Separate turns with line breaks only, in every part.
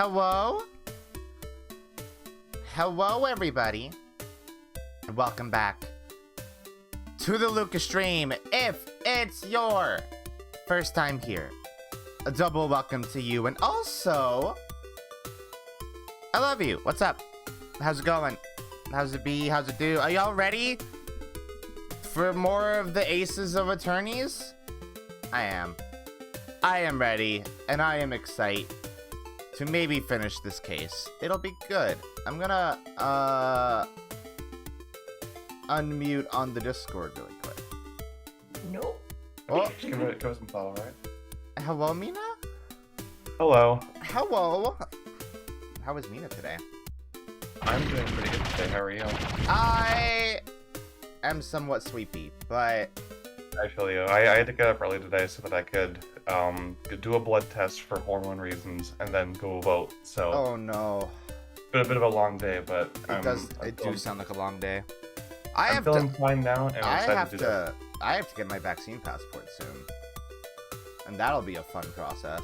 Hello? Hello, everybody. And welcome back to the Luka stream. If it's your first time here, a double welcome to you. And also, I love you. What's up? How's it going? How's it be? How's it do? Are y'all ready for more of the Aces of Attorneys? I am. I am ready, and I am excited to maybe finish this case. It'll be good. I'm gonna unmute on the Discord really quick.
Nope.
Oh,
Just give it some follow, right?
hello, Mina?
Hello.
Hello. How is Mina today?
I'm doing pretty good today. How are you?
I am somewhat sleepy, but
I feel you. I had to get up early today so that I could do a blood test for hormone reasons and then go vote. So
oh no.
been a bit of a long day, but
It do sound like a long day. I'm
feeling fine now, and I'm excited to do that.
I have to get my vaccine passport soon. And that'll be a fun process.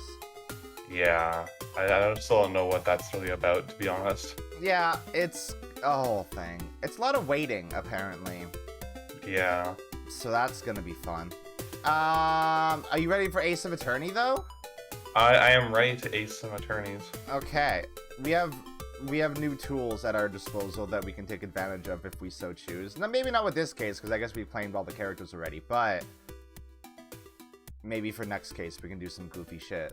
Yeah, I still don't know what that's really about, to be honest.
Yeah, it's a whole thing. It's a lot of waiting, apparently.
Yeah.
So that's gonna be fun. Are you ready for Ace of Attorney, though?
I am ready to ace some attorneys.
Okay. We have new tools at our disposal that we can take advantage of if we so choose. Now, maybe not with this case, because I guess we've claimed all the characters already, but maybe for next case we can do some goofy shit.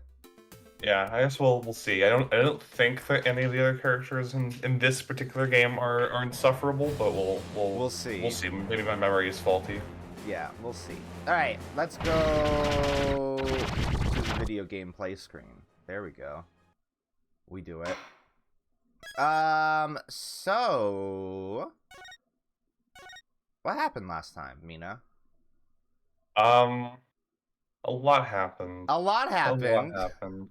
Yeah, I guess we'll see. I don't think that any of the other characters in this particular game are insufferable, but we'll
see.
We'll see. Maybe my memory is faulty.
Yeah, we'll see. All right, let's go to the video gameplay screen. There we go. We do it. So what happened last time, Mina?
A lot happened.
A lot happened.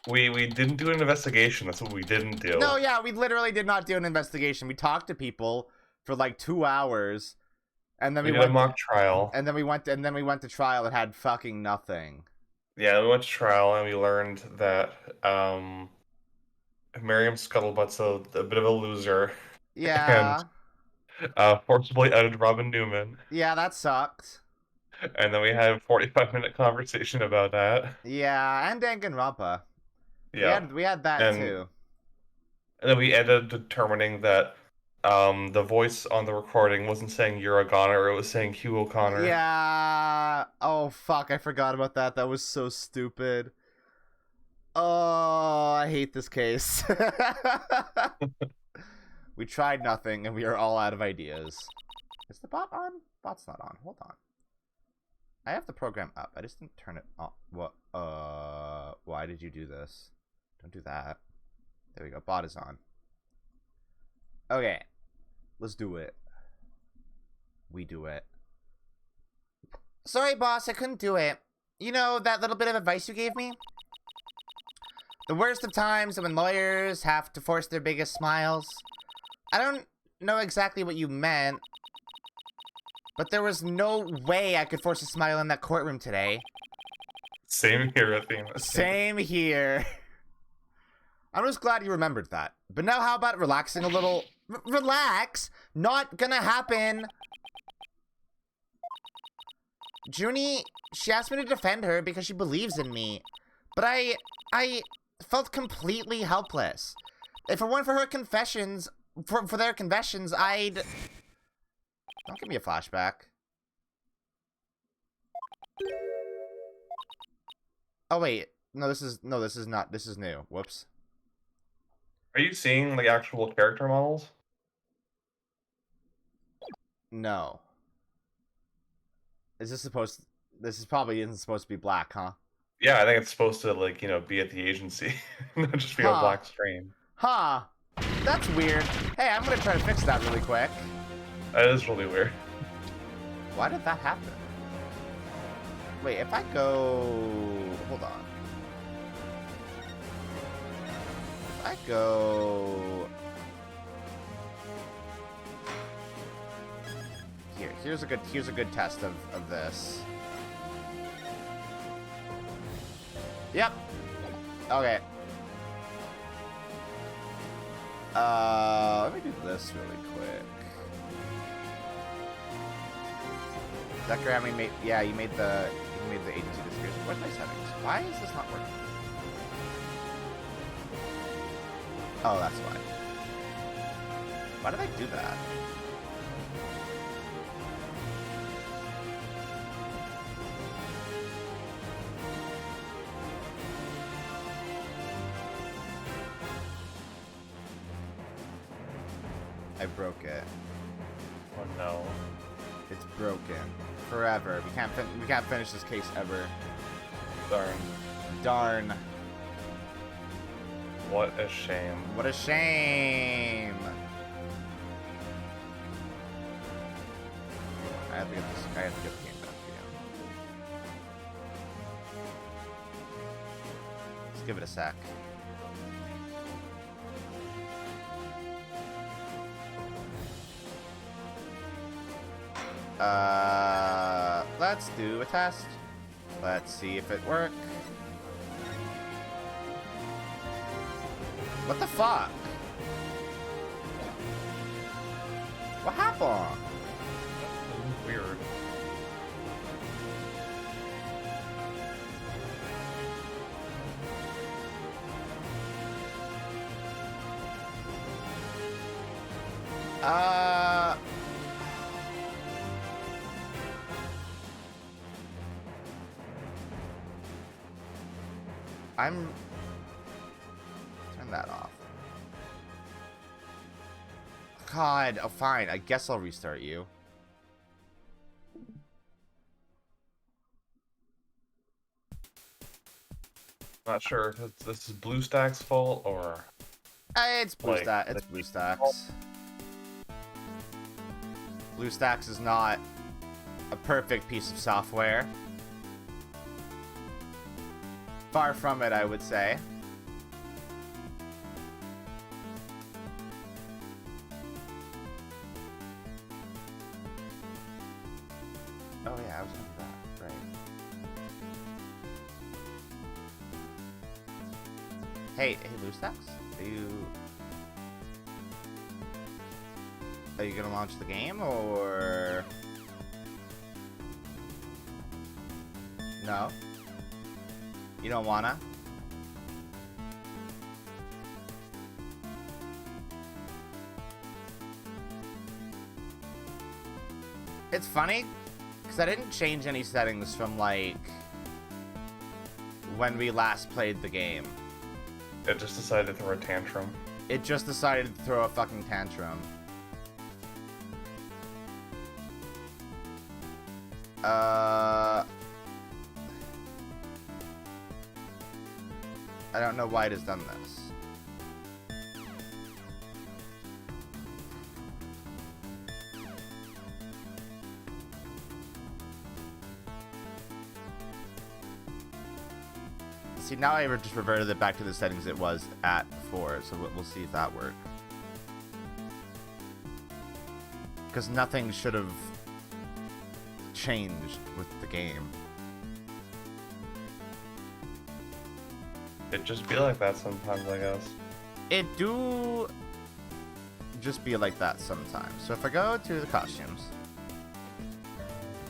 We didn't do an investigation. That's what we didn't do.
No, yeah, we literally did not do an investigation. We talked to people for like 2 hours, and then we
did
went
a mock trial.
And then we went to trial and had fucking nothing.
Yeah, we went to trial and we learned that Miriam Scuttlebutt's a bit of a loser.
Yeah.
And forcibly outed Robin Newman.
Yeah, that sucked.
And then we had a 45-minute conversation about that.
Yeah, and Danganronpa.
Yeah.
We had that too.
And then we ended up determining that the voice on the recording wasn't saying you're a goner, it was saying Hugh O'Connor.
Yeah. Oh, fuck, I forgot about that. That was so stupid. Oh, I hate this case. We tried nothing, and we are all out of ideas. Is the bot on? Bot's not on. Hold on. I have the program up. I just didn't turn it on. What? Why did you do this? Don't do that. There we go. Bot is on. Okay. Let's do it. We do it. Sorry, boss. I couldn't do it. You know that little bit of advice you gave me? The worst of times when lawyers have to force their biggest smiles. I don't know exactly what you meant, but there was no way I could force a smile in that courtroom today.
Same here, Athena.
Same here. I'm just glad you remembered that. But now how about relaxing a little? Relax? Not gonna happen. Junie, she asked me to defend her because she believes in me. But I felt completely helpless. If it weren't for her confessions, for their confessions, I'd... Don't give me a flashback. Oh wait, no, this is not. This is new. Whoops.
Are you seeing the actual character models?
No. Is this supposed? This probably isn't supposed to be black, huh?
Yeah, I think it's supposed to, like, be at the agency, not just be a black screen.
Huh. That's weird. Hey, I'm gonna try to fix that really quick.
That is really weird.
Why did that happen? Wait, if I go... Hold on. If I go... Here's a good test of this. Yep. Okay. Let me do this really quick. Zachary, I mean, yeah, you made the agency disappear. What's my settings? Why is this not working? Oh, that's why. Why did I do that? I broke it.
Oh no.
It's broken. Forever. We can't finish this case ever.
Darn.
Darn.
What a shame.
What a shame. I have to get this. I have to get the game back again. Let's give it a sec. Let's do a test. Let's see if it works. What the fuck? What happened?
Weird.
Turn that off. God, oh fine. I guess I'll restart you.
Not sure if this is BlueStack's fault or...
It's BlueStacks. It's BlueStacks. BlueStacks is not a perfect piece of software. Far from it, I would say. Oh yeah, I was gonna do that. Right. Hey, BlueStacks? Are you gonna launch the game, or... No? You don't wanna? It's funny, because I didn't change any settings from, like, when we last played the game.
It just decided to throw a tantrum.
It just decided to throw a fucking tantrum. I don't know why it has done this. See, now I just reverted it back to the settings it was at before, so we'll see if that works. Because nothing should have changed with the game.
It just be like that sometimes, I guess.
It do just be like that sometimes. So if I go to the costumes.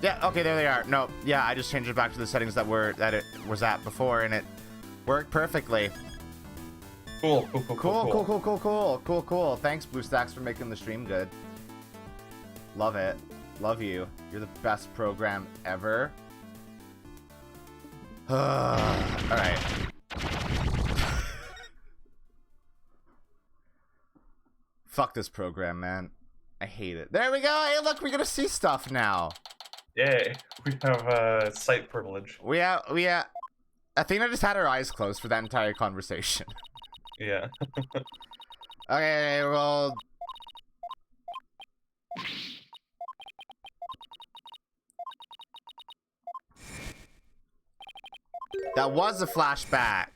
Yeah, okay, there they are. No, yeah, I just changed it back to the settings that it was at before, and it worked perfectly.
Cool.
Cool. Thanks, BlueStacks, for making the stream good. Love it. Love you. You're the best program ever. Alright. Fuck this program, man. I hate it. There we go. Hey, look, we're gonna see stuff now.
Yay. We have sight privilege.
Athena just had her eyes closed for that entire conversation.
Yeah.
Okay, well... That was a flashback.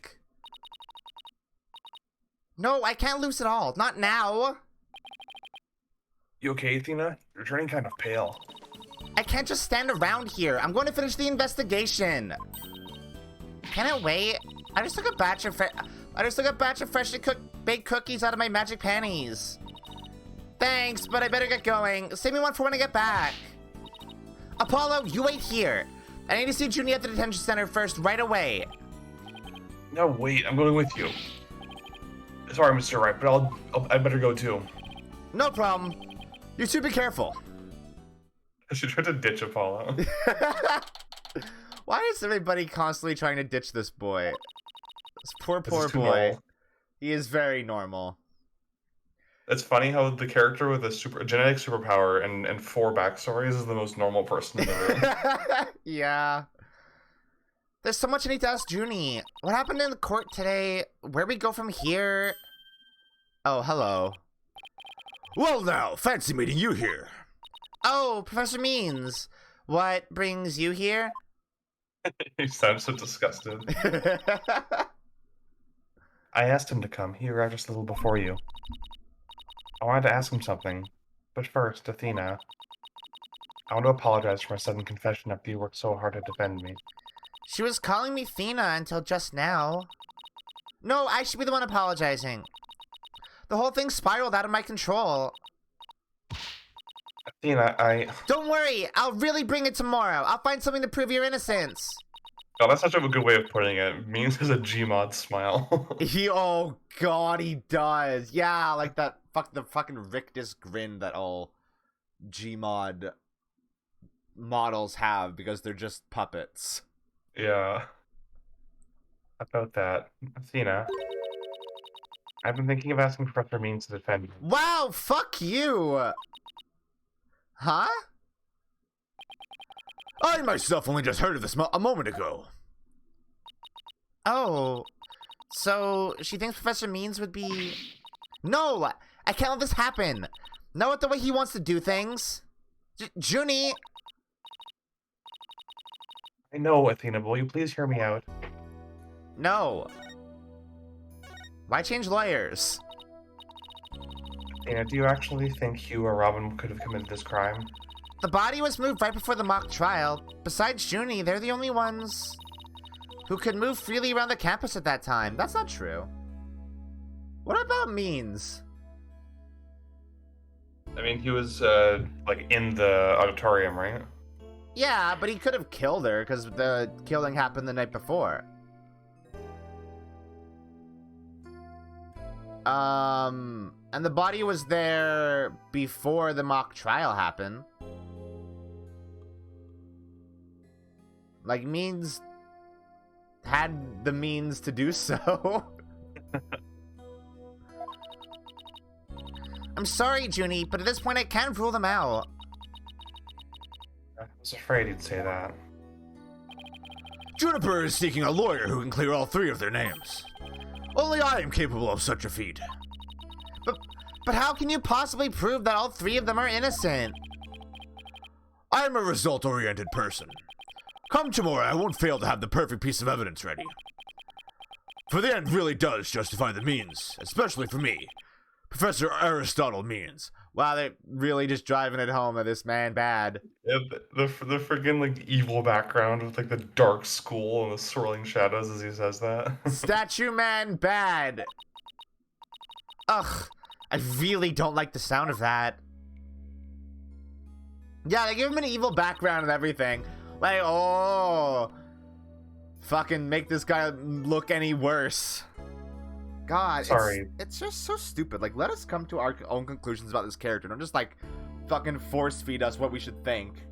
No, I can't lose it all. Not now.
You okay, Athena? You're turning kind of pale.
I can't just stand around here. I'm going to finish the investigation. Can it wait? I just took a batch of freshly baked cookies out of my magic panties. Thanks, but I better get going. Save me one for when I get back. Apollo, you wait here. I need to see Junie at the detention center first, right away.
No, wait, I'm going with you. Sorry, Mr. Wright, but I better go too.
No problem. You two be careful.
I should try to ditch Apollo.
Why is everybody constantly trying to ditch this boy? This poor boy.
Normal.
He is very normal.
It's funny how the character with a genetic superpower and 4 backstories is the most normal person in the room.
Yeah. There's so much I need to ask Junie. What happened in the court today? Where we go from here? Oh, hello.
Well now, fancy meeting you here.
Oh, Professor Means. What brings you here?
He sounds so disgusted. I asked him to come. He arrived just a little before you. I wanted to ask him something. But first, Athena. I want to apologize for my sudden confession after you worked so hard to defend me.
She was calling me Thena until just now. No, I should be the one apologizing. The whole thing spiraled out of my control.
Athena,
Don't worry, I'll really bring it tomorrow. I'll find something to prove your innocence.
Oh, that's such a good way of putting it. Means has a Gmod smile.
Oh god, he does. Yeah, like the fucking rictus grin that all Gmod models have because they're just puppets.
Yeah. About that, Athena. I've been thinking of asking Professor Means to defend you.
Wow, fuck you! Huh?
I myself only just heard of this a moment ago.
Oh, so she thinks Professor Means would be... No, I can't let this happen. Not the way he wants to do things. Junie!
I know, Athena, but will you please hear me out?
No. Why change lawyers?
Athena, do you actually think Hugh or Robin could have committed this crime?
The body was moved right before the mock trial. Besides Junie, they're the only ones who could move freely around the campus at that time. That's not true. What about Means?
I mean, he was, like, in the auditorium, right?
Yeah, but he could have killed her because the killing happened the night before. And the body was there before the mock trial happened. Like, Means had the means to do so. I'm sorry, Junie, but at this point I can't rule them out.
I was afraid he'd say that.
Juniper is seeking a lawyer who can clear all 3 of their names. Only I am capable of such a feat.
But how can you possibly prove that all 3 of them are innocent?
I am a result-oriented person. Come tomorrow, I won't fail to have the perfect piece of evidence ready. For the end really does justify the means, especially for me, Professor Aristotle Means.
Wow, they're really just driving it home that this man bad.
Yeah, the friggin' like evil background with like the dark school and the swirling shadows as he says that.
Statue man bad. Ugh, I really don't like the sound of that. Yeah, they give him an evil background and everything. Like, oh, fucking make this guy look any worse. God,
Sorry.
It's just so stupid. Like, let us come to our own conclusions about this character. Don't just, like, fucking force feed us what we should think.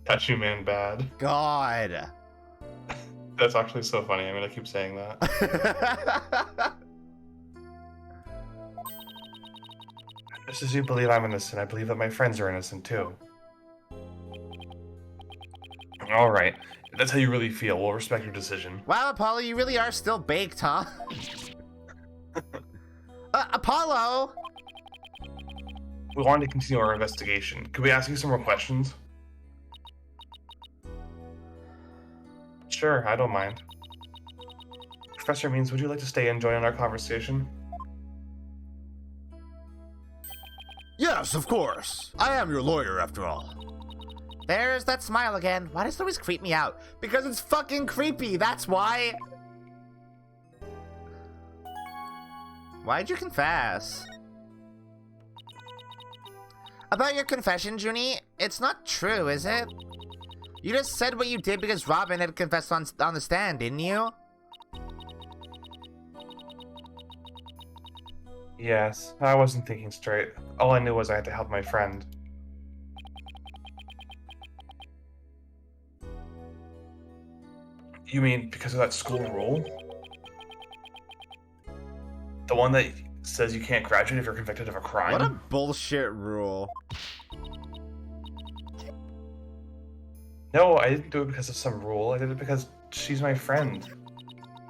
Statue man bad.
God.
That's actually so funny. I'm gonna keep saying that. Just as you believe I'm innocent, I believe that my friends are innocent too. Alright, if that's how you really feel. We'll respect your decision.
Wow, Apollo, you really are still baked, huh? Apollo!
We wanted to continue our investigation. Could we ask you some more questions? Sure, I don't mind. Professor Means, would you like to stay and join in our conversation?
Yes, of course. I am your lawyer, after all.
There's that smile again. Why does it always creep me out? Because it's fucking creepy, that's why. Why'd you confess? About your confession, Junie, it's not true, is it? You just said what you did because Robin had confessed on the stand, didn't you?
Yes, I wasn't thinking straight. All I knew was I had to help my friend. You mean because of that school rule? The one that says you can't graduate if you're convicted of a crime?
What a bullshit rule.
No, I didn't do it because of some rule. I did it because she's my friend.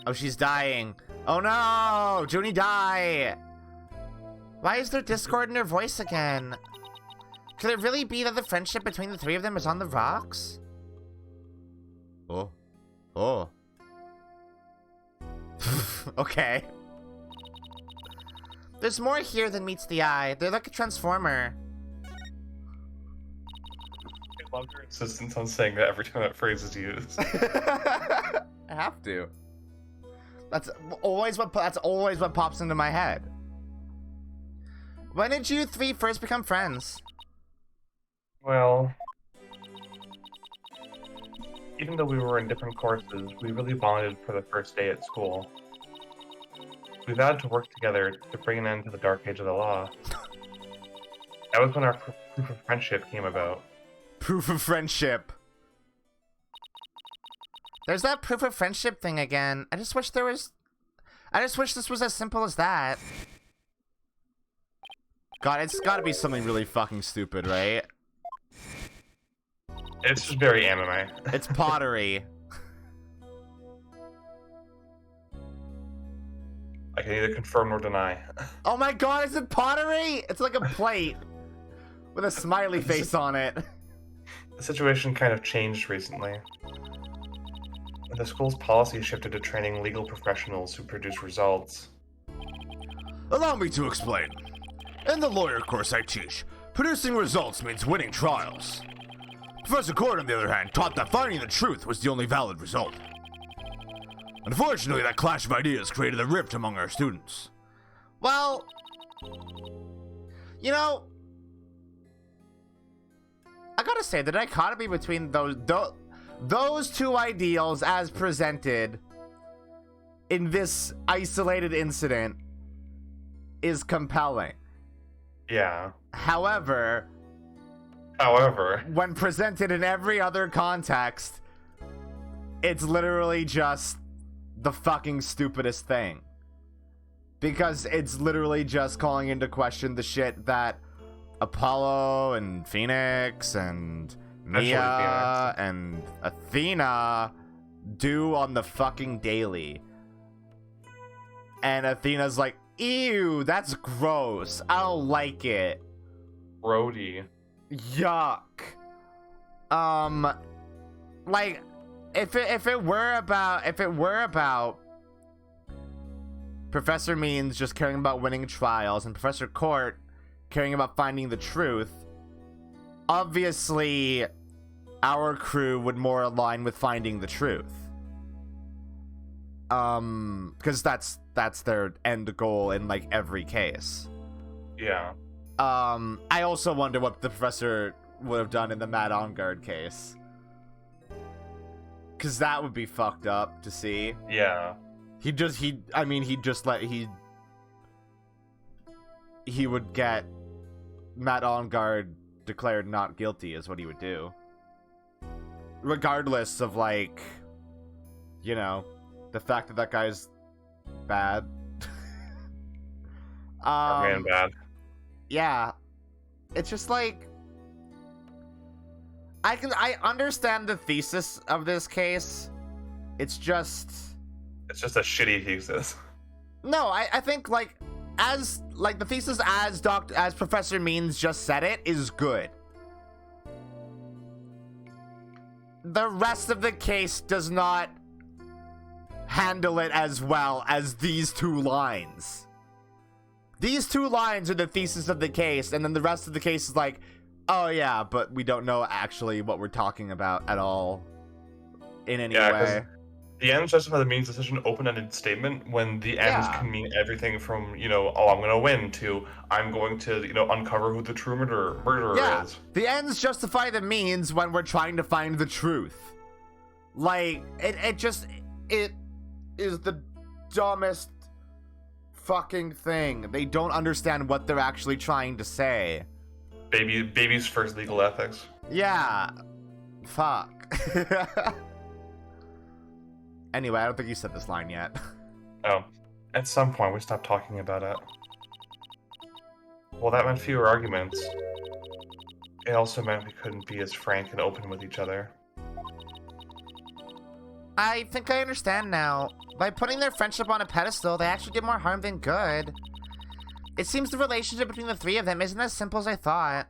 Oh, she's dying. Oh no! Junie, die! Why is there discord in her voice again? Could it really be that the friendship between the three of them is on the rocks? Oh. Oh. Okay. There's more here than meets the eye. They're like a transformer.
I love your insistence on saying that every time that phrase is used.
I have to. That's always what pops into my head. When did you three first become friends?
Well, even though we were in different courses, we really bonded for the first day at school. We vowed to work together to bring an end to the dark age of the law. That was when our proof of friendship came about.
Proof of friendship. There's that proof of friendship thing again. I just wish this was as simple as that. God, it's gotta be something really fucking stupid, right?
It's just very anime.
It's pottery.
I can neither confirm nor deny.
Oh my god, is it pottery? It's like a plate with a smiley face on it.
The situation kind of changed recently. The school's policy shifted to training legal professionals who produce results.
Allow me to explain. In the lawyer course I teach, producing results means winning trials. Professor Cord, on the other hand, taught that finding the truth was the only valid result. Unfortunately, that clash of ideas created a rift among our students.
Well, you know, I gotta say, the dichotomy between those two ideals as presented in this isolated incident is compelling.
Yeah.
However, when presented in every other context, it's literally just the fucking stupidest thing. Because it's literally just calling into question the shit that Apollo and Phoenix and Mia and Athena do on the fucking daily. And Athena's like, ew, that's gross. I don't like it.
Brody.
Yuck. Like, if it were about Professor Means just caring about winning trials and Professor Court caring about finding the truth, obviously our crew would more align with finding the truth. Because that's their end goal in like every case.
Yeah.
I also wonder what the professor would have done in the Mad On Guard case. Cause that would be fucked up to see.
Yeah.
He would get Matt On Guard declared not guilty is what he would do. Regardless of, like, you know, the fact that that guy's bad.
Man bad.
Yeah. It's just like, I understand the thesis of this case. It's just
a shitty thesis.
No, I think like the thesis as Professor Means just said it is good. The rest of the case does not handle it as well as these two lines. These two lines are the thesis of the case, and then the rest of the case is like, Oh, yeah, but we don't know actually what we're talking about at all in any
Yeah, 'cause
way.
the ends justify the means is such an open-ended statement when the ends
Yeah.
can mean everything from, oh, I'm gonna win to I'm going to, uncover who the true murderer
Yeah,
is.
the ends justify the means when we're trying to find the truth. Like, it is the dumbest fucking thing. They don't understand what they're actually trying to say.
Baby's first legal ethics.
Yeah. Fuck. Anyway, I don't think you said this line yet.
Oh, at some point we stopped talking about it. Well, that meant fewer arguments. It also meant we couldn't be as frank and open with each other.
I think I understand now. By putting their friendship on a pedestal, they actually did more harm than good. It seems the relationship between the three of them isn't as simple as I thought.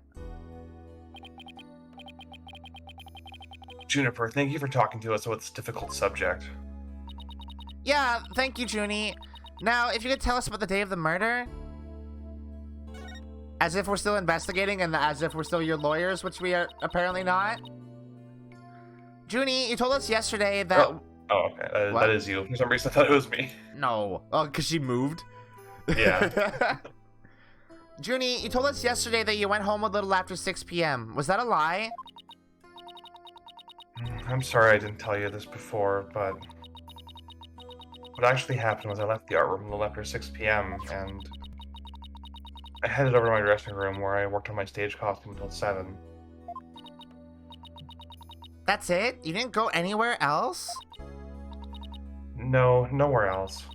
Juniper, thank you for talking to us about this difficult subject.
Yeah, thank you, Junie. Now, if you could tell us about the day of the murder? As if we're still investigating and as if we're still your lawyers, which we are apparently not. Junie, you told us yesterday that...
Oh, okay.
What?
That is you. For some reason, I thought it was me.
No. Oh, because she moved?
Yeah.
Junie, you told us yesterday that you went home a little after 6 p.m. Was that a lie?
I'm sorry I didn't tell you this before, but... what actually happened was I left the art room a little after 6 p.m., and... I headed over to my dressing room where I worked on my stage costume until 7.
That's it? You didn't go anywhere else?
No, nowhere else.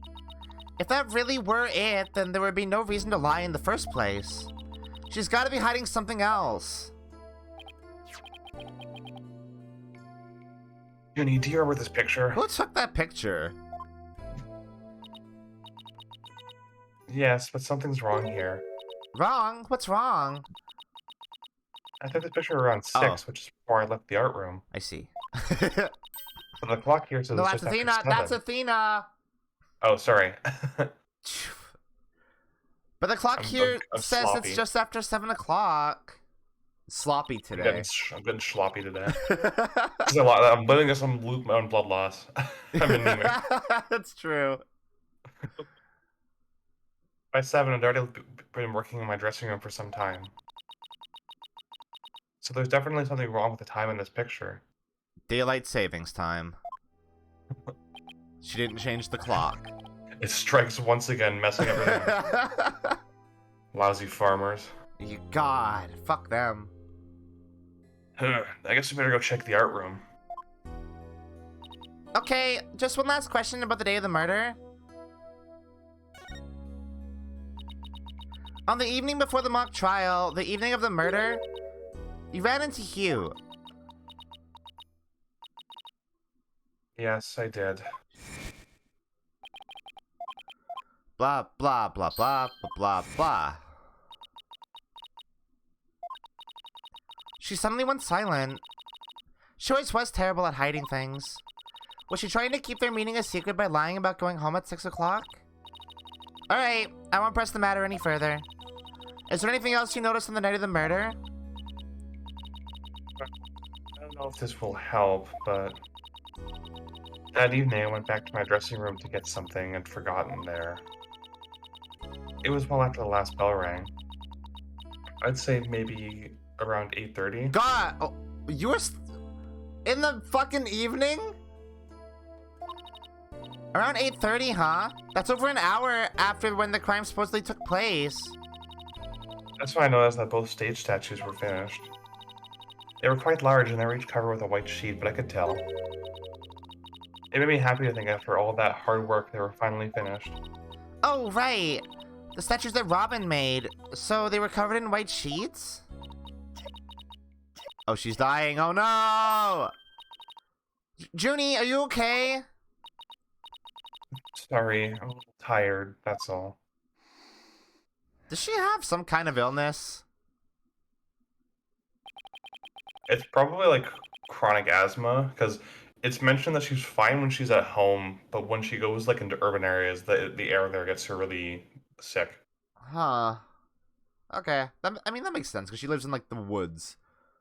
If that really were it, then there would be no reason to lie in the first place. She's gotta be hiding something else.
Junie, do you remember this picture?
Who took that picture?
Yes, but something's wrong here.
Wrong? What's wrong?
I took this picture around 6,
Oh.
which is before I left the art room.
I see.
But the clock here says
No,
it's
that's
just after
Athena.
7.
That's Athena.
Oh, sorry.
But the clock here
I'm
says
sloppy.
it's just after 7 o'clock. Sloppy today.
I'm getting sloppy today. I'm letting us lose my own blood loss. I'm anemic.
That's true.
By 7, I'd already been working in my dressing room for some time. So there's definitely something wrong with the time in this picture.
Daylight savings time. She didn't change the clock.
It strikes once again, messing everything up. Lousy farmers.
You God, fuck them.
I guess we better go check the art room.
Okay, just one last question about the day of the murder. On the evening before the mock trial, the evening of the murder, you ran into Hugh.
Yes, I did.
Blah, blah, blah, blah, blah, blah, blah. She suddenly went silent. She always was terrible at hiding things. Was she trying to keep their meeting a secret by lying about going home at 6 o'clock? Alright, I won't press the matter any further. Is there anything else you noticed on the night of the murder?
I don't know if this will help, but... that evening I went back to my dressing room to get something I'd forgotten there. It was well after the last bell rang. I'd say maybe around 8:30.
God! Oh, you were in the fucking evening? Around 8:30, huh? That's over an hour after when the crime supposedly took place.
That's when I noticed that both stage statues were finished. They were quite large and they were each covered with a white sheet, but I could tell. It made me happy to think after all that hard work they were finally finished.
Oh, right. The statues that Robin made. So they were covered in white sheets? Oh, she's dying. Oh, no! Junie, are you okay?
Sorry, I'm a little tired, that's all.
Does she have some kind of illness?
It's probably like chronic asthma, because it's mentioned that she's fine when she's at home, but when she goes like into urban areas, the air there gets her really sick.
Huh. Okay. I mean, that makes sense, because she lives in, like, the woods.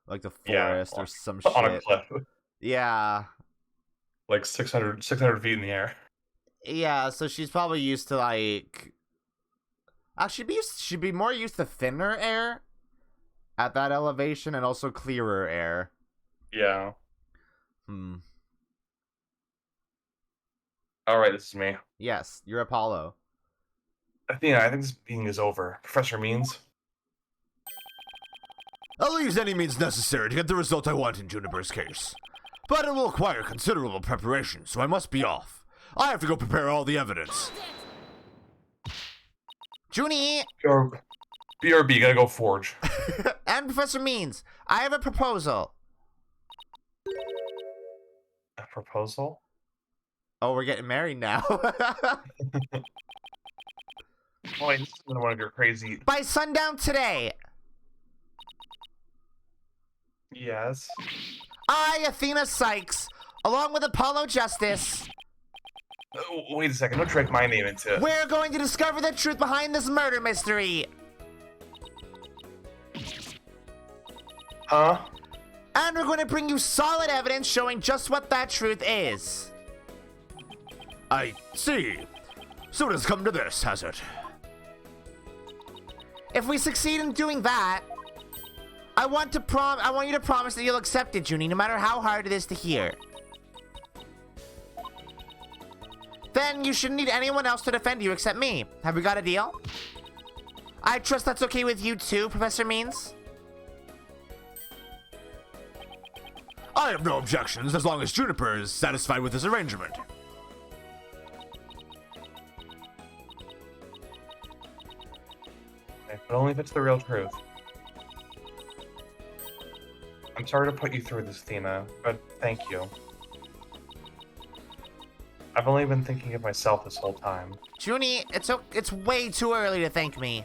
Like, the
Yeah,
forest or some
on a
shit.
cliff,
Yeah.
like 600 feet in the air.
Yeah, so she's probably used to, like... she'd be more used to thinner air at that elevation and also clearer air.
Yeah.
Hmm.
All right, this is me.
Yes, you're Apollo.
Athena, I think this meeting is over. Professor Means?
I'll use any means necessary to get the result I want in Juniper's case. But it will require considerable preparation, so I must be off. I have to go prepare all the evidence.
Junie!
BRB, gotta go forge.
And Professor Means, I have a proposal.
A proposal?
Oh, we're getting married now.
Boy, this is one of your crazy...
By sundown today,
Yes.
I, Athena Sykes, along with Apollo Justice,
Wait a second, don't drag my name into it.
we're going to discover the truth behind this murder mystery.
Huh?
And we're going to bring you solid evidence showing just what that truth is.
I see. So it has come to this, has it?
If we succeed in doing that, I want you to promise that you'll accept it, Junie, no matter how hard it is to hear. Then you shouldn't need anyone else to defend you except me. Have we got a deal? I trust that's okay with you too, Professor Means?
I have no objections as long as Juniper is satisfied with this arrangement.
But only if it's the real truth. I'm sorry to put you through this, Athena, but thank you. I've only been thinking of myself this whole time.
Junie, it's way too early to thank me.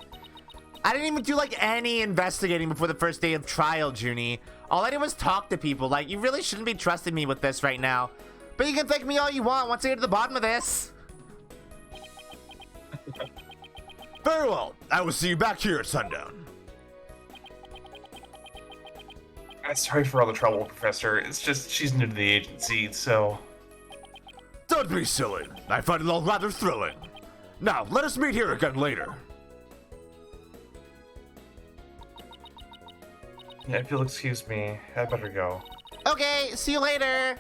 I didn't even do, like, any investigating before the first day of trial, Junie. All I did was talk to people. Like, you really shouldn't be trusting me with this right now. But you can thank me all you want once I get to the bottom of this.
Very well. I will see you back here at sundown.
I'm sorry for all the trouble, Professor. It's just she's new to the agency, so...
Don't be silly. I find it all rather thrilling. Now, let us meet here again later.
Yeah, if you'll excuse me, I'd better go.
Okay, see you later.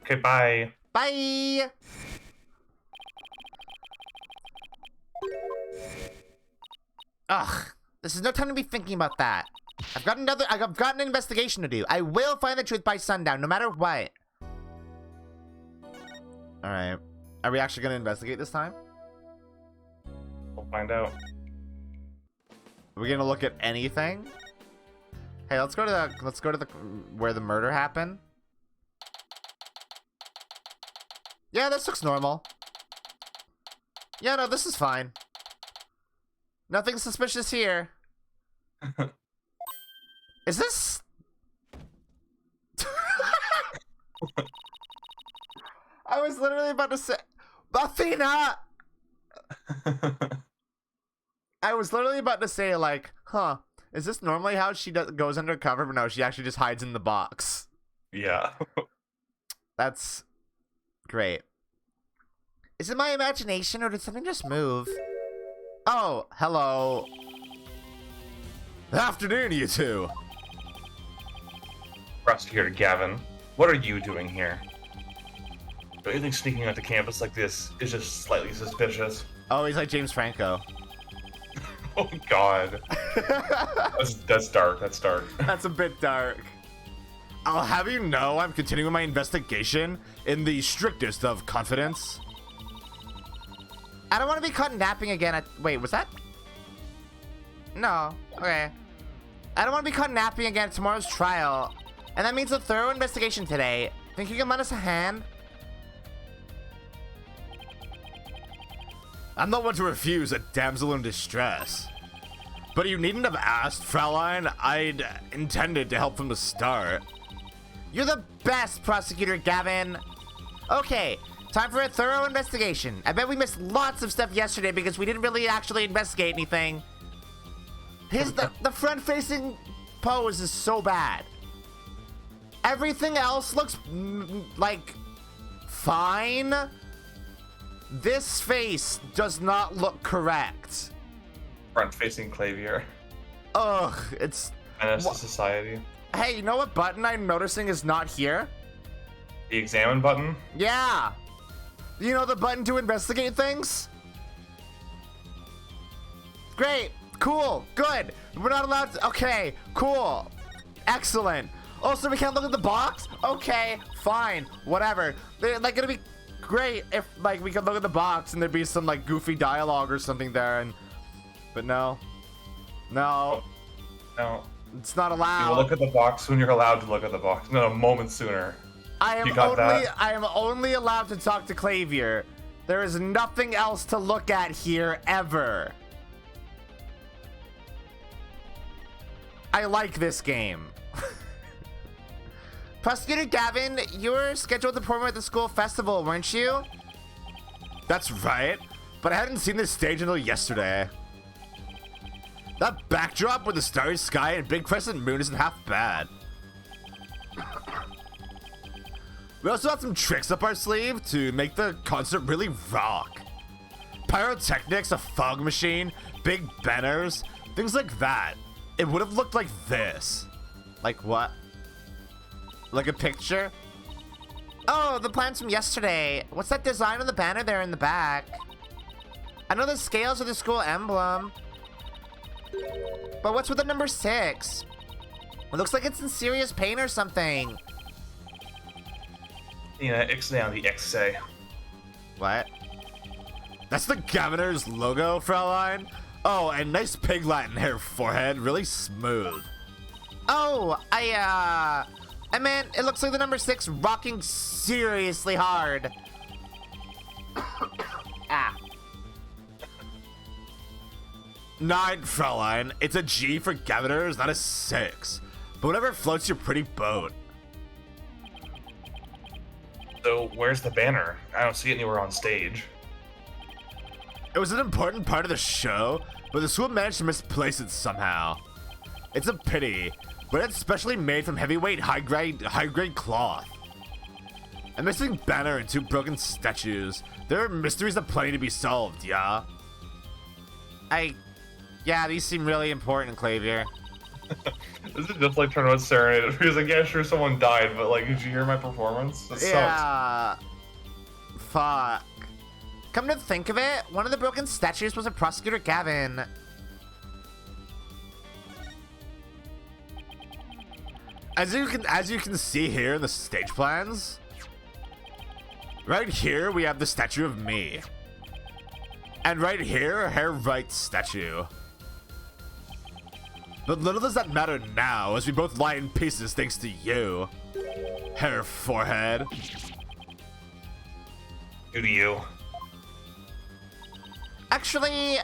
Okay, bye.
Bye. Ugh, this is no time to be thinking about that. I've got an investigation to do. I will find the truth by sundown, no matter what. Alright. Are we actually gonna investigate this time?
We'll find out.
Are we gonna look at anything? Hey, let's go to the where the murder happened. Yeah, this looks normal. Yeah, no, this is fine. Nothing suspicious here. Is this... I was literally about to say... Athena! I was literally about to say, like, huh, is this normally how she goes undercover? But no, she actually just hides in the box.
Yeah.
That's great. Is it my imagination, or did something just move? Oh, hello.
Afternoon, you two.
Prosecutor Gavin, what are you doing here? Don't you think sneaking onto campus like this is just slightly suspicious?
Oh, he's like James Franco.
Oh god. That's dark, that's dark.
That's a bit dark.
I'll have you know I'm continuing my investigation in the strictest of confidence.
I don't want to be caught napping again at... Wait, was that... No. Okay. I don't want to be caught napping again at tomorrow's trial. And that means a thorough investigation today. Think you can lend us a hand?
I'm not one to refuse a damsel in distress. But you needn't have asked, Fraulein. I'd intended to help from the start.
You're the best, Prosecutor Gavin. Okay, time for a thorough investigation. I bet we missed lots of stuff yesterday because we didn't really actually investigate anything. The front-facing pose is so bad. Everything else looks like fine. This face does not look correct.
Front-facing Clavier.
Ugh, it's...
Menace to society.
Hey, you know what button I'm noticing is not here?
The examine button?
Yeah. You know the button to investigate things? Great. Cool. Good. We're not allowed to... Okay. Cool. Excellent. Also, we can't look at the box? Okay. Fine. Whatever. Like, it'd be great if, like, we could look at the box and there'd be some, like, goofy dialogue or something there. But no. No.
No.
It's not
You
allowed.
will look at the box when you're allowed to look at the box. No, a moment sooner.
I am only allowed to talk to Clavier. There is nothing else to look at here ever. I like this game. Prosecutor Gavin, you were scheduled to perform at the school festival, weren't you?
That's right, but I hadn't seen this stage until yesterday. That backdrop with the starry sky and big crescent moon isn't half bad. We also have some tricks up our sleeve to make the concert really rock. Pyrotechnics, a fog machine, big banners, things like that. It would have looked like this.
Like what? Like a picture? Oh, the plans from yesterday. What's that design on the banner there in the back? I know the scales are the school emblem. But what's with the number 6? It looks like it's in serious pain or something.
Yeah, Ixnay on the XA.
What?
That's the governor's logo, Fraulein. Oh, and nice pig Latin hair forehead, really smooth.
Oh, I meant it looks like the number 6 rocking seriously hard. Ah.
9, Fraulein. It's a G for governors, not a 6. But whatever floats your pretty boat.
So, where's the banner? I don't see it anywhere on stage.
It was an important part of the show, but the school managed to misplace it somehow. It's a pity, but it's specially made from heavyweight, high-grade cloth. A missing banner and 2 broken statues. There are mysteries aplenty to be solved, yeah?
Yeah, these seem really important, Clavier.
This is just like Tournament Serenade. He was like, yeah, sure, someone died, but like, did you hear my performance? It sucks.
Yeah. Fuck. Come to think of it, one of the broken statues was a Prosecutor Gavin.
As you can see here in the stage plans, right here we have the statue of me. And right here, a hair right statue. But little does that matter now, as we both lie in pieces thanks to you. Hair forehead.
Who to you?
Actually,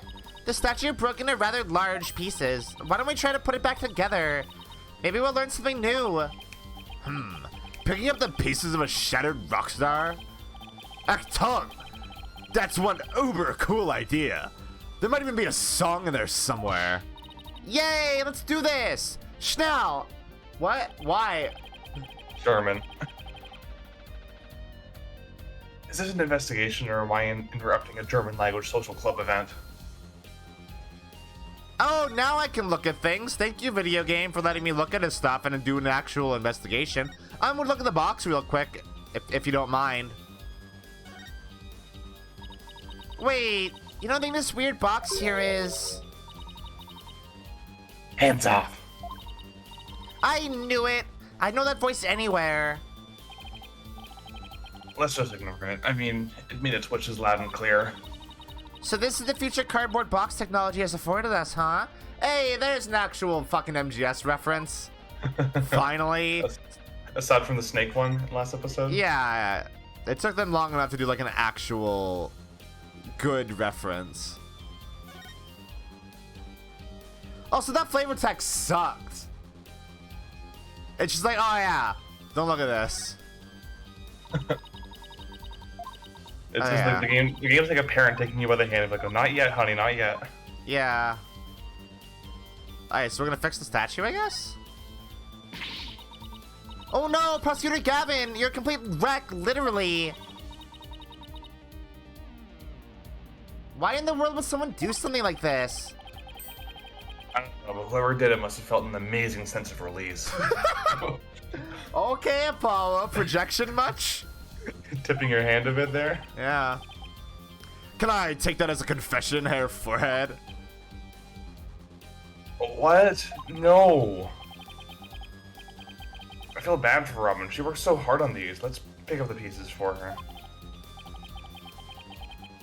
the statue broke into rather large pieces. Why don't we try to put it back together? Maybe we'll learn something new.
Picking up the pieces of a shattered rock star? Achtung! That's one uber cool idea. There might even be a song in there somewhere.
Yay, let's do this! Schnell! What? Why?
German. Is this an investigation, or am I interrupting a German language social club event?
Oh, now I can look at things. Thank you, video game, for letting me look at his stuff and do an actual investigation. I'm gonna look at the box real quick, if you don't mind. Wait, you don't think this weird box here is...
Hands off.
I knew it! I know that voice anywhere.
Let's just ignore it. I mean its which is loud and clear.
So this is the future cardboard box technology has afforded us, huh? Hey, there's an actual fucking MGS reference. Finally.
Aside from the snake one last episode?
Yeah, it took them long enough to do like an actual good reference. Also, that flavor text sucked. It's just like, oh yeah, don't look at this.
It's just
yeah.
like the game's like a parent taking you by the hand, like, oh, not yet, honey, not yet.
Yeah. Alright, so we're gonna fix the statue, I guess? Oh no, Prosecutor Gavin, you're a complete wreck, literally. Why in the world would someone do something like this?
I don't know, but whoever did it must have felt an amazing sense of release.
Okay, Apollo, projection much?
Tipping your hand a bit there.
Yeah.
Can I take that as a confession, Hair Forehead?
What? No. I feel bad for Robin. She worked so hard on these. Let's pick up the pieces for her.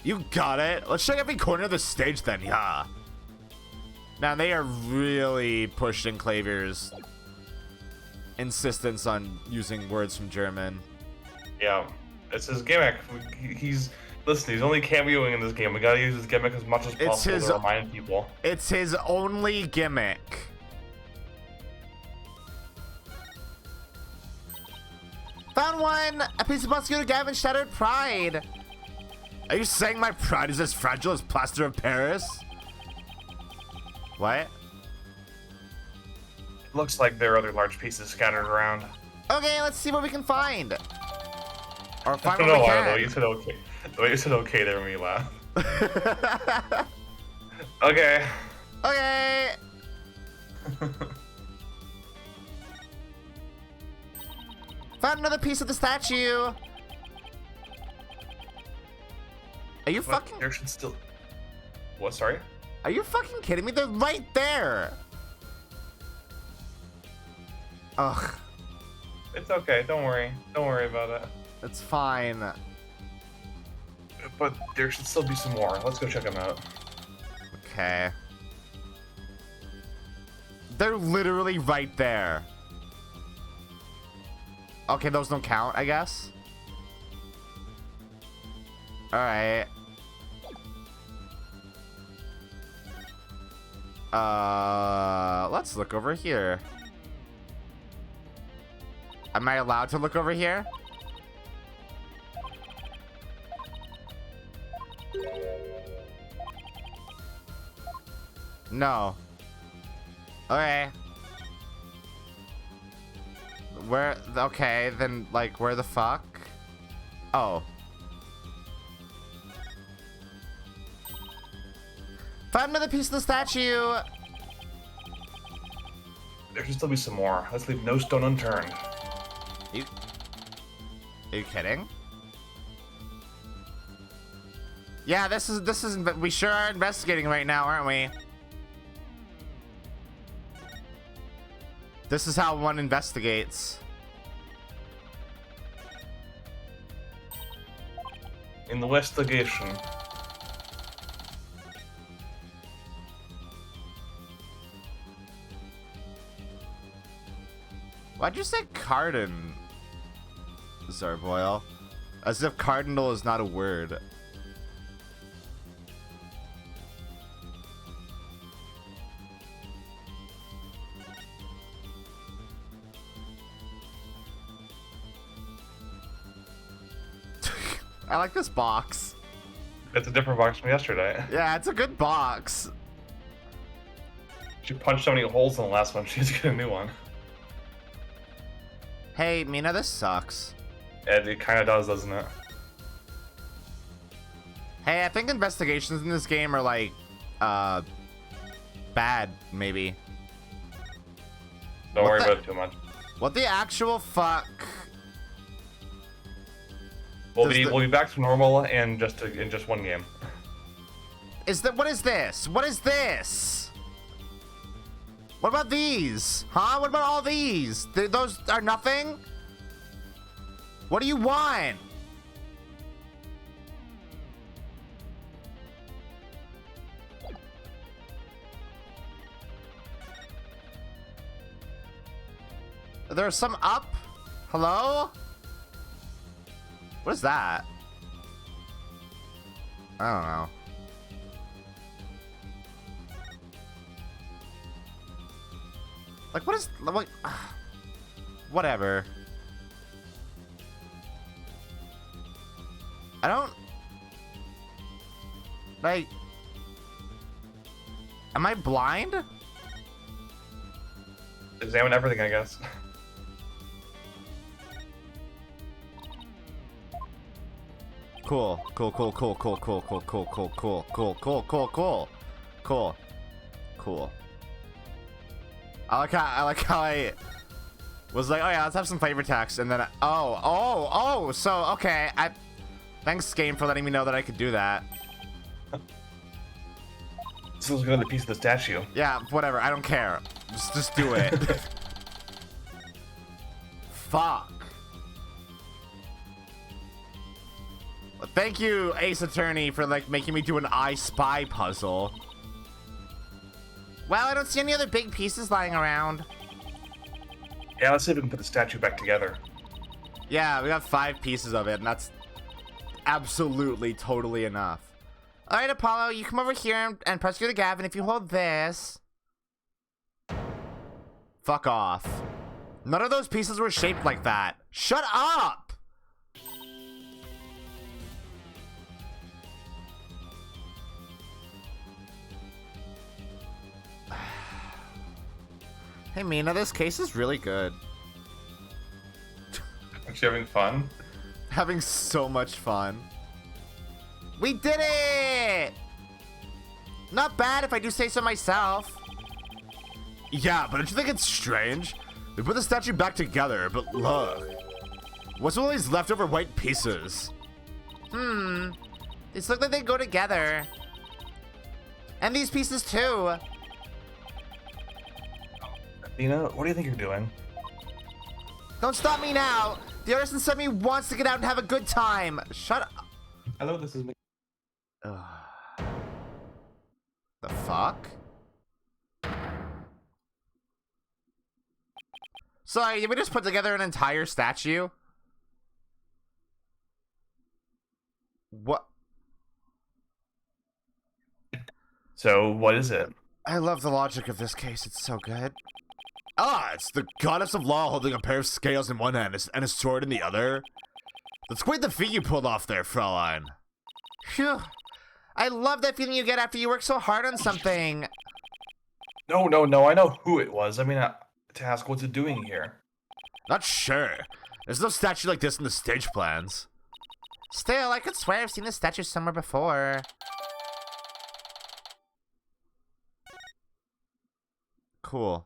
You got it. Let's check every corner of the stage then, yeah.
Now, they are really pushing Clavier's insistence on using words from German.
Yeah, it's his gimmick. Listen, he's only cameoing in this game. We gotta use his gimmick as much as possible to remind people.
It's his only gimmick. Found one! A piece of Prosecutor Gavin's shattered pride.
Are you saying my pride is as fragile as plaster of Paris?
What?
It looks like there are other large pieces scattered around.
Okay, let's see what we can find. Or
I
find
don't
what
know
we
why,
can.
though. You said okay. The way you said okay there made me laugh. Okay.
Okay. Found another piece of the statue. Are you
But
fucking?
there should still... What, sorry?
Are you fucking kidding me? They're right there. Ugh,
It's okay. Don't worry. Don't worry about it.
it's fine.
But there should still be some more. Let's go check them out.
Okay. They're literally right there. Okay, those don't count, I guess. Alright. Let's look over here. Am I allowed to look over here? No. Okay. Where? Okay, then, like, where the fuck? Oh. Found another piece of the statue!
There should still be some more. Let's leave no stone unturned.
Are you kidding? Yeah, this is, we sure are investigating right now, aren't we? This is how one investigates.
Investigation.
Why'd you say Cardin, Zarboil? As if cardinal is not a word. I like this box.
It's a different box from yesterday.
Yeah, it's a good box.
She punched so many holes in the last one, she has to get a new one.
Hey, Mina, this sucks.
And it kind of does, doesn't it?
Hey, I think investigations in this game are like, bad, maybe.
Don't
What
worry
the-
about it too much.
What the actual fuck?
We'll
Does
be
the-
we'll be back to normal in just one game.
What is this? What is this? What about these? Huh? What about all these? Those are nothing? What do you want? There's some up? Hello? What is that? I don't know. Like, what is... Like, whatever. I don't... Like... Am I blind?
examine everything, I guess.
Cool. I like how I was like, oh yeah, let's have some flavor text, and then so okay. Thanks game for letting me know that I could do that.
This looks like another piece of the statue.
Yeah, whatever. I don't care. Just do it. Fuck. Well, thank you, Ace Attorney, for like making me do an I Spy puzzle. Well, I don't see any other big pieces lying around.
Yeah, let's see if we can put the statue back together.
Yeah, we got 5 pieces of it, and that's absolutely totally enough. All right, Apollo, you come over here and press through the gap, and if you hold this... Fuck off. None of those pieces were shaped like that. Shut up! Hey, Mina, this case is really good.
Aren't you having fun?
Having so much fun. We did it! Not bad if I do say so myself.
Yeah, but don't you think it's strange? We put the statue back together, but look. What's all these leftover white pieces?
These look like they go together. And these pieces too.
Athena, what do you think you're doing?
Don't stop me now. The artist inside me wants to get out and have a good time. Shut up.
Hello, this is me.
The fuck? Sorry, did we just put together an entire statue? What?
So, what is it?
I love the logic of this case. It's so good.
Ah, it's the goddess of law holding a pair of scales in one hand and a sword in the other. That's quite the feat you pulled off there, Fraulein.
Phew. I love that feeling you get after you work so hard on something.
No, I know who it was. I mean, to ask what's it doing here?
Not sure. There's no statue like this in the stage plans.
Still, I could swear I've seen this statue somewhere before. Cool.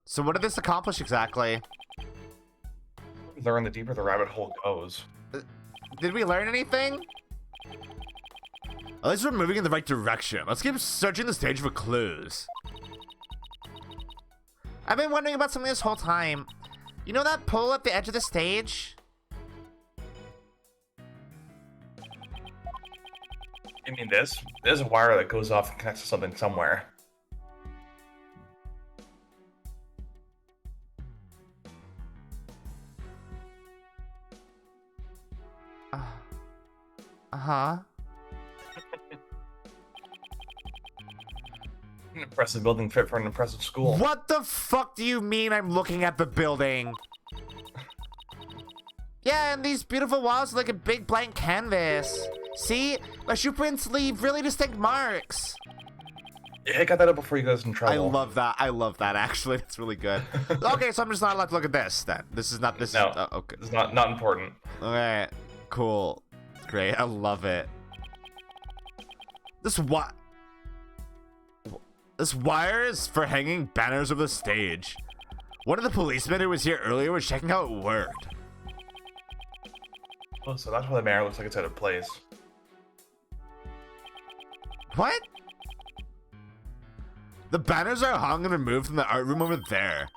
So what did this accomplish exactly?
Learn the deeper the rabbit hole goes.
Did we learn anything?
At least we're moving in the right direction. Let's keep searching the stage for clues.
I've been wondering about something this whole time. You know that pole at the edge of the stage?
You mean this? There's a wire that goes off and connects to something somewhere.
Uh-huh.
An impressive building fit for an impressive school.
What the fuck do you mean I'm looking at the building? Yeah, and these beautiful walls are like a big blank canvas. See? My shoe prints leave really distinct marks.
Yeah, got that up before you guys in trouble.
I love that. I love that, actually. It's really good. Okay, so I'm just not allowed to look at this, then. This is not... This
No,
is... okay.
it's not important.
Alright. Cool. Great. I love it.
This wire is for hanging banners over the stage. One of the policemen who was here earlier was checking how it worked.
Oh, so that's why the banner looks like it's out of place.
What?
The banners are hung and removed from the art room over there.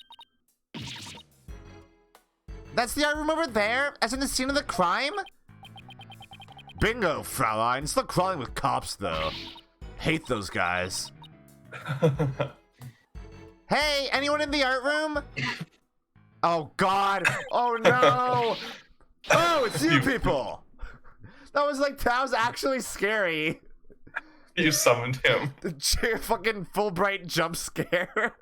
That's the art room over there? As in the scene of the crime?
Bingo, Fraulein. Still crawling with cops, though. Hate those guys.
Hey, anyone in the art room? Oh, God. Oh, no.
Oh, it's you people!
That was actually scary.
You summoned him.
The fucking Fulbright jump scare.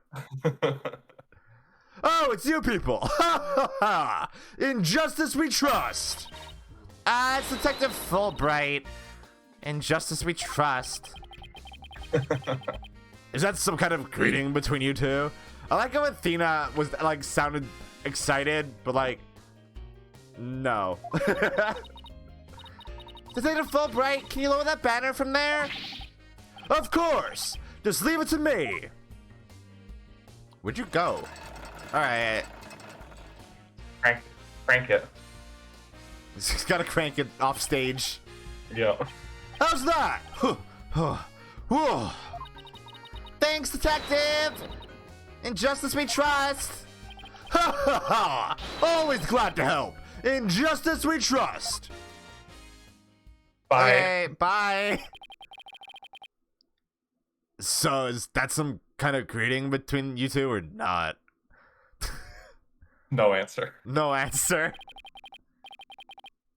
Oh, it's you people! Ha ha ha! In justice we trust!
It's Detective Fulbright. In justice we trust.
Is that some kind of greeting between you two?
I like how Athena was like sounded excited, but like, no. Is it a full bright? Can you lower that banner from there?
Of course! Just leave it to me!
Where'd you go? Alright.
Crank it.
He's gotta crank it off stage.
Yeah.
How's that? Whoa.
Thanks, detective! In justice we trust!
Ha ha ha! Always glad to help. In justice we trust.
Bye.
Okay, bye!
So is that some kind of greeting between you two or not?
No answer.
No answer.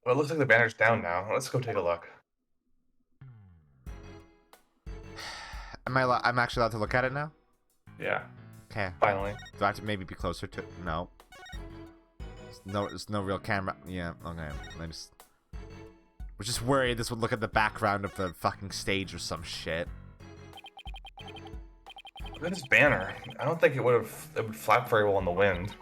Well, it looks like the banner's down now. Let's go take a look.
I'm actually allowed to look at it now?
Yeah,
Okay.
finally.
Do I have to maybe be closer to? No. There's no real camera. Yeah, okay. I just was just worried this would look at the background of the fucking stage or some shit.
Look at this banner. I don't think it would flap very well in the wind.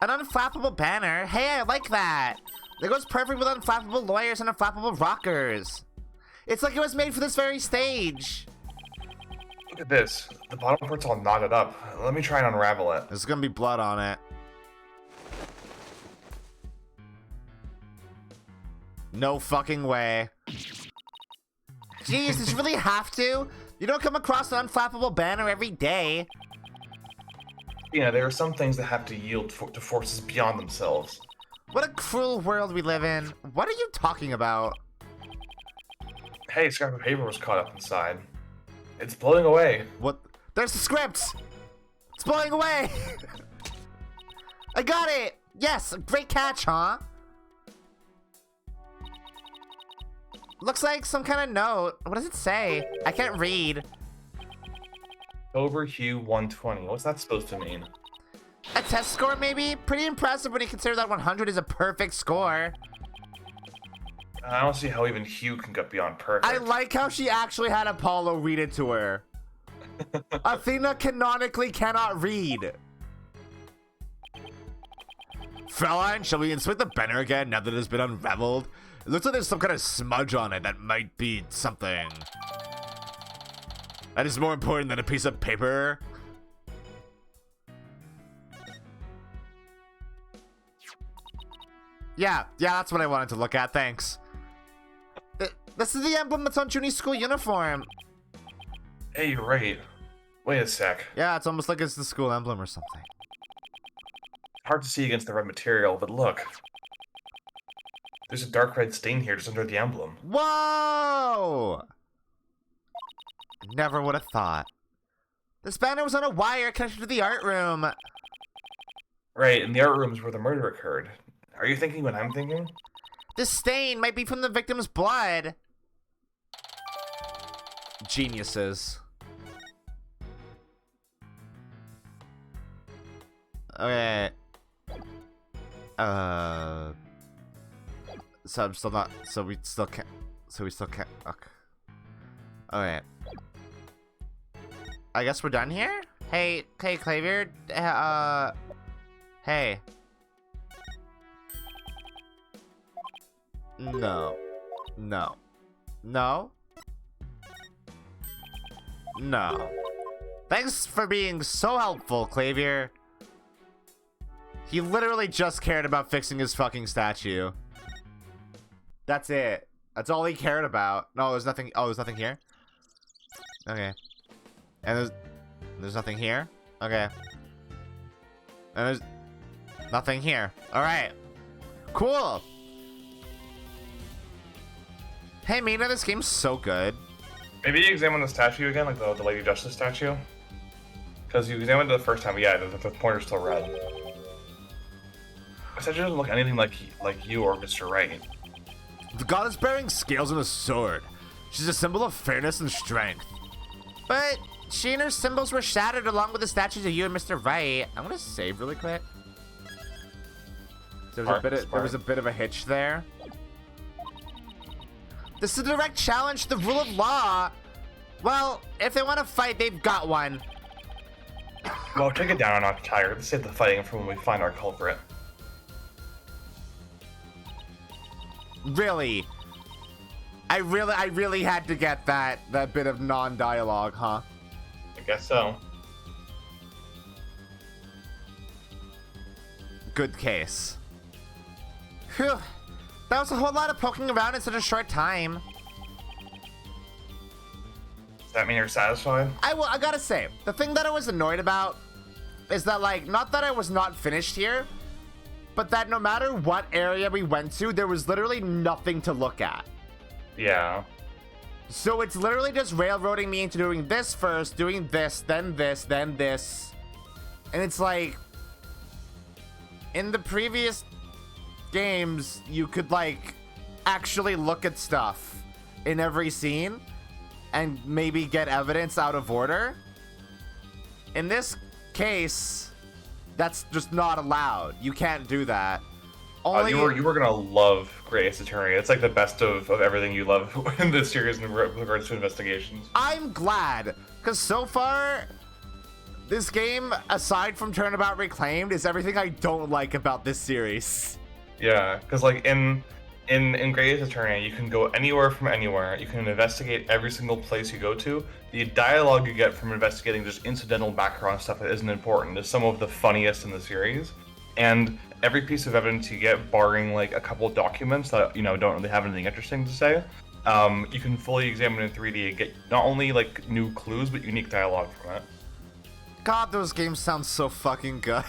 An unflappable banner? Hey, I like that! It goes perfect with unflappable lawyers and unflappable rockers. It's like it was made for this very stage.
Look at this. The bottom part's all knotted up. Let me try and unravel it.
There's gonna be blood on it. No fucking way. Jeez, did you really have to? You don't come across an unflappable banner every day.
Yeah, there are some things that have to yield to forces beyond themselves.
What a cruel world we live in. What are you talking about?
Hey, scrap of paper was caught up inside. It's blowing away.
What? There's the script! It's blowing away! I got it! Yes, great catch, huh? Looks like some kind of note. What does it say? I can't read.
Over Hue 120. What's that supposed to mean?
A test score, maybe? Pretty impressive when you consider that 100 is a perfect score.
I don't see how even Hue can get beyond perfect.
I like how she actually had Apollo read it to her. Athena canonically cannot read.
Fraulein, shall we inspect the banner again now that it has been unraveled? It looks like there's some kind of smudge on it that might be something. That is more important than a piece of paper.
Yeah, that's what I wanted to look at, thanks. This is the emblem that's on Junie's school uniform.
Hey, you're right. Wait a sec.
Yeah, it's almost like it's the school emblem or something.
Hard to see against the red material, but look. There's a dark red stain here just under the emblem.
Whoa! Never would have thought. This banner was on a wire connected to the art room.
Right, and the art room is where the murder occurred. Are you thinking what I'm thinking?
This stain might be from the victim's blood. Geniuses. Okay. So I'm still not. So we still can't. Okay. Okay. I guess we're done here. Hey, Clavier. Hey. No. Thanks for being so helpful, Clavier. He literally just cared about fixing his fucking statue. That's it. That's all he cared about. No, there's nothing. Oh, there's nothing here? Okay. And there's nothing here? Okay. And there's nothing here. Alright. Cool. Hey, Mina, this game's so good.
Maybe you examine the statue again, like the Lady Justice statue? Because you examined it the first time, yeah, the pointer's still red. The statue doesn't look anything like you or Mr. Wright.
The goddess bearing scales and a sword. She's a symbol of fairness and strength.
But she and her symbols were shattered along with the statues of you and Mr. Wright. I'm gonna save really quick. There was a bit of a hitch there. This is a direct challenge to the rule of law. Well, if they want to fight, they've got one.
Well, take it down a notch, Tiger. Let's save the fighting for when we find our culprit.
Really? I really had to get that bit of non-dialogue, huh?
I guess so.
Good case. Phew. That was a whole lot of poking around in such a short time.
Does that mean you're satisfied?
I gotta say, the thing that I was annoyed about is that, like, not that I was not finished here, but that no matter what area we went to, there was literally nothing to look at.
Yeah.
So it's literally just railroading me into doing this first, doing this, then this, then this. And it's like, in the previous games, you could, like, actually look at stuff in every scene and maybe get evidence out of order. In this case, that's just not allowed. You can't do that. Only
You were gonna love Great Ace Attorney. It's like the best of everything you love in this series in regards to investigations.
I'm glad, because so far, this game, aside from Turnabout Reclaimed, is everything I don't like about this series.
Yeah, because like in Great Ace Attorney, you can go anywhere from anywhere. You can investigate every single place you go to. The dialogue you get from investigating just incidental background stuff that isn't important is some of the funniest in the series. And every piece of evidence you get, barring like a couple documents that don't really have anything interesting to say, you can fully examine in 3D and get not only like new clues but unique dialogue from it.
God, those games sound so fucking good.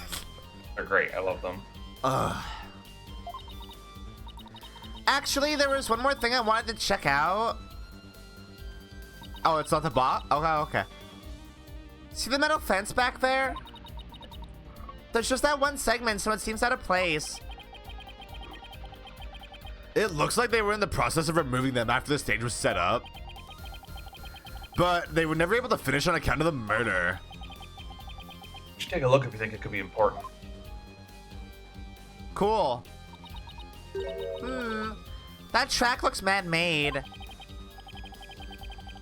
They're great. I love them.
Ugh. Actually, there was one more thing I wanted to check out. Oh, it's not the bot? Okay. See the metal fence back there? There's just that one segment, so it seems out of place.
It looks like they were in the process of removing them after the stage was set up. But they were never able to finish on account of the murder.
You should take a look if you think it could be important.
Cool. That track looks man-made.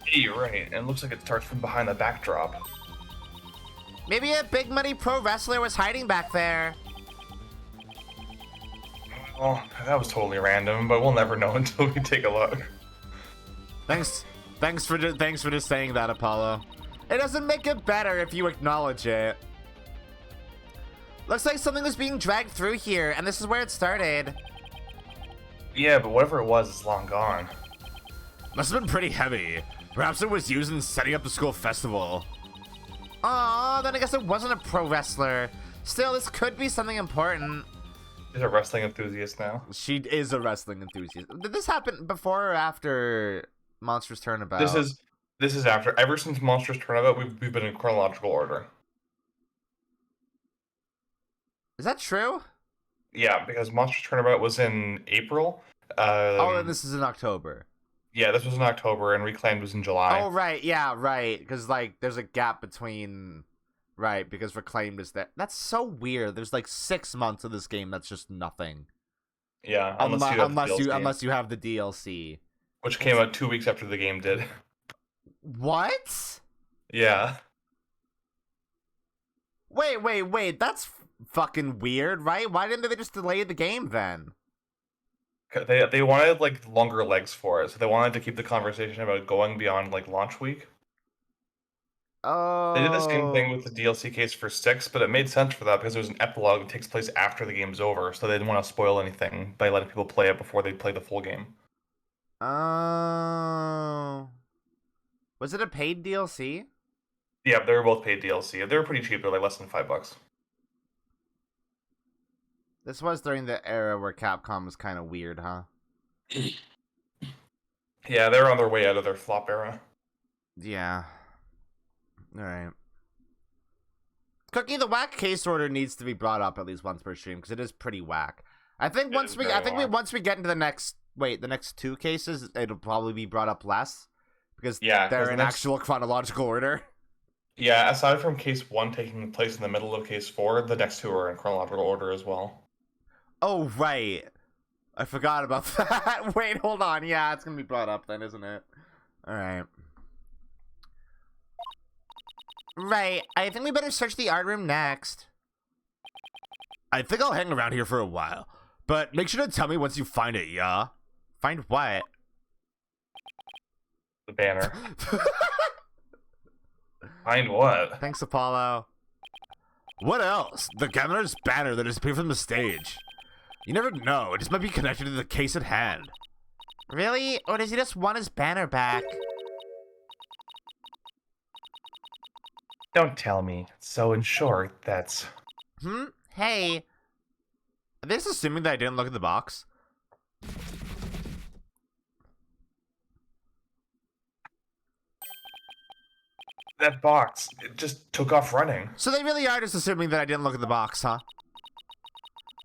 Hey, you're right. And it looks like it starts from behind the backdrop.
Maybe a big money pro wrestler was hiding back there.
Well, that was totally random, but we'll never know until we take a look.
Thanks for just saying that, Apollo. It doesn't make it better if you acknowledge it. Looks like something was being dragged through here, and this is where it started.
Yeah, but whatever it was, it's long gone.
Must have been pretty heavy. Perhaps it was used in setting up the school festival.
Aw, then I guess it wasn't a pro wrestler. Still, this could be something important.
She's a wrestling enthusiast now.
She is a wrestling enthusiast. Did this happen before or after Monsters Turnabout?
This is after. Ever since Monsters Turnabout, we've been in chronological order.
Is that true?
Yeah, because Monsters Turnabout was in April.
And this is in October.
Yeah, this was in October, and Reclaimed was in July.
Oh, right. Yeah, right. Because, like, there's a gap between... Right, because Reclaimed is there. That's so weird. There's, like, 6 months of this game that's just nothing.
Yeah,
unless you have the DLC.
Which came out 2 weeks after the game did.
What?
Yeah.
Wait. That's fucking weird, right? Why didn't they just delay the game then?
They wanted like longer legs for it, so they wanted to keep the conversation about going beyond like launch week.
Oh.
They did the same thing with the DLC case for 6, but it made sense for that because it was an epilogue that takes place after the game's over, so they didn't want to spoil anything by letting people play it before they play the full game.
Oh. Was it a paid DLC?
Yeah, they were both paid DLC. They were pretty cheap. They're like less than $5.
This was during the era where Capcom was kind of weird, huh?
Yeah, they were on their way out of their flop era.
Yeah. Alright. Cookie, the whack case order needs to be brought up at least once per stream, because it is pretty whack. I think once we get into the next 2 cases, it'll probably be brought up less. Because they're in actual chronological order.
Yeah, aside from case 1 taking place in the middle of case 4, the next 2 are in chronological order as well.
Oh, right. I forgot about that. Wait, hold on. Yeah, it's going to be brought up then, isn't it? Alright. Right, I think we better search the art room next.
I think I'll hang around here for a while, but make sure to tell me once you find it, yeah?
Find what?
The banner. Find what?
Thanks, Apollo.
What else? The governor's banner that disappeared from the stage. You never know, it just might be connected to the case at hand.
Really? Or does he just want his banner back?
Don't tell me. So in short, that's...
Hey.
Are they just assuming that I didn't look at the box?
That box, it just took off running.
So they really are just assuming that I didn't look at the box, huh?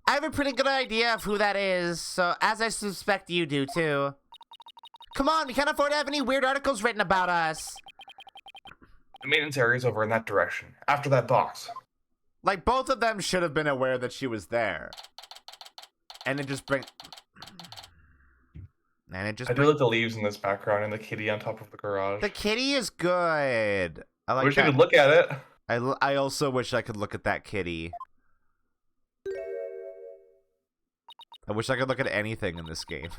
I have a pretty good idea of who that is, so as I suspect you do too. Come on, we can't afford to have any weird articles written about us.
The maintenance area's over in that direction, after that box.
Like, both of them should have been aware that she was there. And it just
I do like the leaves in this background and the kitty on top of the garage.
The kitty is good. I like
Wish
that.
you could look at it.
I also wish I could look at that kitty. I wish I could look at anything in this game.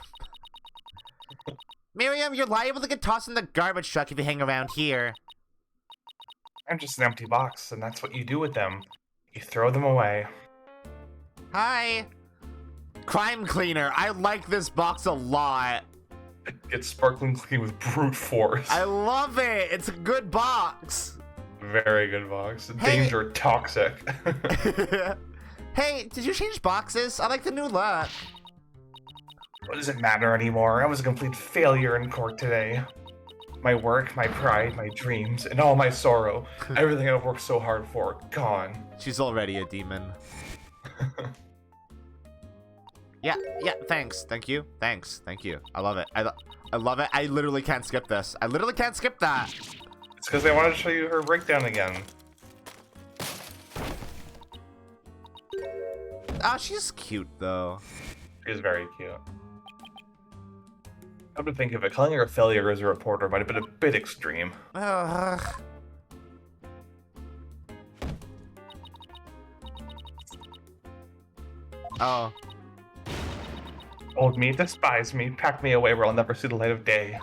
Miriam, you're liable to get tossed in the garbage truck if you hang around here.
I'm just an empty box, and that's what you do with them. You throw them away.
Hi. Crime cleaner. I like this box a lot.
It gets sparkling clean with brute force.
I love it. It's a good box.
Very good box.
Hey.
Danger toxic.
Hey, did you change boxes? I like the new look.
What does it matter anymore? I was a complete failure in court today. My work, my pride, my dreams, and all my sorrow. Everything I've worked so hard for, gone.
She's already a demon. Yeah, thanks. Thank you. Thanks. Thank you. I love it. I love it. I literally can't skip this. I literally can't skip that.
It's because I wanted to show you her breakdown again.
Oh, she's cute, though.
She's very cute. Come to think of it, calling her a failure as a reporter might have been a bit extreme.
Ugh. Oh.
Old me, despise me, pack me away where I'll never see the light of day.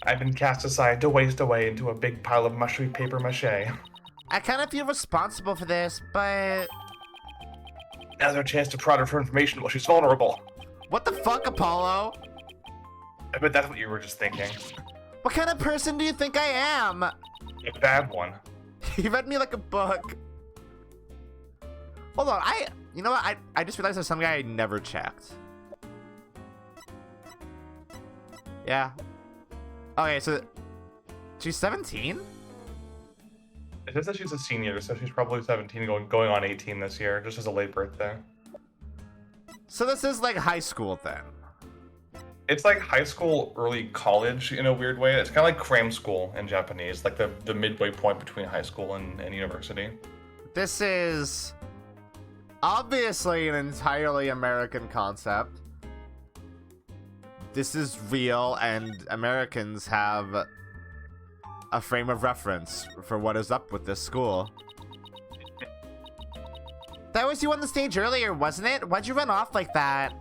I've been cast aside to waste away into a big pile of mushy paper mache.
I kind of feel responsible for this, but...
Now's our chance to prod her for information while she's vulnerable.
What the fuck, Apollo?
I bet that's what you were just thinking.
What kind of person do you think I am?
A bad one.
He read me like a book. Hold on, you know what? I just realized there's some guy I never checked. Yeah. Okay, so she's 17?
It says that she's a senior, so she's probably 17 going on 18 this year, just as a late birthday.
So this is like high school then.
It's like high school, early college in a weird way. It's kind of like cram school in Japanese, like the midway point between high school and university.
This is obviously an entirely American concept. This is real, and Americans have a frame of reference for what is up with this school. That was you on the stage earlier, wasn't it? Why'd you run off like that?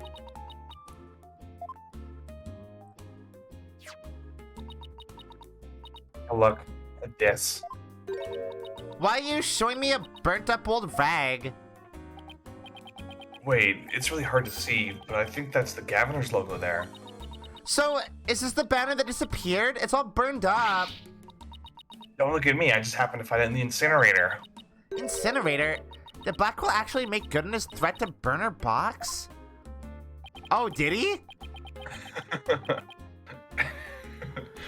Oh, look, at this.
Why are you showing me a burnt up old rag?
Wait, it's really hard to see, but I think that's the Governor's logo there.
So, is this the banner that disappeared? It's all burned up.
Don't look at me, I just happened to find it in the incinerator.
Incinerator? Did Blackwell actually make good on his threat to burn her box? Oh, did he?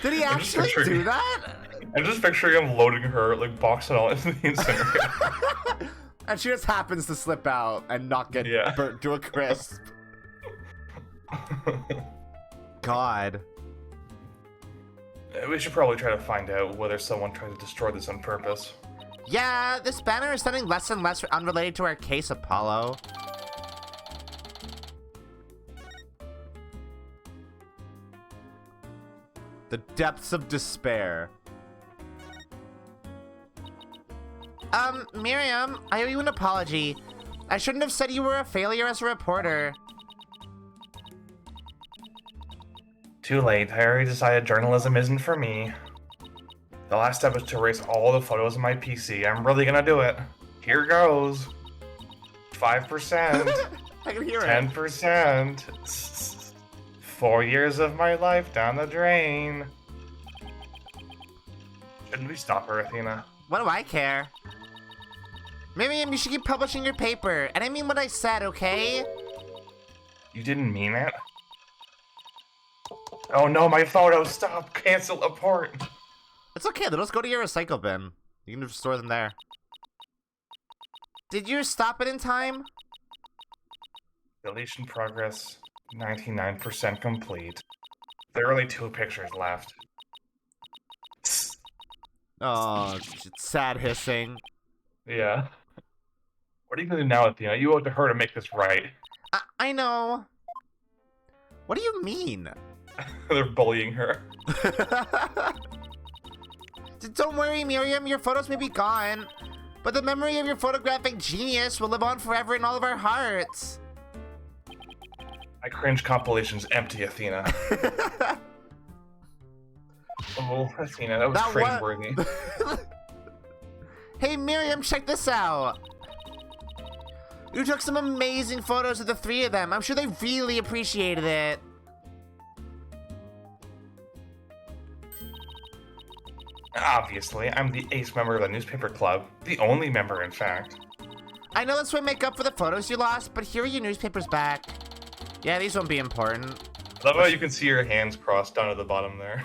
Did he actually do that?
I'm just picturing him loading her, like, box and all into the incinerator.
And she just happens to slip out and not get burnt to a crisp. God.
We should probably try to find out whether someone tried to destroy this on purpose.
Yeah, this banner is sounding less and less unrelated to our case, Apollo. The depths of despair. Miriam, I owe you an apology. I shouldn't have said you were a failure as a reporter.
Too late. I already decided journalism isn't for me. The last step is to erase all the photos of my PC. I'm really gonna do it. Here goes. 5%.
I can hear
10%. 4 years of my life down the drain. Shouldn't we stop her, Athena?
What do I care? Miriam, you should keep publishing your paper. And I mean what I said, okay?
You didn't mean it? Oh no, my photos! Stop! Cancel report!
It's okay, they'll just go to your recycle bin. You can just store them there. Did you stop it in time?
Deletion progress, 99% complete. There are only 2 pictures left.
Oh, it's sad hissing.
Yeah. What are you gonna do now, Athena? You owe it to her to make this right.
I know. What do you mean?
They're bullying her.
Don't worry, Miriam, your photos may be gone, but the memory of your photographic genius will live on forever in all of our hearts.
My cringe compilation's empty, Athena. Oh, Athena, that was cringeworthy.
Hey, Miriam, check this out. You took some amazing photos of the 3 of them. I'm sure they really appreciated it.
Obviously, I'm the ace member of the newspaper club. The only member, in fact.
I know this would make up for the photos you lost, but here are your newspapers back. Yeah, these won't be important.
Love how you can see your hands crossed down at the bottom there.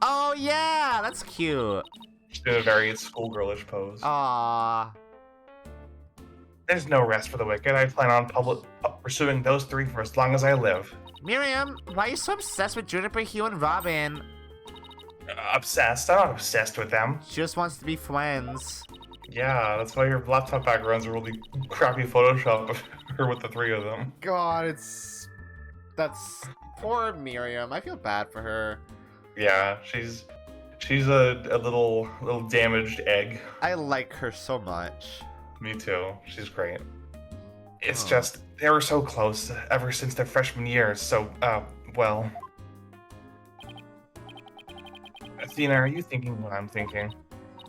Oh, yeah, that's cute.
She's doing a very schoolgirlish pose.
Aww.
There's no rest for the wicked. I plan on pursuing those 3 for as long as I live.
Miriam, why are you so obsessed with Juniper, Hugh, and Robin?
Obsessed? I'm not obsessed with them.
She just wants to be friends.
Yeah, that's why your laptop backgrounds are really crappy Photoshop of her with the 3 of them.
God, that's poor Miriam. I feel bad for her.
Yeah, she's a little damaged egg.
I like her so much.
Me too. She's great. It's just they were so close ever since their freshman years. So, well. Athena, are you thinking what I'm thinking?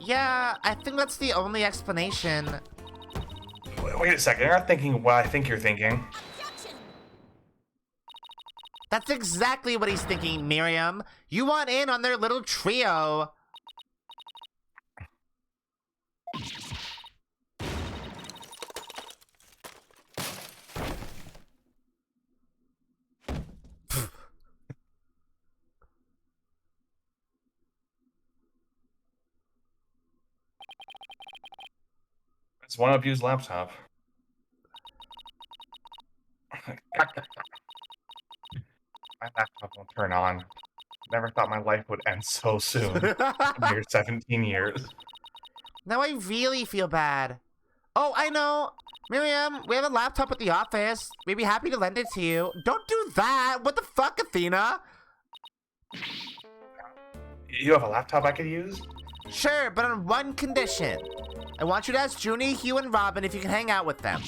Yeah, I think that's the only explanation.
Wait a second. You're not thinking what I think you're thinking.
That's exactly what he's thinking, Miriam. You want in on their little trio.
It's one of you's laptop. My laptop won't turn on. Never thought my life would end so soon. Near 17 years.
Now I really feel bad. Oh, I know. Miriam, we have a laptop at the office. We'd be happy to lend it to you. Don't do that. What the fuck, Athena?
You have a laptop I could use?
Sure, but on one condition. I want you to ask Junie, Hugh, and Robin if you can hang out with them.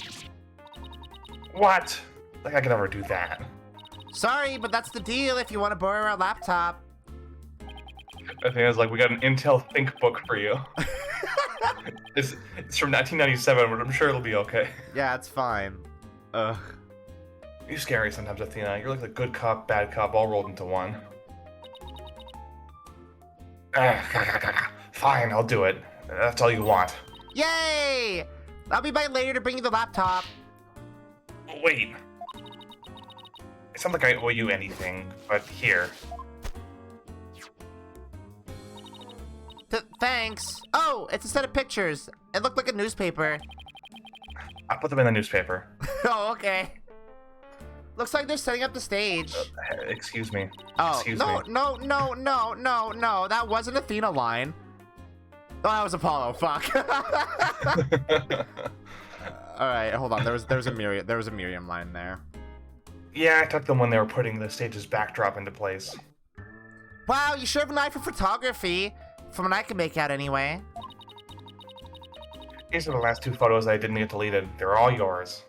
What? Like I could never do that.
Sorry, but that's the deal if you want to borrow our laptop.
I think it's like we got an Intel Think book for you. It's from 1997, but I'm sure it'll be okay.
Yeah, it's fine. Ugh.
You're scary sometimes, Athena. You're like the good cop, bad cop, all rolled into one. Fine, I'll do it. That's all you want.
Yay! I'll be by later to bring you the laptop.
Wait. It's not like I owe you anything, but here.
Thanks. Oh, it's a set of pictures. It looked like a newspaper.
I'll put them in the newspaper.
Oh, okay. Looks like they're setting up the stage.
Excuse me.
Oh,
Excuse
no,
me.
no. That wasn't Athena line. Oh, that was Apollo. Fuck. All right, hold on. There was a Miriam line there.
Yeah, I took them when they were putting the stage's backdrop into place.
Wow, you sure have an eye for photography. From what I can make out, anyway.
These are the last 2 photos I didn't get deleted. They're all yours.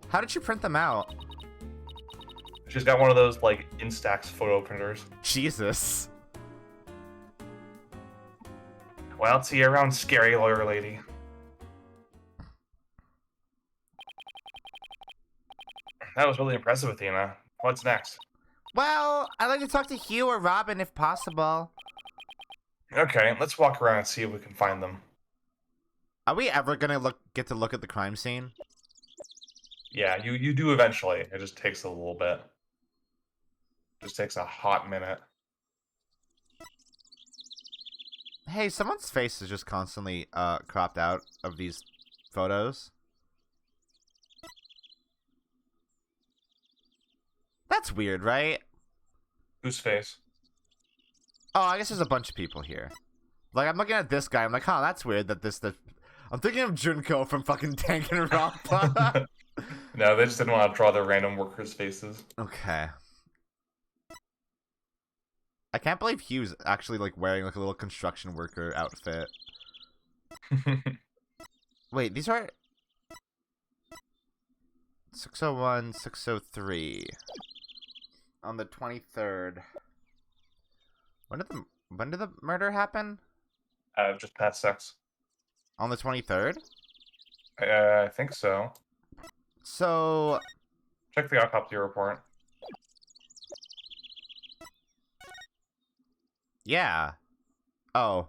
How did you print them out?
She's got one of those, like, Instax photo printers.
Jesus.
Well, see you around, scary lawyer lady. That was really impressive, Athena. What's next?
Well, I'd like to talk to Hugh or Robin if possible.
Okay, let's walk around and see if we can find them.
Are we ever gonna get to look at the crime scene?
Yeah, you do eventually. It just takes a little bit. Just takes a hot minute.
Hey, someone's face is just constantly cropped out of these photos. That's weird, right?
Whose face?
Oh, I guess there's a bunch of people here. Like, I'm looking at this guy, I'm like, huh, that's weird that this... I'm thinking of Junko from fucking Danganronpa.
No, they just didn't want to draw their random workers' faces.
Okay. I can't believe Hugh's actually, like, wearing, like, a little construction worker outfit. Wait, these are... 601, 603. On the 23rd. When did the murder happen?
Just past 6.
On the 23rd?
I think so.
So...
Check the autopsy report.
Yeah. Oh.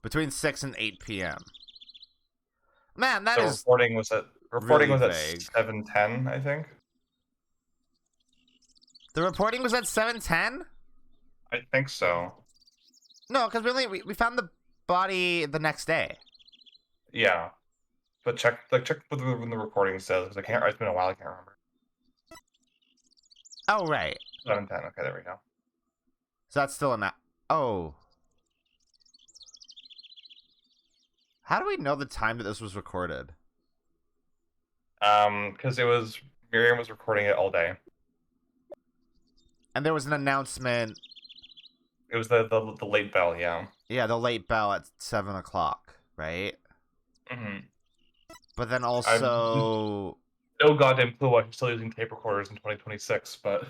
Between 6 and 8 p.m. Man, that is...
Reporting was at
really vague.
7:10, I think.
The reporting was at 7:10?
I think so.
No, because we found the body the next day.
Yeah, but check what the recording says. 'Cause it's been a while. I can't remember.
Oh, right.
7:10. Okay, there we go.
So that's still a Oh. How do we know the time that this was recorded?
Because Miriam was recording it all day.
And there was an announcement.
It was the late bell, yeah.
Yeah, the late bell at 7 o'clock, right?
Mm-hmm.
But then also...
No goddamn clue why he's still using tape recorders in 2026, but...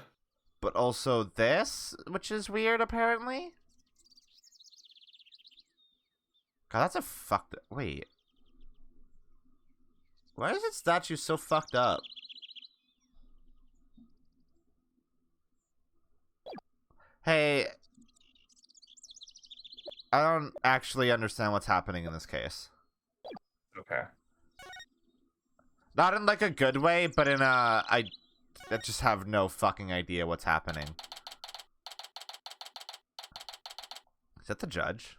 But also this, which is weird, apparently? God, that's a fucked... Wait. Why is its statue so fucked up? Hey... I don't actually understand what's happening in this case.
Okay.
Not in, like, a good way, but in a... I just have no fucking idea what's happening. Is that the judge?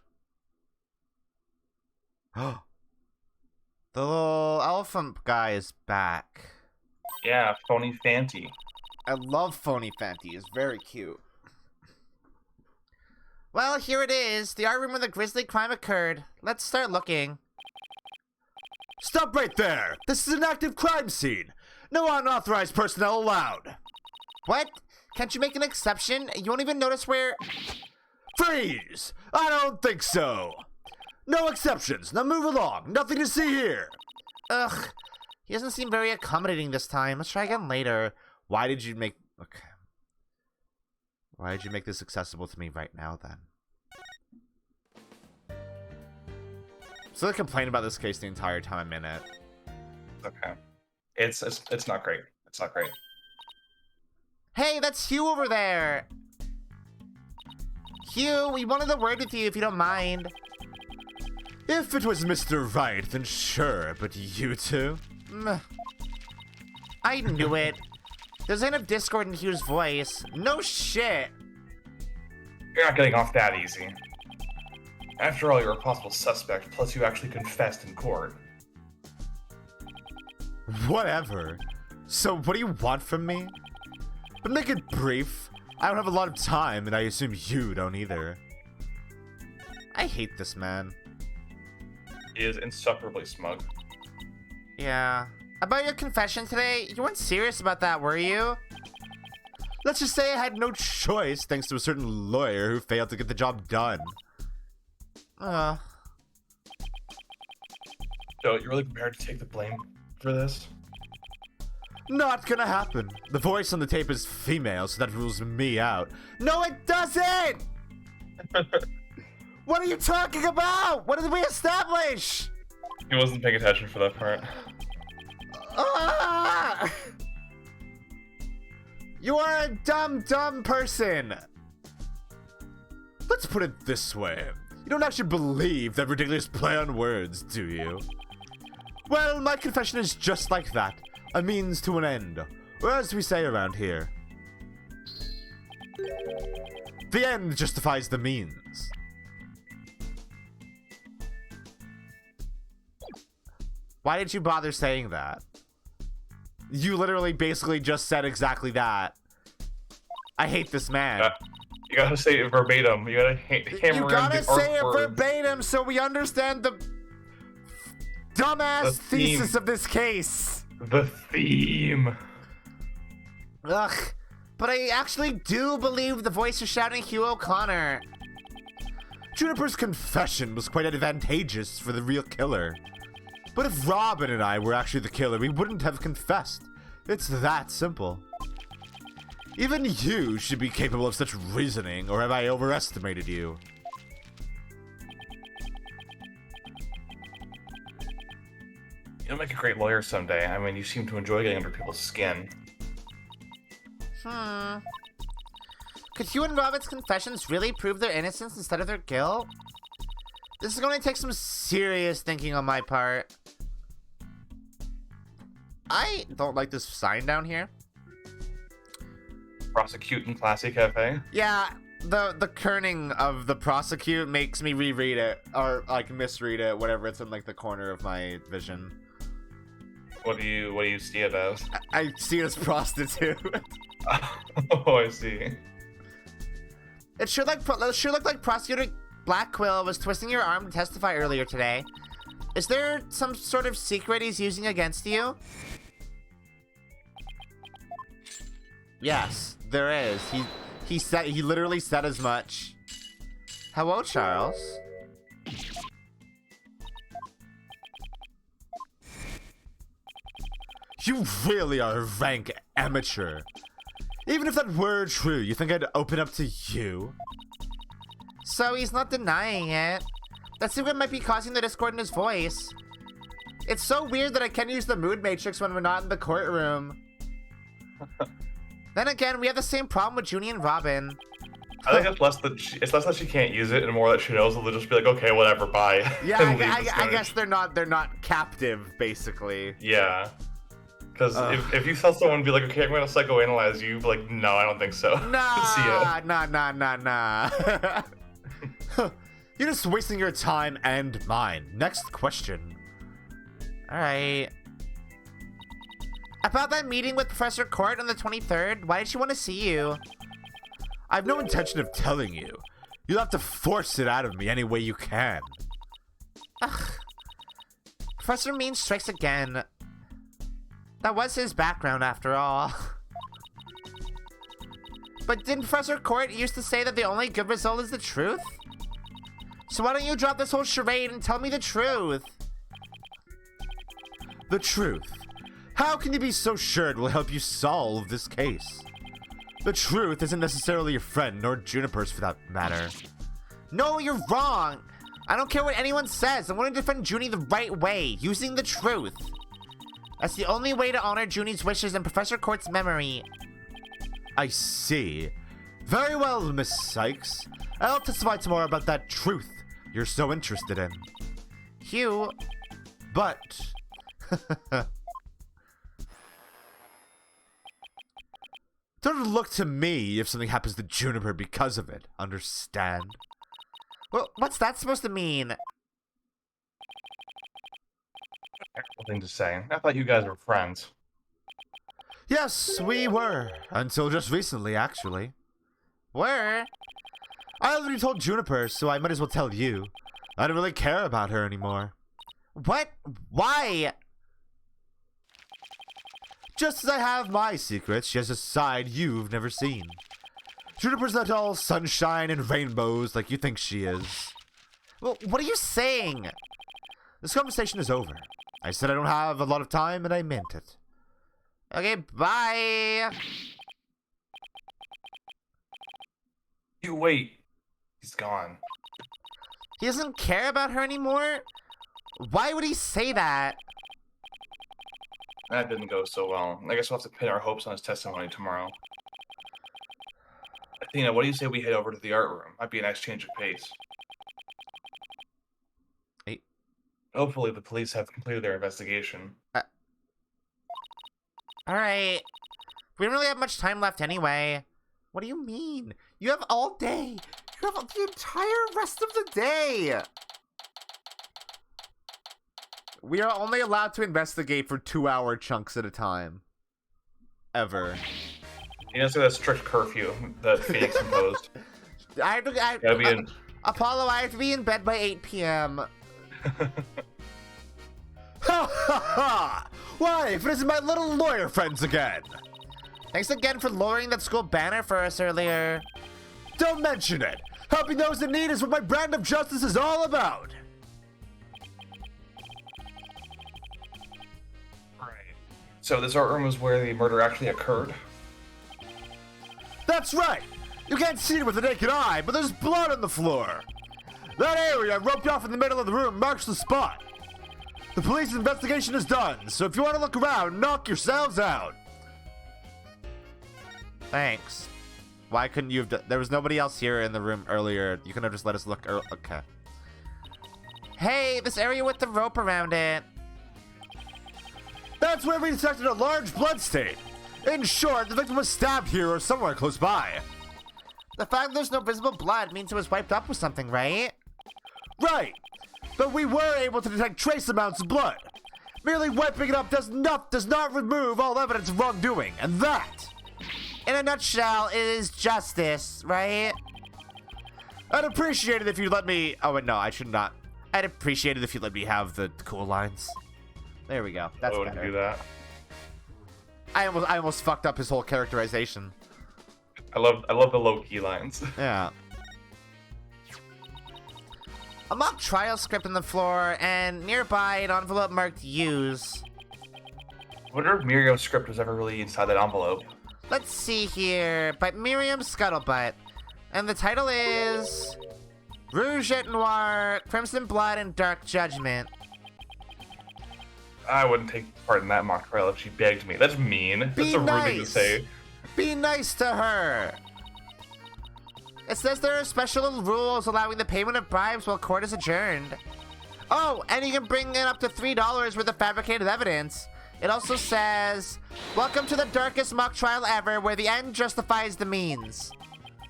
Oh. The little elephant guy is back.
Yeah, Phony Fanty.
I love Phony Fanty. It's very cute. Well, here it is. The art room where the grisly crime occurred. Let's start looking.
Stop right there! This is an active crime scene! No unauthorized personnel allowed!
What? Can't you make an exception? You won't even notice where...
Freeze! I don't think so! No exceptions! Now move along! Nothing to see here!
Ugh. He doesn't seem very accommodating this time. Let's try again later. Why did you make... Okay. Why did you make this accessible to me right now, then? So I complain about this case the entire time I'm in it.
Okay. It's not great. It's not great.
Hey, that's Hugh over there! Hugh, we wanted a word with you if you don't mind.
If it was Mr. Right, then sure, but you two?
I knew it. There's a hint of discord in Hugh's voice. No shit!
You're not getting off that easy. After all, you're a possible suspect, plus you actually confessed in court.
Whatever. So what do you want from me? But make it brief. I don't have a lot of time, and I assume you don't either.
I hate this man.
He is insufferably smug.
Yeah. About your confession today, you weren't serious about that, were you?
Let's just say I had no choice thanks to a certain lawyer who failed to get the job done.
So, you're really prepared to take the blame for this?
Not gonna happen. The voice on the tape is female, so that rules me out. No, it doesn't! What are you talking about? What did we establish?
He wasn't paying attention for that part.
Ah! You are a dumb person. Let's put it this way. You don't actually believe that ridiculous play on words, do you? Well, my confession is just like that. A means to an end. Or as we say around here. The end justifies the means. Why did you bother saying that? You literally basically just said exactly that. I hate this man.
Yeah. You gotta say it verbatim. You gotta hammer
You gotta
in the
say it
words.
verbatim so we understand the dumbass
The theme.
thesis of this case.
The theme.
Ugh. But I actually do believe the voice is shouting Hugh O'Connor. Juniper's confession was quite advantageous for the real killer. But if Robin and I were actually the killer, we wouldn't have confessed. It's that simple. Even you should be capable of such reasoning, or have I overestimated you?
You'll make a great lawyer someday. I mean, you seem to enjoy getting under people's skin.
Could Hugh and Robin's confessions really prove their innocence instead of their guilt? This is going to take some serious thinking on my part. I don't like this sign down here.
Prosecute in Classy Cafe.
Yeah, the kerning of the prosecute makes me reread it, or like misread it, whatever. It's in like the corner of my vision.
What do you see it as?
I see it as prostitute.
Oh, I see.
It sure looked like Prosecutor Black Quill was twisting your arm to testify earlier today. Is there some sort of secret he's using against you? Yes, there is. He literally said as much. Hello, Charles.
You really are a rank amateur. Even if that were true, you think I'd open up to you?
So he's not denying it. That secret might be causing the discord in his voice. It's so weird that I can't use the mood matrix when we're not in the courtroom. Then again, we have the same problem with Junie and Robin.
I think it's less that she can't use it, and more that she knows they'll just be like, okay, whatever, bye.
Yeah,
and leave
I
the
guess
stage.
they're not captive, basically.
Yeah. Because if you tell someone, be like, okay, I'm going to psychoanalyze you, be like, no, I don't think so. See ya.
Nah.
You're just wasting your time and mine. Next question.
Alright. About that meeting with Professor Court on the 23rd, why did she want to see you?
I have no intention of telling you. You'll have to force it out of me any way you can.
Ugh. Professor Mean strikes again. That was his background after all. But didn't Professor Court used to say that the only good result is the truth? So why don't you drop this whole charade and tell me the truth?
The truth. How can you be so sure it will help you solve this case? The truth isn't necessarily your friend, nor Juniper's for that matter.
No, you're wrong. I don't care what anyone says. I want to defend Junie the right way, using the truth. That's the only way to honor Junie's wishes and Professor Court's memory.
I see. Very well, Miss Sykes. I'll testify tomorrow about that truth you're so interested in.
Hugh,
But... don't look to me if something happens to Juniper because of it, understand?
well, what's that supposed to mean?
Terrible thing to say. I thought you guys were friends.
Yes, we were. Until just recently, actually.
Where?
I already told Juniper, so I might as well tell you. I don't really care about her anymore.
What? Why?
Just as I have my secrets, she has a side you've never seen. Juniper's not all sunshine and rainbows like you think she is.
Well, what are you saying?
This conversation is over. I said I don't have a lot of time, and I meant it.
Okay, bye.
You wait. He's gone.
He doesn't care about her anymore? Why would he say that?
That didn't go so well. I guess we'll have to pin our hopes on his testimony tomorrow. Athena, what do you say we head over to the art room? Might be a nice change of pace.
Hey.
Hopefully the police have completed their investigation.
Alright. We don't really have much time left anyway. What do you mean? You have all day. You have the entire rest of the day. We are only allowed to investigate for 2-hour chunks at a time. Ever.
You know, so that strict curfew that Phoenix imposed.
Apollo, I have to be in bed by 8 p.m.
Ha ha ha! Why, if it isn't my little lawyer friends again!
Thanks again for lowering that school banner for us earlier.
Don't mention it! Helping those in need is what my brand of justice is all about!
Right. So this art room is where the murder actually occurred?
That's right! You can't see it with the naked eye, but there's blood on the floor! That area roped off in the middle of the room marks the spot! The police investigation is done, so if you want to look around, knock yourselves out!
Thanks. Why couldn't you have there was nobody else here in the room earlier. You couldn't have just let us look okay. Hey, this area with the rope around it.
That's where we detected a large blood stain. In short, the victim was stabbed here or somewhere close by.
The fact there's no visible blood means it was wiped up with something, right?
Right! But we were able to detect trace amounts of blood. Merely wiping it up does not remove all evidence of wrongdoing, and that,
in a nutshell, is justice, right?
I'd appreciate it if you'd let me... Oh, wait, no, I should not. I'd appreciate it if you'd let me have the cool lines.
There we go. That's
I wouldn't
better.
do that.
I almost fucked up his whole characterization.
I love the low-key lines.
Yeah. A mock trial script on the floor, and nearby an envelope marked use.
I wonder if Miriam's script was ever really inside that envelope.
Let's see here. By Miriam Scuttlebutt. And the title is Rouge et Noir, Crimson Blood, and Dark Judgment.
I wouldn't take part in that mock trial if she begged me. That's mean. That's a rude thing to say.
Be nice to her. It says there are special rules allowing the payment of bribes while court is adjourned. Oh, and you can bring in up to $3 worth of fabricated evidence. It also says, welcome to the darkest mock trial ever where the end justifies the means.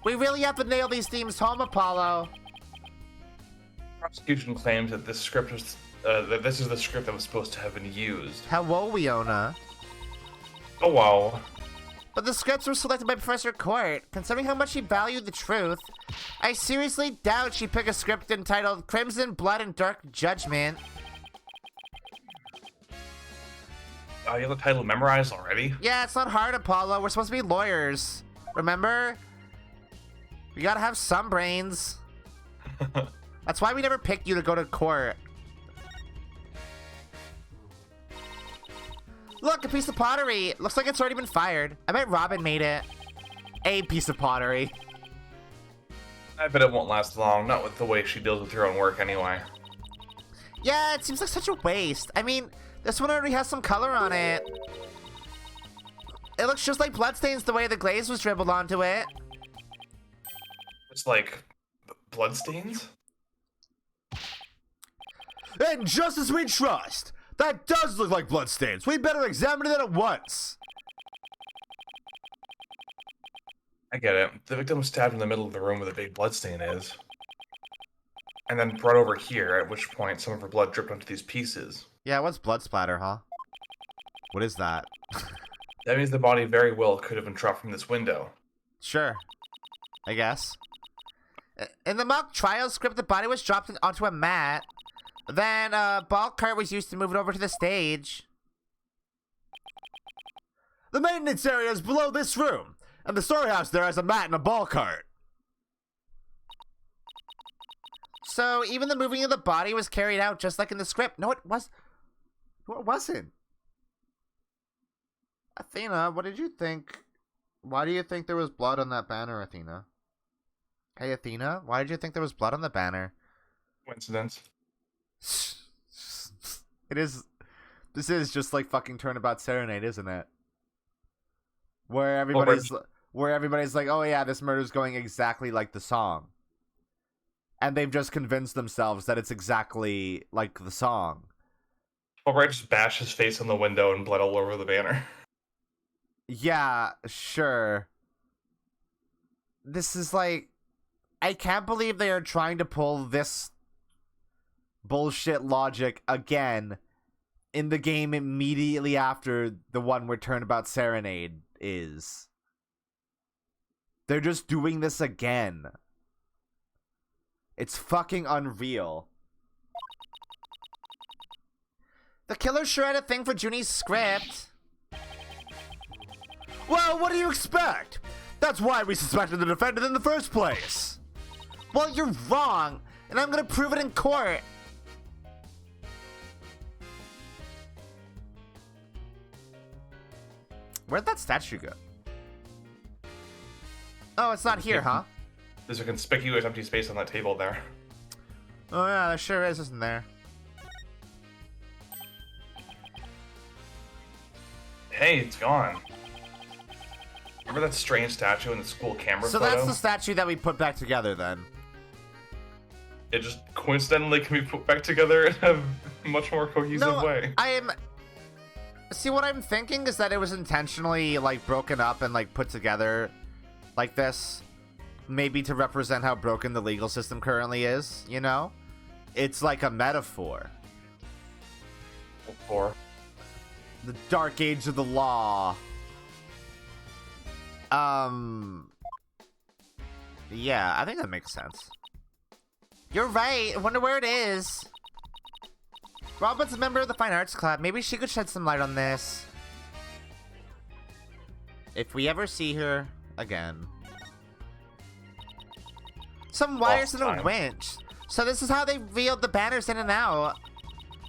We really have to nail these themes home, Apollo.
Prosecution claims that this script was, that this is the script that was supposed to have been used.
Hello, Wiona.
Oh wow.
But the scripts were selected by Professor Court. Considering how much she valued the truth, I seriously doubt she'd pick a script entitled Crimson Blood and Dark Judgment.
Oh, you have the title memorized already?
Yeah, it's not hard, Apollo. We're supposed to be lawyers. Remember? We gotta have some brains. That's why we never picked you to go to court. Look, a piece of pottery. Looks like it's already been fired. I bet Robin made it. A piece of pottery.
I bet it won't last long, not with the way she deals with her own work anyway.
Yeah, it seems like such a waste. I mean, this one already has some color on it. It looks just like bloodstains the way the glaze was dribbled onto it.
It's like bloodstains?
And just as we trust, that does look like bloodstains. We better examine it at once.
I get it. The victim was stabbed in the middle of the room where the big bloodstain is. And then brought over here, at which point some of her blood dripped onto these pieces.
Yeah, what's blood splatter, huh? What is that?
That means the body very well could have been dropped from this window.
Sure. I guess. In the mock trial script, the body was dropped onto a mat. Then a ball cart was used to move it over to the stage.
The maintenance area is below this room, and the storehouse there has a mat and a ball cart.
So even the moving of the body was carried out just like in the script. No, it was. Well, it wasn't. Athena, what did you think? Why do you think there was blood on that banner, Athena? Hey, Athena, why did you think there was blood on the banner?
Coincidence.
It is. This is just like fucking Turnabout Serenade, isn't it? Where everybody's like, oh yeah, this murder's going exactly like the song. And they've just convinced themselves that it's exactly like the song.
Fulbright just bashed his face on the window and bled all over the banner.
Yeah, sure. This is like... I can't believe they are trying to pull this bullshit logic again in the game immediately after the one where Turnabout Serenade is. They're just doing this again. It's fucking unreal. The killer sure had a thing for Junie's script.
Well, what do you expect? That's why we suspected the defendant in the first place.
Well, you're wrong, and I'm gonna prove it in court. Where'd that statue go? Oh, it's not here, huh?
There's a conspicuous empty space on that table there.
Oh yeah, there sure is, isn't there?
Hey, it's gone. Remember that strange statue in the school camera
So
photo?
that's the statue that we put back together then.
It just coincidentally can be put back together in a much more cohesive way.
See, what I'm thinking is that it was intentionally, like, broken up and, like, put together like this. Maybe to represent how broken the legal system currently is, you know? It's like a metaphor.
For
The dark age of the law. Yeah, I think that makes sense. You're right. I wonder where it is. Robin's a member of the Fine Arts Club. Maybe she could shed some light on this. If we ever see her again. Some wires and a winch. So this is how they reeled the banners in and out.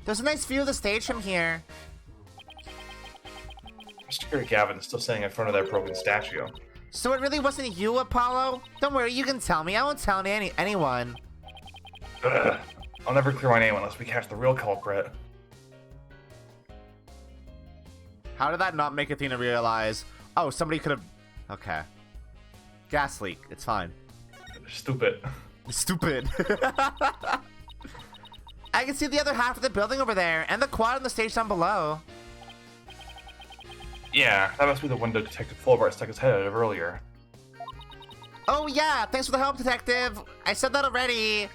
There's a nice view of the stage from here.
Mr. Gavin is still standing in front of that broken statue.
So it really wasn't you, Apollo? Don't worry, you can tell me. I won't tell anyone.
Ugh. I'll never clear my name unless we catch the real culprit.
How did that not make Athena realize? Oh, somebody could have... Okay. Gas leak. It's fine.
Stupid.
Stupid. I can see the other half of the building over there, and the quad on the stage down below.
Yeah, that must be the window Detective Fulbright stuck his head out of earlier.
Oh yeah, thanks for the help, Detective. I said that already.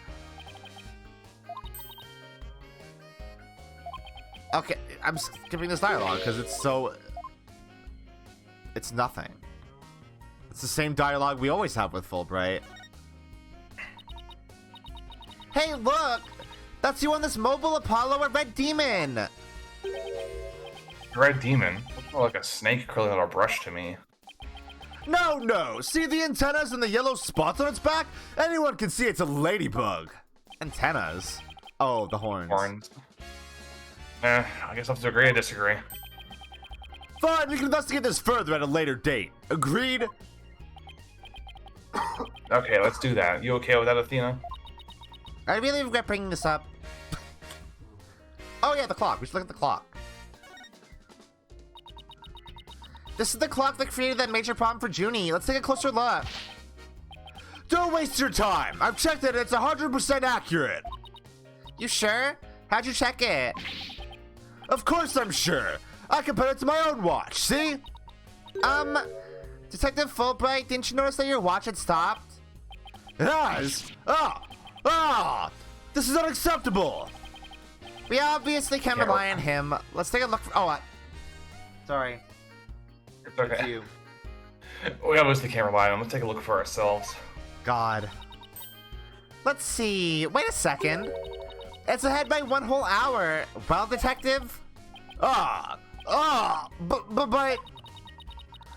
Okay, I'm skipping this dialogue because it's so... It's nothing. It's the same dialogue we always have with Fulbright. Hey, look! That's you on this mobile, Apollo, a red demon!
Red demon? Looks more like a snake curling on a brush to me.
No! See the antennas and the yellow spots on its back? Anyone can see it's a ladybug.
Antennas? Oh, the horns.
Horns. I guess I'll have to agree and disagree.
Fine, we can investigate this further at a later date. Agreed?
Okay, let's do that. You okay with that, Athena?
I really regret bringing this up. Oh yeah, the clock. We should look at the clock. This is the clock that created that major problem for Junie. Let's take a closer look.
Don't waste your time. I've checked it. It's 100% accurate.
You sure? How'd you check it?
Of course I'm sure. I compared it to my own watch. See?
Detective Fulbright, didn't you notice that your watch had stopped?
It has. This is unacceptable.
We obviously can't rely on him. Let's take a look. Sorry.
It's okay.
It's you.
We obviously can't rely on him. Let's take a look for ourselves.
God. Let's see. Wait a second. It's ahead by 1 whole hour. Well, Detective?
But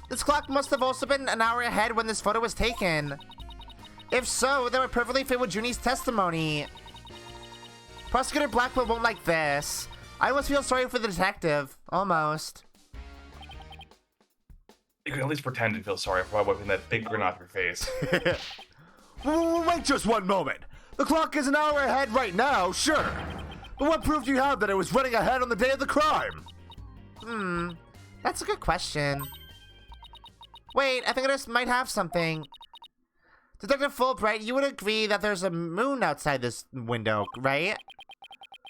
This clock must have also been an hour ahead when this photo was taken. If so, that would perfectly fit with Junie's testimony. Prosecutor Blackwell won't like this. I almost feel sorry for the detective. Almost.
You can at least pretend to feel sorry for wiping that big grin off your face.
Wait just one moment. The clock is an hour ahead right now, sure. But what proof do you have that it was running ahead on the day of the crime?
That's a good question. Wait, I think I just might have something. Detective Fulbright, you would agree that there's a moon outside this window, right?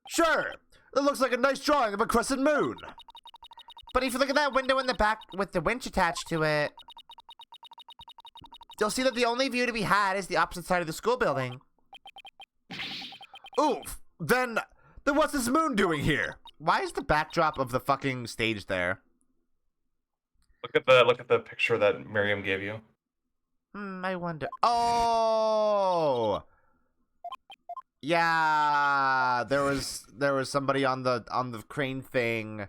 Sure. That looks like a nice drawing of a crescent moon.
But if you look at that window in the back with the winch attached to it, you'll see that the only view to be had is the opposite side of the school building.
Oof. Then what's this moon doing here?
Why is the backdrop of the fucking stage there?
Look at the picture that Miriam gave you.
I wonder. Oh! Yeah, there was somebody on the crane thing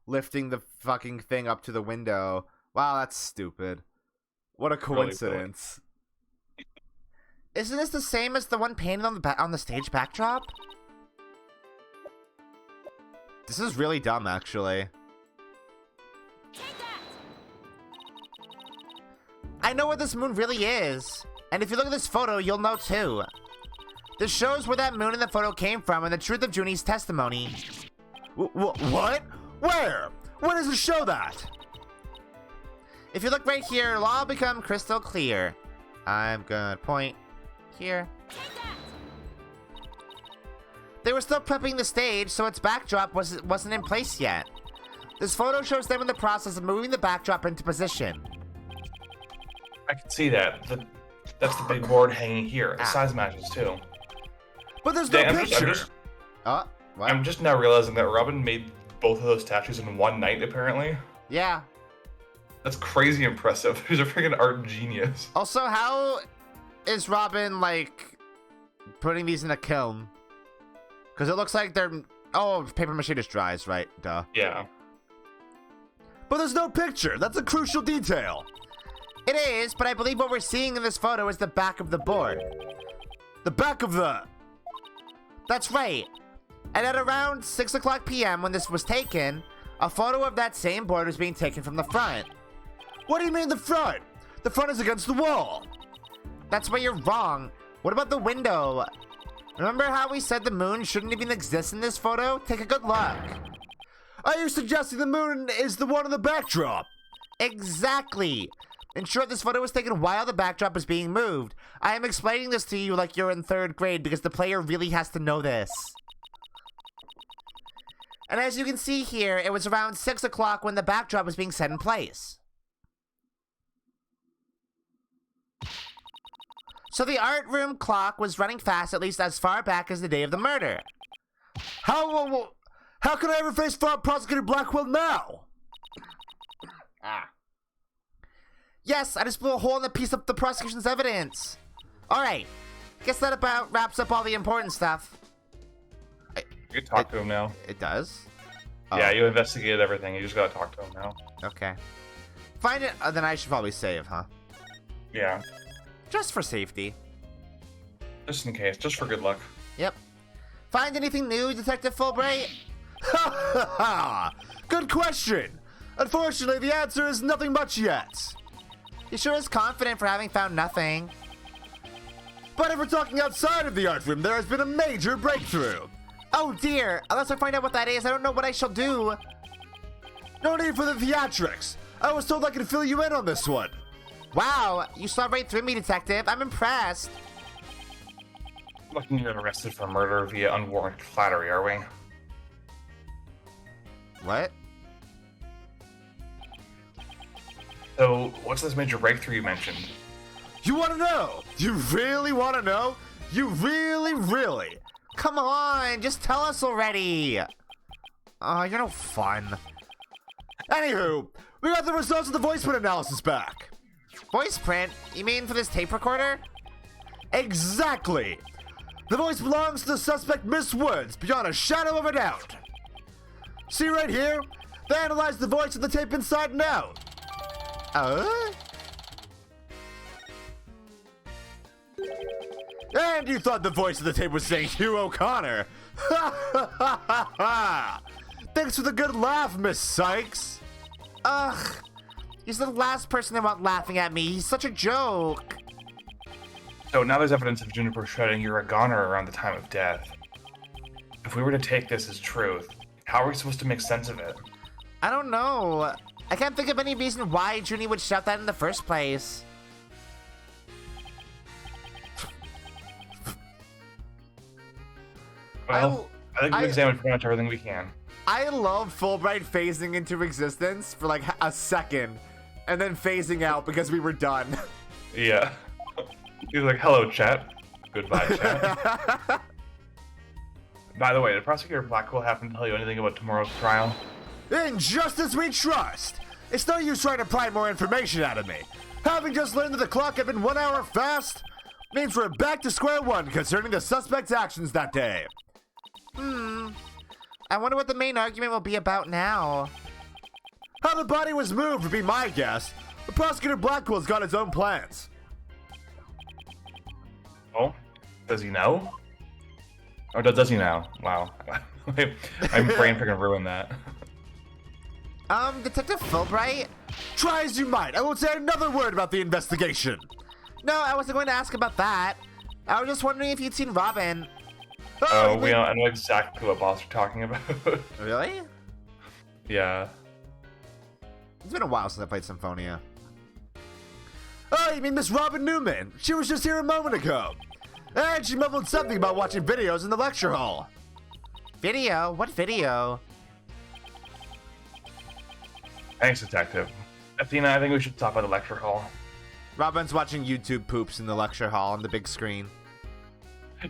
lifting the fucking thing up to the window. Wow, that's stupid. What a coincidence.
Really.
Isn't this the same as the one painted on the stage backdrop? This is really dumb, actually. I know what this moon really is. And if you look at this photo, you'll know too. This shows where that moon in the photo came from and the truth of Junie's testimony.
What? Where? Where does it show that?
If you look right here, it'll all become crystal clear. I'm gonna point here. They were still prepping the stage, so its backdrop wasn't in place yet. This photo shows them in the process of moving the backdrop into position.
I can see that. That's the big board hanging here. The size matches too.
But there's no picture.
What?
I'm just now realizing that Robin made both of those statues in one night, apparently.
Yeah.
That's crazy impressive. He's a freaking art genius.
Also, how is Robin, like, putting these in a kiln? Because it looks like they're... Oh, paper mache just dries, right? Duh.
Yeah.
But there's no picture. That's a crucial detail.
It is, but I believe what we're seeing in this photo is the back of the board.
The back of the...
That's right. And at around 6 o'clock p.m. when this was taken, a photo of that same board was being taken from the front.
What do you mean the front? The front is against the wall.
That's where you're wrong. What about the window? Remember how we said the moon shouldn't even exist in this photo? Take a good look.
Are you suggesting the moon is the one in the backdrop?
Exactly. In short, this photo was taken while the backdrop was being moved. I am explaining this to you like you're in 3rd grade because the player really has to know this. And as you can see here, it was around 6 o'clock when the backdrop was being set in place. So the art room clock was running fast at least as far back as the day of the murder.
How can I ever face Prosecutor Blackwell now?
Yes, I just blew a hole in the piece of the prosecution's evidence. Alright, guess that about wraps up all the important stuff.
You can talk to him now.
It does?
Yeah, you investigated everything. You just gotta talk to him now.
Okay. Find it, then I should probably save, huh?
Yeah.
Just for safety.
Just in case. Just for good luck.
Yep. Find anything new, Detective Fulbright?
Ha ha ha! Good question! Unfortunately, the answer is nothing much yet.
He sure is confident for having found nothing.
But if we're talking outside of the art room, there has been a major breakthrough.
Oh dear, unless I find out what that is, I don't know what I shall do.
No need for the theatrics. I was told I could fill you in on this one.
Wow, you saw right through me, Detective. I'm impressed.
Looking to get arrested for murder via unwarranted flattery, are we?
What?
So, what's this major breakthrough you mentioned?
You want to know? You really want to know? You really?
Come on, just tell us already. You're no fun.
Anywho, we got the results of the voice print analysis back.
Voice print? You mean for this tape recorder?
Exactly. The voice belongs to the suspect Miss Woods, beyond a shadow of a doubt. See right here? They analyzed the voice of the tape inside and out. And you thought the voice of the tape was saying Hugh O'Connor. Thanks for the good laugh, Miss Sykes.
Ugh. He's the last person I want laughing at me. He's such a joke.
So now there's evidence of Juniper shredding you're a goner around the time of death. If we were to take this as truth, how are we supposed to make sense of it?
I don't know. I can't think of any reason why Junie would shout that in the first place.
Well, I think we've examined pretty much everything we can.
I love Fulbright phasing into existence for like a second and then phasing out because we were done.
Yeah. He's like, hello, chat. Goodbye, chat. By the way, did Prosecutor Blackwell happen to tell you anything about tomorrow's trial?
In justice we trust. It's no use trying to pry more information out of me. Having just learned that the clock had been 1 hour fast, means we're back to square one concerning the suspect's actions that day.
I wonder what the main argument will be about now.
How the body was moved would be my guess, but Prosecutor Blackwell's got his own plans.
Oh? Does he know? Or does he know? Wow. My brain freaking ruined that.
Detective Fulbright?
Try as you might, I won't say another word about the investigation.
No, I wasn't going to ask about that. I was just wondering if you'd seen Robin.
Oh,
you mean-
I know exactly what boss you're talking about.
Really?
Yeah.
It's been a while since I played Symphonia.
Oh, you mean Miss Robin Newman? She was just here a moment ago. And she mumbled something about watching videos in the lecture hall.
Video? What video?
Thanks, Detective. Athena, I think we should stop by the lecture hall.
Robin's watching YouTube poops in the lecture hall on the big screen.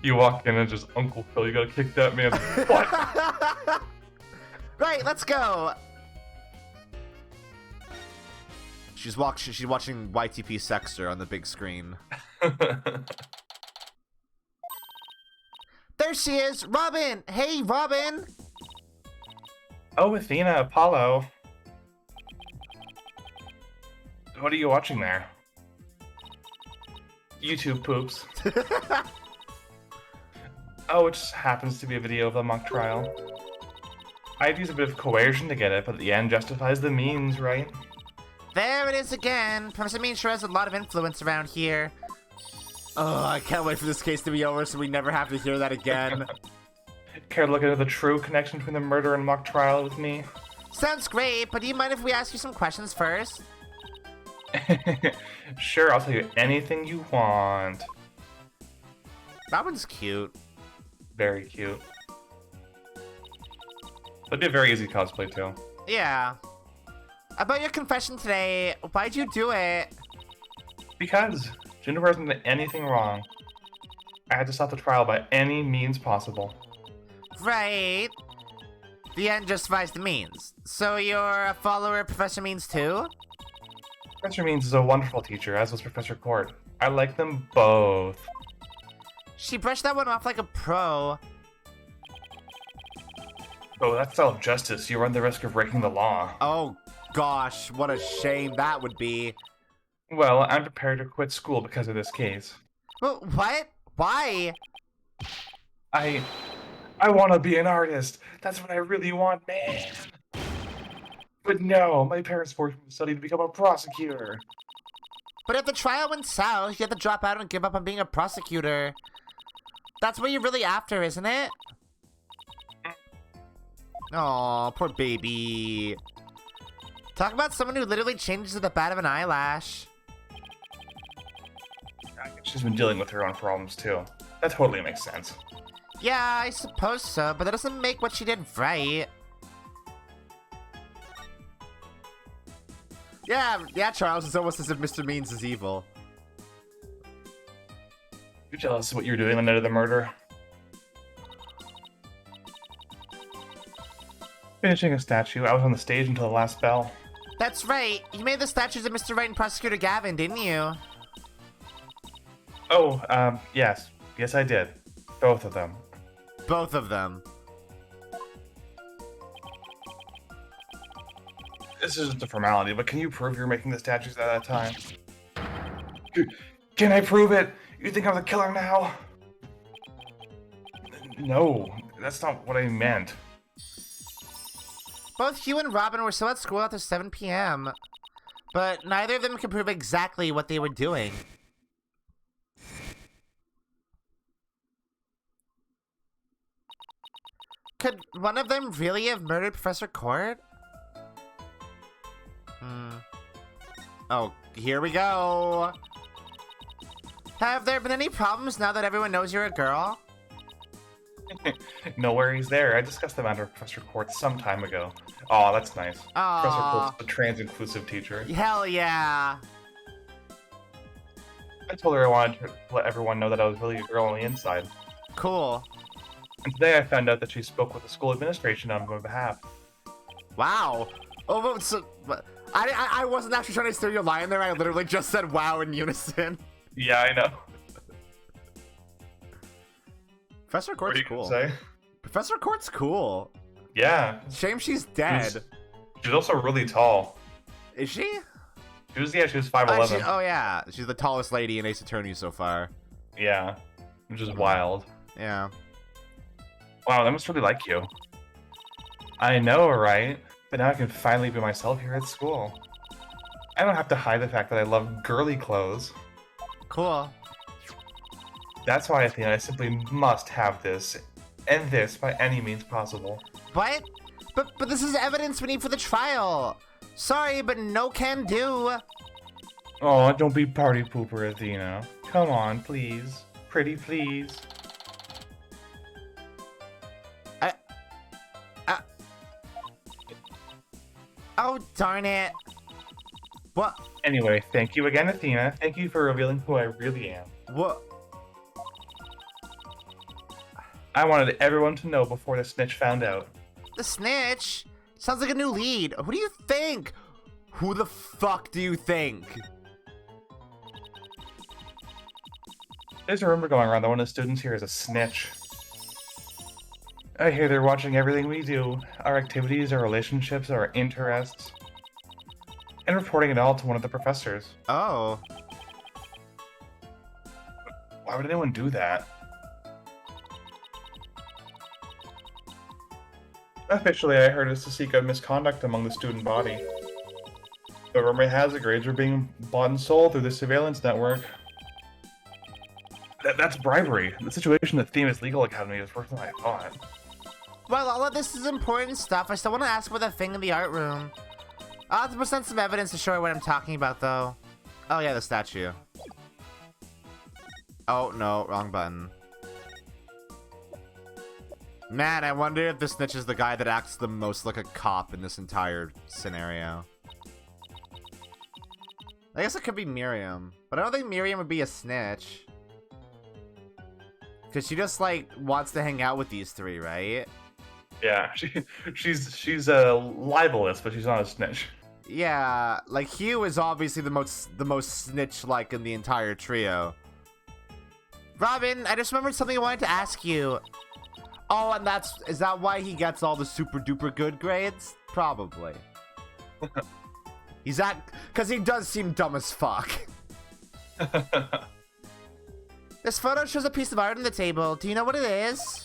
You walk in and just, Uncle Phil, you gotta kick that man's butt.
Right, let's go.
She's watching YTP Sexter on the big screen.
There she is, Robin. Hey, Robin.
Oh, Athena, Apollo. What are you watching there? YouTube poops. Oh, it just happens to be a video of the mock trial. I'd use a bit of coercion to get it, but the end justifies the means, right?
There it is again. Professor Mean sure has a lot of influence around here.
Oh, I can't wait for this case to be over so we never have to hear that again.
Care to look into the true connection between the murder and mock trial with me?
Sounds great, but do you mind if we ask you some questions first?
Sure, I'll tell you anything you want.
Robin's cute.
Very cute. That'd be a very easy cosplay, too.
Yeah. About your confession today, why'd you do it?
Because Juniper hasn't done anything wrong. I had to stop the trial by any means possible.
Right. The end justifies the means. So you're a follower of Professor Means too?
Professor Means is a wonderful teacher, as was Professor Court. I like them both.
She brushed that one off like a pro.
Oh, that's style of justice. You run the risk of breaking the law.
Oh gosh, what a shame that would be.
Well, I'm prepared to quit school because of this case.
Well, what? Why?
I want to be an artist. That's what I really want, man. But no, my parents forced me to study to become a prosecutor.
But if the trial went south, you have to drop out and give up on being a prosecutor. That's what you're really after, isn't it? Aw, poor baby. Talk about someone who literally changes at the bat of an eyelash.
She's been dealing with her own problems, too. That totally makes sense.
Yeah, I suppose so, but that doesn't make what she did right. Yeah, Charles, it's almost as if Mr. Means is evil.
You tell us what you were doing the night of the murder. Finishing a statue. I was on the stage until the last bell.
That's right. You made the statues of Mr. Wright and Prosecutor Gavin, didn't you?
Oh, yes. Yes, I did. Both of them.
Both of them.
This is just a formality, but can you prove you're making the statues at that time? Can I prove it? You think I'm the killer now? No, that's not what I meant.
Both Hugh and Robin were still at school after 7 p.m., but neither of them can prove exactly what they were doing. Could one of them really have murdered Professor Court? Oh, here we go. Have there been any problems now that everyone knows you're a girl?
No worries there. I discussed the matter with Professor Court some time ago. Oh, that's nice. Professor Court's a trans-inclusive teacher.
Hell yeah.
I told her I wanted to let everyone know that I was really a girl on the inside.
Cool.
And today I found out that she spoke with the school administration on my behalf.
Wow. Oh, so, I wasn't actually trying to steal your line there. I literally just said wow in unison.
Yeah, I know.
Professor Court's
What
cool.
Say?
Professor Court's cool.
Yeah.
Shame she's dead.
She's also really tall.
Is she?
She was 5'11".
Oh yeah, she's the tallest lady in Ace Attorney so far.
Yeah, which is wild.
Yeah.
Wow, they must really like you. I know, right? But now I can finally be myself here at school. I don't have to hide the fact that I love girly clothes.
Cool.
That's why, Athena, I simply must have this, and this by any means possible.
What? But this is evidence we need for the trial. Sorry, but no can do.
Oh, don't be party pooper, Athena. Come on, please. Pretty please.
Oh, darn it. What?
Anyway, thank you again, Athena. Thank you for revealing who I really am.
What?
I wanted everyone to know before the snitch found out.
The snitch? Sounds like a new lead. Who do you think? Who the fuck do you think?
There's a rumor going around that one of the students here is a snitch. I hear they're watching everything we do, our activities, our relationships, our interests, and reporting it all to one of the professors.
Oh.
Why would anyone do that? Officially, I heard it's to seek out misconduct among the student body. But rumor has it grades are being bought and sold through the surveillance network. That's bribery. The situation at Themis Legal Academy is worse than I thought.
Well, all of this is important stuff. I still want to ask about that thing in the art room. I'll have to present some evidence to show you what I'm talking about, though. Oh, yeah, the statue. Oh, no, wrong button. Man, I wonder if the snitch is the guy that acts the most like a cop in this entire scenario. I guess it could be Miriam, but I don't think Miriam would be a snitch. Because she just, like, wants to hang out with these three, right?
Yeah, she's a libelous, but she's not a snitch.
Yeah, like, Hugh is obviously the most snitch-like in the entire trio. Robin, I just remembered something I wanted to ask you. Oh, and is that why he gets all the super-duper good grades? Probably. Because he does seem dumb as fuck. This photo shows a piece of art on the table. Do you know what it is?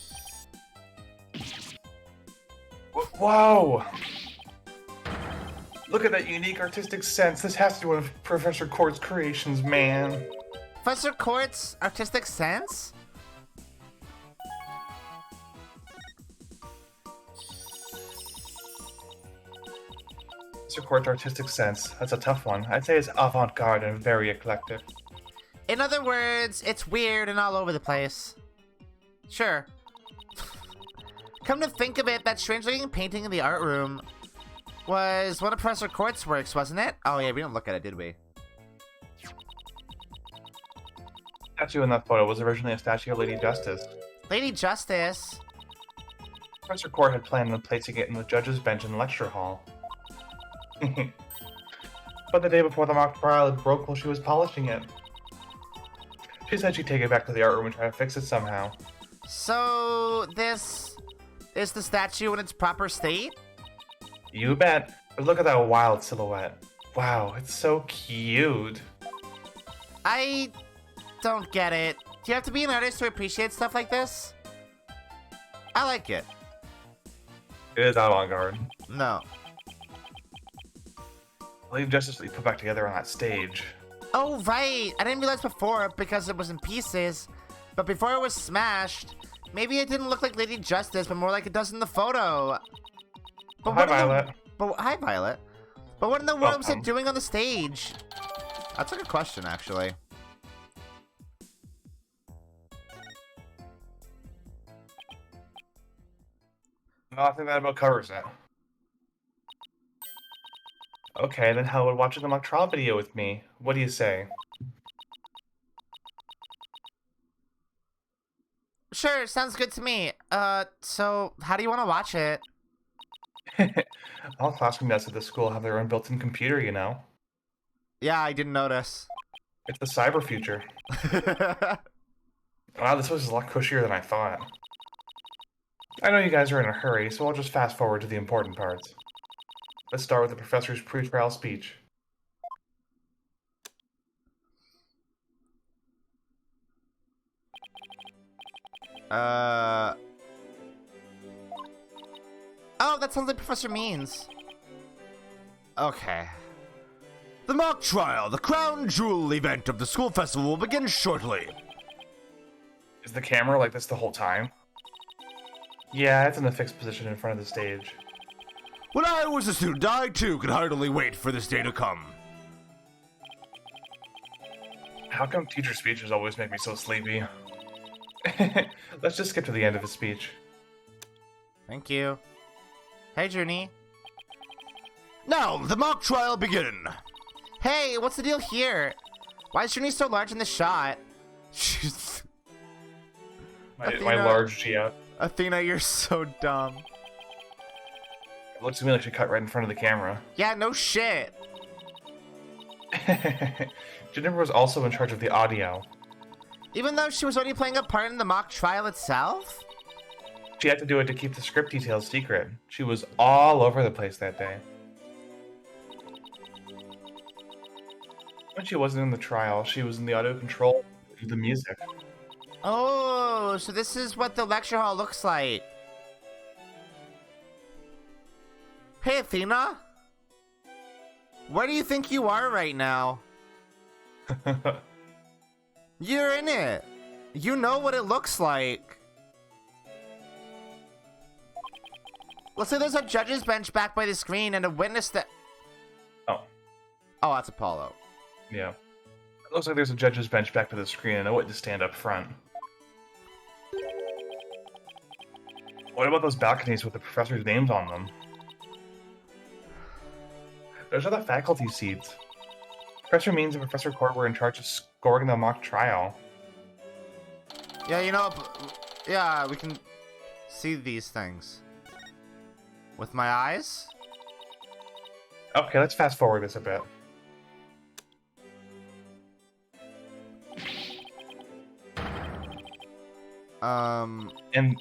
Whoa! Look at that unique artistic sense. This has to be one of Professor Court's creations, man.
Professor Court's artistic sense?
Professor Court's artistic sense. That's a tough one. I'd say it's avant-garde and very eclectic.
In other words, it's weird and all over the place. Sure. Come to think of it, that strange-looking painting in the art room was one of Professor Court's works, wasn't it? Oh yeah, we didn't look at it, did we?
The statue in that photo was originally a statue of Lady Justice.
Lady Justice?
Professor Court had planned on placing it in the judge's bench in the lecture hall. But the day before the mock trial, it broke while she was polishing it. She said she'd take it back to the art room and try to fix it somehow.
So, this is the statue in its proper state?
You bet. But look at that wild silhouette. Wow, it's so cute.
I don't get it. Do you have to be an artist to appreciate stuff like this? I like it.
It is avant-garde.
No.
I believe Justice League put back together on that stage.
Oh, right. I didn't realize before because it was in pieces. But before it was smashed, maybe it didn't look like Lady Justice, but more like it does in the photo. But
Hi, Violet.
Hi, Violet. But what in the world was
Welcome.
it doing on the stage? That's a good question, actually.
No, I think that about covers it. Okay, then how would watching the mock trial video with me? What do you say?
Sure, sounds good to me. So how do you want to watch it?
All classroom desks at the school have their own built-in computer, you know?
Yeah, I didn't notice.
It's the cyber future. Wow, this was a lot cushier than I thought. I know you guys are in a hurry, so I'll just fast forward to the important parts. Let's start with the professor's pre-trial speech.
Oh, that sounds like Professor Means. Okay.
The mock trial, the crown jewel event of the school festival, will begin shortly.
Is the camera like this the whole time? Yeah, it's in a fixed position in front of the stage.
When I was a student, I too could hardly wait for this day to come.
How come teacher speeches always make me so sleepy? Let's just skip to the end of his speech.
Thank you. Hey, Journey.
Now, the mock trial begin.
Hey, what's the deal here? Why is Journey so large in the shot? She's...
My
Athena.
large Gia.
Athena, you're so dumb.
It looks to me like she cut right in front of the camera.
Yeah, no shit.
Jennifer was also in charge of the audio.
Even though she was only playing a part in the mock trial itself?
She had to do it to keep the script details secret. She was all over the place that day. When she wasn't in the trial, she was in the audio control of the music.
Oh, so this is what the lecture hall looks like. Hey, Athena. Where do you think you are right now? You're in it. You know what it looks like. Let's say there's a judge's bench back by the screen and a witness that...
Oh.
Oh, that's Apollo.
Yeah. It looks like there's a judge's bench back to the screen and a witness stand up front. What about those balconies with the professors' names on them? Those are the faculty seats. Professor Means and Professor Court were in charge of scoring the mock trial.
Yeah, you know, yeah, we can see these things. With my eyes?
Okay, let's fast forward this a bit. And...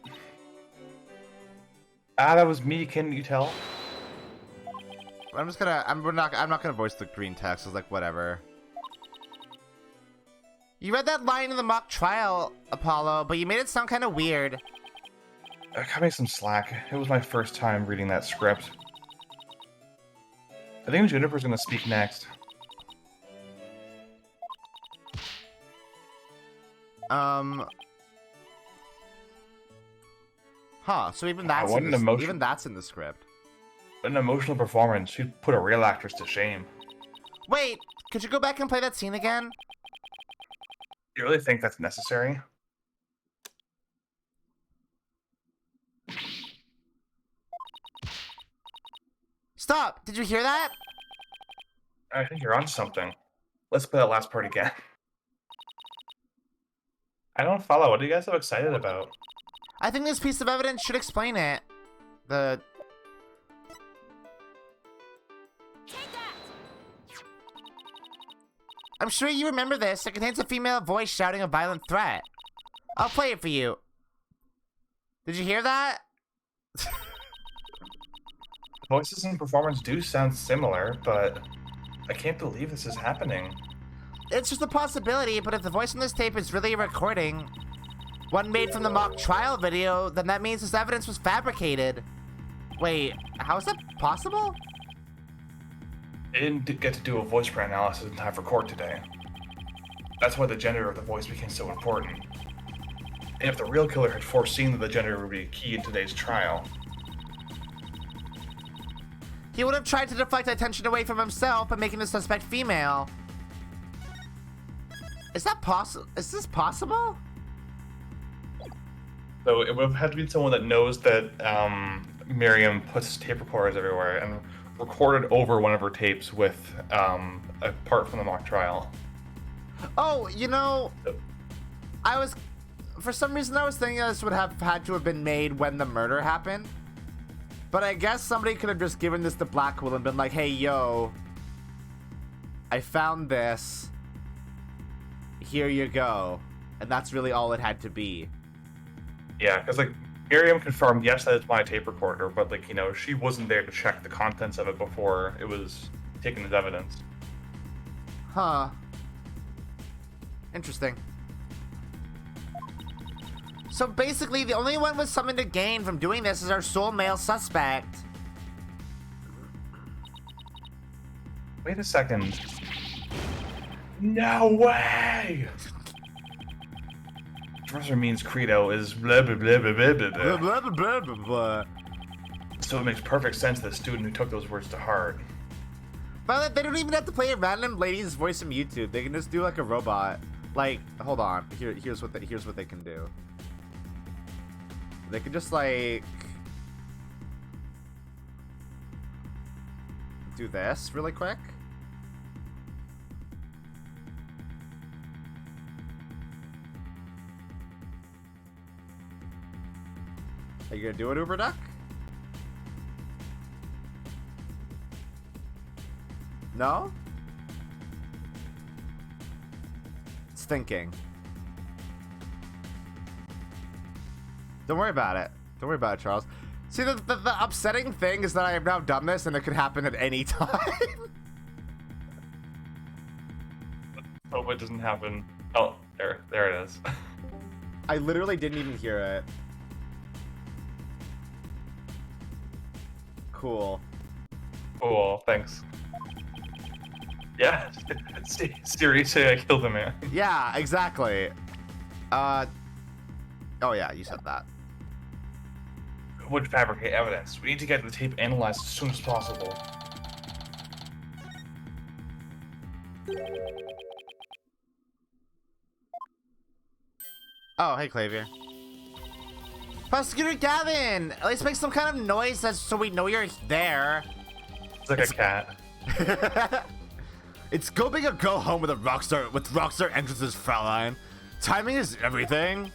that was me, can you tell?
I'm just gonna, I'm not gonna voice the green text, it's like, whatever. You read that line in the mock trial, Apollo, but you made it sound kind of weird.
Cut me some slack. It was my first time reading that script. I think Juniper's gonna speak next.
Huh, so even that's,
what
in
an emotion.
even that's in the script.
An emotional performance. She'd put a real actress to shame.
Wait, could you go back and play that scene again?
You really think that's necessary?
Stop! Did you hear that?
I think you're on something. Let's play that last part again. I don't follow. What are you guys so excited about?
I think this piece of evidence should explain it. The... I'm sure you remember this. It contains a female voice shouting a violent threat. I'll play it for you. Did you hear that?
Voices and performance do sound similar, but I can't believe this is happening.
It's just a possibility, but if the voice on this tape is really a recording, one made from the mock trial video, then that means this evidence was fabricated. Wait, how is that possible?
I didn't get to do a voice print analysis in time for court today. That's why the gender of the voice became so important. And if the real killer had foreseen that the gender would be key in today's trial,
He would have tried to deflect attention away from himself by making the suspect female. Is that possible? Is this possible?
so it would have had to be someone that knows that Miriam puts tape recorders everywhere and recorded over one of her tapes with a part from the mock trial.
Oh, you know, for some reason I was thinking this would have had to have been made when the murder happened. But I guess somebody could have just given this to Blackwell and been like, hey, yo, I found this. Here you go. And that's really all it had to be.
Yeah, because, like, Miriam confirmed, yes, that it's my tape recorder, but, like, you know, she wasn't there to check the contents of it before it was taken as evidence.
Huh. Interesting. So basically, the only one with something to gain from doing this is our sole male suspect.
Wait a second. No way! Professor Mean's credo is blah blah blah blah blah blah
Blah,
blah.
blah, blah, blah, blah.
So it makes perfect sense to the student who took those words to heart.
But they don't even have to play a random lady's voice from YouTube. They can just do like a robot. Like, hold on. Here's what they can do. They can just like do this really quick. Are you gonna do it, Uber Duck? No? It's thinking. Don't worry about it. Don't worry about it, Charles. See, the upsetting thing is that I have now done this and it could happen at any time.
Hope it doesn't happen. Oh, there it is.
I literally didn't even hear it. Cool.
Cool, thanks. Yeah, seriously, I killed the man.
Yeah, exactly. Oh yeah, you said that.
Would fabricate evidence. We need to get the tape analyzed as soon as possible.
Oh, hey, Clavier. Prosecutor Gavin! At least make some kind of noise so we know you're there.
It's like a cat.
It's go big or go home with Rockstar Entrances, Fraulein. Timing is everything.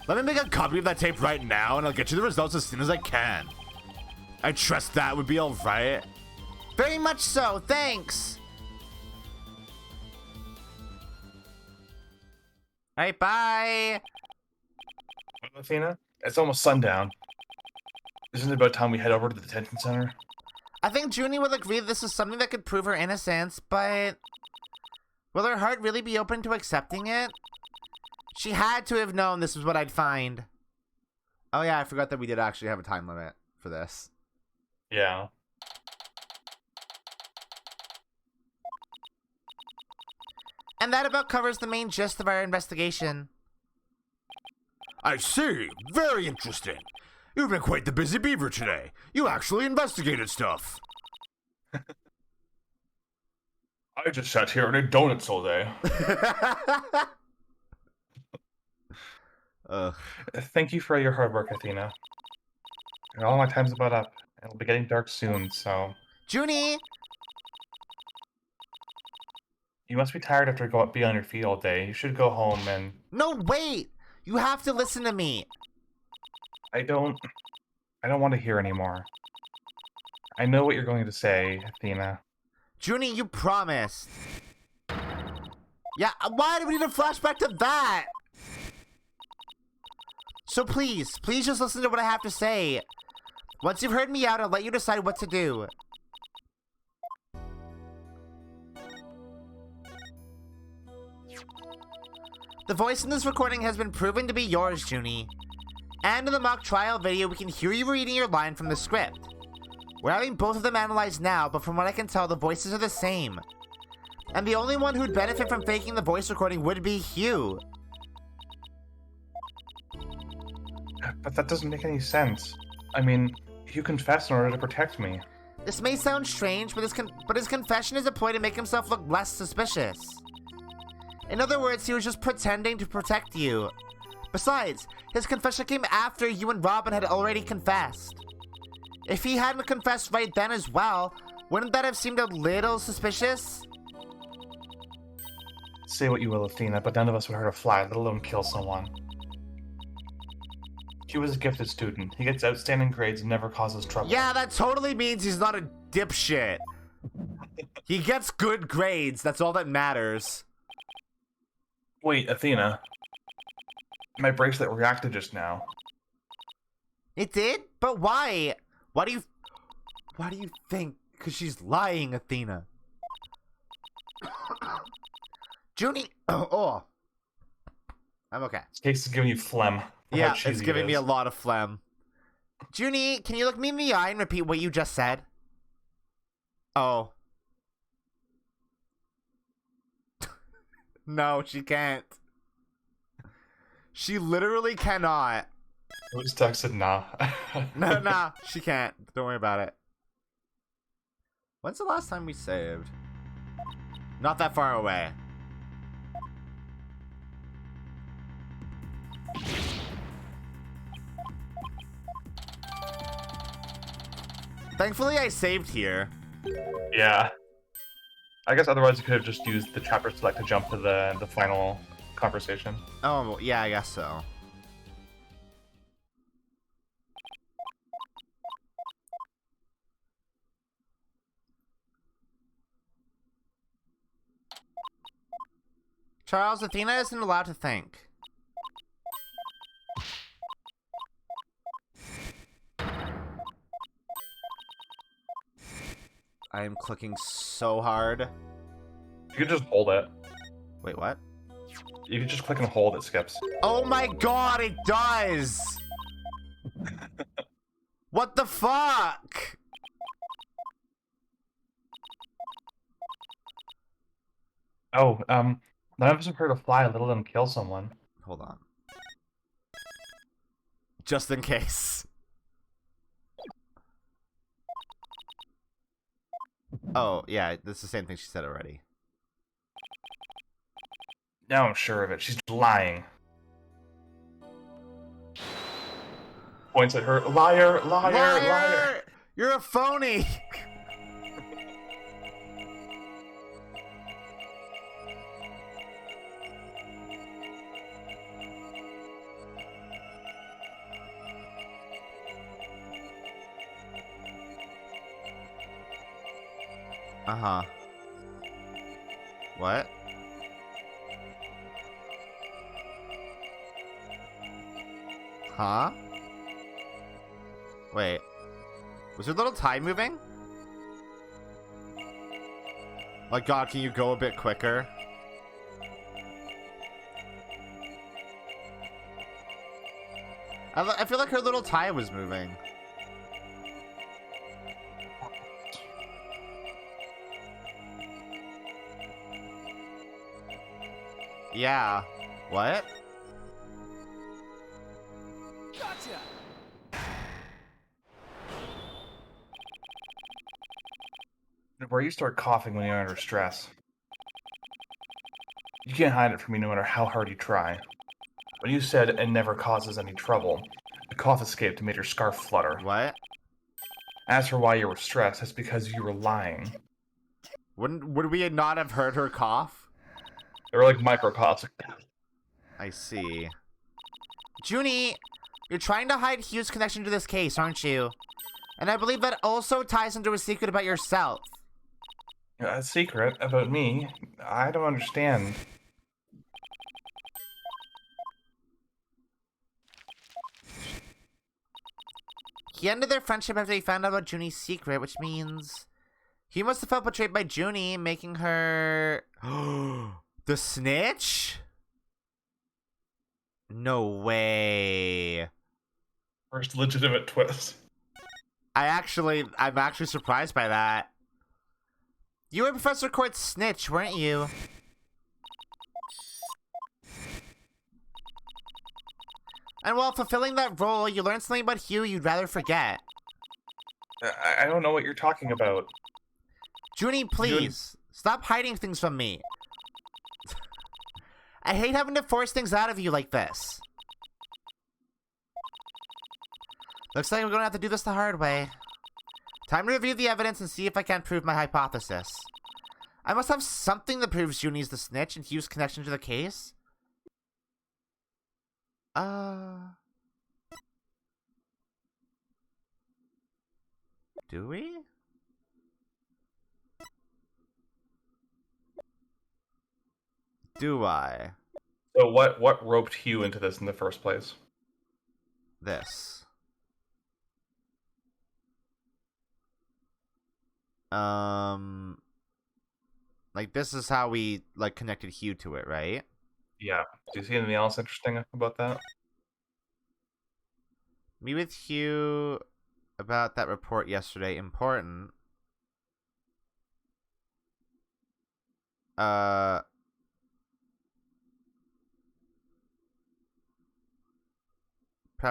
Let me make a copy of that tape right now, and I'll get you the results as soon as I can. I trust that would be alright.
Very much so, thanks! Alright, bye!
Athena, it's almost sundown. Isn't it about time we head over to the detention center?
I think Junie will agree that this is something that could prove her innocence, but will her heart really be open to accepting it? She had to have known this was what I'd find. Oh yeah, I forgot that we did actually have a time limit for this.
Yeah.
And that about covers the main gist of our investigation.
I see. Very interesting. You've been quite the busy beaver today. You actually investigated stuff.
I just sat here and ate donuts all day. Thank you for your hard work, Athena. All my time's about up. It'll be getting dark soon, so...
Junie!
You must be tired after being on your feet all day. You should go home and...
No, wait! You have to listen to me.
I don't want to hear anymore. I know what you're going to say, Athena.
Junie, you promised. Yeah, why do we need a flashback to that? So please just listen to what I have to say. Once you've heard me out, I'll let you decide what to do. The voice in this recording has been proven to be yours, Junie. And in the mock trial video, we can hear you reading your line from the script. We're having both of them analyzed now, but from what I can tell, the voices are the same. And the only one who'd benefit from faking the voice recording would be Hugh.
But that doesn't make any sense. I mean, Hugh confessed in order to protect me.
This may sound strange, but his confession is a ploy to make himself look less suspicious. In other words, he was just pretending to protect you. Besides, his confession came after you and Robin had already confessed. If he hadn't confessed right then as well, wouldn't that have seemed a little suspicious?
Say what you will, Athena, but none of us would hurt a fly, let alone kill someone. Hugh is a gifted student. He gets outstanding grades and never causes trouble.
Yeah, that totally means he's not a dipshit. He gets good grades, that's all that matters.
Wait, Athena. My bracelet reacted just now.
It did? But why? Why do you think? Because she's lying, Athena. Junie. Oh. I'm okay.
This case is giving you phlegm.
Yeah, it's giving me a lot of phlegm. Junie, can you look me in the eye and repeat what you just said? Oh. No, she can't. She literally cannot.
I was texted nah.
No, she can't. Don't worry about it. When's the last time we saved? Not that far away. Thankfully, I saved here.
Yeah. I guess otherwise you could have just used the chapter select to jump to the final conversation.
Oh, yeah, I guess so. Charles, Athena isn't allowed to think. I am clicking so hard.
You could just hold it.
Wait, what?
You could just click and hold, it skips.
Oh my god, it does! What the fuck?
Oh, none of us have heard a fly, let alone kill someone.
Hold on. Just in case. Oh, yeah, this is the same thing she said already.
Now I'm sure of it. She's lying. Points at her. Liar, liar, liar.
You're a phony! Uh-huh. What? Huh? Wait. Was your little tie moving? Like, God, can you go a bit quicker? I feel like her little tie was moving. Yeah. What?
Gotcha.
Where you start coughing when you're under stress. You can't hide it from me no matter how hard you try. When you said it never causes any trouble, a cough escaped and made your scarf flutter.
What?
As for why you were stressed, it's because you were lying.
Would we not have heard her cough?
They were like micro coughs.
I see. Junie, you're trying to hide Hugh's connection to this case, aren't you? And I believe that also ties into a secret about yourself.
A secret about me? I don't understand.
he ended their friendship after he found out about Junie's secret, which means he must have felt betrayed by Junie, making her the snitch? No way.
First legitimate twist.
I'm actually surprised by that. You were Professor Court's snitch, weren't you? And while fulfilling that role, you learned something about Hugh you'd rather forget.
I don't know what you're talking about.
Junie, please, stop hiding things from me. I hate having to force things out of you like this. Looks like we're going to have to do this the hard way. Time to review the evidence and see if I can't prove my hypothesis. I must have something that proves Junie's the snitch and Hugh's connection to the case. Do we? Do I?
So what roped Hugh into this in the first place?
This. Like this is how we like connected Hugh to it, right?
Yeah. Do you see anything else interesting about that?
Me with Hugh about that report yesterday. Important. Prep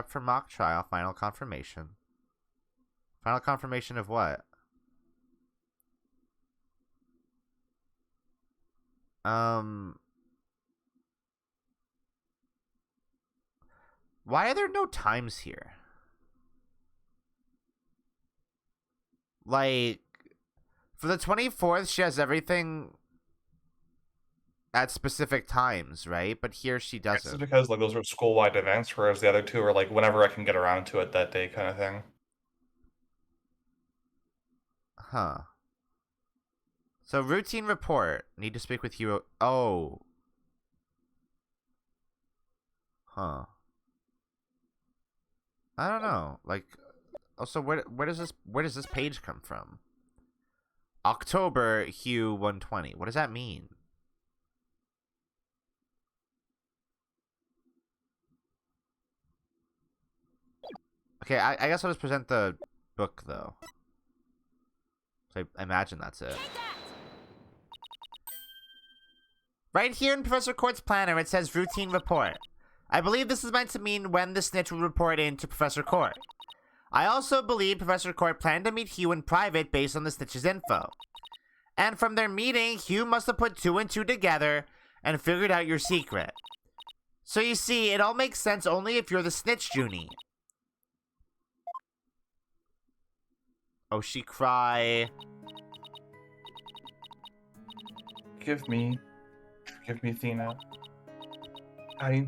for mock trial. Final confirmation. Final confirmation of what? Why are there no times here? Like, for the 24th, she has everything at specific times, right? But here she
This is
doesn't.
because like those are school-wide events, whereas the other two are like whenever I can get around to it that day kind of thing.
Huh. So, routine report. Need to speak with you. Oh. Huh. I don't know. Like, also, where does this page come from? October Hugh 120. What does that mean? Okay, I guess I'll just present the book though. So I imagine that's it. Right here in Professor Court's planner, it says routine report. I believe this is meant to mean when the snitch will report in to Professor Court. I also believe Professor Court planned to meet Hugh in private based on the snitch's info. And from their meeting, Hugh must have put 2 and 2 together and figured out your secret. So you see, it all makes sense only if you're the snitch, Junie. Oh, she cry.
Forgive me, Athena. I've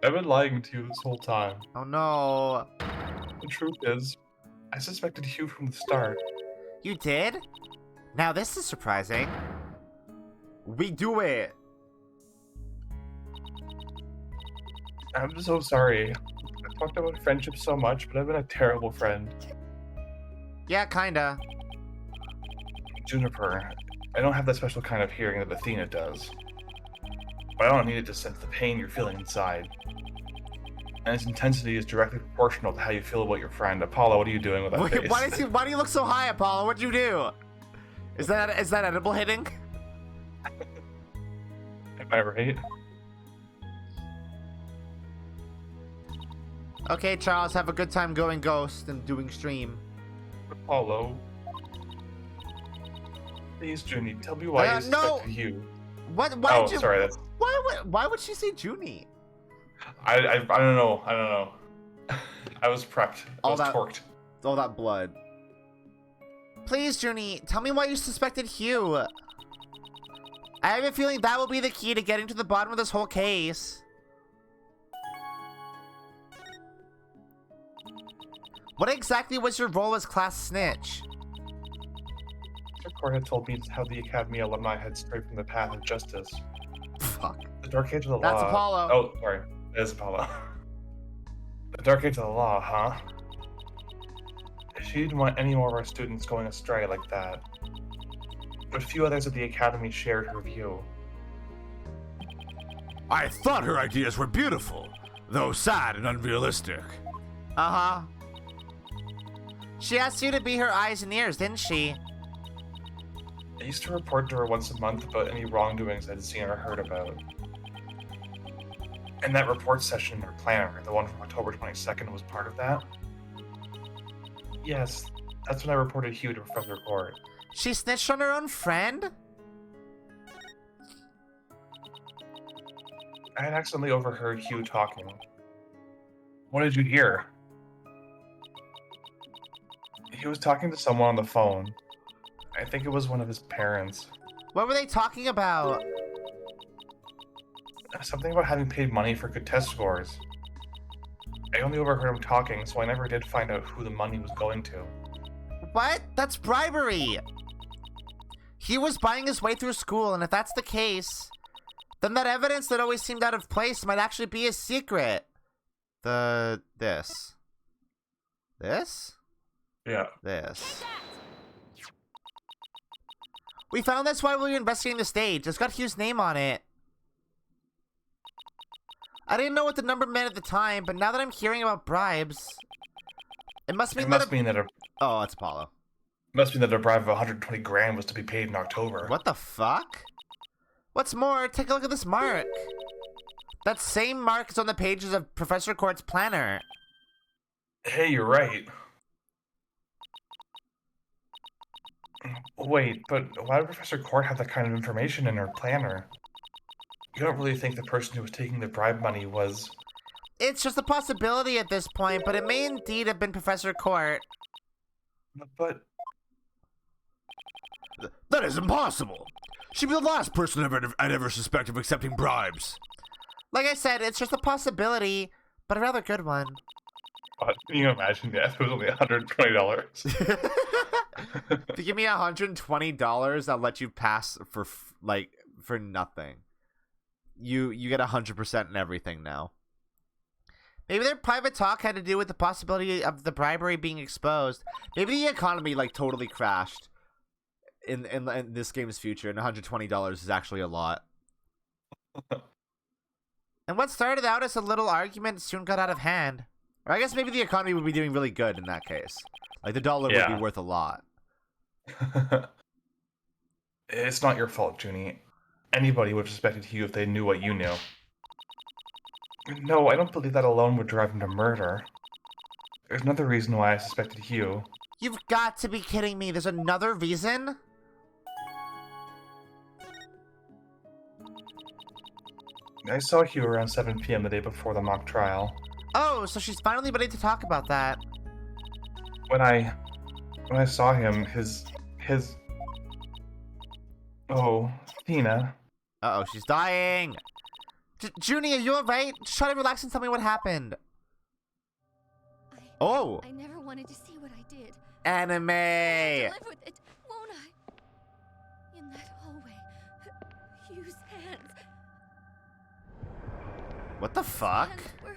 been lying to you this whole time.
Oh no.
The truth is, I suspected Hugh from the start.
You did? Now this is surprising. We do it.
I'm so sorry. I talked about friendship so much, but I've been a terrible friend.
Yeah, kinda.
Juniper, I don't have that special kind of hearing that Athena does. But I don't need it to sense the pain you're feeling inside. And its intensity is directly proportional to how you feel about your friend. Apollo, what are you doing with that face?
Why do you look so high, Apollo? What'd you do? Is that edible hitting?
Am I right?
Okay, Charles, have a good time going ghost and doing stream.
Apollo. Please, Junie, tell me why you suspected Hugh.
Why
Oh, sorry, that's...
Why would she say Junie?
I don't know. I was prepped. I was torqued.
All that blood. Please, Junie, tell me why you suspected Hugh. I have a feeling that will be the key to getting to the bottom of this whole case. What exactly was your role as class snitch?
Mr. Court had told me how the Academy alumni had strayed from the path of justice.
Fuck.
The Dark Age of the
That's
Law.
Apollo.
Oh, sorry. That is Apollo. The dark age of the law, huh? She didn't want any more of our students going astray like that. But few others at the academy shared her view.
I thought her ideas were beautiful, though sad and unrealistic.
Uh-huh. She asked you to be her eyes and ears, didn't she?
I used to report to her once a month about any wrongdoings I'd seen or heard about. And that report session in her planner, the one from October 22nd, was part of that? Yes, that's when I reported Hugh to Professor Court.
She snitched on her own friend?
I had accidentally overheard Hugh talking. What did you hear? He was talking to someone on the phone. I think it was one of his parents.
What were they talking about?
Something about having paid money for good test scores. I only overheard him talking, so I never did find out who the money was going to.
What? That's bribery! He was buying his way through school, and if that's the case, then that evidence that always seemed out of place might actually be his secret. This?
Yeah.
This. We found this while we were investigating the stage. It's got Hugh's name on it. I didn't know what the number meant at the time, but now that I'm hearing about bribes, it must mean that Oh, it's Apollo.
Must mean that a bribe of 120 grand was to be paid in October.
What the fuck? What's more, take a look at this mark. That same mark is on the pages of Professor Court's planner.
Hey, you're right. Wait, but why would Professor Court have that kind of information in her planner? You don't really think the person who was taking the bribe money was...
It's just a possibility at this point, but it may indeed have been Professor Court.
But...
That is impossible! She'd be the last person I'd ever suspect of accepting bribes.
Like I said, it's just a possibility, but a rather good one.
Can you imagine that? It was only $120.
If you give me $120, I'll let you pass for nothing. You get 100% in everything now. Maybe their private talk had to do with the possibility of the bribery being exposed. Maybe the economy totally crashed in this game's future, and $120 is actually a lot. And what started out as a little argument soon got out of hand. Or I guess maybe the economy would be doing really good in that case. The dollar would be worth a lot.
It's not your fault, Junie. Anybody would have suspected Hugh if they knew what you knew. No, I don't believe that alone would drive him to murder. There's another reason why I suspected Hugh.
You've got to be kidding me. There's another reason?
I saw Hugh around 7 p.m. the day before the mock trial.
Oh, so she's finally ready to talk about that.
When I saw him, his... Oh, Tina.
Uh-oh, she's dying. Junie, are you alright? Just try to relax and tell me what happened.
I never wanted to see what I did.
Anime.
I live with it, won't I? In that hallway, Hugh's hands.
What the fuck?
Hands were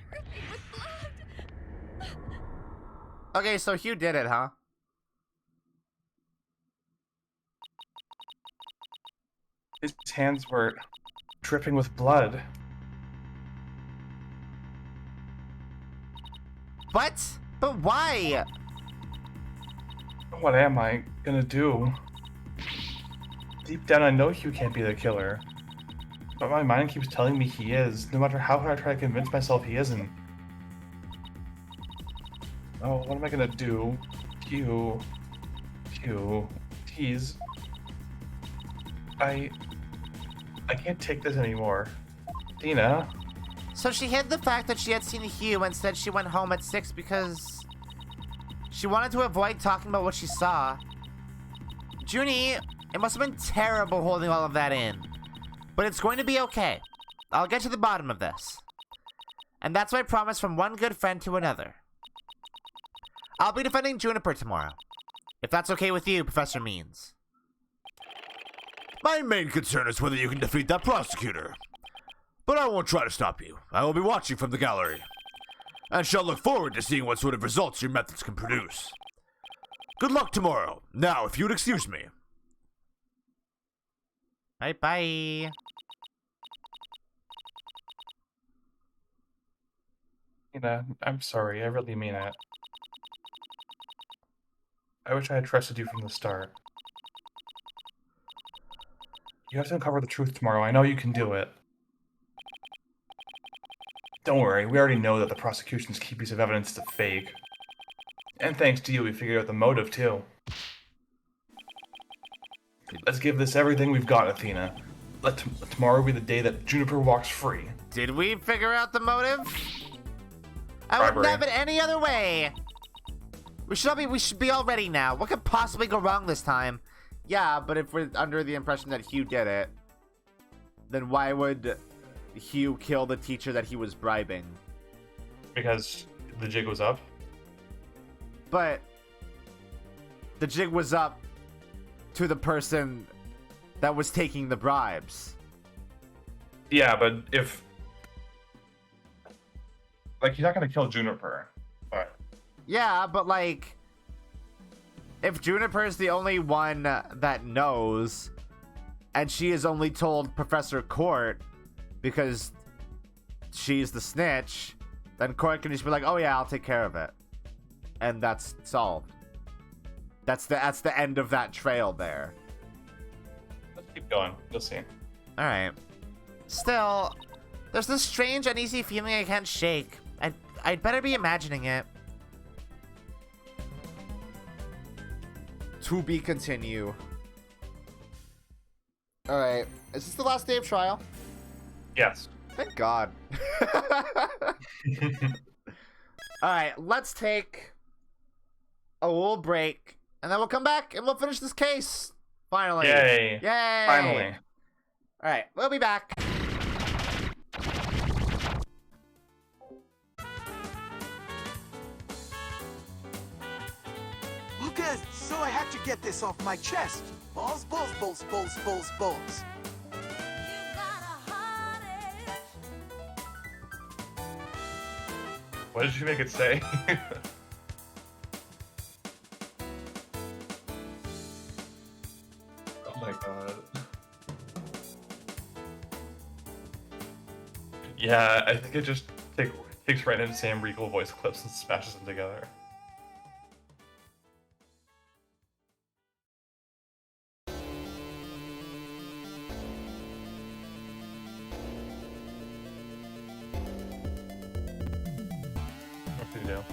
dripping with blood.
Okay, so Hugh did it, huh?
His hands were dripping with blood.
What? But why?
What am I gonna do? Deep down, I know Hugh can't be the killer. But my mind keeps telling me he is, no matter how hard I try to convince myself he isn't. Oh, what am I gonna do? Hugh, tease. I can't take this anymore. Tina?
So she hid the fact that she had seen Hugh and said she went home at 6 because she wanted to avoid talking about what she saw. Junie, it must have been terrible holding all of that in. But it's going to be okay. I'll get to the bottom of this. And that's my promise from one good friend to another. I'll be defending Juniper tomorrow. If that's okay with you, Professor Means.
My main concern is whether you can defeat that prosecutor. But I won't try to stop you. I will be watching from the gallery. and shall look forward to seeing what sort of results your methods can produce. Good luck tomorrow. Now, if you would excuse me.
Alright, bye.
Athena, I'm sorry. I really mean it. I wish I had trusted you from the start. You have to uncover the truth tomorrow. I know you can do it. Don't worry, we already know that the prosecution's key piece of evidence is a fake. And thanks to you, we figured out the motive, too. Let's give this everything we've got, Athena. Let tomorrow be the day that Juniper walks free.
Did we figure out the motive? I
Bribery.
wouldn't have it any other way. We should be all ready now. What could possibly go wrong this time? Yeah, but if we're under the impression that Hugh did it, then why would Hugh kill the teacher that he was bribing?
Because the jig was up?
But the jig was up to the person that was taking the bribes.
Yeah, but if... Like, he's not gonna kill Juniper, but...
Yeah, but like, if Juniper's the only one that knows, and she has only told Professor Court because she's the snitch, then Court can just be like, oh yeah, I'll take care of it. And that's solved. That's the end of that trail there.
Let's keep going. You'll see.
Alright. Still, there's this strange, uneasy feeling I can't shake. I'd better be imagining it. To be continue. Alright. Is this the last day of trial?
Yes.
Thank God. Alright, let's take a little break, and then we'll come back and we'll finish this case. Finally.
Yay.
Yay.
Finally.
Alright, we'll be back.
Lucas, so I had to get this off my chest. Balls, balls, balls, balls, balls, balls.
What did you make it say? Oh my god. Yeah, I think it just takes right into Sam Riegel voice clips and smashes them together. What do you do?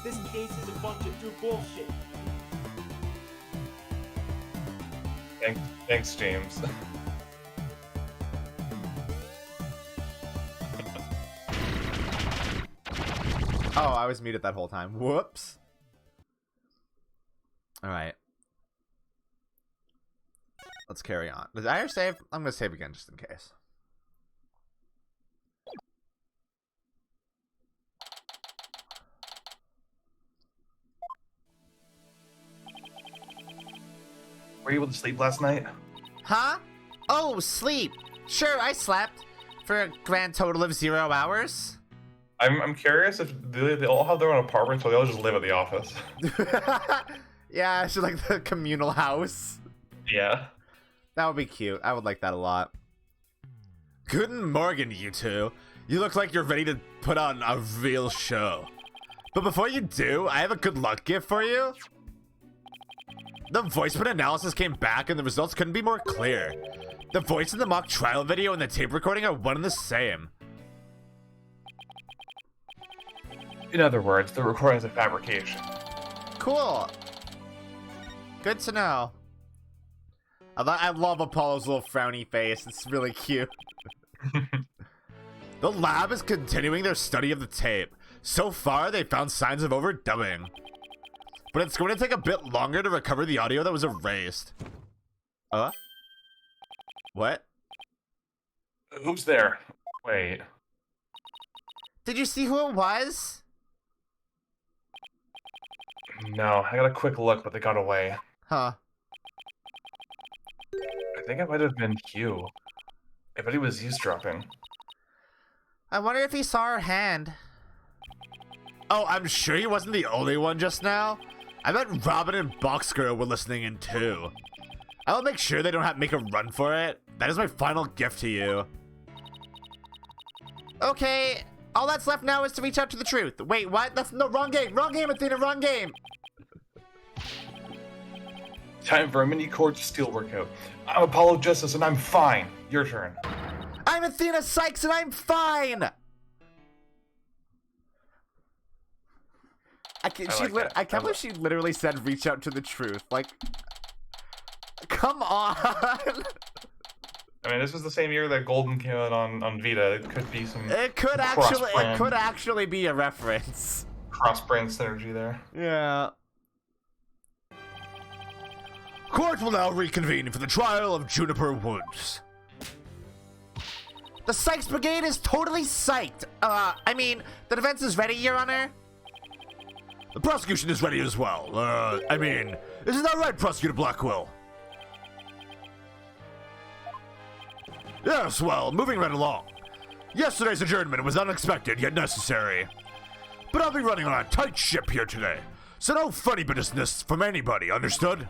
This case is a bunch of true bullshit.
Thanks, James.
Oh, I was muted that whole time. Whoops. Alright. Let's carry on. Did I save? I'm gonna save again just in case.
Were you able to sleep last night?
Huh? Oh, sleep. Sure, I slept. For a grand total of 0 hours.
I'm curious if they all have their own apartments or they all just live at the office.
Yeah, it's just like the communal house.
Yeah.
That would be cute. I would like that a lot.
Guten Morgen, you two. You look like you're ready to put on a real show. But before you do, I have a good luck gift for you. The voice print analysis came back and the results couldn't be more clear. The voice in the mock trial video and the tape recording are one and the same.
In other words, the recording is a fabrication.
Cool. Good to know. I love Apollo's little frowny face. It's really cute.
The lab is continuing their study of the tape. So far, they found signs of overdubbing. But it's going to take a bit longer to recover the audio that was erased.
What?
Who's there? Wait.
Did you see who it was?
No, I got a quick look, but they got away.
Huh.
I think it might have been Hugh. I bet he was eavesdropping.
I wonder if he saw our hand.
Oh, I'm sure he wasn't the only one just now. I bet Robin and Boxgirl were listening in too. I will make sure they don't have to make a run for it. That is my final gift to you.
Okay, all that's left now is to reach out to the truth. Wait, what? That's no, wrong game. Wrong game, Athena, wrong game.
Time for a mini court steel workout. I'm Apollo Justice and I'm fine. Your turn.
I'm Athena Sykes and I'm fine. I can't believe she literally said reach out to the truth. Like, come on.
I mean, this was the same year that Golden came out on Vita. It could be some.
It could actually be a reference.
Cross-brand synergy there.
Yeah.
Court will now reconvene for the trial of Juniper Woods.
The Sykes Brigade is totally psyched. I mean, the defense is ready, Your Honor.
The prosecution is ready as well. Isn't that right, Prosecutor Blackwell? Yes, well, moving right along. Yesterday's adjournment was unexpected yet necessary. But I'll be running on a tight ship here today, so no funny business from anybody, understood?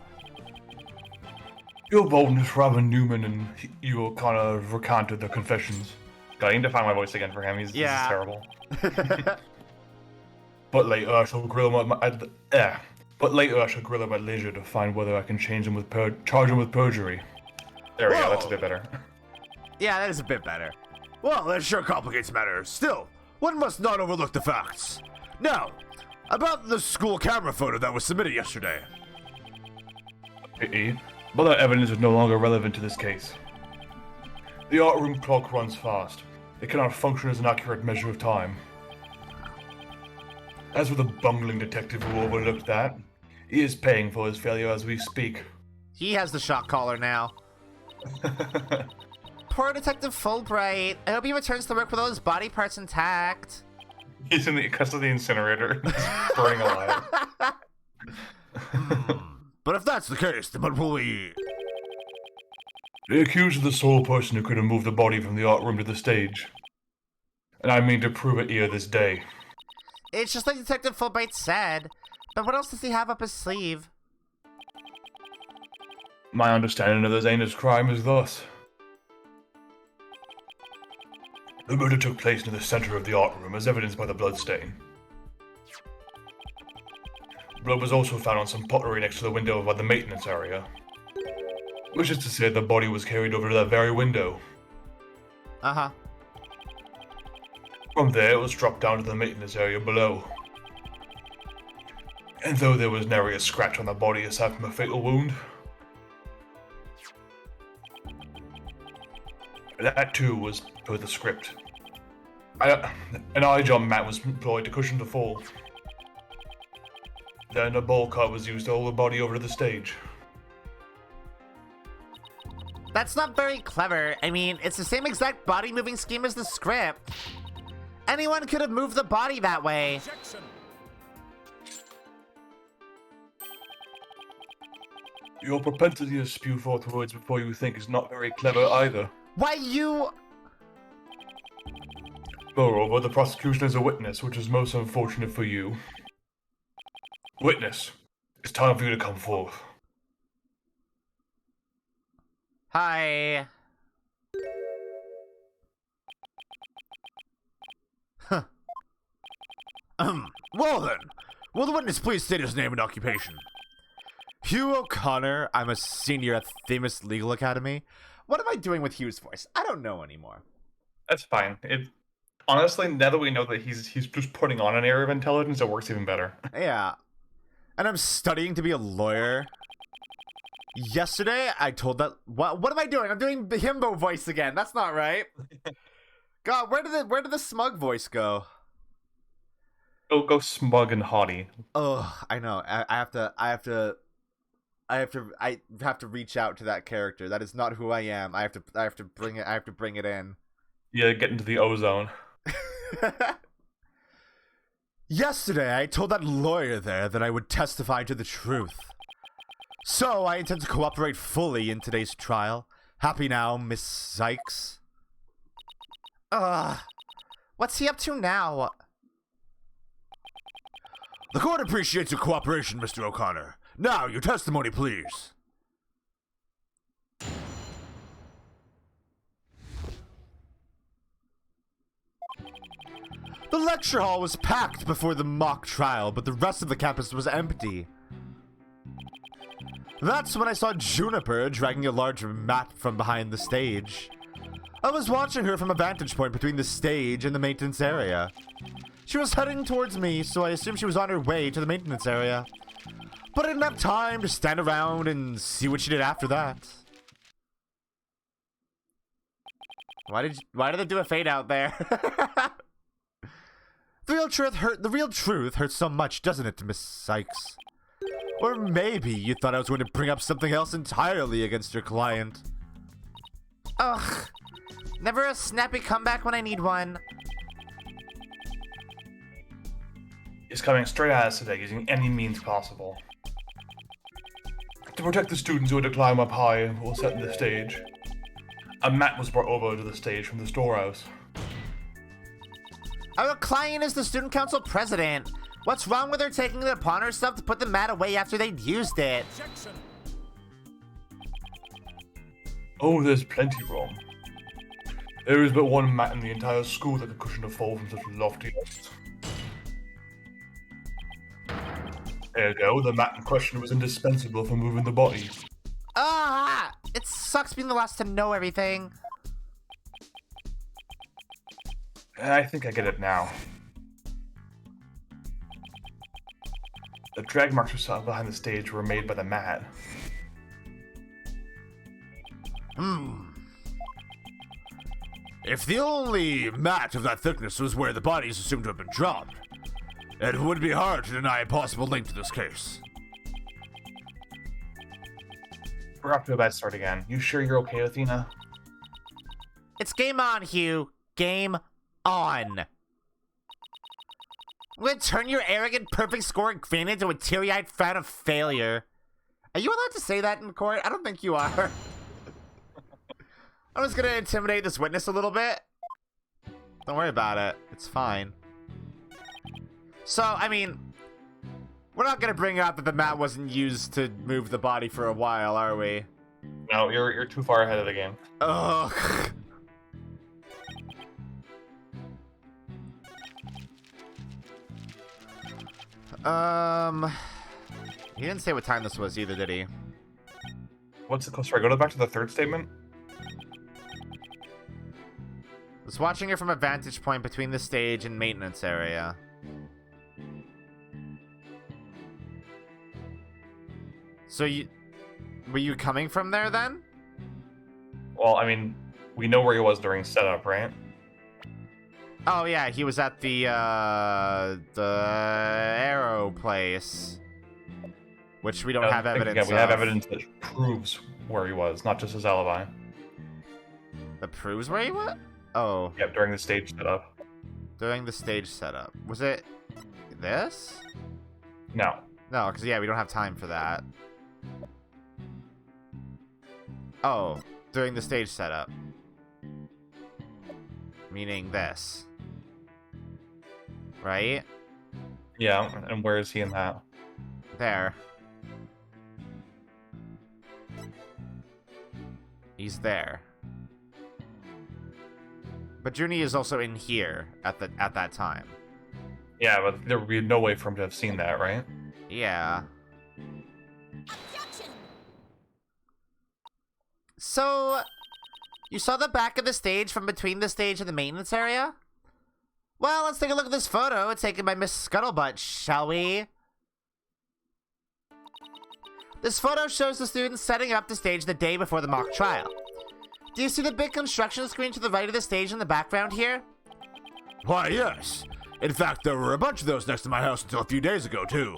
Your boldness, Robin Newman, and you kind of recanted the confessions. God, I need to find my voice again for him. This is terrible. But later I shall grill him at leisure to find whether I can charge him with perjury. There we go. That's a bit better.
Yeah, that is a bit better.
Well, that sure complicates matters. Still, one must not overlook the facts. Now, about the school camera photo that was submitted yesterday.
Pity, but that evidence is no longer relevant to this case. The art room clock runs fast. It cannot function as an accurate measure of time. As for the bungling detective who overlooked that, he is paying for his failure as we speak.
He has the shot caller now. Poor Detective Fulbright. I hope he returns to work with all his body parts intact.
He's in the custody incinerator, burning alive.
But if that's the case, then what will we...
The accused is the sole person who could have moved the body from the art room to the stage. And I mean to prove it here this day.
It's just like Detective Fulbright said. But what else does he have up his sleeve?
My understanding of this heinous crime is thus. The murder took place in the center of the art room, as evidenced by the bloodstain. Blood was also found on some pottery next to the window by the maintenance area. Which is to say the body was carried over to that very window.
Uh-huh.
From there, it was dropped down to the maintenance area below. And though there was nary a scratch on the body aside from a fatal wound, that too was per the script. An eye jump mat was employed to cushion the fall. Then a bowl cart was used to hold the body over to the stage.
That's not very clever. I mean, it's the same exact body moving scheme as the script. Anyone could have moved the body that way.
Your propensity to spew forth words before you think is not very clever either.
Why you...
Moreover, the prosecution is a witness, which is most unfortunate for you. Witness, it's time for you to come forth.
Hi.
Huh. Well then, will the witness please state his name and occupation?
Hugh O'Connor. I'm a senior at Themis Legal Academy. What am I doing with Hugh's voice? I don't know anymore.
That's fine. Honestly, now that we know that he's just putting on an air of intelligence, it works even better.
Yeah. And I'm studying to be a lawyer. Yesterday, I told that... What am I doing? I'm doing the himbo voice again. That's not right. God, where did the smug voice go?
Go smug and haughty.
Oh, I know. I have to I have to reach out to that character. That is not who I am. I have to bring it in.
Yeah, get into the ozone.
Yesterday, I told that lawyer there that I would testify to the truth. So, I intend to cooperate fully in today's trial. Happy now, Miss Sykes?
What's he up to now?
The court appreciates your cooperation, Mr. O'Connor. Now, your testimony, please.
The lecture hall was packed before the mock trial, but the rest of the campus was empty. That's when I saw Juniper dragging a large mat from behind the stage. I was watching her from a vantage point between the stage and the maintenance area. She was heading towards me, so I assumed she was on her way to the maintenance area. But I didn't have time to stand around and see what she did after that. Why did they do a fade out there? The real truth hurts so much, doesn't it, Miss Sykes? Or maybe you thought I was going to bring up something else entirely against your client.
Ugh. Never a snappy comeback when I need one.
He's coming straight at us today, using any means possible. To protect the students who had to climb up high or set the stage, a mat was brought over to the stage from the storehouse.
Our client is the student council president. What's wrong with her taking it upon herself to put the mat away after they'd used it?
Oh, there's plenty wrong. There is but one mat in the entire school that could cushion a fall from such lofty heights. Ergo, the mat in question was indispensable for moving the body.
It sucks being the last to know everything.
I think I get it now. The drag marks we saw behind the stage were made by the mat.
If the only mat of that thickness was where the body is assumed to have been dropped, it would be hard to deny a possible link to this case.
We're off to a bad start again. You sure you're okay, Athena?
It's game on, Hugh. Game on. I'm gonna turn your arrogant, perfect scoring fan into a teary-eyed fan of failure. Are you allowed to say that in court? I don't think you are. I'm just gonna intimidate this witness a little bit. Don't worry about it. It's fine. So, I mean, we're not gonna bring up that the mat wasn't used to move the body for a while, are we?
No, you're too far ahead of the game.
Ugh. He didn't say what time this was either, did he?
What's the sorry? Go back to the third statement.
Was watching her from a vantage point between the stage and maintenance area. So were you coming from there then?
Well, I mean, we know where he was during setup, right?
Oh yeah, he was at the arrow place, which we don't have evidence
of. We have
of.
evidence that proves where he was, not just his alibi.
That proves where he was? Oh.
Yep, during the stage setup.
During the stage setup. Was it this?
No.
No, because yeah, we don't have time for that. Oh, during the stage setup. Meaning this. Right?
Yeah, and where is he in that?
There. He's there. But Junie is also in here at that time.
Yeah, but there would be no way for him to have seen that, right?
Yeah. So, you saw the back of the stage from between the stage and the maintenance area? Well, let's take a look at this photo taken by Miss Scuttlebutt, shall we? This photo shows the students setting up the stage the day before the mock trial. Do you see the big construction screen to the right of the stage in the background here?
Why, yes. In fact, there were a bunch of those next to my house until a few days ago, too.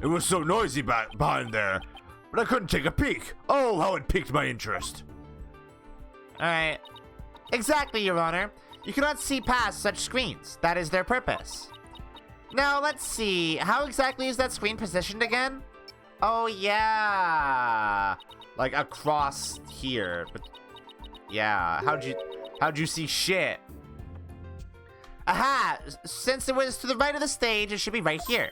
It was so noisy behind there, but I couldn't take a peek. Oh, how it piqued my interest.
Alright. Exactly, Your Honor. You cannot see past such screens. That is their purpose. Now, let's see. How exactly is that screen positioned again? Oh, yeah. Like, across here. But, yeah. How'd you see shit? Aha! Since it was to the right of the stage, it should be right here.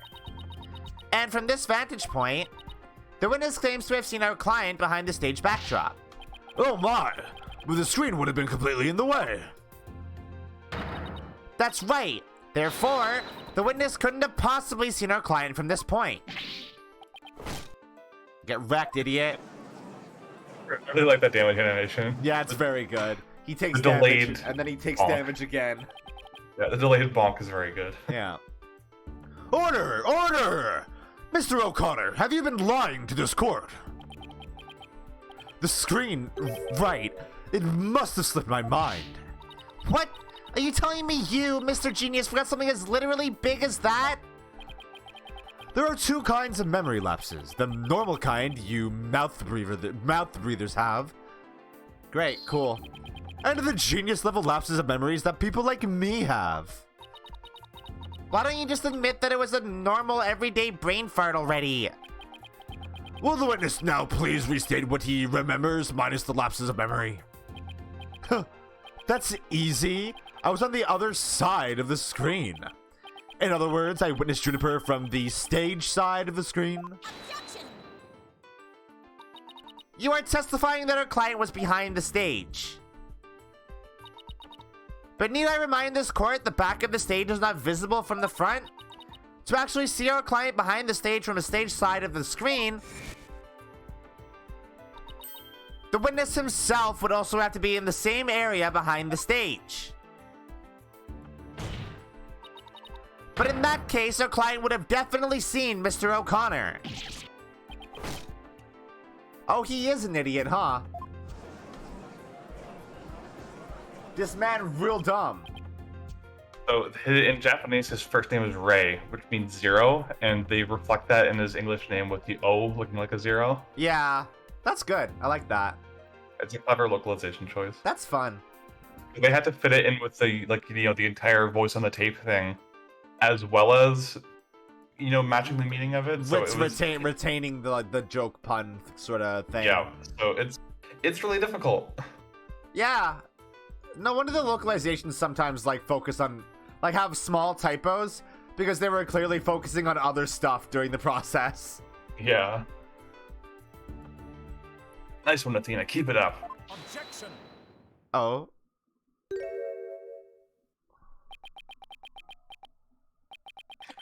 And from this vantage point, the witness claims to have seen our client behind the stage backdrop.
Oh my! But the screen would have been completely in the way.
That's right. Therefore, the witness couldn't have possibly seen our client from this point. Get wrecked, idiot.
I really like that damage animation.
Yeah, it's very good. He takes
The
damage,
delayed
and then he takes
bonk.
damage again.
Yeah, the delayed bonk is very good.
Yeah.
Order! Order! Mr. O'Connor, have you been lying to this court? The screen, right. It must have slipped my mind.
What? Are you telling me you, Mr. Genius, forgot something as literally big as that?
There are two kinds of memory lapses. The normal kind you mouth breathers have.
Great, cool.
And the genius level lapses of memories that people like me have.
Why don't you just admit that it was a normal, everyday brain fart already?
Will the witness now please restate what he remembers minus the lapses of memory? That's easy. I was on the other side of the screen. In other words, I witnessed Juniper from the stage side of the screen.
You are testifying that our client was behind the stage. But need I remind this court the back of the stage is not visible from the front? To actually see our client behind the stage from the stage side of the screen, the witness himself would also have to be in the same area behind the stage. But in that case, our client would have definitely seen Mr. O'Connor. Oh, he is an idiot, huh? This man real dumb.
So in Japanese, his first name is Ray, which means zero, and they reflect that in his English name with the O looking like a zero.
Yeah, that's good. I like that.
It's a clever localization choice.
That's fun.
They had to fit it in with the the entire voice on the tape thing, as well as matching the meaning of it. So
retaining the joke pun sort of thing.
Yeah, so it's really difficult.
Yeah. No wonder the localizations sometimes focus on have small typos because they were clearly focusing on other stuff during the process.
Yeah. Nice one, Athena. Keep it up.
Objection!
Oh.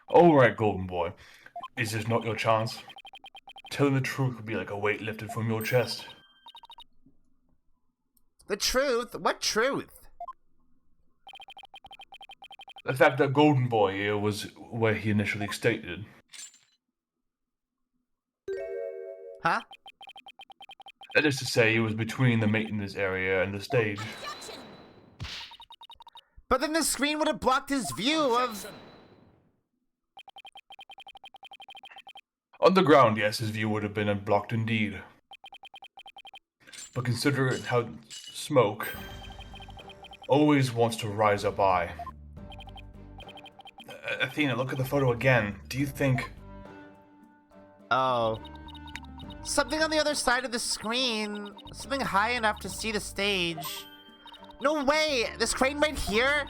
All right, Golden Boy. Is this not your chance? Telling the truth would be like a weight lifted from your chest.
The truth? What truth?
The fact that Golden Boy here was where he initially stated.
Huh?
That is to say, he was between the maintenance area and the stage.
But then the screen would have blocked his view of...
On the ground, yes, his view would have been unblocked indeed. But consider how smoke always wants to rise up high. Athena, look at the photo again. Do you think...
Oh. Something on the other side of the screen. Something high enough to see the stage. No way! This crane right here?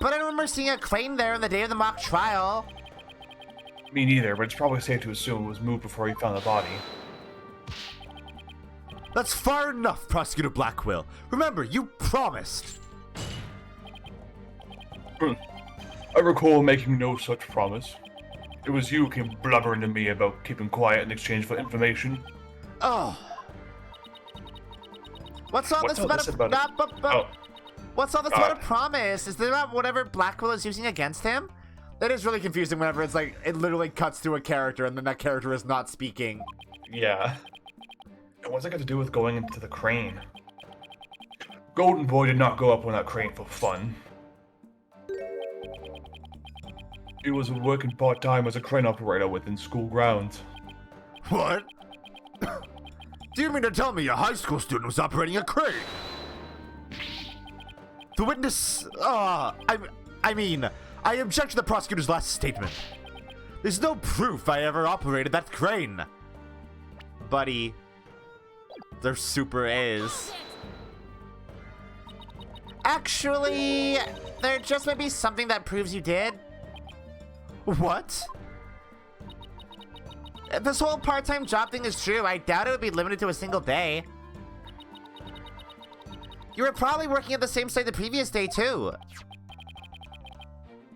But I remember seeing a crane there on the day of the mock trial.
Me neither, but it's probably safe to assume it was moved before he found the body.
That's far enough, Prosecutor Blackwell. Remember, you promised.
I recall making no such promise. It was you who came blubbering to me about keeping quiet in exchange for information.
Oh. What's all this about What's all this about a promise? Is that whatever Blackwell is using against him?
That is really confusing whenever it's it literally cuts to a character and then that character is not speaking.
Yeah. And what's that got to do with going into the crane? Golden Boy did not go up on that crane for fun. He was working part-time as a crane operator within school grounds.
What? Do you mean to tell me a high school student was operating a crane? The witness... I mean, I object to the prosecutor's last statement. There's no proof I ever operated that crane.
Buddy, there super is. Actually, there just might be something that proves you did.
What?
If this whole part-time job thing is true, I doubt it would be limited to a single day. You were probably working at the same site the previous day, too.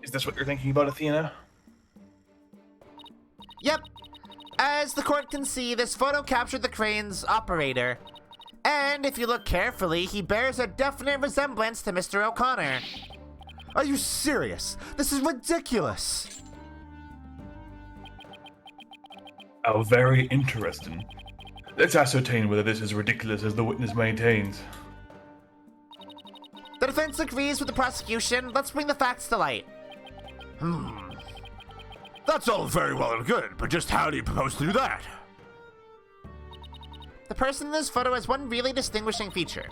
Is this what you're thinking about, Athena?
Yep. As the court can see, this photo captured the crane's operator. And if you look carefully, he bears a definite resemblance to Mr. O'Connor.
Are you serious? This is ridiculous.
Oh, very interesting. Let's ascertain whether this is ridiculous as the witness maintains.
The defense agrees with the prosecution. Let's bring the facts to light.
That's all very well and good, but just how do you propose to do that?
The person in this photo has one really distinguishing feature.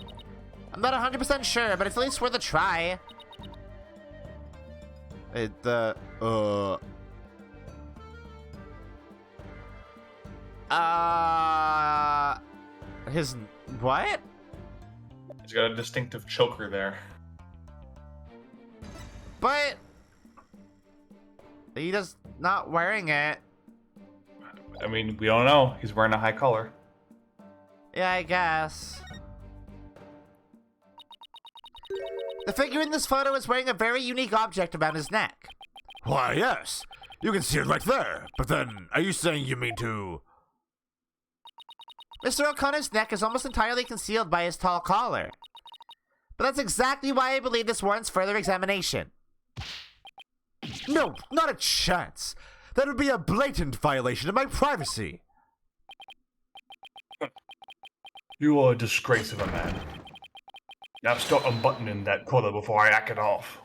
I'm not 100% sure, but it's at least worth a try.
His what?
He's got a distinctive choker there.
But he just not wearing it.
I mean, we don't know. He's wearing a high collar.
Yeah, I guess. The figure in this photo is wearing a very unique object around his neck.
Why, yes. You can see it right there. But then, are you saying you mean to...
Mr. O'Connor's neck is almost entirely concealed by his tall collar. But that's exactly why I believe this warrants further examination.
No, not a chance. That would be a blatant violation of my privacy.
You are a disgrace of a man. Now start unbuttoning that collar before I hack it off.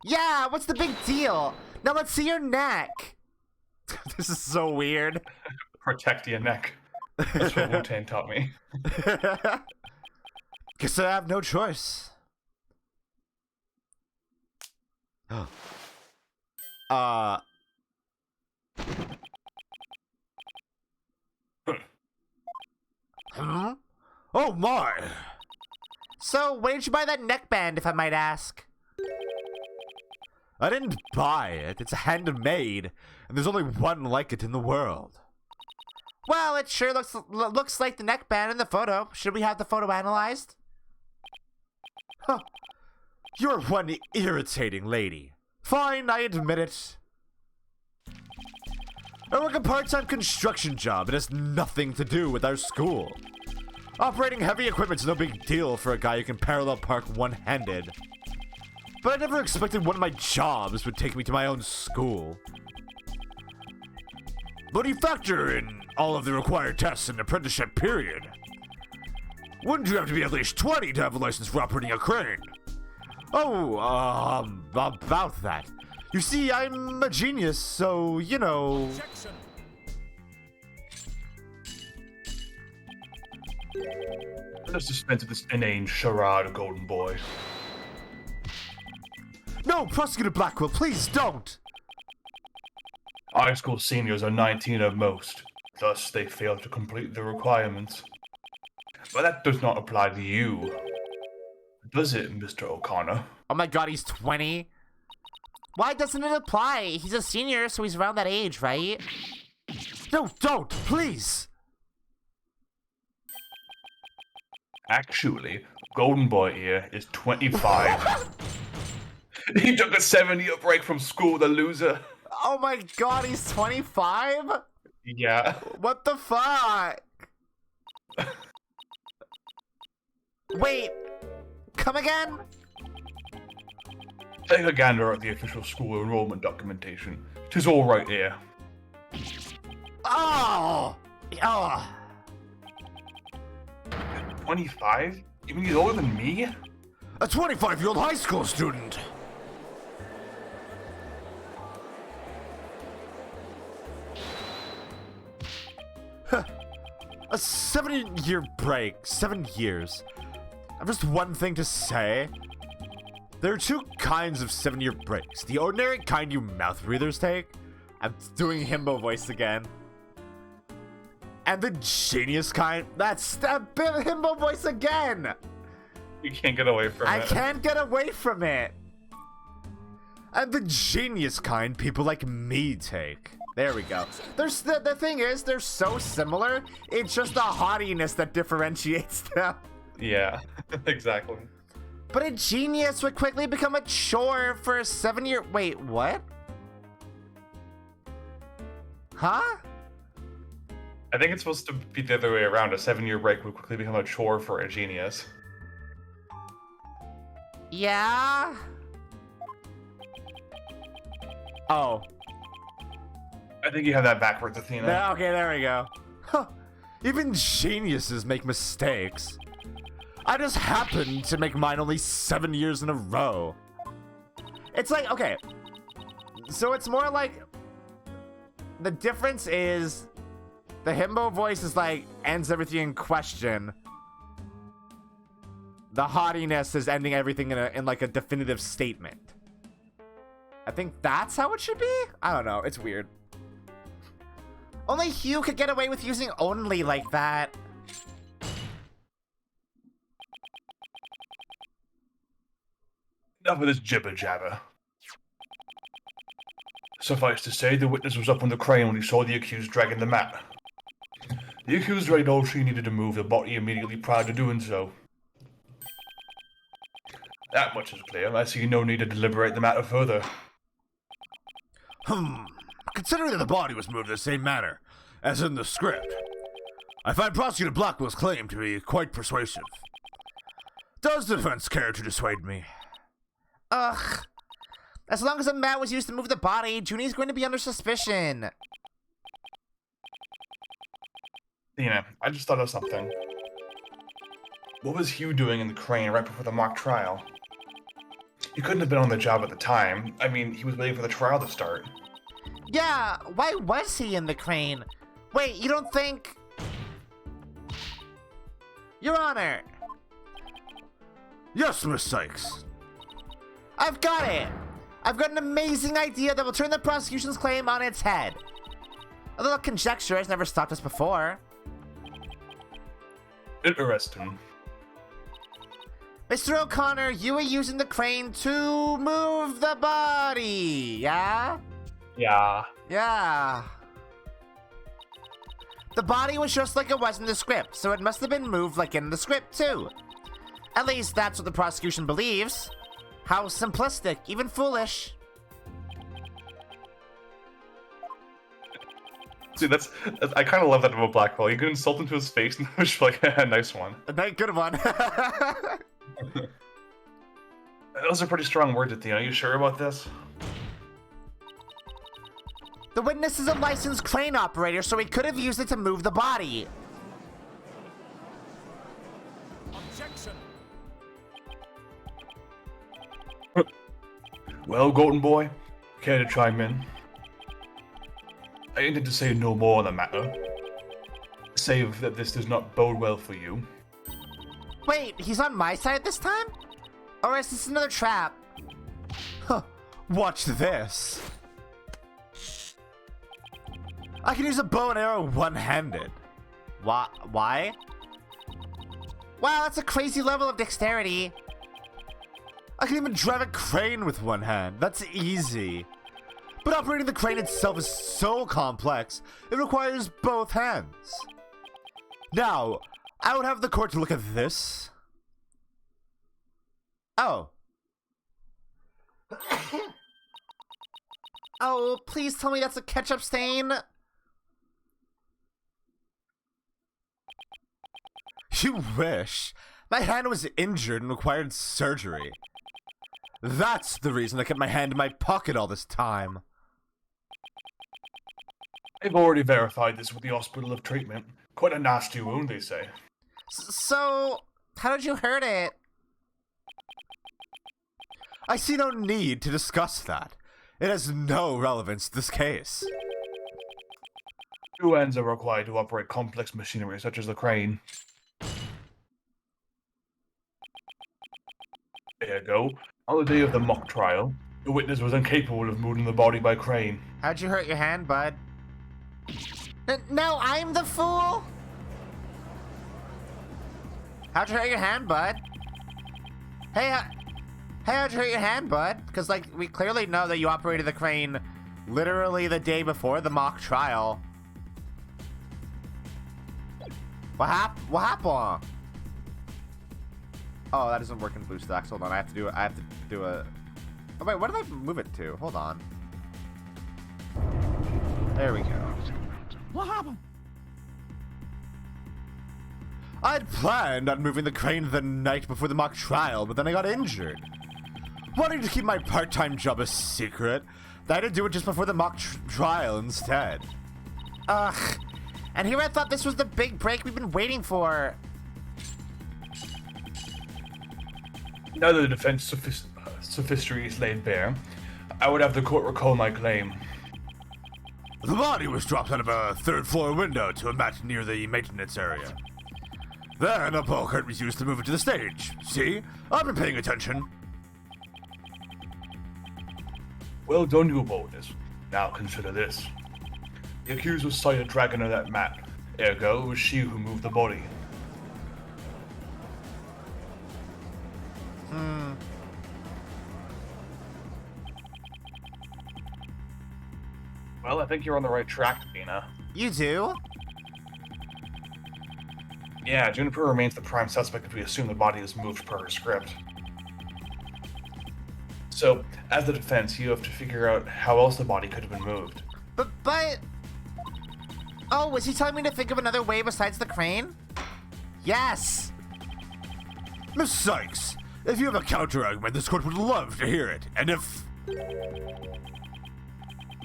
Yeah, what's the big deal? Now let's see your neck.
This is so weird.
Protect your neck. That's what Wu-Tang taught me.
Guess I have no choice. Oh my!
So, where did you buy that neckband, if I might ask?
I didn't buy it. It's handmade, and there's only one like it in the world.
Well, it sure looks like the neckband in the photo. Should we have the photo analyzed?
Huh. You're one irritating lady. Fine, I admit it. I work a part-time construction job. It has nothing to do with our school. Operating heavy equipment's no big deal for a guy who can parallel park one-handed. But I never expected one of my jobs would take me to my own school. But you factor in all of the required tests and apprenticeship period. Wouldn't you have to be at least 20 to have a license for operating a crane? Oh, about that. You see, I'm a genius, so, you know...
Let us dispense with this inane charade, golden boy.
No, Prosecutor Blackwell, please don't!
High school seniors are 19 at most. Thus, they fail to complete the requirements. But that does not apply to you. Does it, Mr. O'Connor?
Oh my god, he's 20? Why doesn't it apply? He's a senior, so he's around that age, right?
No, don't, please!
Actually, Golden Boy here is 25. He took a 7-year break from school, the loser.
Oh my god, he's 25?
Yeah.
What the fuck? Wait, come again?
Take a gander at the official school enrollment documentation. 'Tis all right here.
Oh! Oh!
25? You mean he's older than me?
A 25-year-old high school student! A 7-year break. 7 years. I've just one thing to say. There are two kinds of 7-year breaks. The ordinary kind you mouth breathers take. I'm doing himbo voice again. And the genius kind. That's that himbo voice again.
You can't get away from it.
I can't get away from it. And the genius kind people like me take. There we go. There's the thing is, they're so similar. It's just the haughtiness that differentiates them.
Yeah, exactly.
But a genius would quickly become a chore for a 7-year. Wait, what? Huh?
I think it's supposed to be the other way around. A 7-year break would quickly become a chore for a genius.
Yeah?
Oh.
I think you have that backwards, Athena.
Okay, there we go. Huh. Even geniuses make mistakes. I just happened to make mine only 7 years in a row.
It's like, okay. So it's more like the difference is the himbo voice is like ends everything in question. The haughtiness is ending everything in like a definitive statement. I think that's how it should be? I don't know. It's weird. Only Hugh could get away with using only like that.
Enough of this jibber jabber. Suffice to say, the witness was up on the crane when he saw the accused dragging the mat. The accused read all she needed to move the body immediately prior to doing so. That much is clear. I see no need to deliberate the matter further.
Considering that the body was moved in the same manner as in the script, I find Prosecutor Blackwell's claim to be quite persuasive. Does the defense care to dissuade me?
Ugh. As long as a mat was used to move the body, Junie's going to be under suspicion.
Athena, I just thought of something. What was Hugh doing in the crane right before the mock trial? He couldn't have been on the job at the time. I mean, he was waiting for the trial to start.
Yeah, why was he in the crane? Wait, you don't think... Your Honor!
Yes, Miss Sykes.
I've got it! I've got an amazing idea that will turn the prosecution's claim on its head. A little conjecture has never stopped us before.
Interesting.
Mr. O'Connor, you were using the crane to move the body, yeah?
Yeah.
Yeah. The body was just like it was in the script, so it must have been moved like in the script too. At least that's what the prosecution believes. How simplistic, even foolish.
Dude, that's I kind of love that about Blackwell. You can insult him to his face and it was like a nice one.
A good one.
Those are pretty strong words, Athena. Are you sure about this?
The witness is a licensed crane operator, so he could have used it to move the body.
Objection.
Well, Golden Boy, care to chime in? I intend to say no more on the matter, save that this does not bode well for you.
Wait, he's on my side this time? Or is this another trap?
Huh. Watch this. I can use a bow and arrow one-handed.
Why? Wow, that's a crazy level of dexterity.
I can even drive a crane with one hand. That's easy. But operating the crane itself is so complex, it requires both hands. Now, I would have the court to look at this.
Oh. Oh, please tell me that's a ketchup stain.
You wish. My hand was injured and required surgery. That's the reason I kept my hand in my pocket all this time.
I've already verified this with the hospital of treatment. Quite a nasty wound, they say.
So, how did you hurt it?
I see no need to discuss that. It has no relevance to this case.
2 ends are required to operate complex machinery such as the crane. There you go. On the day of the mock trial, the witness was incapable of moving the body by crane.
How'd you hurt your hand, bud? No, I'm the fool? How'd you hurt your hand, bud? Hey, how'd you hurt your hand, bud? Because, like, we clearly know that you operated the crane literally the day before the mock trial. What happened? Oh, that doesn't work in BlueStacks. Hold on, I have to do a... Oh, wait, what did I move it to? Hold on. There we go.
What happened?
I'd planned on moving the crane the night before the mock trial, but then I got injured. Wanting to keep my part-time job a secret, I had to do it just before the mock trial instead.
Ugh. And here I thought this was the big break we've been waiting for.
Now that the defense sophistry is laid bare, I would have the court recall my claim.
The body was dropped out of a third-floor window to a mat near the maintenance area. Then a ball cart was used to move it to the stage. See? I've been paying attention.
Well done, you boldness. Now consider this. The accused was sighted dragging her that mat. Ergo, it was she who moved the body. Well, I think you're on the right track, Dina.
You do?
Yeah, Juniper remains the prime suspect if we assume the body is moved per her script. So, as the defense, you have to figure out how else the body could have been moved.
But... Oh, was he telling me to think of another way besides the crane? Yes!
Miss Sykes, if you have a counter-argument, this court would love to hear it. And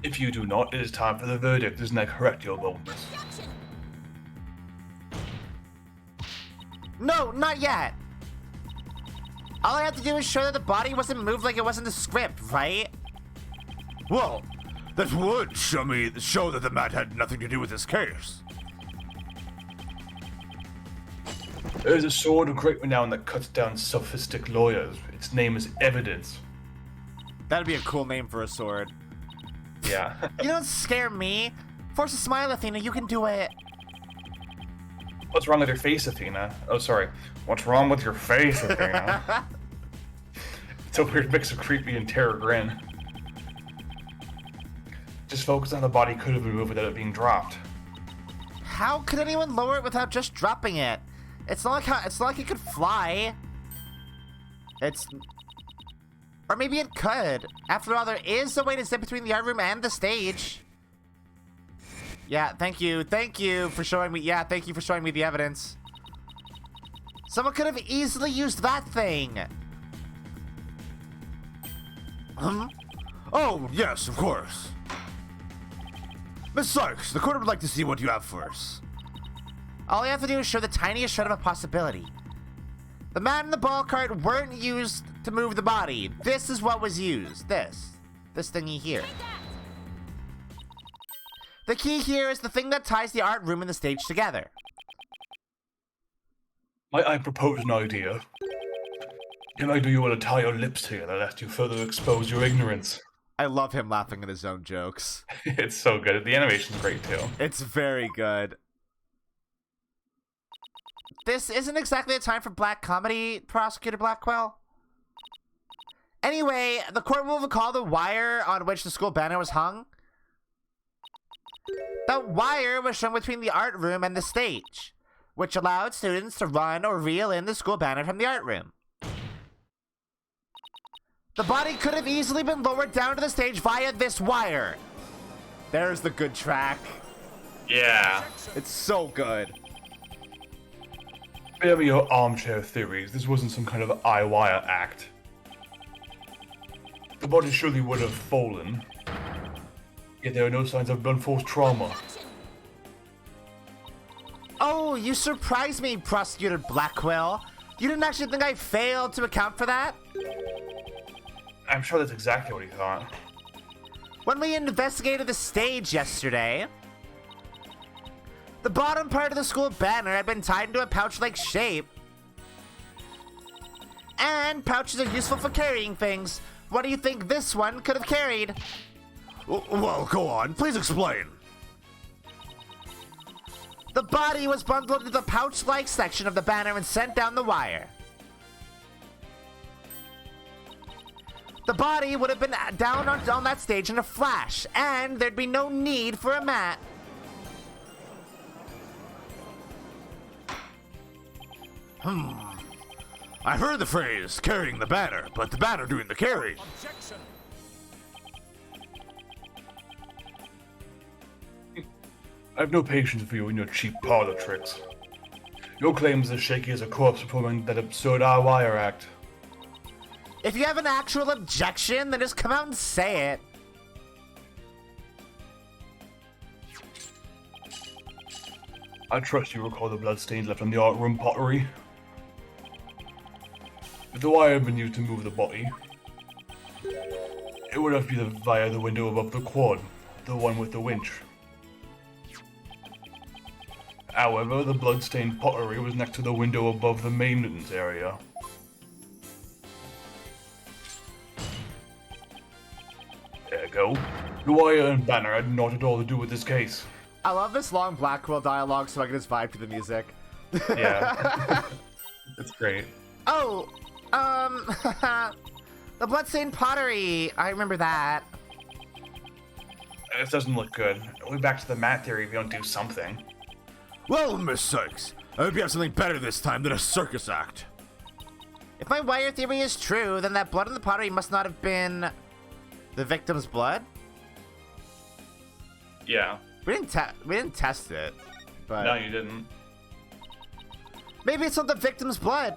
if you do not, it is time for the verdict. Isn't that correct, your boldness?
No, not yet. All I have to do is show that the body wasn't moved like it was in the script, right?
Well, that would show that the mat had nothing to do with this case.
There is a sword of great renown that cuts down sophistic lawyers. Its name is Evidence.
That'd be a cool name for a sword.
Yeah.
You don't scare me. Force a smile, Athena. You can do it.
What's wrong with your face, Athena? Oh, sorry. What's wrong with your face, Athena? It's a weird mix of creepy and terror grin. Just focus on the body could have been moved without it being dropped.
How could anyone lower it without just dropping it? It's not like it could fly. Or maybe it could. After all, there is a way to zip between the art room and the stage. Yeah, thank you for showing me. Yeah, thank you for showing me the evidence. Someone could have easily used that thing.
Oh, yes, of course. Miss Sykes, the court would like to see what you have for us.
All you have to do is show the tiniest shred of a possibility. The mat and the ball cart weren't used to move the body. This is what was used. This thingy here. The key here is the thing that ties the art room and the stage together.
Might I propose an idea? Can I do you want to tie your lips together lest you further expose your ignorance?
I love him laughing at his own jokes.
It's so good. The animation's great too.
It's very good. This isn't exactly a time for black comedy, Prosecutor Blackwell. Anyway, the court will recall the wire on which the school banner was hung. That wire was shown between the art room and the stage, which allowed students to run or reel in the school banner from the art room. The body could have easily been lowered down to the stage via this wire. There's the good track.
Yeah.
It's so good.
Spare me your armchair theories. This wasn't some kind of eye-wire act. The body surely would have fallen. Yet there are no signs of blunt force trauma.
Oh, you surprised me, Prosecutor Blackwell. You didn't actually think I failed to account for that?
I'm sure that's exactly what he thought.
When we investigated the stage yesterday, The bottom part of the school banner had been tied into a pouch-like shape. And pouches are useful for carrying things. What do you think this one could have carried?
Well, go on. Please explain.
The body was bundled into the pouch-like section of the banner and sent down the wire. The body would have been down on that stage in a flash, and there'd be no need for a mat.
I've heard the phrase, carrying the banner, but the banner doing the carrying.
Objection.
I have no patience for you and your cheap parlor tricks. Your claim is as shaky as a corpse performing that absurd wire act.
If you have an actual objection, then just come out and say it.
I trust you recall the bloodstains left on the art room pottery. If the wire had been used to move the body, it would have to be via the window above the quad, the one with the winch. However, the bloodstained pottery was next to the window above the maintenance area. There you go. The wire and banner had not at all to do with this case.
I love this long Blackwell dialogue so I can just vibe to the music.
Yeah. It's great.
Oh, the bloodstained pottery. I remember that.
This doesn't look good. We'll be back to the mat theory if you don't do something.
Well, Miss Sykes, I hope you have something better this time than a circus act.
If my wire theory is true, then that blood in the pottery must not have been the victim's blood.
Yeah.
We didn't test it, but
No, you didn't.
maybe it's not the victim's blood.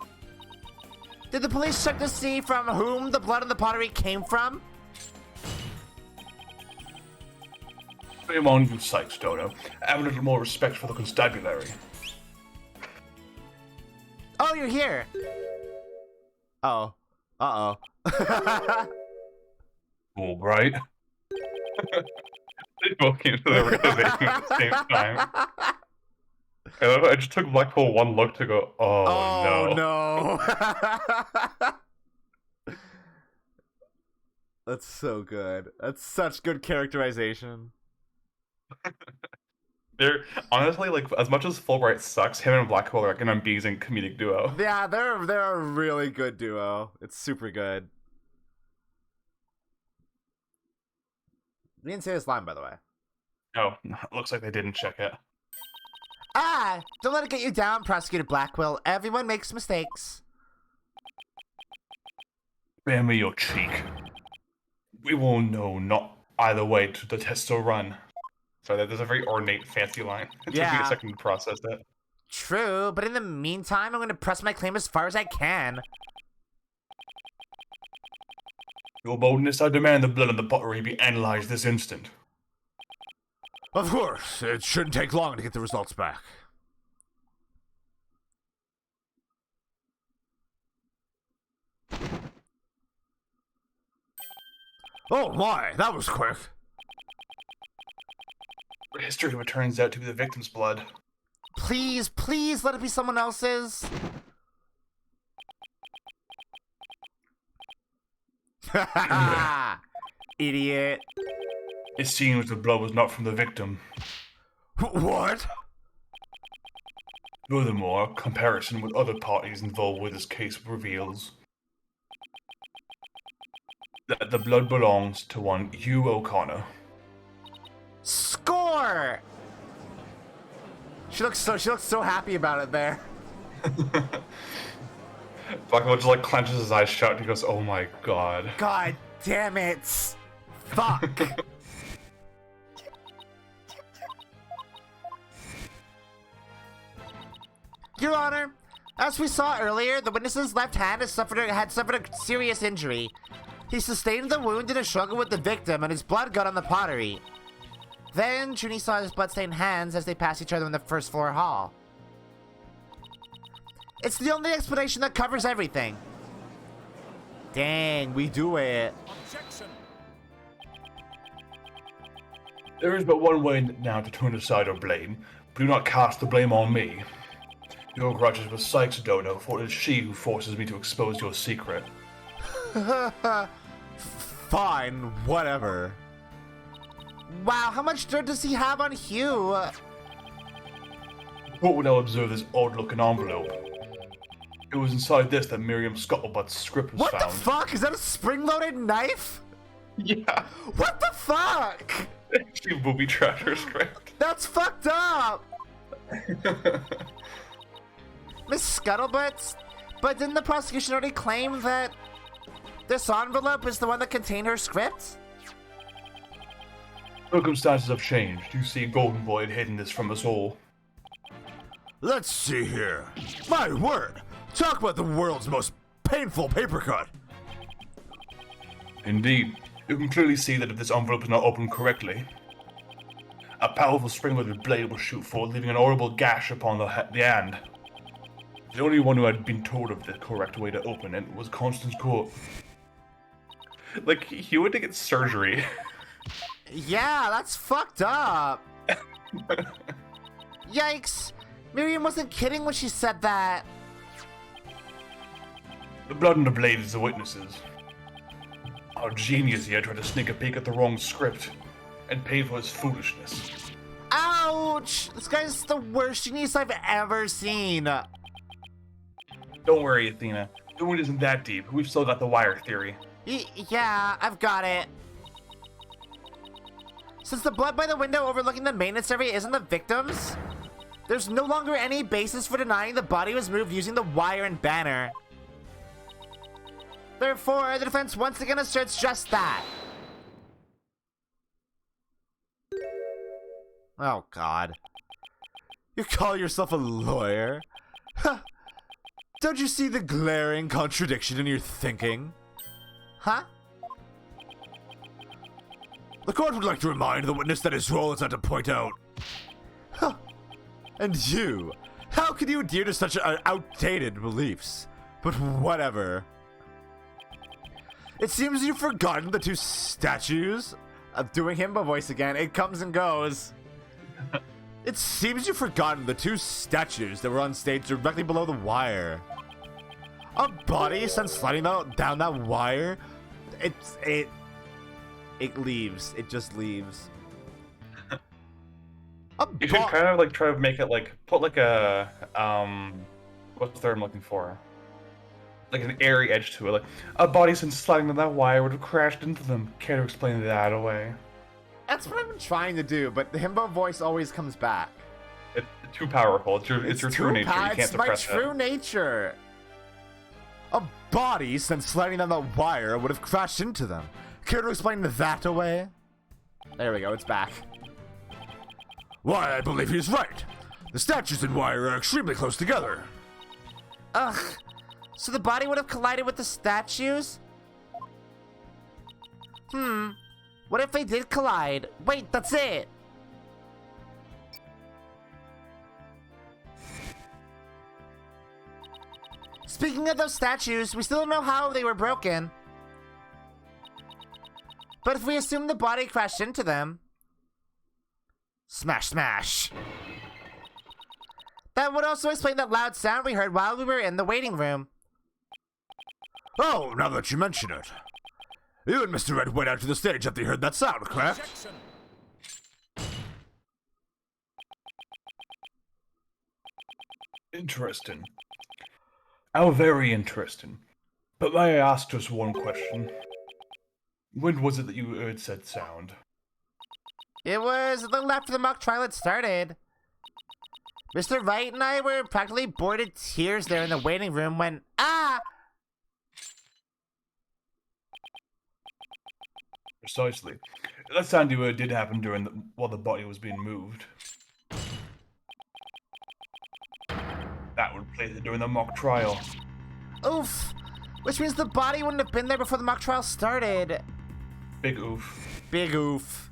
Did the police check to see from whom the blood in the pottery came from?
Shame on you, Sykes, Dodo. Have a little more respect for the constabulary.
Oh, you're here. Oh. Uh-oh.
Albright. They both came to the realization at the same time. I just took Blackwell one look to go, oh no.
No. That's so good. That's such good characterization.
They're honestly, like, as much as Fulbright sucks, him and Blackwell are like an amazing comedic duo.
Yeah, they're a really good duo. It's super good. We didn't say this line, by the way.
Oh, looks like they didn't check it.
Ah! Don't let it get you down, Prosecutor Blackwell. Everyone makes mistakes.
Bear me your cheek. We will know not either way to the test or run. Sorry, there's a very ornate, fancy line. It took me
Yeah.
a second to process it.
True, but in the meantime, I'm going to press my claim as far as I can.
Your boldness, I demand the blood of the pottery be analyzed this instant.
Of course, it shouldn't take long to get the results back. Oh my, that was quick.
For history, what turns out to be the victim's blood.
Please, please let it be someone else's. Idiot.
It seems the blood was not from the victim.
What?
Furthermore, comparison with other parties involved with this case reveals that the blood belongs to one Hugh O'Connor.
Score! She looks so happy about it there.
Blackwell just like clenches his eyes shut and he goes, "Oh my god."
God damn it. Fuck. Your Honor, as we saw earlier, the witness's left hand had suffered a serious injury. He sustained the wound in a struggle with the victim, and his blood got on the pottery. Then, Junie saw his bloodstained hands as they passed each other in the first floor hall. It's the only explanation that covers everything. Dang, we do it.
Objection.
There is but one way now to turn aside our blame. Do not cast the blame on me. Your grudge is with Sykes Dodo, for it is she who forces me to expose your secret.
Fine, whatever. Wow, how much dirt does he have on Hugh?
The court will now observe this odd-looking envelope. It was inside this that Miriam Scuttlebutt's script was
What
found.
the fuck? Is that a spring-loaded knife?
Yeah.
What the fuck?
She booby-trapped her script.
That's fucked up! Miss Scuttlebutt? But didn't the prosecution already claim that this envelope is the one that contained her script?
Circumstances have changed. You see, Golden Boy had hidden this from us all.
Let's see here. My word! Talk about the world's most painful paper cut.
Indeed. You can clearly see that if this envelope is not opened correctly, a powerful spring-loaded blade will shoot forward, leaving an horrible gash upon the hand. The only one who had been told of the correct way to open it was Constance Court. Like, he went to get surgery.
Yeah, that's fucked up. Yikes. Miriam wasn't kidding when she said that.
The blood and the blade is the witnesses. Our genius here tried to sneak a peek at the wrong script and paid for his foolishness.
Ouch! This guy's the worst genius I've ever seen.
Don't worry, Athena. The wound isn't that deep. We've still got the wire theory.
Yeah, I've got it. Since the blood by the window overlooking the maintenance area isn't the victim's, there's no longer any basis for denying the body was moved using the wire and banner. Therefore, the defense once again asserts just that. Oh, God. You call yourself a lawyer? Huh. Don't you see the glaring contradiction in your thinking? Huh?
The court would like to remind the witness that his role is not to point out.
Huh.
And you? How could you adhere to such outdated beliefs? But whatever.
It seems you've forgotten the two statues. I'm doing Himbo voice again. It comes and goes. It seems you've forgotten the two statues that were on stage directly below the wire. A body sent sliding down that wire. It leaves. It just leaves.
You should kind of like try to make it like put like a what's the word I'm looking for? Like an airy edge to it. Like a body sent sliding down that wire would have crashed into them. Care to explain that away?
That's what I've been trying to do, but the Himbo voice always comes back.
It's too powerful. It's your true nature. You can't
It's my
suppress
true
it.
nature.
A body sent sliding down that wire would have crashed into them. Care to explain that away?
There we go. It's back.
Why, I believe he's right. The statues and wire are extremely close together.
Ugh. So the body would have collided with the statues? What if they did collide? Wait, that's it. Speaking of those statues, we still don't know how they were broken. But if we assume the body crashed into them... Smash, smash. That would also explain that loud sound we heard while we were in the waiting room.
Oh, now that you mention it. You and Mr. Red went out to the stage after you heard that sound, correct?
Interesting. How very interesting. But may I ask just one question? When was it that you heard said sound?
It was a little after the mock trial had started. Mr. Wright and I were practically bored to tears there in the waiting room when,
Precisely. That sound you heard did happen while the body was being moved. That would place it during the mock trial.
Oof. Which means the body wouldn't have been there before the mock trial started.
Big oof.
Big oof.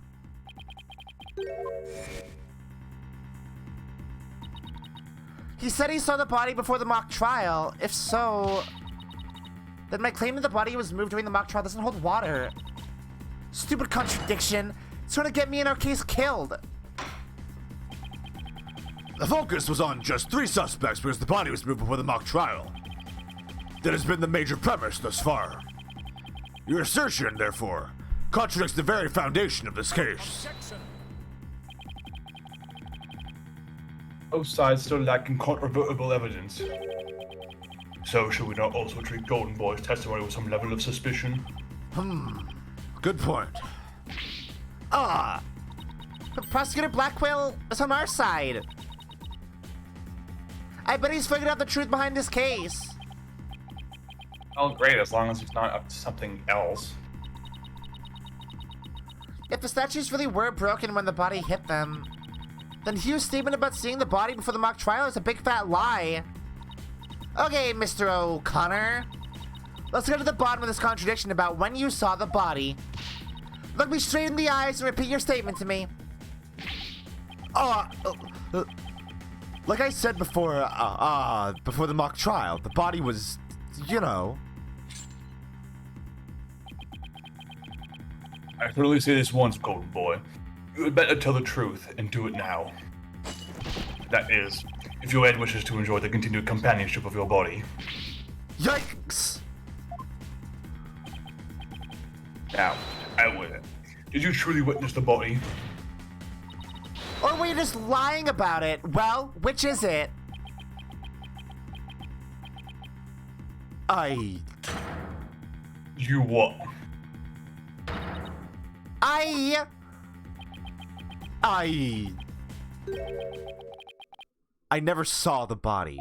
He said he saw the body before the mock trial. If so, then my claim that the body was moved during the mock trial doesn't hold water. Stupid contradiction.
trying to get me and our case killed.
The focus was on just 3 suspects because the body was moved before the mock trial. That has been the major premise thus far. Your assertion, therefore, contradicts the very foundation of this case.
Both sides still lack incontrovertible evidence. So, should we not also treat Golden Boy's testimony with some level of suspicion?
Good point.
But Prosecutor Blackwell is on our side. I bet he's figured out the truth behind this case.
Oh, great, as long as he's not up to something else.
If the statues really were broken when the body hit them, then Hugh's statement about seeing the body before the mock trial is a big fat lie. Okay, Mr. O'Connor. Let's get to the bottom of this contradiction about when you saw the body. Look me straight in the eyes and repeat your statement to me.
Like I said before, before the mock trial, the body was, you know...
I can only say this once, Golden Boy. You had better tell the truth and do it now. That is, if your head wishes to enjoy the continued companionship of your body.
Yikes!
Now, out with it. Did you truly witness the body?
Or were you just lying about it? Well, which is it?
You what?
I never saw the body.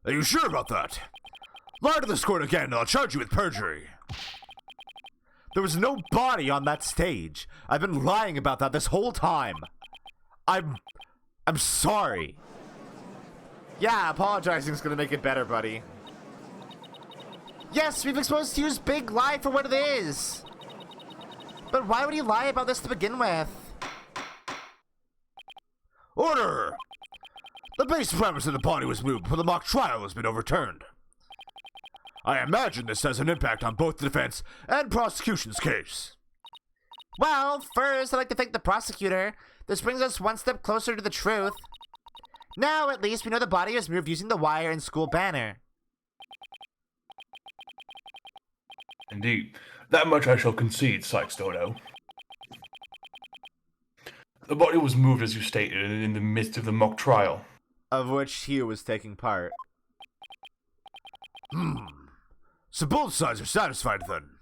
Are you sure about that? Lie to this court again and I'll charge you with perjury. There was no body on that stage. I've been lying about that this whole time. I'm sorry.
Yeah, apologizing's gonna make it better, buddy. Yes, we've exposed Hugh's big lie for what it is. But why would he lie about this to begin with?
Order! The base premise of the body was moved before the mock trial has been overturned. I imagine this has an impact on both the defense and prosecution's case.
Well, first, I'd like to thank the prosecutor. This brings us one step closer to the truth. Now, at least, we know the body was moved using the wire and school banner.
Indeed. That much I shall concede, Sykes Dodo. The body was moved, as you stated, in the midst of the mock trial.
Of which Hugh was taking part.
So both sides are satisfied then?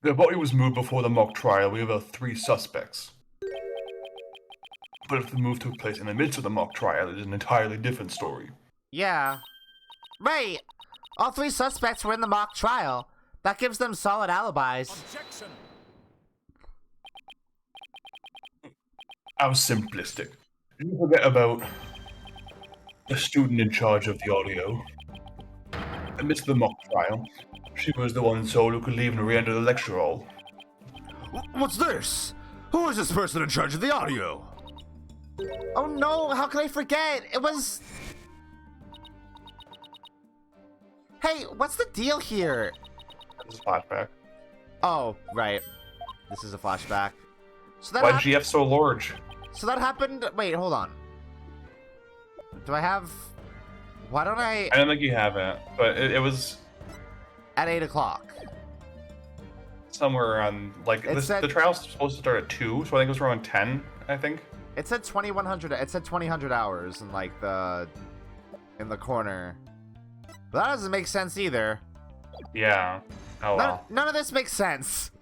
The body was moved before the mock trial. We have 3 suspects. But if the move took place in the midst of the mock trial, it is an entirely different story.
Yeah. Right. All 3 suspects were in the mock trial. That gives them solid alibis.
Objection!
How simplistic. Did you forget about the student in charge of the audio? Amidst the mock trial, she was the one sole who could leave and re-enter the lecture hall.
What's this? Who is this person in charge of the audio?
Oh no, how could I forget? It was... Hey, what's the deal here?
This is a flashback.
Oh, right. This is a flashback. So that
Why did she have so large?
So that happened... Wait, hold on. Do I have... Why don't I...
I don't think you have it, but it was
At 8 o'clock.
somewhere around, like, the trial's supposed to start at 2, so I think it was around 10, I think.
It said 2100. It said 2000 hours in like in the corner. But that doesn't make sense either.
Yeah. Oh well.
None of this makes sense.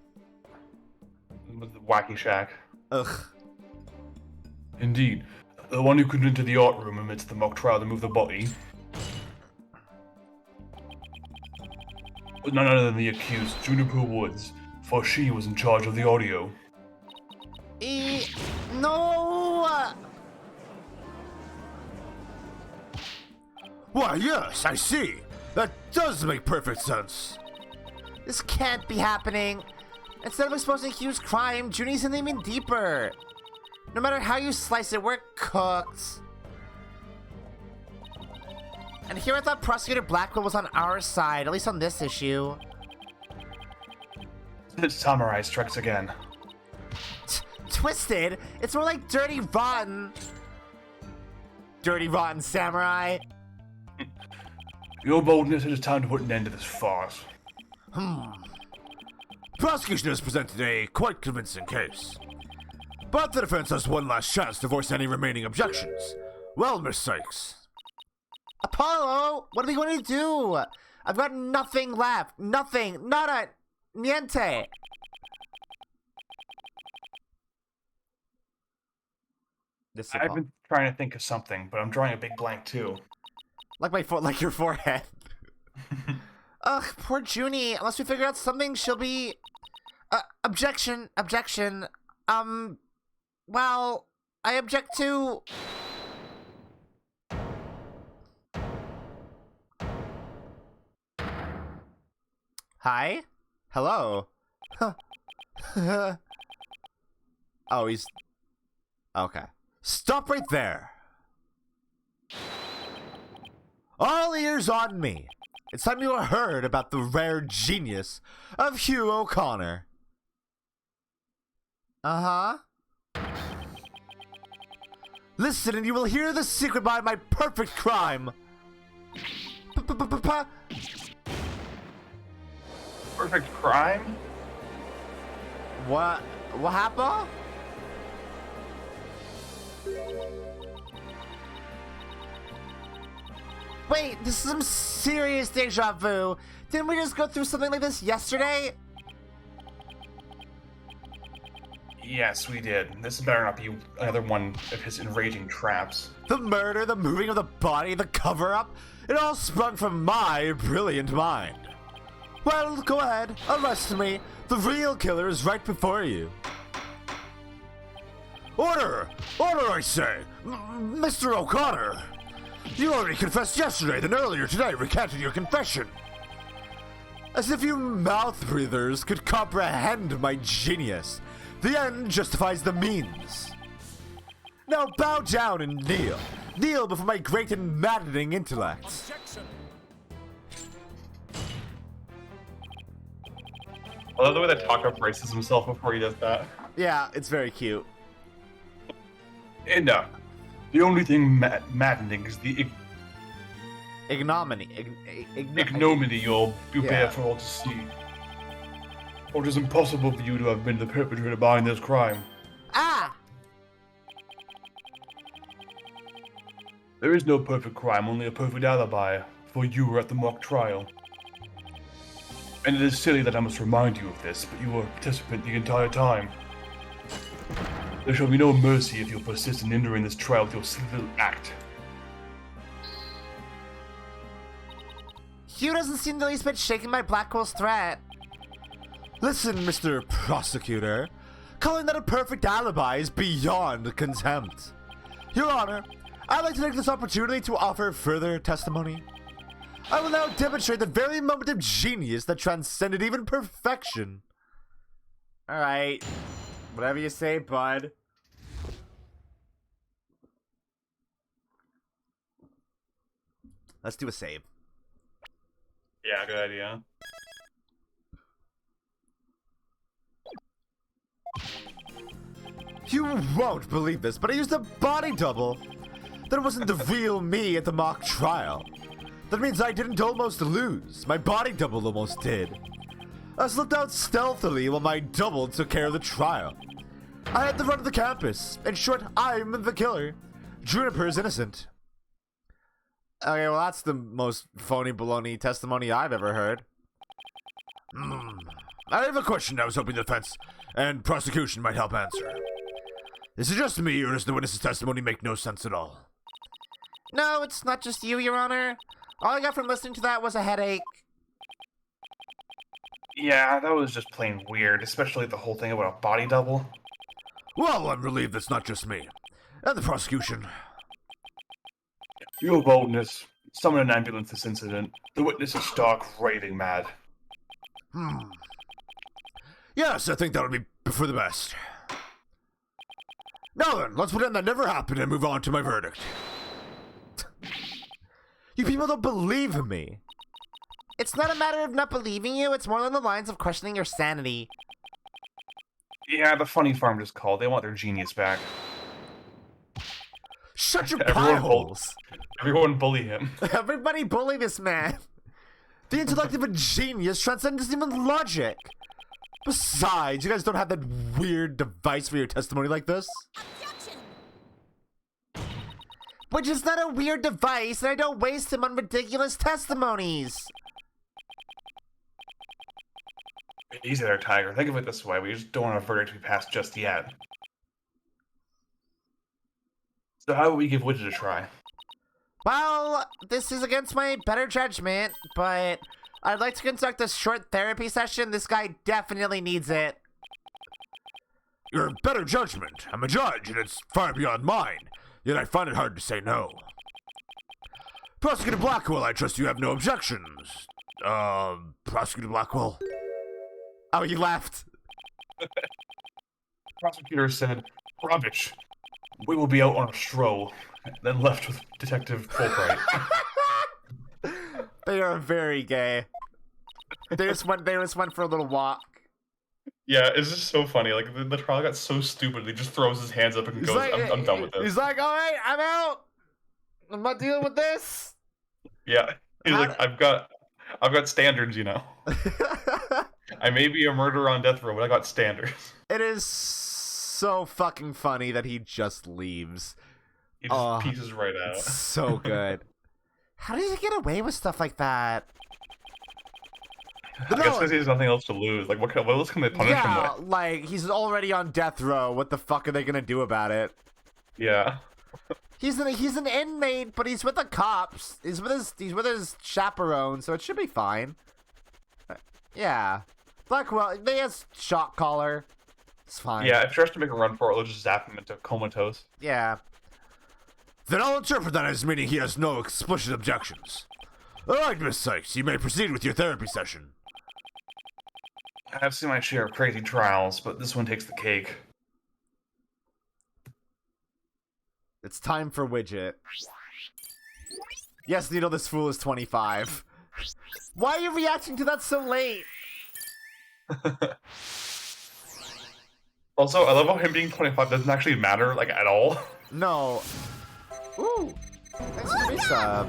With the Wacky Shack.
Ugh.
Indeed. The one who could enter the art room amidst the mock trial to move the body was none other than the accused, Juniper Woods, for she was in charge of the audio.
No!
Why, yes, I see. That does make perfect sense.
This can't be happening. Instead of exposing Hugh's crime, Junie's in even deeper. No matter how you slice it, we're cooked. And here I thought Prosecutor Blackwell was on our side, at least on this issue.
The samurai strikes again.
Twisted? It's more like dirty, rotten. Dirty, rotten samurai.
Your boldness, it is time to put an end to this farce.
Prosecution has presented a quite convincing case. But the defense has one last chance to voice any remaining objections. Well, Miss Sykes.
Apollo, what are we going to do? I've got nothing left. Nothing. Nada. Niente. This is
I've been trying to think of something, but I'm drawing a big blank too.
like your forehead. Ugh, poor Junie. Unless we figure out something, she'll be... objection. Well, I object to... Hi? Hello? Oh, he's... Okay.
Stop right there. All ears on me. It's time you heard about the rare genius of Hugh O'Connor.
Uh-huh.
Listen and you will hear the secret behind my perfect crime.
Perfect crime?
What happened? Wait, this is some serious deja vu. Didn't we just go through something like this yesterday?
Yes, we did. This better not be another one of his enraging traps.
The murder, the moving of the body, the cover-up, it all sprung from my brilliant mind. Well, go ahead, arrest me. The real killer is right before you. Order! Order, I say! Mr. O'Connor! You already confessed yesterday, then earlier today recanted your confession. As if you mouth-breathers could comprehend my genius. The end justifies the means. Now bow down and kneel. Kneel before my great and maddening intellect.
I love the way that Taka braces himself before he does that.
Yeah, it's very cute.
And the only thing maddening is the
Ignominy.
ignominy you'll bear
Yeah.
for all to see. For it is impossible for you to have been the perpetrator behind this crime.
Ah!
There is no perfect crime, only a perfect alibi, for you were at the mock trial. And it is silly that I must remind you of this, but you were a participant the entire time. There shall be no mercy if you persist in hindering this trial with your silly little act.
Hugh doesn't seem the least bit shaken by Blackwell's threat.
Listen, Mr. Prosecutor. Calling that a perfect alibi is beyond contempt. Your Honor, I'd like to take this opportunity to offer further testimony. I will now demonstrate the very moment of genius that transcended even perfection.
Alright. Whatever you say, bud. Let's do a save.
Yeah, good idea.
You won't believe this, but I used a body double. That wasn't the real me at the mock trial. That means I didn't almost lose. My body double almost did. I slipped out stealthily while my double took care of the trial. I had the run of the campus. In short, I'm the killer. Juniper is innocent.
Okay, well that's the most phony baloney testimony I've ever heard.
I have a question I was hoping the defense and prosecution might help answer. Is it just me, or does the witness's testimony make no sense at all?
No, it's not just you, Your Honor. All I got from listening to that was a headache.
Yeah, that was just plain weird, especially the whole thing about a body double.
Well, I'm relieved that's not just me. And the prosecution.
Your boldness. Summon an ambulance this incident. The witness is stark raving mad.
Yes, I think that would be for the best. Now then, let's pretend that never happened and move on to my verdict.
You people don't believe me. It's not a matter of not believing you, it's more along the lines of questioning your sanity.
Yeah, the funny farm just called. They want their genius back.
Shut your
Everyone
pie holes!
Everyone bully him.
Everybody bully this man.
The intellect of a genius transcends even logic! Besides, you guys don't have that weird device for your testimony like this?
Which is not a weird device, and I don't waste him on ridiculous testimonies.
Easy there, Tiger. Think of it this way. We just don't want a verdict to be passed just yet. So how would we give Widget a try?
Well, this is against my better judgment, but I'd like to conduct a short therapy session. This guy definitely needs it.
Your better judgment. I'm a judge, and it's far beyond mine. Yet I find it hard to say no. Prosecutor Blackwell, I trust you have no objections. Prosecutor Blackwell?
Oh, he left.
Prosecutor said, rubbish. We will be out on a stroll, then left with Detective Fulbright.
They are very gay. They just went for a little walk.
Yeah, it's just so funny. Like, the trial got so stupid, he just throws his hands up and
He's
goes,
like,
I'm done with this.
He's like, all right, I'm out. I'm not dealing with this.
Yeah, he's like, I've got standards, you know. I may be a murderer on death row, but I got standards.
It is so fucking funny that he just leaves.
He just pieces right out.
So good. How does he get away with stuff like that?
I guess because he has nothing else to lose. Like, what else can they punish him with?
Like, he's already on death row. What the fuck are they gonna do about it?
Yeah.
He's an inmate, but he's with the cops. He's with his chaperone, so it should be fine. Yeah. Blackwell, they has shock collar. It's fine.
Yeah, if he tries to make a run for it, they'll just zap him into comatose.
Yeah.
Then I'll interpret that as meaning he has no explicit objections. All right, Miss Sykes, you may proceed with your therapy session.
I've seen my share of crazy trials, but this one takes the cake.
It's time for Widget. Yes, Needle, this fool is 25. Why are you reacting to that so late?
Also, I love how him being 25 doesn't actually matter, like, at all.
No. Ooh. Thanks for the resub.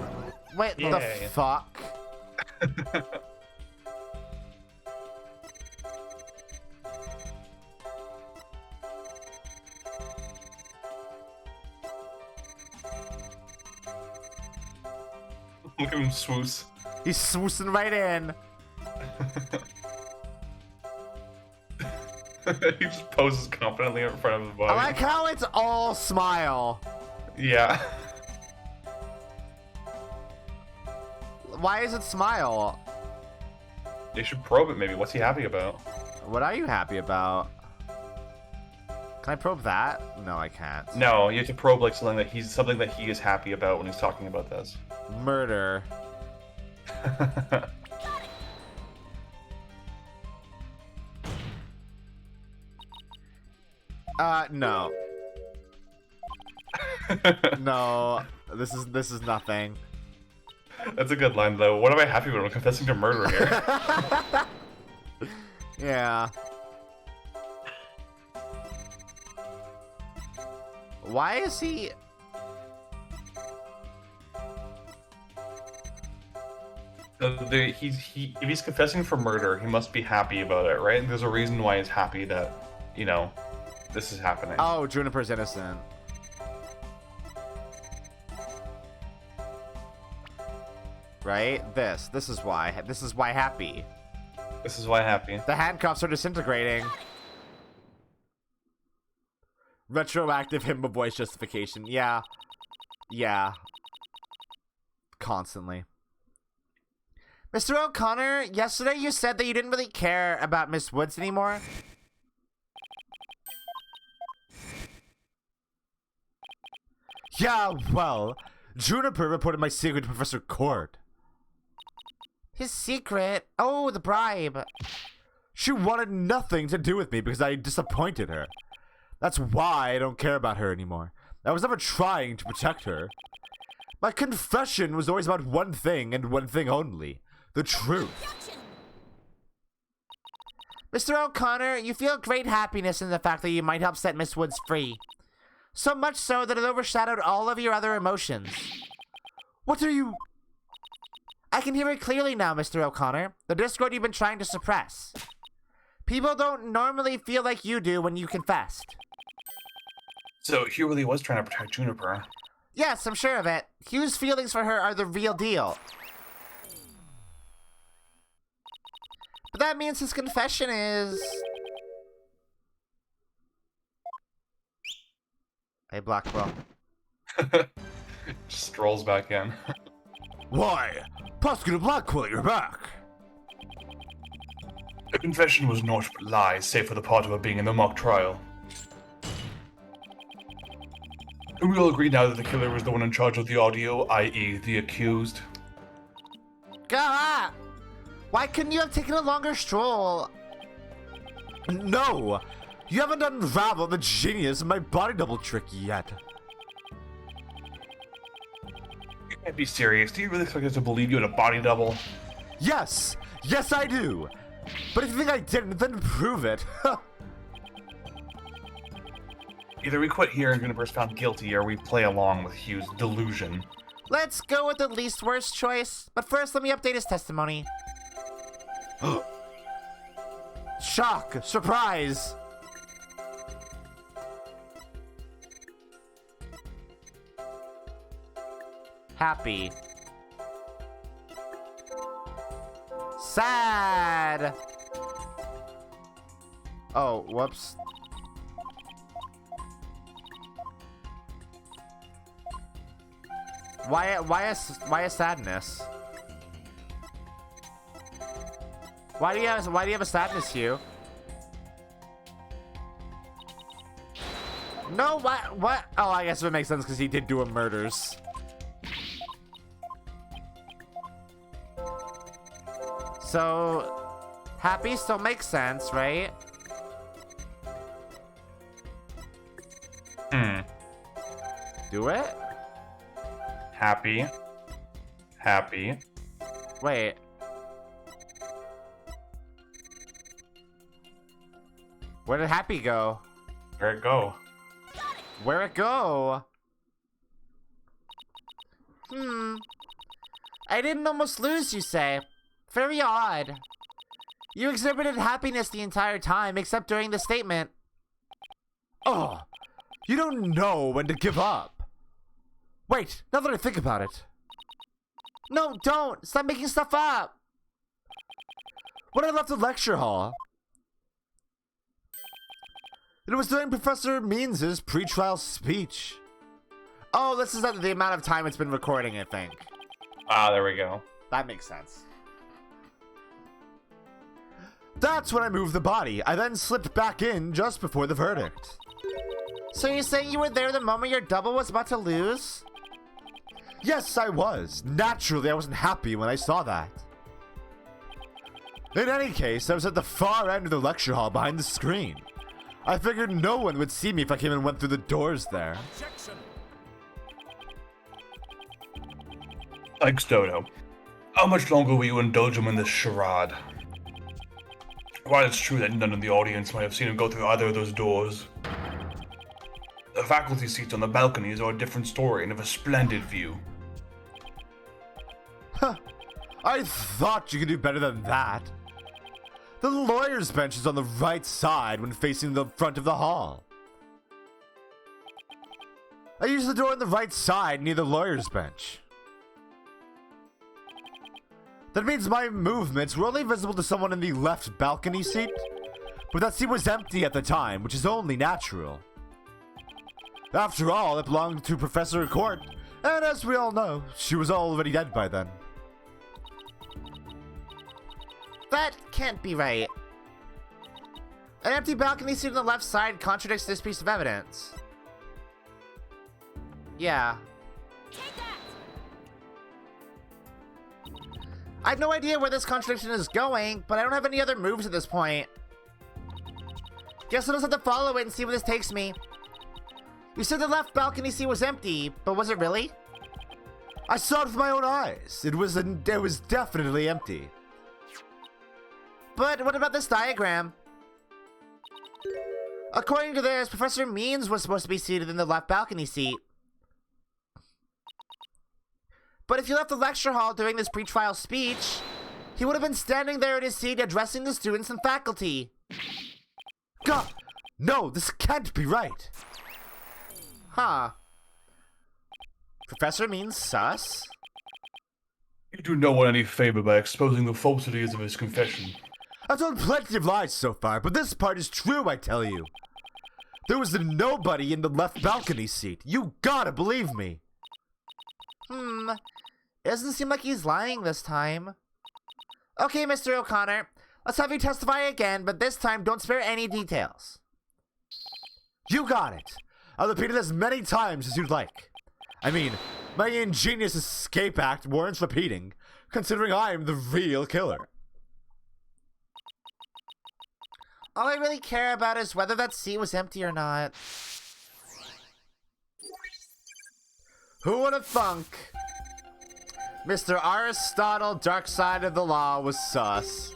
Wait,
Yay.
the fuck?
Look at him swoos.
He's swoosing right in.
He just poses confidently in front of the body.
I like how it's all smile.
Yeah.
Why is it smile?
They should probe it, maybe. What's he happy about?
What are you happy about? Can I probe that? No, I can't.
No, you have to probe like something that he is happy about when he's talking about this.
Murder. No. No. This is nothing.
That's a good line, though. What am I happy about? I'm confessing to murder here.
Yeah. Why is he...
If he's confessing for murder, he must be happy about it, right? There's a reason why he's happy that, you know, this is happening.
Oh, Juniper's innocent. Right? This is why. This is why happy.
This is why happy.
The handcuffs are disintegrating. Retroactive hymn of voice justification. Yeah. Yeah. Constantly. Mr. O'Connor, yesterday you said that you didn't really care about Miss Woods anymore.
Yeah, well, Juniper reported my secret to Professor Cord.
His secret? Oh, the bribe.
She wanted nothing to do with me because I disappointed her. That's why I don't care about her anymore. I was never trying to protect her. My confession was always about one thing and one thing only. the truth.
Mr. O'Connor, you feel great happiness in the fact that you might help set Miss Woods free. So much so that it overshadowed all of your other emotions.
What are you...
I can hear it clearly now, Mr. O'Connor. The discord you've been trying to suppress. People don't normally feel like you do when you confessed.
So Hugh really was trying to protect Juniper.
Yes, I'm sure of it. Hugh's feelings for her are the real deal. But that means his confession is... Hey, Blackwell.
Just strolls back in.
Why? Prosecutor Blackwell, you're back.
The confession was naught but lies, save for the part of her being in the mock trial. And we all agree now that the killer was the one in charge of the audio, i.e. the accused.
God! Why couldn't you have taken a longer stroll?
No! You haven't unraveled the genius of my body double trick yet.
You can't be serious. Do you really expect us to believe you had a body double?
Yes! Yes, I do! But if you think I didn't, then prove it.
Either we quit here and Juniper's found guilty, or we play along with Hugh's delusion.
Let's go with the least worst choice. But first, let me update his testimony.
Shock! Surprise!
Happy. Sad. Oh, whoops. Why a sadness? Why do you have a sadness, Hugh? No, what? Oh, I guess it would make sense because he did do a murders. So, happy still makes sense, right? Do it?
Happy. Happy.
Wait. Where did happy go?
Where'd it go?
Where'd it go? I didn't almost lose, you say. Very odd. You exhibited happiness the entire time, except during the statement.
Oh, you don't know when to give up. Wait, now that I think about it.
No, don't! Stop making stuff up!
When I left the lecture hall, it was during Professor Means's pre-trial speech.
Oh, this is the amount of time it's been recording, I think.
Ah, there we go.
That makes sense.
That's when I moved the body. I then slipped back in just before the verdict.
So you're saying you were there the moment your double was about to lose?
Yes, I was. Naturally, I wasn't happy when I saw that. In any case, I was at the far end of the lecture hall behind the screen. I figured no one would see me if I came and went through the doors there.
Thanks, Dodo. How much longer will you indulge him in this charade? While it's true that none in the audience might have seen him go through either of those doors, the faculty seats on the balconies are a different story and have a splendid view.
I thought you could do better than that. The lawyer's bench is on the right side when facing the front of the hall. I use the door on the right side near the lawyer's bench. That means my movements were only visible to someone in the left balcony seat, but that seat was empty at the time, which is only natural. After all, it belonged to Professor Court, and as we all know, she was already dead by then.
That can't be right. An empty balcony seat on the left side contradicts this piece of evidence. Yeah. I have no idea where this contradiction is going, but I don't have any other moves at this point. Guess I'll just have to follow it and see where this takes me. You said the left balcony seat was empty, but was it really?
I saw it with my own eyes. It was definitely empty.
But what about this diagram? According to this, Professor Means was supposed to be seated in the left balcony seat. But if you left the lecture hall during this pre-trial speech, he would have been standing there in his seat addressing the students and faculty.
God! No, this can't be right.
Huh. Professor Means sus?
You do no one any favor by exposing the falsities of his confession.
I've told plenty of lies so far, but this part is true, I tell you. There was nobody in the left balcony seat. You gotta believe me.
It doesn't seem like he's lying this time. Okay, Mr. O'Connor. Let's have you testify again, but this time don't spare any details.
You got it. I'll repeat it as many times as you'd like. I mean, my ingenious escape act warrants repeating, considering I'm the real killer.
All I really care about is whether that seat was empty or not.
Who would have thunk?
Mr. Aristotle, Dark Side of the Law, was sus.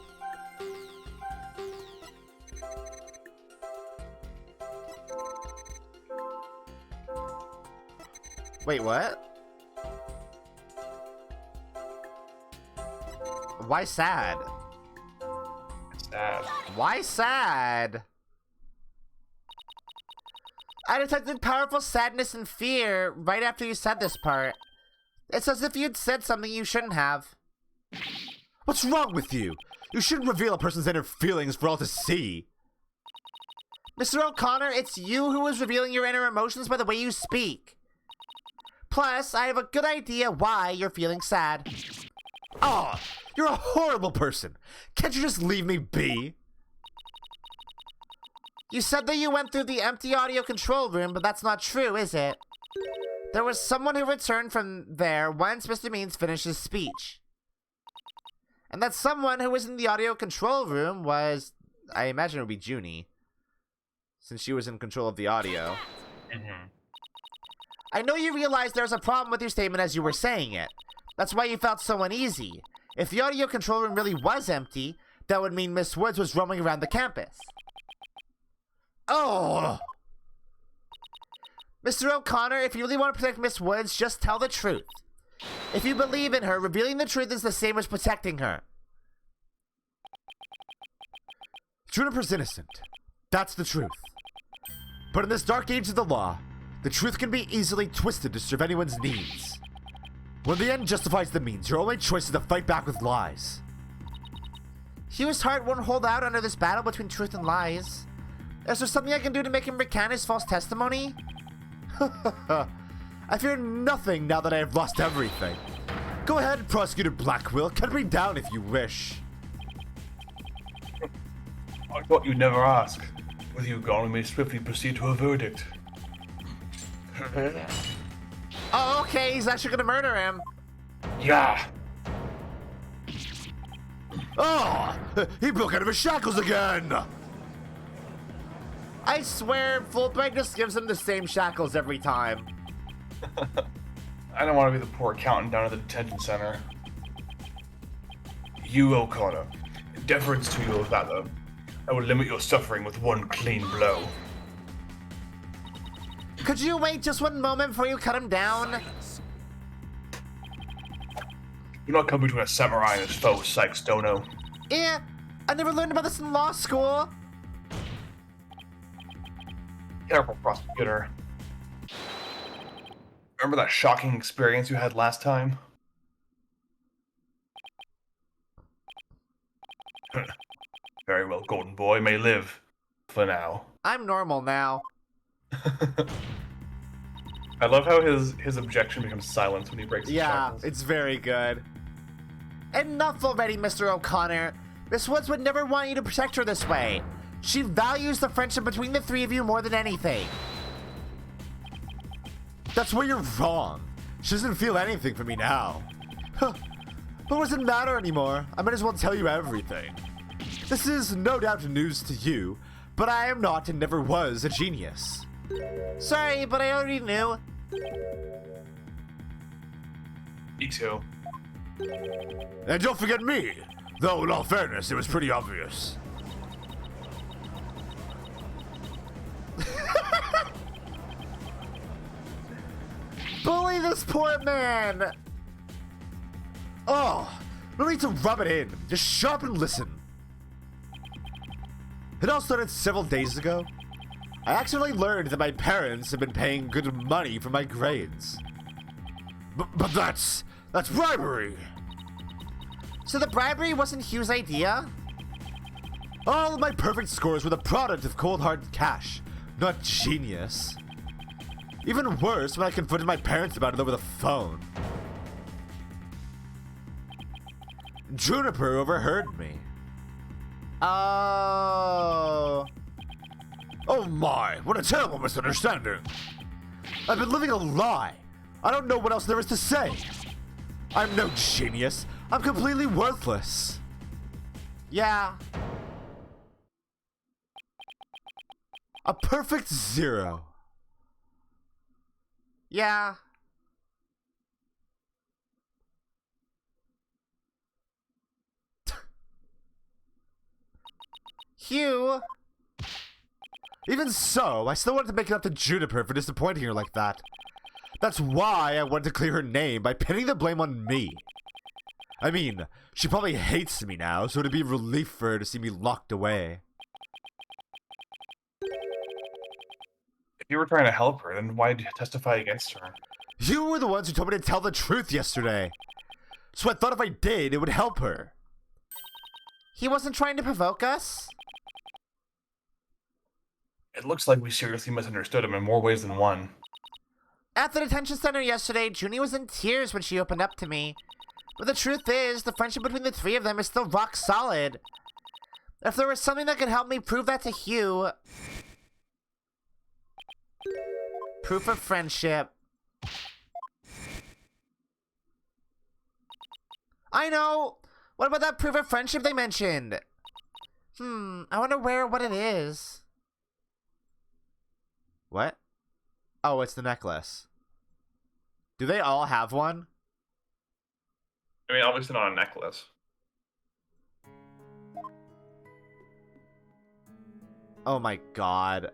Wait, what? Why sad?
Sad.
Why sad? I detected powerful sadness and fear right after you said this part. It's as if you'd said something you shouldn't have.
What's wrong with you? You shouldn't reveal a person's inner feelings for all to see.
Mr. O'Connor, it's you who is revealing your inner emotions by the way you speak. Plus, I have a good idea why you're feeling sad.
Oh, you're a horrible person. Can't you just leave me be?
You said that you went through the empty audio control room, but that's not true, is it? There was someone who returned from there once Mr. Means finished his speech. And that someone who was in the audio control room was, I imagine it would be Junie, since she was in control of the audio. I know you realized there's a problem with your statement as you were saying it. That's why you felt so uneasy. If the audio control room really was empty, that would mean Miss Woods was roaming around the campus.
Oh!
Mr. O'Connor, if you really want to protect Miss Woods, just tell the truth. If you believe in her, revealing the truth is the same as protecting her.
Juniper's innocent. That's the truth. But in this dark age of the law, the truth can be easily twisted to serve anyone's needs. When the end justifies the means, your only choice is to fight back with lies.
Hugh's heart won't hold out under this battle between truth and lies. Is there something I can do to make him recant his false testimony?
I fear nothing now that I have lost everything. Go ahead, Prosecutor Blackwell. Cut me down if you wish.
I thought you'd never ask. With you gone, we may swiftly proceed to a verdict.
Oh, okay, he's actually gonna murder him.
Yeah.
Oh! He broke out of his shackles again!
I swear, Fulbright just gives him the same shackles every time.
I don't want to be the poor accountant down at the detention center. You, O'Connor. In deference to your valor, I will limit your suffering with one clean blow.
Could you wait just one moment before you cut him down?
Do not come between a samurai and his foe, Sykes Dono.
Yeah, I never learned about this in law school.
Careful, prosecutor. Remember that shocking experience you had last time? Very well, Golden Boy may live. For now.
I'm normal now.
I love how his objection becomes silence when he breaks his
Yeah,
shackles.
it's very good. Enough already, Mr. O'Connor. Miss Woods would never want you to protect her this way. She values the friendship between the three of you more than anything.
That's where you're wrong. She doesn't feel anything for me now. Huh. But what does it matter anymore? I might as well tell you everything. This is no doubt news to you, but I am not and never was a genius.
Sorry, but I already knew.
Me too.
And don't forget me! Though, in all fairness, it was pretty obvious.
Bully this poor man!
Oh, no need to rub it in. Just shut up and listen. It all started several days ago. I accidentally learned that my parents have been paying good money for my grades. But that's bribery.
So the bribery wasn't Hugh's idea?
All of my perfect scores were the product of cold hard cash, not genius. Even worse when I confronted my parents about it over the phone. Juniper overheard me.
Oh.
Oh my, what a terrible misunderstanding. I've been living a lie. I don't know what else there is to say. I'm no genius. I'm completely worthless.
Yeah.
A perfect zero.
Yeah. Hugh.
Even so, I still wanted to make it up to Juniper for disappointing her like that. That's why I wanted to clear her name by pinning the blame on me. I mean, she probably hates me now, so it'd be a relief for her to see me locked away.
If you were trying to help her, then why did you testify against her?
You were the ones who told me to tell the truth yesterday. So I thought if I did, it would help her.
He wasn't trying to provoke us?
It looks like we seriously misunderstood him in more ways than one.
At the detention center yesterday, Junie was in tears when she opened up to me. But the truth is, the friendship between the three of them is still rock solid. If there was something that could help me prove that to Hugh... Proof of friendship. I know! What about that proof of friendship they mentioned? I wonder what it is.
What? Oh, it's the necklace. Do they all have one?
I mean, obviously not a necklace.
Oh my god.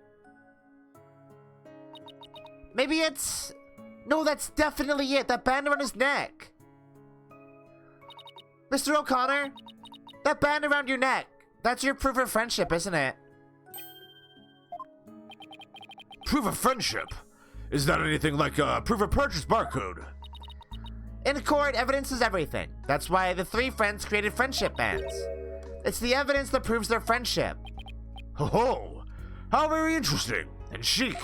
Maybe it's... No, that's definitely it. That band around his neck. Mr. O'Connor, that band around your neck. That's your proof of friendship, isn't it?
Proof of friendship? Is that anything like a proof of purchase barcode?
In court, evidence is everything. That's why the three friends created friendship bands. It's the evidence that proves their friendship.
Ho ho! How very interesting and chic.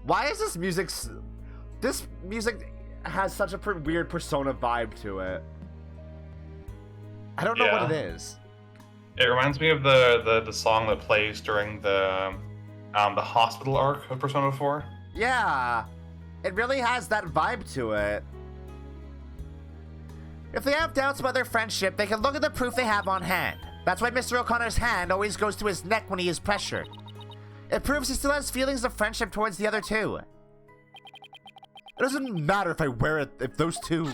Why is this music... This music has such a weird Persona vibe to it. I don't know what it is.
It reminds me of the song that plays during the hospital arc of Persona 4.
Yeah. It really has that vibe to it.
If they have doubts about their friendship, they can look at the proof they have on hand. That's why Mr. O'Connor's hand always goes to his neck when he is pressured. It proves he still has feelings of friendship towards the other two.
It doesn't matter if I wear it, if those two...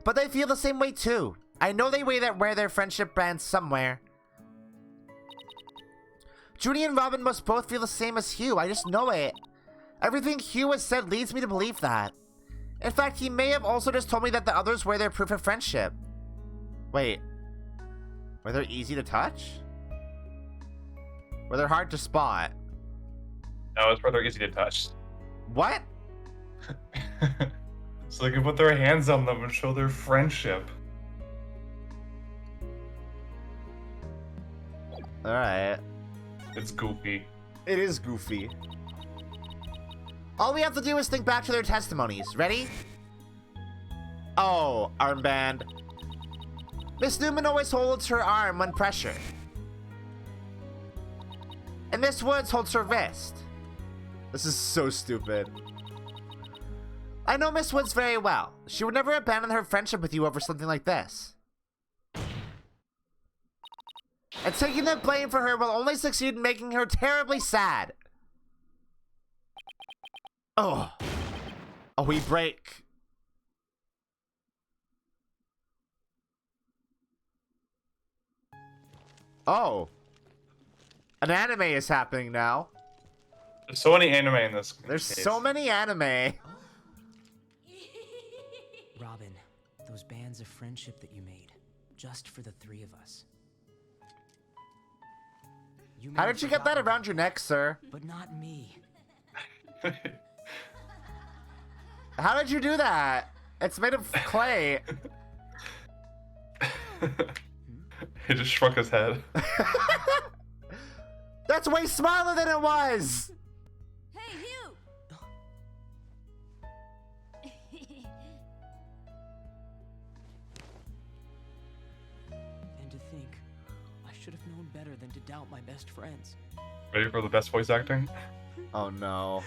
But they feel the same way too. I know they wear their friendship bands somewhere. Junie and Robin must both feel the same as Hugh. I just know it. Everything Hugh has said leads me to believe that. In fact, he may have also just told me that the others wear their proof of friendship.
Wait. Were they easy to touch? Were they hard to spot?
No, it's rather easy to touch.
What?
So they can put their hands on them and show their friendship.
Alright.
It's goofy.
It is goofy.
All we have to do is think back to their testimonies. Ready?
Oh, armband.
Miss Newman always holds her arm when pressured. And Miss Woods holds her wrist.
This is so stupid.
I know Miss Woods very well. She would never abandon her friendship with you over something like this. And taking the blame for her will only succeed in making her terribly sad.
Oh. Oh, we break. Oh. An anime is happening now.
There's so many anime in this.
There's
case.
so many anime.
Robin, those bands of friendship that you made, just for the three of us. You
How
may
did
have
you get that
forgotten
around your neck, sir?
But not me.
How did you do that? It's made of clay.
He just shrunk his head.
That's way smaller than it was.
Hey, you!
And to think, I should have known better than to doubt my best friends.
Ready for the best voice acting?
Oh no.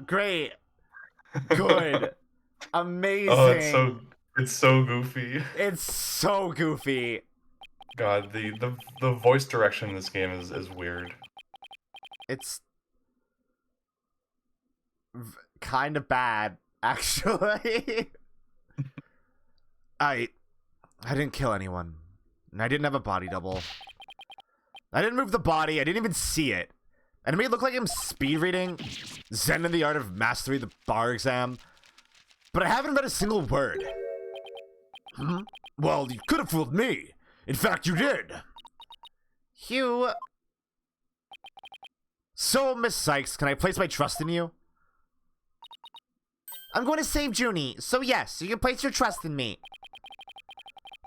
Great. Good. Amazing.
Oh, it's so goofy.
It's so goofy.
God, the voice direction in this game is weird.
It's kind of bad, actually. I didn't kill anyone. And I didn't have a body double. I didn't move the body. I didn't even see it. And it made it look like I'm speed reading Zen in the Art of Mastery, the bar exam. But I haven't read a single word. Hmm? Well, you could have fooled me. In fact, you did. Hugh. So, Miss Sykes, can I place my trust in you? I'm going to save Junie, so yes, you can place your trust in me.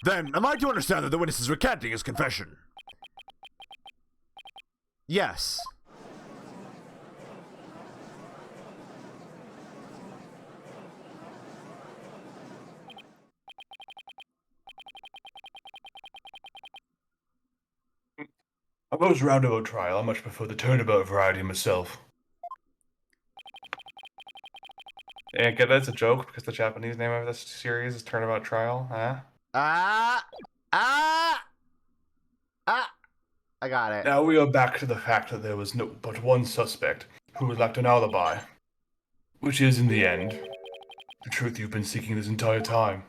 Then, am I to understand that the witness is recanting his confession?
Yes.
I was roundabout trial. I much prefer the turnabout variety myself. Yeah, get that's a joke because the Japanese name of this series is Turnabout Trial, huh?
I got it.
Now we are back to the fact that there was no but one suspect who would lacked an alibi, which is, in the end, the truth you've been seeking this entire time.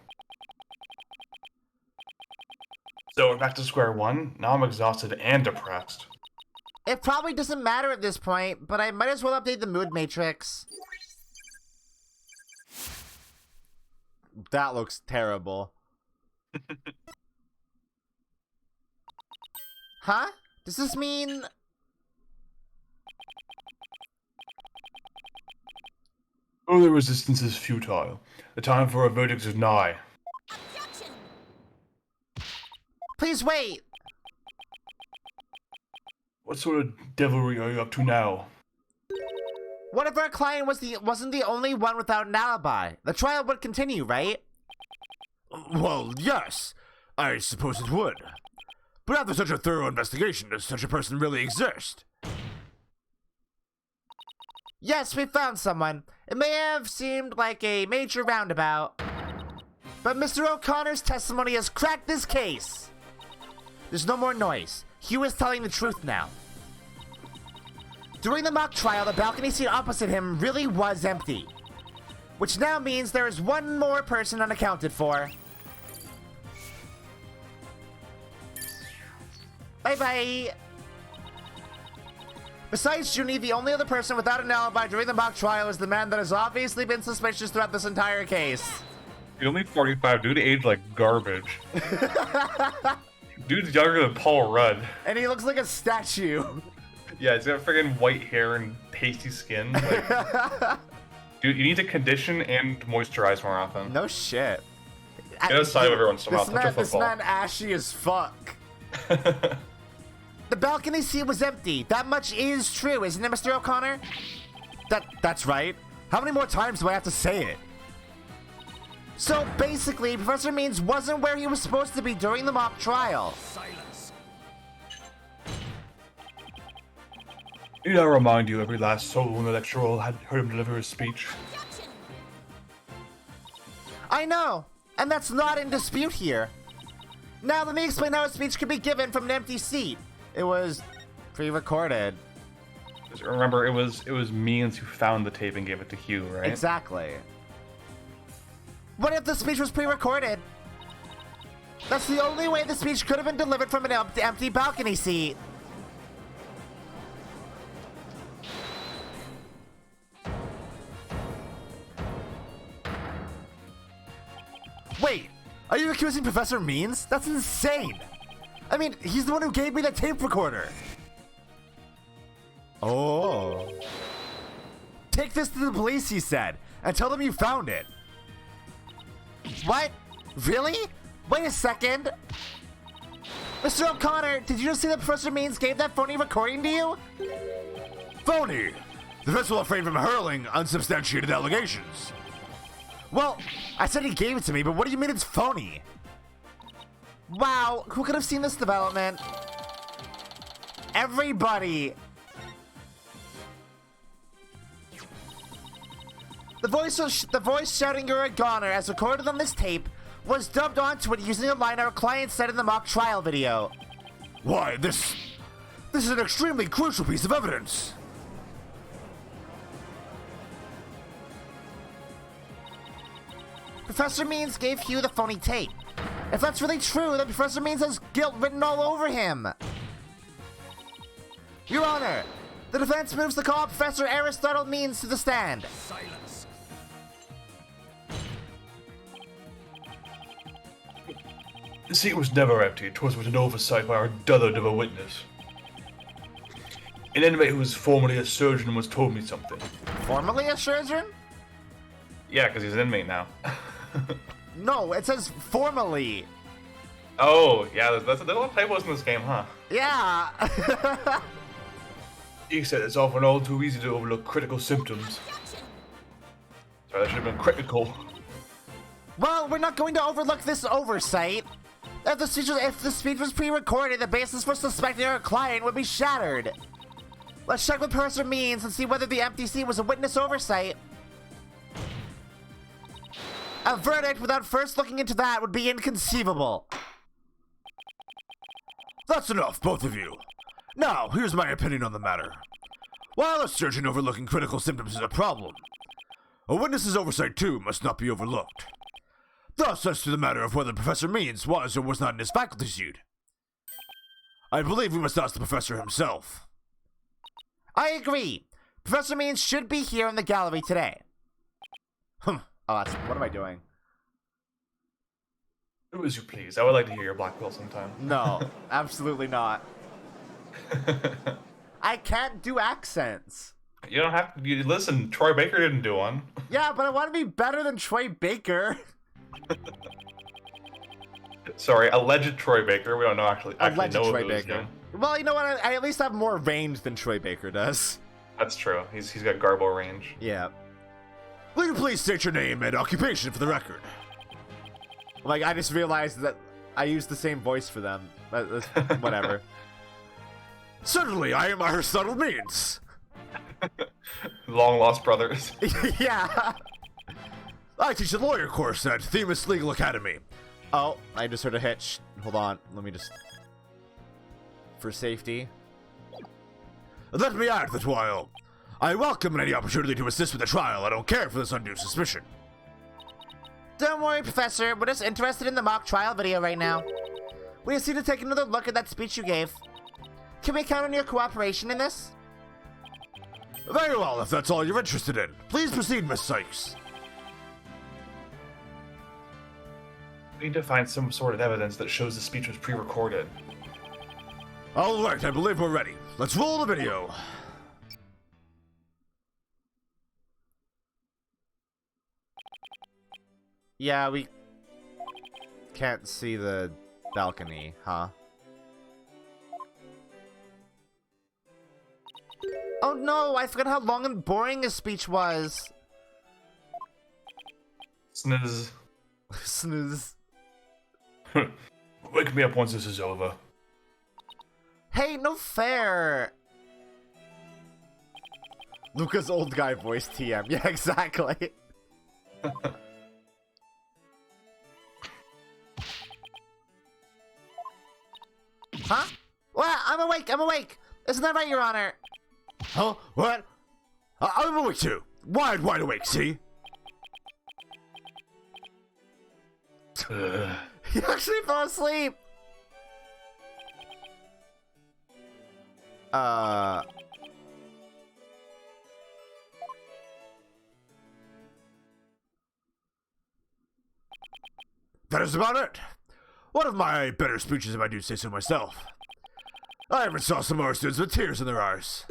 So we're back to square one. Now I'm exhausted and depressed.
It probably doesn't matter at this point, but I might as well update the mood matrix. That looks terrible. Huh? Does this mean...
Further resistance is futile. The time for a verdict is nigh.
Please wait!
What sort of devilry are you up to now?
What if our client wasn't the only one without an alibi? The trial would continue, right?
Well, yes. I suppose it would. But after such a thorough investigation, does such a person really exist?
Yes, we found someone. It may have seemed like a major roundabout, but Mr. O'Connor's testimony has cracked this case. There's no more noise. Hugh is telling the truth now. During the mock trial, the balcony seat opposite him really was empty, which now means there is one more person unaccounted for. Bye-bye. Besides Junie, the only other person without an alibi during the mock trial is the man that has obviously been suspicious throughout this entire case.
You're only 45. Dude aged like garbage. Dude's younger than Paul Rudd.
And he looks like a statue.
Yeah, he's got friggin' white hair and pasty skin. Like, dude, you need to condition and moisturize more often.
No shit.
Get outside every once in a while. Touch a
This
football.
man ashy as fuck. The balcony seat was empty. That much is true, isn't it, Mr. O'Connor? That's right. How many more times do I have to say it? So basically, Professor Means wasn't where he was supposed to be during the mock trial.
Silence.
Need I remind you, every last soul in the lecture hall had heard him deliver his speech.
I know, and that's not in dispute here. Now let me explain how a speech could be given from an empty seat. It was pre-recorded.
Remember, it was Means who found the tape and gave it to Hugh, right?
Exactly. What if the speech was pre-recorded? That's the only way the speech could have been delivered from an empty balcony seat. Wait, are you accusing Professor Means? That's insane. I mean, he's the one who gave me the tape recorder. Oh. Take this to the police, he said, and tell them you found it. What? Really? Wait a second. Mr. O'Connor, did you just see that Professor Means gave that phony recording to you?
Phony! The defense will refrain from hurling unsubstantiated allegations.
Well, I said he gave it to me, but what do you mean it's phony? Wow, who could have seen this development? Everybody. The voice shouting you're a goner as recorded on this tape was dubbed onto it using a line our client said in the mock trial video.
Why, this is an extremely crucial piece of evidence.
Professor Means gave Hugh the phony tape. If that's really true, then Professor Means has guilt written all over him. Your Honor, the defense moves to call Professor Aristotle Means to the stand.
Silence.
The seat was never empty. 'Twas with an oversight by our dullard of a witness. An inmate who was formerly a surgeon once told me something.
Formerly a surgeon?
Yeah, because he's an inmate now.
No, it says formally.
Oh, yeah, there's a lot of typos in this game, huh?
Yeah.
He said it's often all too easy to overlook critical symptoms. Sorry, that should have been critical.
Well, we're not going to overlook this oversight. If the speech was pre-recorded, the basis for suspecting our client would be shattered. Let's check what Professor Means and see whether the empty seat was a witness oversight. A verdict without first looking into that would be inconceivable.
That's enough, both of you. Now, here's my opinion on the matter. While a surgeon overlooking critical symptoms is a problem, a witness's oversight too must not be overlooked. Thus, as to the matter of whether Professor Means was or was not in his faculty suit, I believe we must ask the professor himself.
I agree. Professor Means should be here in the gallery today. Oh, what am I doing?
Do as you please. I would like to hear your black pill sometime.
No, absolutely not. I can't do accents.
You don't have to. You, listen, Troy Baker didn't do one.
Yeah, but I want to be better than Troy Baker.
Sorry, alleged Troy Baker. We don't know actually
Alleged
know
Troy
who he's
Baker.
doing.
Well, you know what? I at least have more range than Troy Baker does.
That's true. He's got garbo range.
Yeah.
Will you please state your name and occupation for the record?
Like, I just realized that I used the same voice for them. Whatever.
Certainly, I am Aristotle Means.
Long lost brothers.
Yeah.
I teach the lawyer course at Themis Legal Academy.
Oh, I just heard a hitch. Hold on. Let me just... For safety.
Let me add that while I welcome any opportunity to assist with the trial, I don't care for this undue suspicion.
Don't worry, Professor. We're just interested in the mock trial video right now. We just need to take another look at that speech you gave. Can we count on your cooperation in this?
Very well, if that's all you're interested in. Please proceed, Miss Sykes.
We need to find some sort of evidence that shows the speech was pre-recorded.
All right, I believe we're ready. Let's roll the video.
Yeah, we can't see the balcony, huh? Oh no, I forgot how long and boring his speech was.
Snooze.
Snooze.
Wake me up once this is over.
Hey, no fair. Luka's old guy voice TM. Yeah, exactly. Huh? Well, I'm awake. Isn't that right, Your Honor?
Huh? What? I'm awake too. Wide awake, see?
He actually fell asleep.
That is about it. One of my better speeches, if I do say so myself. I even saw some of our students with tears in their eyes.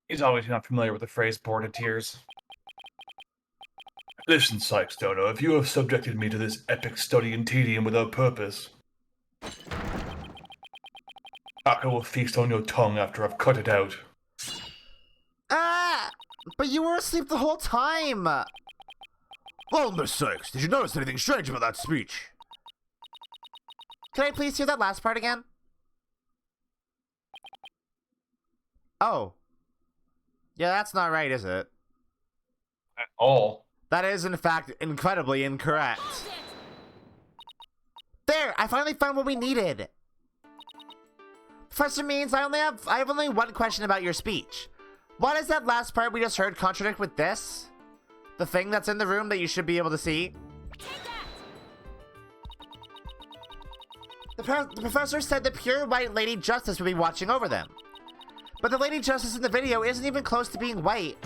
He's always not familiar with the phrase born in tears. Listen, Sykes Dono, if you have subjected me to this epic study in tedium without purpose, I will feast on your tongue after I've cut it out.
Ah! But you were asleep the whole time.
Well, Miss Sykes, did you notice anything strange about that speech?
Can I please hear that last part again? Oh. Yeah, that's not right, is it?
At all.
That is, in fact, incredibly incorrect. There! I finally found what we needed! Professor Means, I have only one question about your speech. Why does that last part we just heard contradict with this? The thing that's in the room that you should be able to see? The professor said the pure white Lady Justice would be watching over them. But the Lady Justice in the video isn't even close to being white.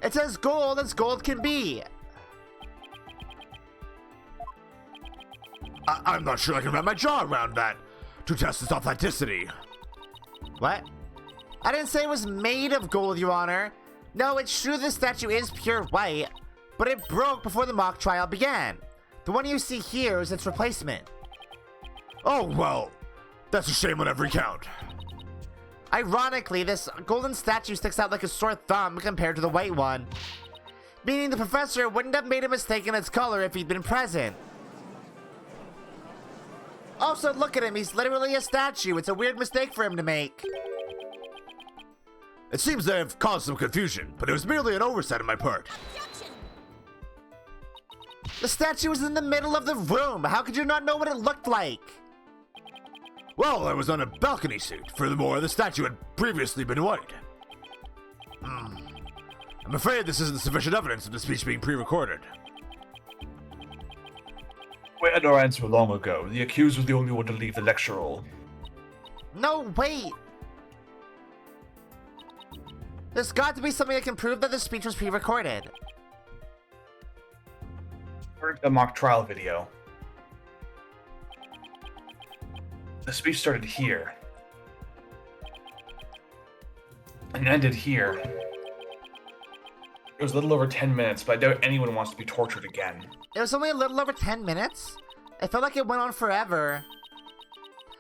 It's as gold can be.
I'm not sure I can wrap my jaw around that to test its authenticity.
What? I didn't say it was made of gold, Your Honor. No, it's true the statue is pure white, but it broke before the mock trial began. The one you see here is its replacement.
Oh, well, that's a shame on every count.
Ironically, this golden statue sticks out like a sore thumb compared to the white one, meaning the professor wouldn't have made a mistake in its color if he'd been present. Also, look at him, he's literally a statue. It's a weird mistake for him to make.
It seems I have caused some confusion, but it was merely an oversight on my part.
The statue was in the middle of the room. How could you not know what it looked like?
Well, I was on a balcony seat. Furthermore, the statue had previously been white. I'm afraid this isn't sufficient evidence of the speech being pre-recorded.
We had our answer long ago. The accused was the only one to leave the lecture hall.
No, wait. There's got to be something that can prove that the speech was pre-recorded.
Heard the mock trial video. The speech started here. And ended here. It was a little over 10 minutes, but I doubt anyone wants to be tortured again.
It was only a little over 10 minutes? It felt like it went on forever.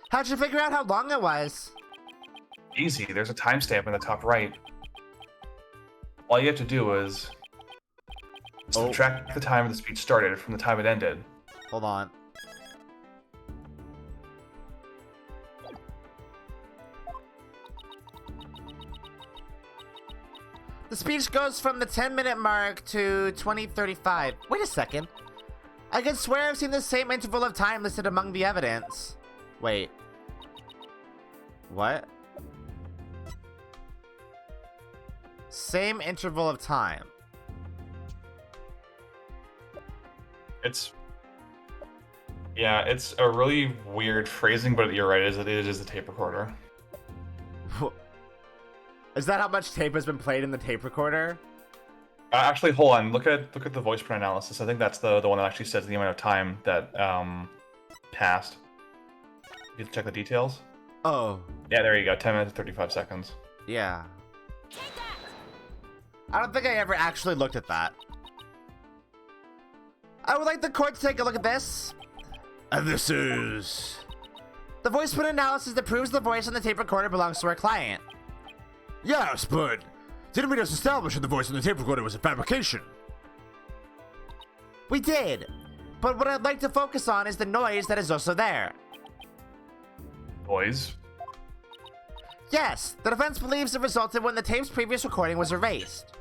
How'd you figure out how long it was?
Easy, there's a timestamp in the top right. All you have to do is subtract the time the speech started from the time it ended.
Hold on. The speech goes from the 10-minute mark to 20:35. Wait a second. I could swear I've seen the same interval of time listed among the evidence. Wait. What? Same interval of time.
It's a really weird phrasing, but you're right, it is a tape recorder.
Is that how much tape has been played in the tape recorder?
Actually, hold on. Look at the voice print analysis. I think that's the one that actually says the amount of time that passed. You can check the details.
Oh.
Yeah, there you go. 10 minutes and 35 seconds.
Yeah. I don't think I ever actually looked at that. I would like the court to take a look at this.
And this is...
The voice print analysis that proves the voice on the tape recorder belongs to our client.
Yes, but didn't we just establish that the voice on the tape recorder was a fabrication?
We did, but what I'd like to focus on is the noise that is also there.
Noise?
Yes, the defense believes it resulted when the tape's previous recording was erased.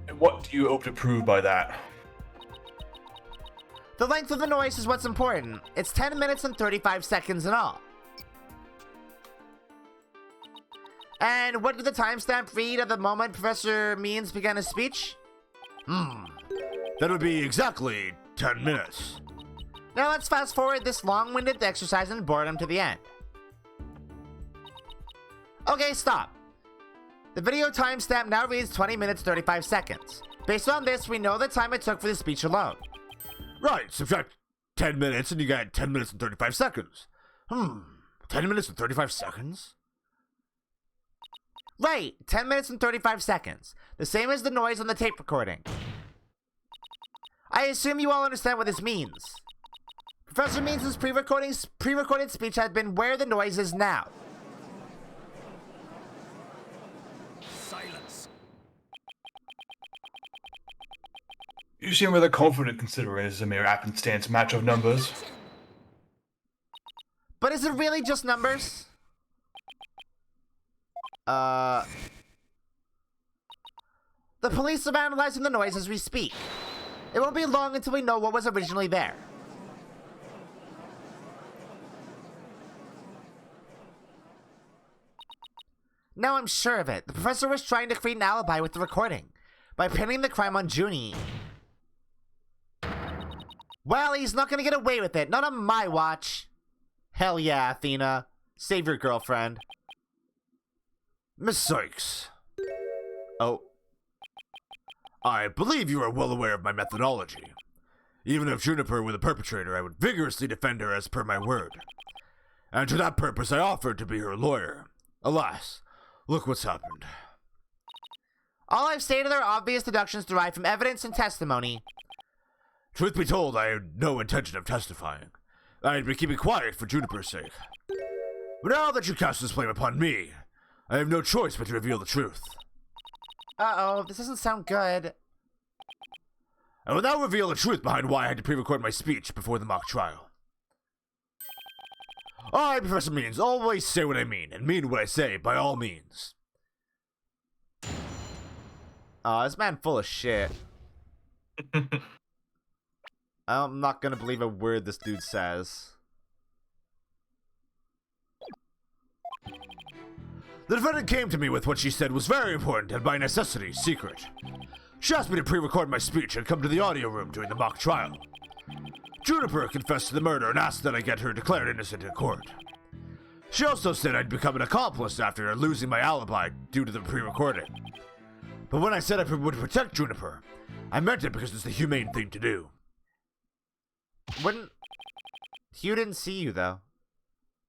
And what do you hope to prove by that?
The length of the noise is what's important. It's 10 minutes and 35 seconds in all. And what did the timestamp read at the moment Professor Means began his speech?
That would be exactly 10 minutes.
Now let's fast forward this long-winded exercise in boredom to the end. Okay, stop. The video timestamp now reads 20 minutes 35 seconds. Based on this, we know the time it took for the speech alone.
Right, subtract 10 minutes and you got 10 minutes and 35 seconds. 10 minutes and 35 seconds?
Right, 10 minutes and 35 seconds. The same as the noise on the tape recording. I assume you all understand what this means. Professor Means' pre-recorded speech had been where the noise is now.
Silence.
You seem rather confident considering this is a mere happenstance match of numbers.
But is it really just numbers? The police are analyzing the noise as we speak. It won't be long until we know what was originally there. Now I'm sure of it. The professor was trying to create an alibi with the recording by pinning the crime on Junie. Well, he's not gonna get away with it. Not on my watch. Hell yeah, Athena. Save your girlfriend.
Miss Sykes,
Oh.
I believe you are well aware of my methodology. Even if Juniper were the perpetrator, I would vigorously defend her as per my word. And to that purpose, I offered to be her lawyer. Alas, look what's happened.
All I've stated are obvious deductions derived from evidence and testimony.
Truth be told, I had no intention of testifying. I had been keeping quiet for Juniper's sake. But now that you cast this blame upon me, I have no choice but to reveal the truth.
Uh-oh, this doesn't sound good.
I will now reveal the truth behind why I had to pre-record my speech before the mock trial. I, Professor Means, always say what I mean, and mean what I say, by all means.
Oh, this man full of shit. I'm not gonna believe a word this dude says.
The defendant came to me with what she said was very important and by necessity secret. She asked me to pre-record my speech and come to the audio room during the mock trial. Juniper confessed to the murder and asked that I get her declared innocent in court. She also said I'd become an accomplice after losing my alibi due to the pre-recording. But when I said I would protect Juniper, I meant it because it's the humane thing to do.
Wouldn't... Hugh didn't see you, though.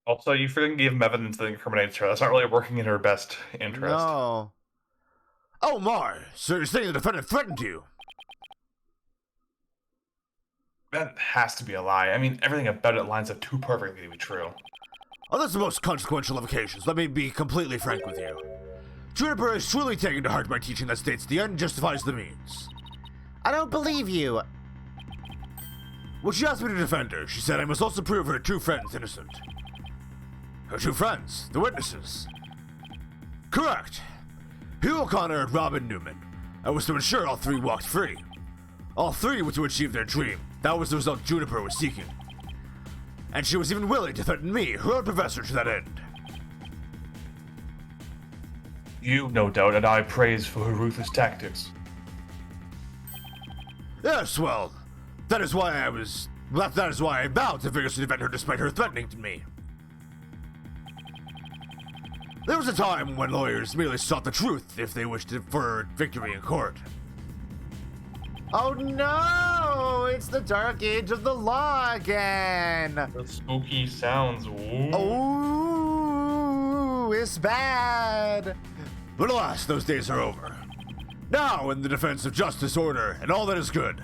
Also, you freaking gave him evidence that incriminates her. That's not really working in her best interest.
No.
Oh my, so you're saying the defendant threatened you?
That has to be a lie. I mean, everything about it lines up too perfectly to be true.
On this most consequential of occasions, let me be completely frank with you. Juniper has truly taken to heart my teaching that states the end justifies the means.
I don't believe you.
When she asked me to defend her, she said I must also prove her two friends innocent. Her two friends, the witnesses. Correct. Hugh O'Connor and Robin Newman. I was to ensure all three walked free. All three were to achieve their dream. That was the result Juniper was seeking. And she was even willing to threaten me, her own professor, to that end.
You, no doubt, and I praise for her ruthless tactics.
Yes, well, that is why I vowed to vigorously defend her despite her threatening to me. There was a time when lawyers merely sought the truth if they wished for victory in court.
Oh no! It's the dark age of the law again!
The spooky sounds. Ooh.
Oh, it's bad!
But alas, those days are over. Now, in the defense of justice, order, and all that is good,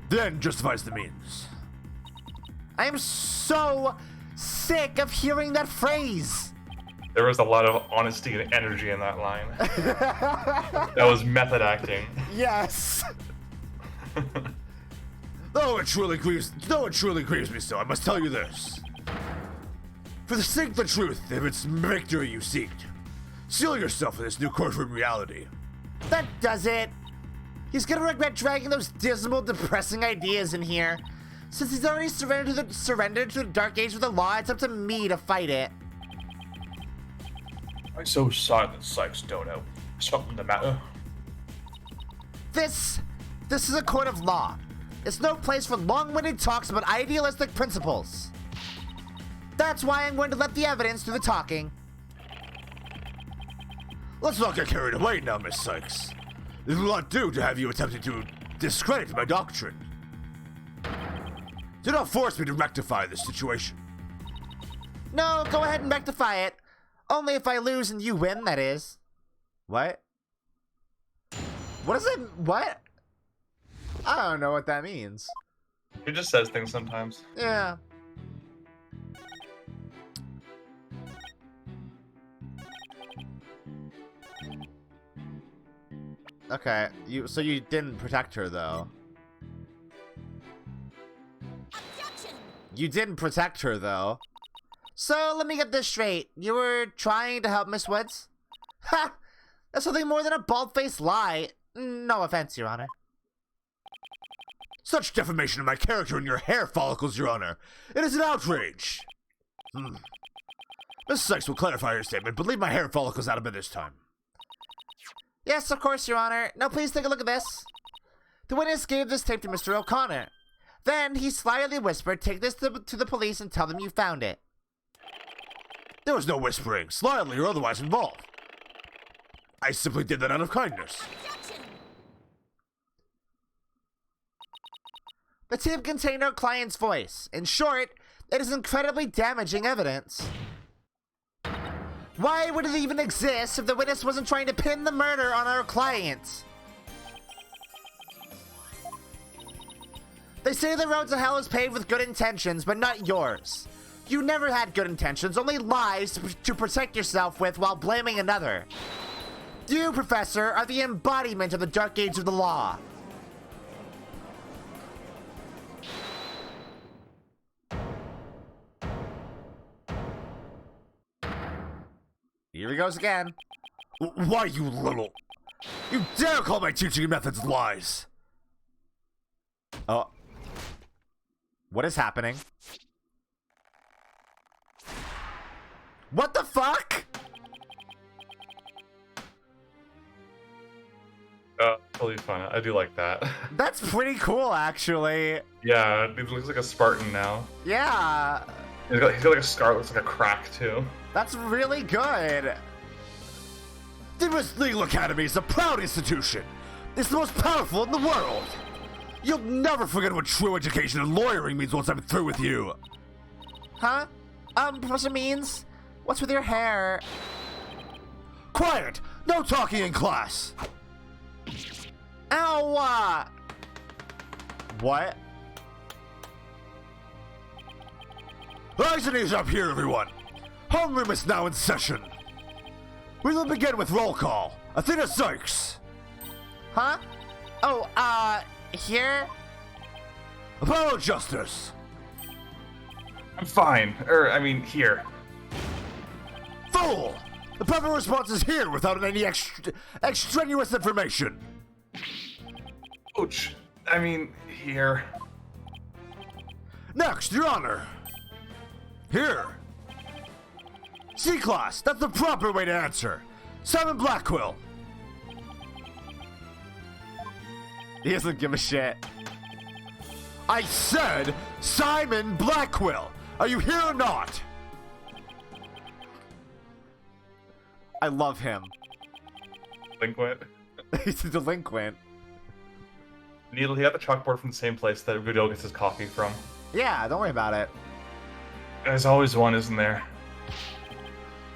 the end justifies the means.
I am so sick of hearing that phrase!
There was a lot of honesty and energy in that line. That was method acting.
Yes!
Though it truly grieves me so, I must tell you this. For the sake of the truth, if it's victory you seek, seal yourself in this new courtroom reality.
That does it! He's gonna regret dragging those dismal, depressing ideas in here. Since he's already surrendered to the dark age of the law, it's up to me to fight it.
Why so silent, Sykes Dono? Something the matter?
This is a court of law. It's no place for long-winded talks about idealistic principles. That's why I'm going to let the evidence do the talking.
Let's not get carried away now, Miss Sykes. It will not do to have you attempting to discredit my doctrine. Do not force me to rectify this situation.
No, go ahead and rectify it. Only if I lose and you win, that is.
What? What is it? What? I don't know what that means.
He just says things sometimes.
Yeah. Okay, so you didn't protect her though.
Objection!
You didn't protect her though.
So, let me get this straight. You were trying to help Miss Woods? Ha! That's nothing more than a bald-faced lie. No offense, Your Honor.
Such defamation of my character and your hair follicles, Your Honor. It is an outrage. Miss Sykes will clarify her statement, but leave my hair follicles out of it this time.
Yes, of course, Your Honor. Now please take a look at this. The witness gave this tape to Mr. O'Connor. Then he slyly whispered, "Take this to the police and tell them you found it."
There was no whispering, slyly or otherwise involved. I simply did that out of kindness.
Objection!
The tape contained our client's voice. In short, it is incredibly damaging evidence. Why would it even exist if the witness wasn't trying to pin the murder on our client? They say the road to hell is paved with good intentions, but not yours. You never had good intentions, only lies to protect yourself with while blaming another. You, Professor, are the embodiment of the dark age of the law.
Here he goes again.
Why, you little... You dare call my teaching methods lies!
Oh. What is happening? What the fuck?
Totally fun. I do like that.
That's pretty cool, actually.
Yeah, he looks like a Spartan now.
Yeah.
He's got like a scar that looks like a crack, too.
That's really good.
The West Legal Academy is a proud institution. It's the most powerful in the world. You'll never forget what true education and lawyering means once I'm through with you.
Huh? Professor Means? What's with your hair?
Quiet! No talking in class!
Ow!
What?
Eyes and ears up here, everyone. Homeroom is now in session. We will begin with roll call. Athena Sykes.
Huh? Oh, here?
Apollo Justice.
I'm fine. Here.
Fool! The proper response is here without any extraneous information.
Ouch. Here.
Next, Your Honor. Here. C-Class, that's the proper way to answer. Simon Blackquill.
He doesn't give a shit.
I said Simon Blackquill. Are you here or not?
I love him.
Delinquent.
He's a delinquent.
Needle, he got the chalkboard from the same place that Goodell gets his coffee from.
Yeah, don't worry about it.
There's always one, isn't there?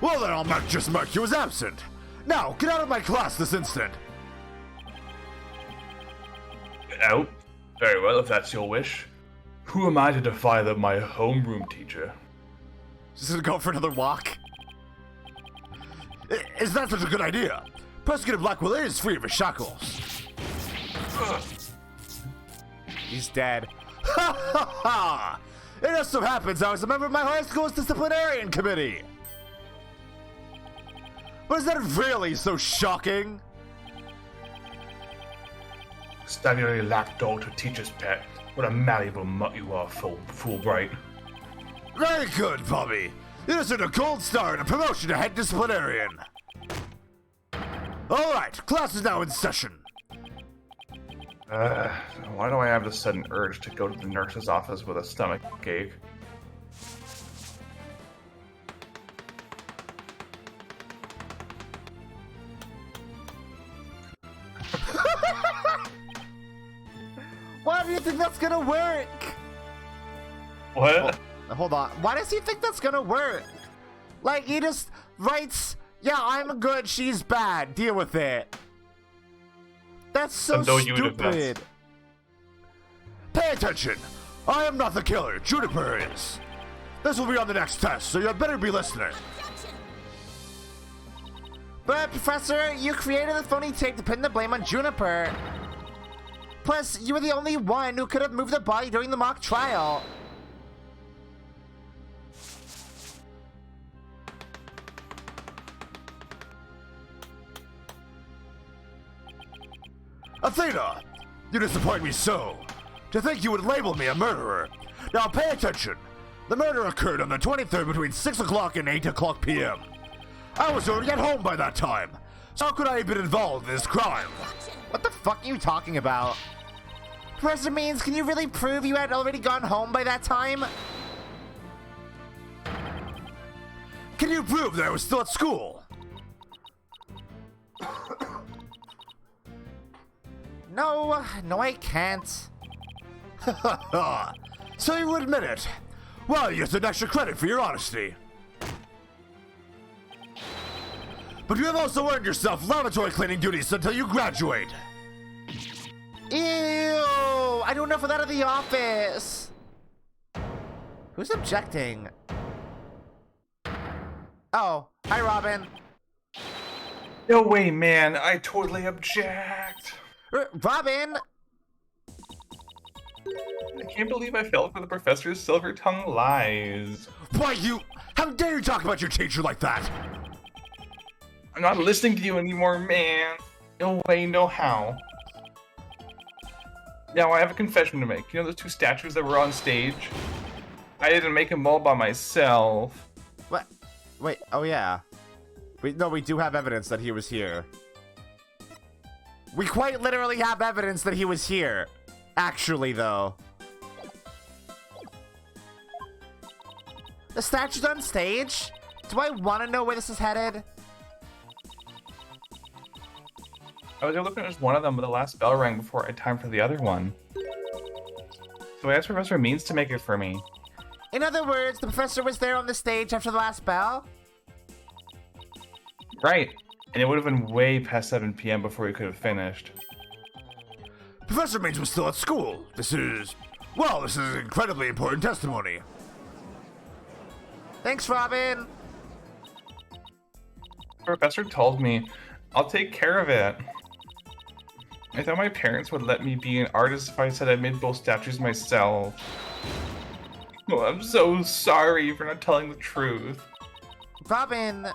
Well then, I'll just mark you as absent. Now, get out of my class this instant.
Out? Very well, if that's your wish. Who am I to defy my homeroom teacher?
Just gonna go for another walk.
Is that such a good idea? Prosecutor Blackwell is free of his shackles.
He's dead.
Ha ha ha! It just so happens I was a member of my high school's disciplinarian committee. But is that really so shocking?
Staggeringly lapdog to teacher's pet. What a malleable mutt you are, Fulbright.
Very good, Bobby. You deserve a gold star and a promotion to head disciplinarian. Alright, class is now in session.
Why do I have this sudden urge to go to the nurse's office with a stomach ache?
Why do you think that's gonna work?
What?
Hold on. Why does he think that's gonna work? Like, he just writes, yeah, I'm good, she's bad, deal with it. That's so stupid.
Pay attention. I am not the killer. Juniper is. This will be on the next test, so you had better be listening.
But, Professor, you created the phony tape to pin the blame on Juniper. Plus, you were the only one who could have moved the body during the mock trial.
Athena, you disappoint me so. To think you would label me a murderer. Now pay attention. The murder occurred on the 23rd between 6 o'clock and 8 o'clock p.m. I was already at home by that time. So how could I have been involved in this crime?
What the fuck are you talking about? Professor Means, can you really prove you had already gone home by that time?
Can you prove that I was still at school?
No, I can't.
So you admit it. Well, you get some extra credit for your honesty. But you have also earned yourself lavatory cleaning duties until you graduate.
Ew! I do enough of that at the office. Who's objecting? Oh, hi, Robin.
No way, man. I totally object.
Robin!
I can't believe I fell for the professor's silver tongue lies.
Why you? How dare you talk about your teacher like that?
I'm not listening to you anymore, man. No way, no how. Now, I have a confession to make. You know those two statues that were on stage? I didn't make them all by myself.
What? Wait, oh yeah. No, we do have evidence that he was here. We quite literally have evidence that he was here. Actually, though. The statue's on stage? Do I want to know where this is headed?
I was able to finish one of them, but the last bell rang before I had time for the other one. So I asked Professor Means to make it for me.
In other words, the professor was there on the stage after the last bell?
Right. And it would have been way past 7 p.m. before we could have finished.
Professor Means was still at school. This is incredibly important testimony.
Thanks, Robin.
The professor told me, I'll take care of it. I thought my parents would let me be an artist if I said I made both statues myself. Oh, I'm so sorry for not telling the truth.
Robin.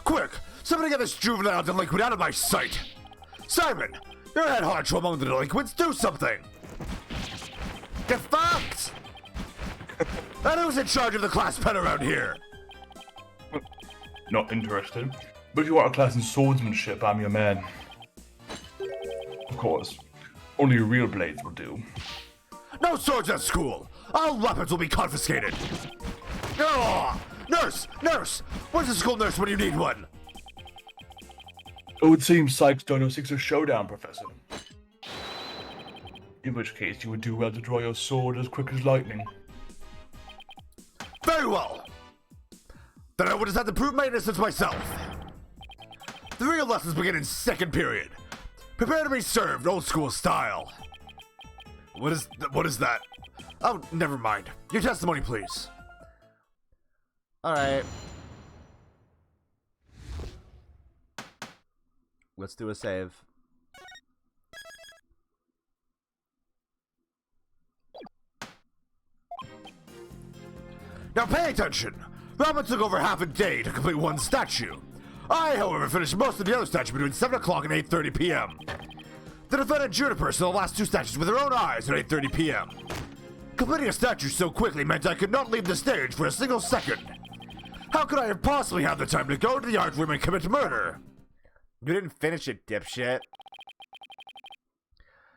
Quick! Somebody get this juvenile delinquent out of my sight! Simon! You're head honcho among the delinquents, do something!
Get fucked!
And who's in charge of the class pet around here?
Not interested. But if you want a class in swordsmanship, I'm your man. Of course. Only real blades will do.
No swords at school! All weapons will be confiscated! Oh, nurse! Nurse! Where's the school nurse when you need one?
It would seem Sykes Dono seeks a showdown, Professor. In which case, you would do well to draw your sword as quick as lightning.
Very well! Then I would just have to prove my innocence myself. The real lessons begin in second period. Prepare to be served old school style. What is that? Oh, never mind. Your testimony, please.
Alright. Let's do a save.
Now pay attention! Robin took over half a day to complete one statue. I, however, finished most of the other statues between 7 o'clock and 8:30 p.m. The defendant Juniper saw the last 2 statues with her own eyes at 8:30 p.m. Completing a statue so quickly meant I could not leave the stage for a single second. How could I have possibly had the time to go to the art room and commit murder?
You didn't finish it, dipshit.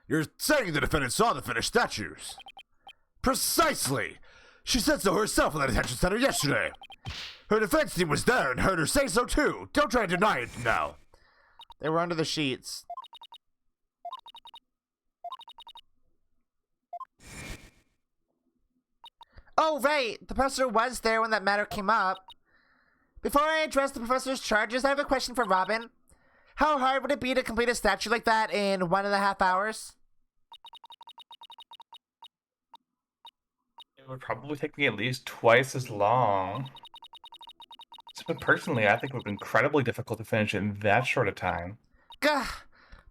You're saying the defendant saw the finished statues? Precisely! She said so herself in that detention center yesterday. Her defense team was there and heard her say so too. Don't try to deny it now.
They were under the sheets. Oh, right. The professor was there when that matter came up. Before I address the professor's charges, I have a question for Robin. How hard would it be to complete a statue like that in 1.5 hours?
It would probably take me at least twice as long. But personally, I think it would be incredibly difficult to finish it in that short a time.
Gah,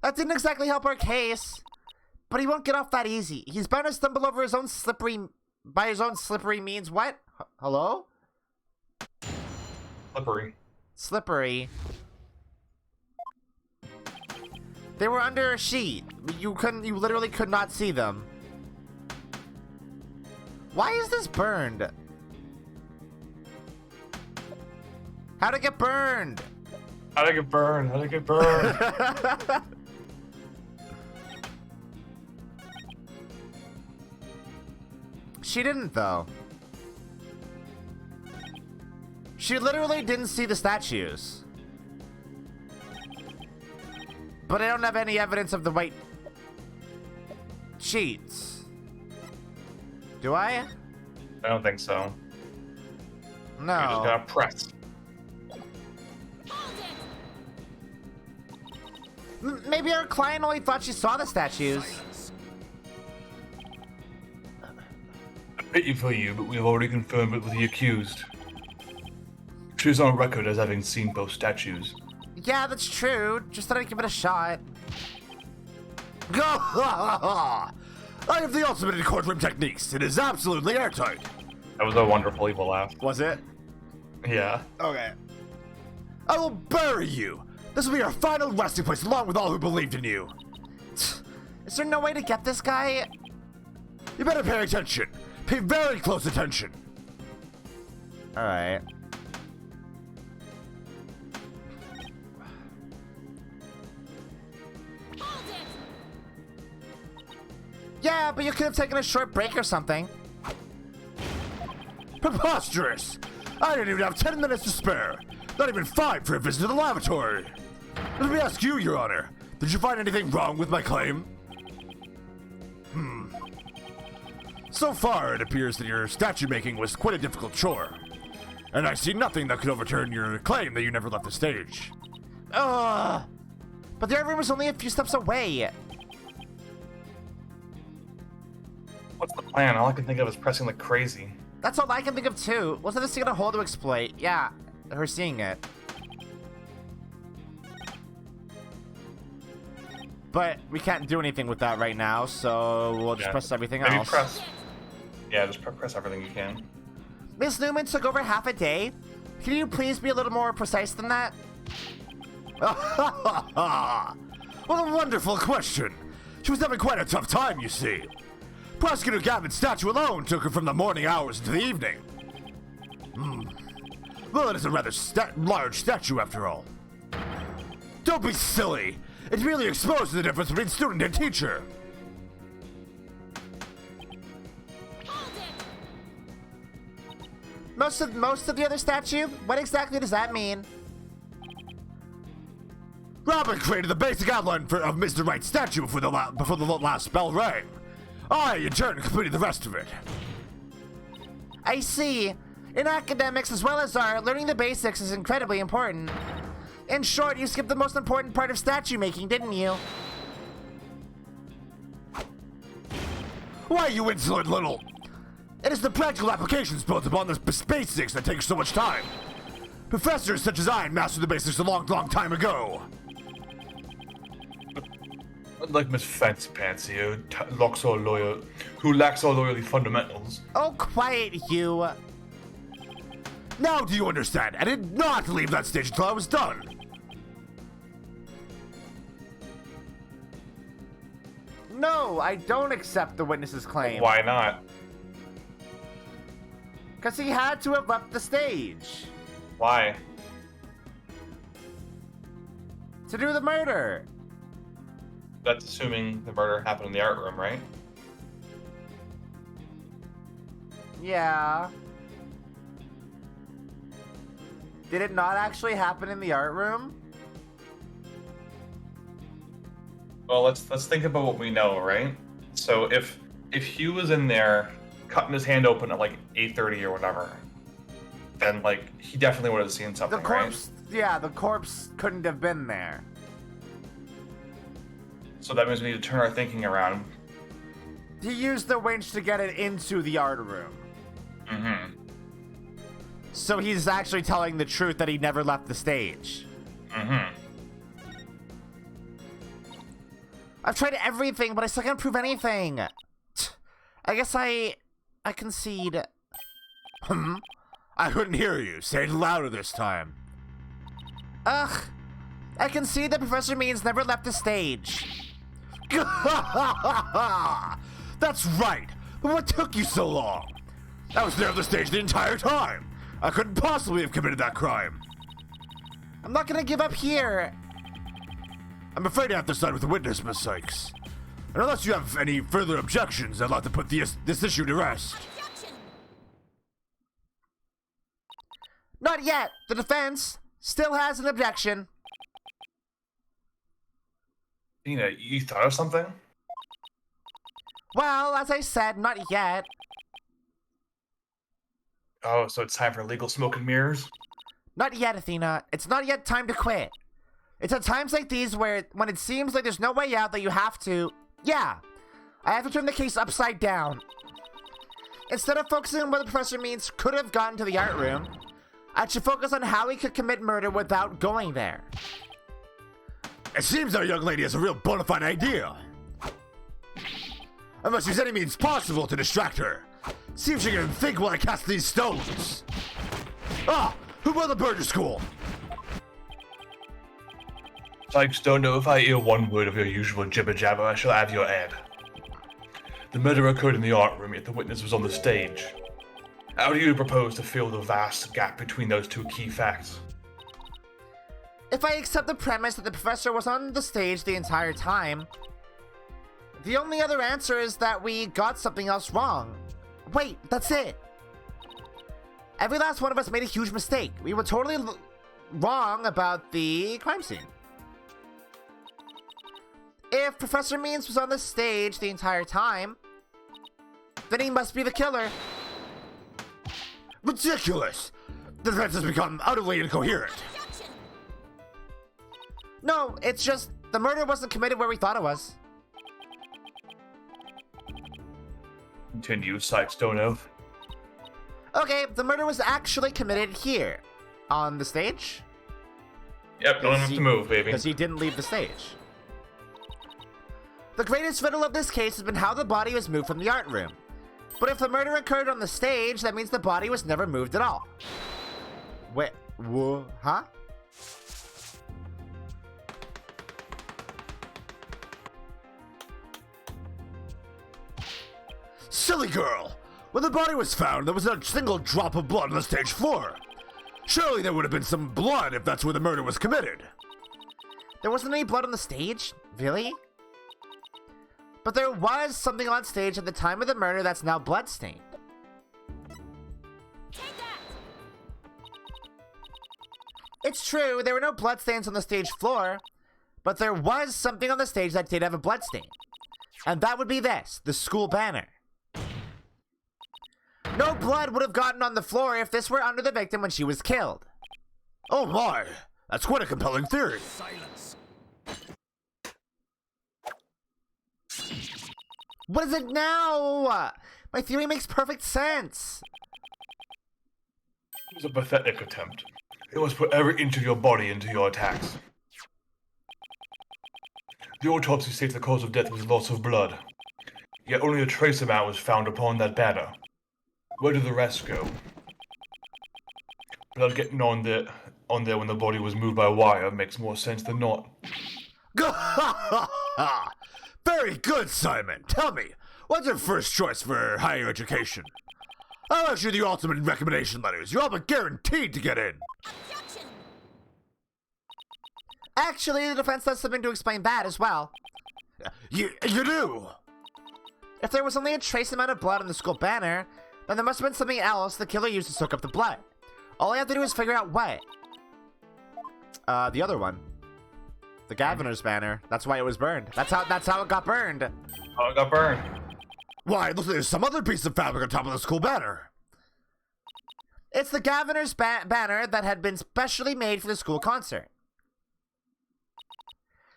that didn't exactly help our case. But he won't get off that easy. He's bound to stumble over his own slippery... by his own slippery means. What? Hello?
Slippery.
Slippery. They were under a sheet. You literally could not see them. Why is this burned? How'd it get burned?
How'd it get burned? How'd it get burned?
She didn't, though. She literally didn't see the statues. But I don't have any evidence of the white sheets. Do I?
I don't think so.
No.
You just gotta press.
Maybe our client only thought she saw the statues.
Pity for you, but we've already confirmed it with the accused. She's on record as having seen both statues.
Yeah, that's true. Just thought I'd give it a shot.
I have the ultimate in courtroom techniques. It is absolutely airtight.
That was a wonderful evil laugh.
Was it?
Yeah.
Okay.
I will bury you. This will be our final resting place along with all who believed in you.
Is there no way to get this guy?
You better pay attention. Pay very close attention.
Alright. Yeah, but you could have taken a short break or something.
Preposterous! I didn't even have 10 minutes to spare. Not even 5 for a visit to the lavatory. Let me ask you, Your Honor. Did you find anything wrong with my claim? So far, it appears that your statue making was quite a difficult chore. And I see nothing that could overturn your claim that you never left the stage.
Ugh. But the art room was only a few steps away.
What's the plan? All I can think of is pressing like crazy.
That's all I can think of too. Wasn't this a hole to exploit? Yeah, her seeing it. But we can't do anything with that right now, so we'll just press everything
Maybe
else.
press. Yeah, just press everything you can.
Miss Newman took over half a day. Can you please be a little more precise than that?
What a wonderful question. She was having quite a tough time, you see. Prosecutor Gavin's statue alone took her from the morning hours into the evening. Well, it is a rather large statue after all. Don't be silly. It merely exposes the difference between student and teacher.
Most of the other statue? What exactly does that mean?
Robin created the basic outline of Mr. Wright's statue before the last bell rang. I, in turn, completed the rest of it.
I see. In academics as well as art, learning the basics is incredibly important. In short, you skipped the most important part of statue making, didn't you?
Why, you insolent little... It is the practical applications built upon the basics that take so much time. Professors such as I mastered the basics a long, long time ago.
Like Miss Fancy Pants here, who lacks all loyalty fundamentals.
Oh, quiet, you.
Now do you understand? I did not leave that stage until I was done.
No, I don't accept the witness's claim.
Why not?
Because he had to have left the stage
Why?
to do the murder.
That's assuming the murder happened in the art room, right?
Yeah. Did it not actually happen in the art room?
Well, let's think about what we know, right? So if Hugh was in there cutting his hand open at like 8:30 or whatever, then like he definitely would have seen something,
The corpse, yeah, the corpse couldn't have been there.
right? So that means we need to turn our thinking around.
He used the winch to get it into the art room.
Mm-hmm.
So he's actually telling the truth that he never left the stage.
Mm-hmm.
I've tried everything, but I still can't prove anything. I guess I concede.
I couldn't hear you. Say it louder this time.
Ugh. I concede that Professor Means never left the stage.
That's right. But what took you so long? I was there on the stage the entire time. I couldn't possibly have committed that crime.
I'm not gonna give up here.
I'm afraid I have to side with the witness, Miss Sykes. And unless you have any further objections, I'd like to put this issue to rest.
Not yet. The defense still has an objection.
Tina, you thought of something?
Well, as I said, not yet.
Oh, so it's time for legal smoke and mirrors?
Not yet, Athena. It's not yet time to quit. It's at times like these when it seems like there's no way out that you have to... Yeah, I have to turn the case upside down. Instead of focusing on what the Professor Means could have gotten to the art room, I should focus on how he could commit murder without going there.
It seems our young lady has a real bona fide idea. I must use any means possible to distract her. See if she can think while I cast these stones. Ah, who will the Burger School?
Sykes, don't know if I hear one word of your usual jibber-jabber, I shall have your head. The murder occurred in the art room, yet the witness was on the stage. How do you propose to fill the vast gap between those two key facts?
If I accept the premise that the professor was on the stage the entire time, the only other answer is that we got something else wrong. Wait, that's it. Every last one of us made a huge mistake. We were totally wrong about the crime scene. If Professor Means was on the stage the entire time, then he must be the killer.
Ridiculous! The defense has become utterly incoherent.
No, it's just the murder wasn't committed where we thought it was.
Continue, Sykes, don't know.
Okay, the murder was actually committed here. On the stage?
Yep, don't have to move, baby.
Because he didn't leave the stage. The greatest riddle of this case has been how the body was moved from the art room. But if the murder occurred on the stage, that means the body was never moved at all. Wait, huh?
Silly girl! When the body was found, there was not a single drop of blood on the stage floor. Surely there would have been some blood if that's where the murder was committed.
There wasn't any blood on the stage? Really? But there was something on stage at the time of the murder that's now bloodstained. It's true, there were no bloodstains on the stage floor, but there was something on the stage that did have a bloodstain. And that would be this, the school banner. No blood would have gotten on the floor if this were under the victim when she was killed.
Oh my! That's quite a compelling theory.
Silence.
What is it now? My theory makes perfect sense.
It was a pathetic attempt. You must put every inch of your body into your attacks. The autopsy states the cause of death was loss of blood. Yet only a trace amount was found upon that banner. Where did the rest go? blood getting on there when the body was moved by wire makes more sense than not.
Very good, Simon. Tell me, what's your first choice for higher education? I'll issue the ultimate recommendation letters. You're all but guaranteed to get in.
Actually, the defense does something to explain that as well.
You do?
If there was only a trace amount of blood on the school banner, then there must have been something else the killer used to soak up the blood. All I have to do is figure out what. The other one. The governor's banner. That's why it was burned. That's how it got burned.
Oh, it got burned.
Why, it looks like there's some other piece of fabric on top of the school banner.
It's the governor's banner that had been specially made for the school concert.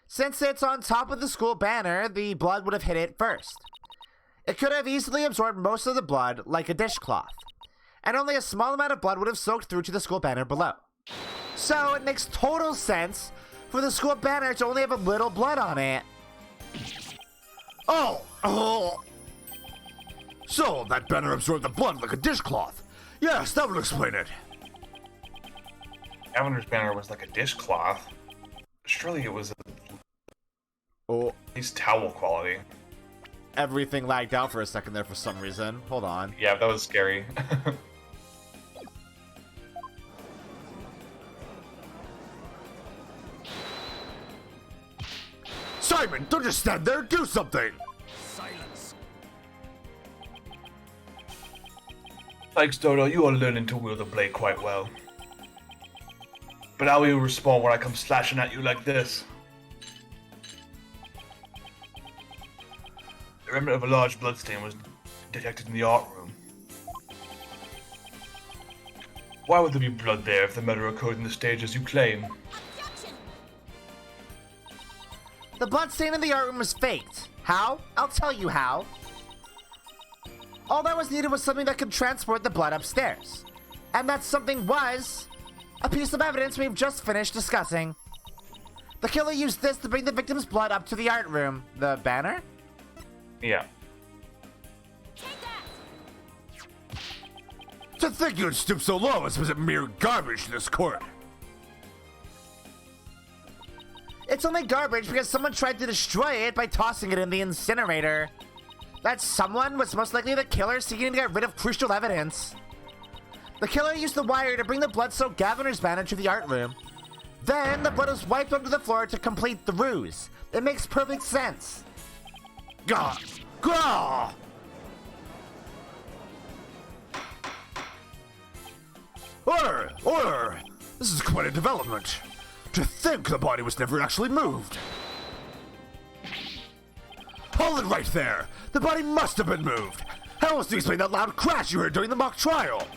Since it's on top of the school banner, the blood would have hit it first. It could have easily absorbed most of the blood like a dishcloth, and only a small amount of blood would have soaked through to the school banner below. So it makes total sense for the school banner to only have a little blood on it.
Oh. So, that banner absorbed the blood like a dishcloth. Yes, that would explain it.
Governor's banner was like a dishcloth. Surely it was at least towel quality.
Everything lagged out for a second there for some reason. Hold on.
Yeah, that was scary.
Simon, don't just stand there, do something!
Silence.
Thanks, Dodo, you are learning to wield the blade quite well. But how will you respond when I come slashing at you like this? The remnant of a large bloodstain was detected in the art room. Why would there be blood there if the murder occurred in the stage as you claim?
The blood stain in the art room was faked. How? I'll tell you how. All that was needed was something that could transport the blood upstairs. And that something was a piece of evidence we've just finished discussing. The killer used this to bring the victim's blood up to the art room. The banner?
Yeah.
To think you would stoop so low as was mere garbage to this court.
It's only garbage because someone tried to destroy it by tossing it in the incinerator. That someone was most likely the killer seeking to get rid of crucial evidence. The killer used the wire to bring the blood-soaked governor's banner to the art room. Then the blood was wiped onto the floor to complete the ruse. It makes perfect sense.
Gah! Gah! Order! Order! This is quite a development. To think the body was never actually moved. Hold it right there! The body must have been moved! How else do you explain that loud crash you heard during the mock trial?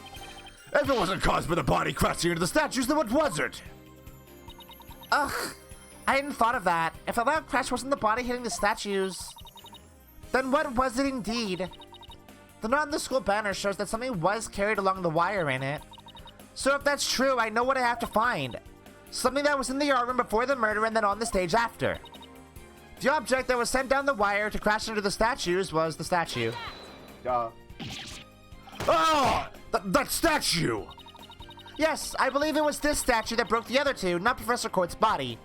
If it wasn't caused by the body crashing into the statues, then what was it?
Ugh, I hadn't thought of that. If a loud crash wasn't the body hitting the statues, then what was it indeed? The note on the school banner shows that something was carried along the wire in it. So if that's true, I know what I have to find. Something that was in the art room before the murder and then on the stage after. The object that was sent down the wire to crash into the statues was the statue.
Ah! That statue!
Yes, I believe it was this statue that broke the other two, not Professor Court's body.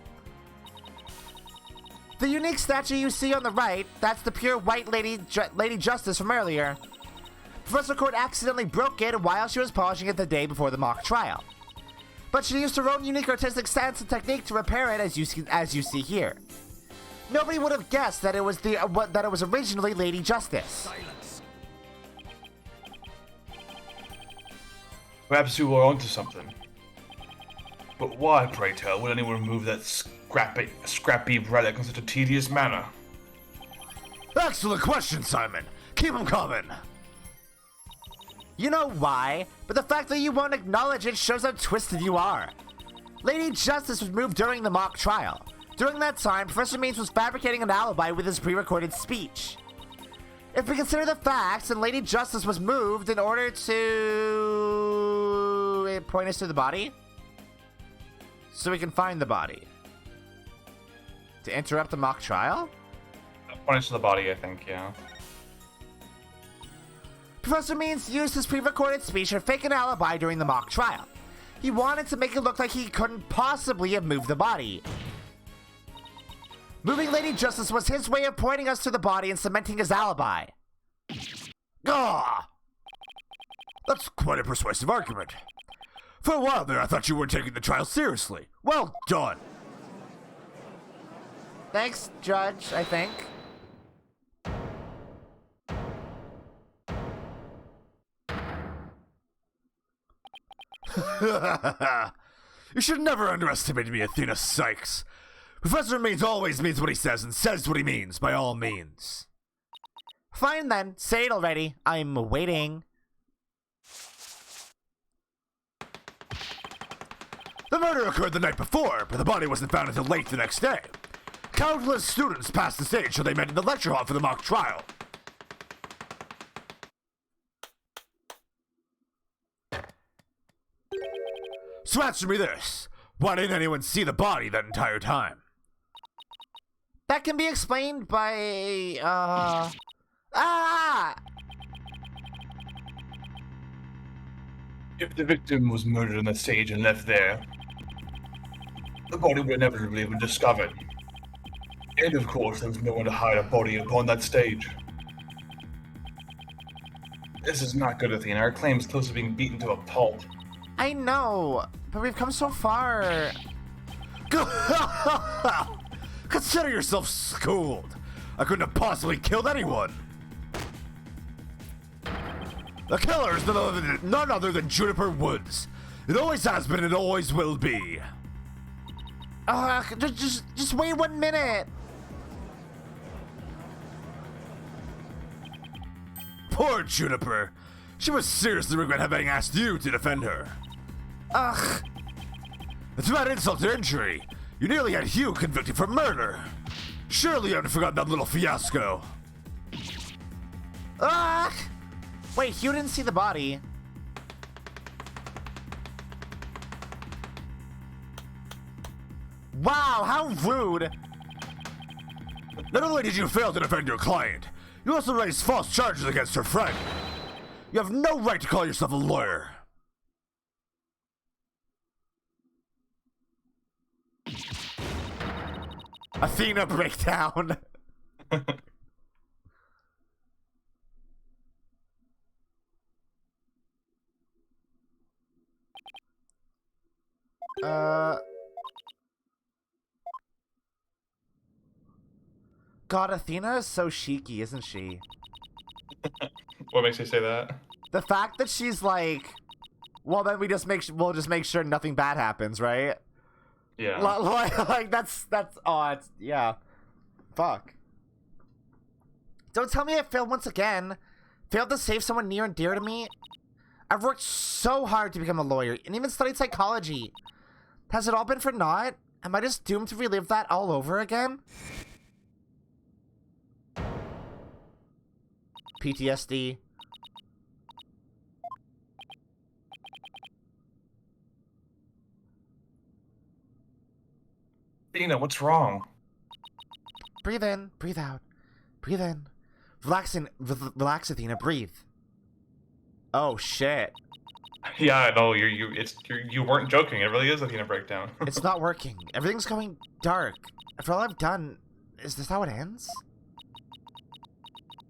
The unique statue you see on the right, that's the pure white Lady Justice from earlier. Professor Court accidentally broke it while she was polishing it the day before the mock trial. But she used her own unique artistic sense and technique to repair it, as you see here. Nobody would have guessed that it was that it was originally Lady Justice.
Silence.
Perhaps you are onto something. But why, pray tell, would anyone remove that scrappy relic in such a tedious manner?
Excellent question, Simon. Keep them coming.
You know why, but the fact that you won't acknowledge it shows how twisted you are. Lady Justice was moved during the mock trial. During that time, Professor Means was fabricating an alibi with his pre-recorded speech. If we consider the facts, then Lady Justice was moved in order to point us to the body? So we can find the body. To interrupt the mock trial?
Point us to the body, I think, yeah.
Professor Means used his pre-recorded speech to fake an alibi during the mock trial. He wanted to make it look like he couldn't possibly have moved the body. Moving Lady Justice was his way of pointing us to the body and cementing his alibi.
Ah! That's quite a persuasive argument. For a while there, I thought you weren't taking the trial seriously. Well done.
Thanks, Judge, I think.
You should never underestimate me, Athena Sykes. Professor Means always means what he says and says what he means, by all means.
Fine then, say it already. I'm waiting.
The murder occurred the night before, but the body wasn't found until late the next day. Countless students passed the stage till they met in the lecture hall for the mock trial. So answer me this. Why didn't anyone see the body that entire time?
That can be explained by,
If the victim was murdered on the stage and left there, the body would inevitably have been discovered. And of course, there was no one to hide a body upon that stage. This is not good, Athena. Our claim is close to being beaten to a pulp.
I know, but we've come so far.
Consider yourself schooled. I couldn't have possibly killed anyone. The killer is none other than Juniper Woods. It always has been and always will be.
Just wait 1 minute.
Poor Juniper. She must seriously regret having asked you to defend her.
Ugh.
It's about insult to injury. You nearly had Hugh convicted for murder. Surely you haven't forgotten that little fiasco.
Ugh. Wait, Hugh didn't see the body. Wow, how rude.
Not only did you fail to defend your client, you also raised false charges against her friend. You have no right to call yourself a lawyer.
Athena breakdown. God, Athena is so cheeky, isn't she?
What makes you say that?
The fact that she's like, well, then we'll just make sure nothing bad happens, right?
Yeah.
Like that's yeah. Fuck. Don't tell me I failed once again. Failed to save someone near and dear to me. I've worked so hard to become a lawyer and even studied psychology. Has it all been for naught? Am I just doomed to relive that all over again? PTSD.
Athena, what's wrong?
Breathe in, breathe out. Breathe in. Relax, Athena, breathe. Oh shit.
Yeah, I know you weren't joking. It really is Athena breakdown.
It's not working. Everything's going dark. After all I've done, is this how it ends?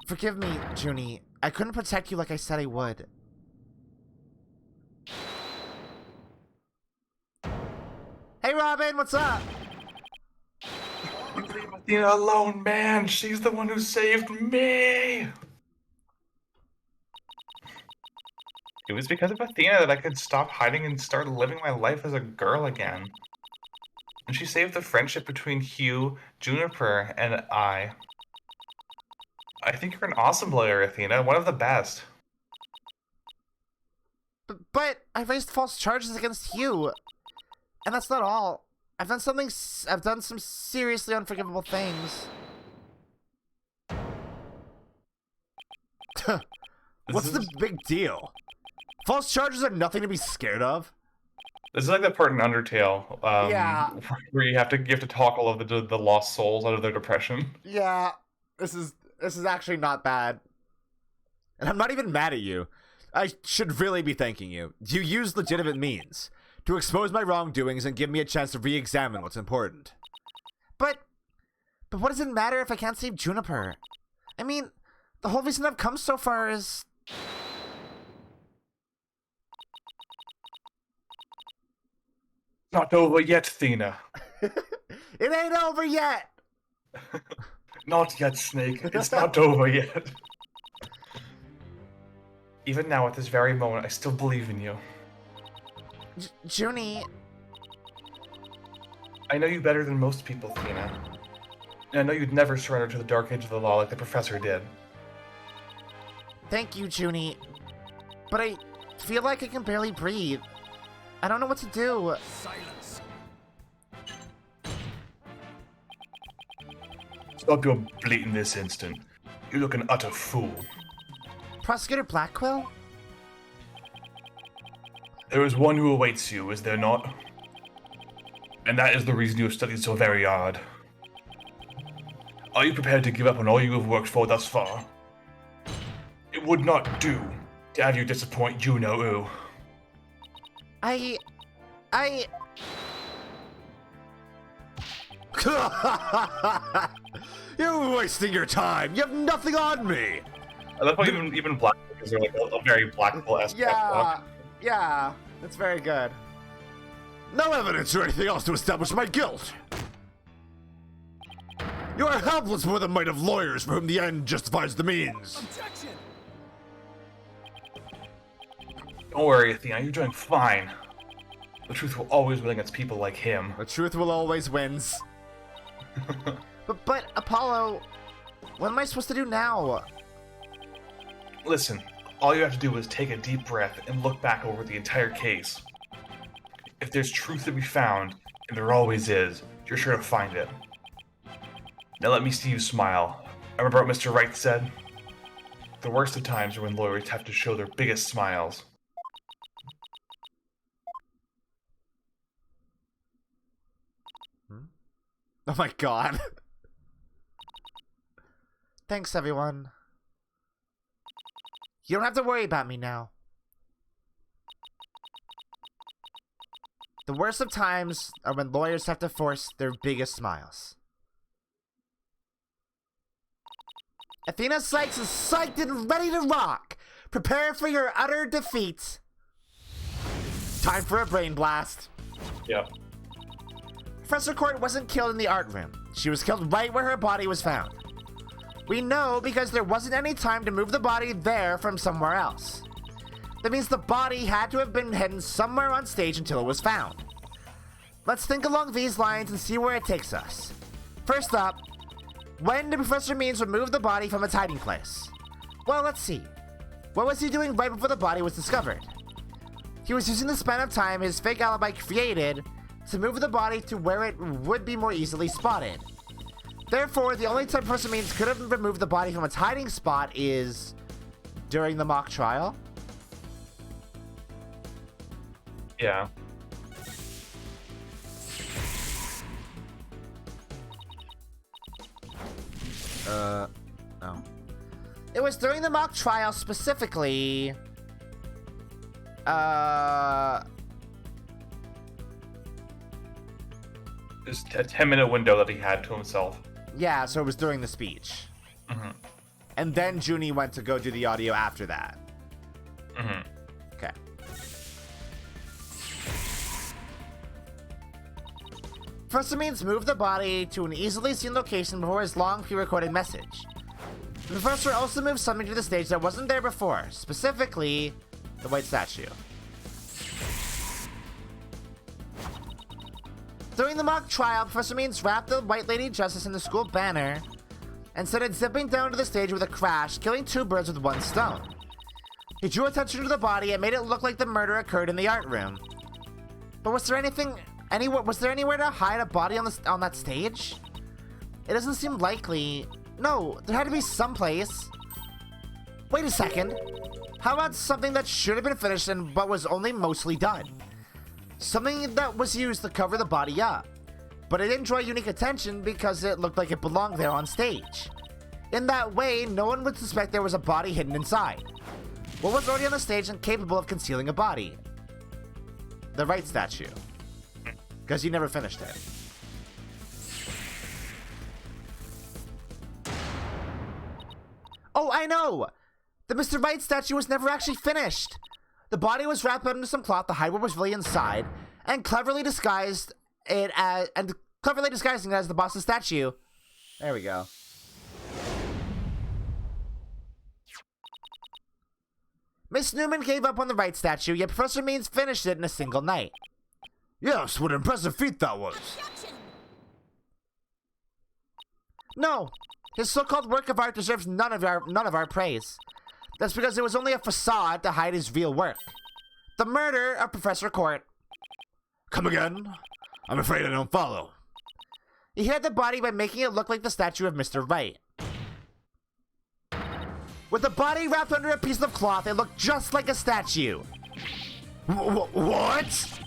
Forgive me, Junie. I couldn't protect you like I said I would. Hey, Robin, what's up?
You leave Athena alone, man. She's the one who saved me. It was because of Athena that I could stop hiding and start living my life as a girl again. And she saved the friendship between Hugh, Juniper, and I. I think you're an awesome lawyer, Athena. One of the best.
But I raised false charges against you. And that's not all. I've done some seriously unforgivable things.
What's the big deal? False charges are nothing to be scared of.
This is like that part in Undertale,
Yeah.
where you have to talk all of the lost souls out of their depression.
Yeah, this is actually not bad.
And I'm not even mad at you. I should really be thanking you. You used legitimate means. to expose my wrongdoings and give me a chance to re-examine what's important.
But what does it matter if I can't save Juniper? I mean, the whole reason I've come so far is...
Not over yet, Athena.
It ain't over yet!
Not yet, Snake. It's not over yet. Even now, at this very moment, I still believe in you.
Junie...
I know you better than most people, Athena. And I know you'd never surrender to the dark age of the law like the professor did.
Thank you, Junie. But I feel like I can barely breathe. I don't know what to do.
Silence.
Stop your bleating this instant. You look an utter fool.
Prosecutor Blackquill?
There is one who awaits you, is there not? And that is the reason you have studied so very hard. Are you prepared to give up on all you have worked for thus far? It would not do to have you disappoint Juno-U.
You're wasting your time. You have nothing on me.
I love how even Black is like a very Blackquill-esque talk.
Yeah, that's very good.
No evidence or anything else to establish my guilt. You are helpless before the might of lawyers for whom the end justifies the means.
Objection.
Don't worry, Athena, you're doing fine. The truth will always win against people like him.
The truth will always wins. But Apollo, what am I supposed to do now?
Listen, all you have to do is take a deep breath and look back over the entire case. If there's truth to be found, and there always is, you're sure to find it. Now let me see you smile. Remember what Mr. Wright said? The worst of times are when lawyers have to show their biggest smiles.
Oh my god. Thanks, everyone. You don't have to worry about me now. The worst of times are when lawyers have to force their biggest smiles. Athena Sykes is psyched and ready to rock. Prepare for your utter defeat. Time for a brain blast.
Yep.
Professor Court wasn't killed in the art room. She was killed right where her body was found. We know because there wasn't any time to move the body there from somewhere else. That means the body had to have been hidden somewhere on stage until it was found. Let's think along these lines and see where it takes us. First up, when did Professor Means remove the body from its hiding place? Well, let's see. What was he doing right before the body was discovered? He was using the span of time his fake alibi created to move the body to where it would be more easily spotted. Therefore, the only time Professor Means could have removed the body from its hiding spot is during the mock trial.
Yeah.
No. It was during the mock trial specifically.
It's a 10-minute window that he had to himself.
Yeah, so it was during the speech.
Mm-hmm.
And then Junie went to go do the audio after that.
Mm-hmm.
Okay. Professor Means moved the body to an easily seen location before his long pre-recorded message. The professor also moved something to the stage that wasn't there before, specifically the white statue. During the mock trial, Professor Means wrapped the White Lady Justice in the school banner and sent it zipping down to the stage with a crash, killing two birds with one stone. He drew attention to the body and made it look like the murder occurred in the art room. But was there anywhere to hide a body on that stage? It doesn't seem likely. No, there had to be someplace. Wait a second. How about something that should have been finished but was only mostly done? Something that was used to cover the body up, but it didn't draw unique attention because it looked like it belonged there on stage. In that way, no one would suspect there was a body hidden inside. What was already on the stage and capable of concealing a body?
The right statue. Because you never finished it. Oh, I know! The Mr. Right statue was never actually finished. The body was wrapped up into some cloth, the hide was really inside, and cleverly disguising it as the boss's statue. There we go. Miss Newman gave up on the right statue, yet Professor Means finished it in a single night.
Yes, what an impressive feat that was.
No, his so-called work of art deserves none of our praise. That's because it was only a facade to hide his real work. The murder of Professor Court.
Come again? I'm afraid I don't follow.
He hid the body by making it look like the statue of Mr. Right. With the body wrapped under a piece of cloth, it looked just like a statue.
What?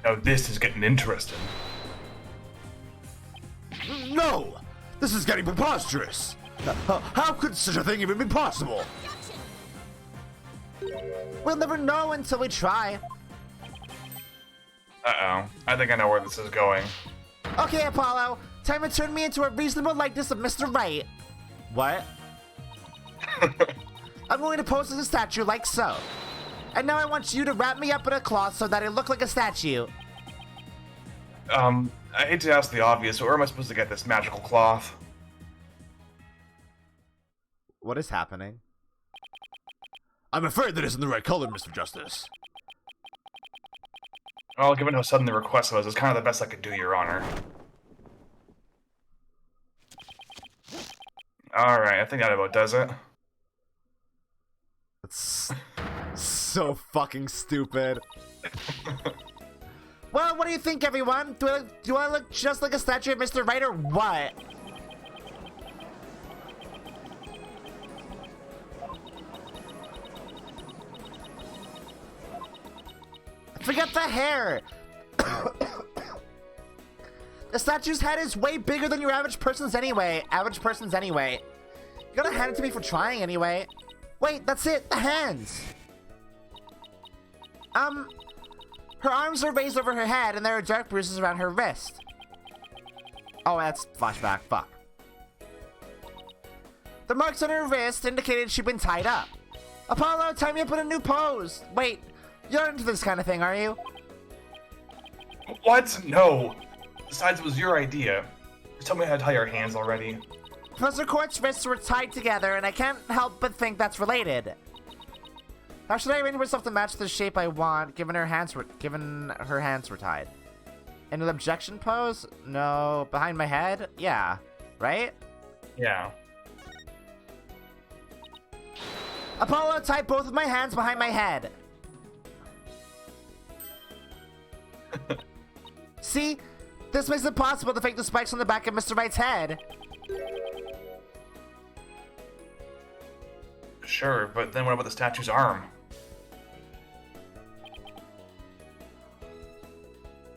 Now this is getting interesting.
No! This is getting preposterous! How could such a thing even be possible?
We'll never know until we try.
Uh-oh. I think I know where this is going.
Okay, Apollo, time to turn me into a reasonable likeness of Mr. Right. What? I'm going to pose as a statue like so. And now I want you to wrap me up in a cloth so that I look like a statue.
I hate to ask the obvious, but where am I supposed to get this magical cloth?
What is happening?
I'm afraid that isn't the right color, Mr. Justice.
Well, given how sudden the request was, it's kind of the best I could do, Your Honor. Alright, I think that about does it.
That's so fucking stupid. Well, what do you think, everyone? Do I look just like a statue of Mr. Right or what? Forget the hair! The statue's head is way bigger than your average person's anyway. You gotta hand it to me for trying anyway. Wait, that's it, the hands! Her arms are raised over her head and there are dark bruises around her wrist. Oh, that's flashback, fuck. The marks on her wrist indicated she'd been tied up. Apollo, time me up in a new pose! Wait, you're not into this kind of thing, are you?
What? No! Besides, it was your idea. Just tell me how to tie your hands already.
Professor Court's wrists were tied together, and I can't help but think that's related. How should I arrange myself to match the shape I want, given her hands were tied? In an objection pose? No. Behind my head? Yeah. Right?
Yeah.
Apollo, tie both of my hands behind my head. See? This makes it possible to fake the spikes on the back of Mr. Right's head.
Sure, but then what about the statue's arm?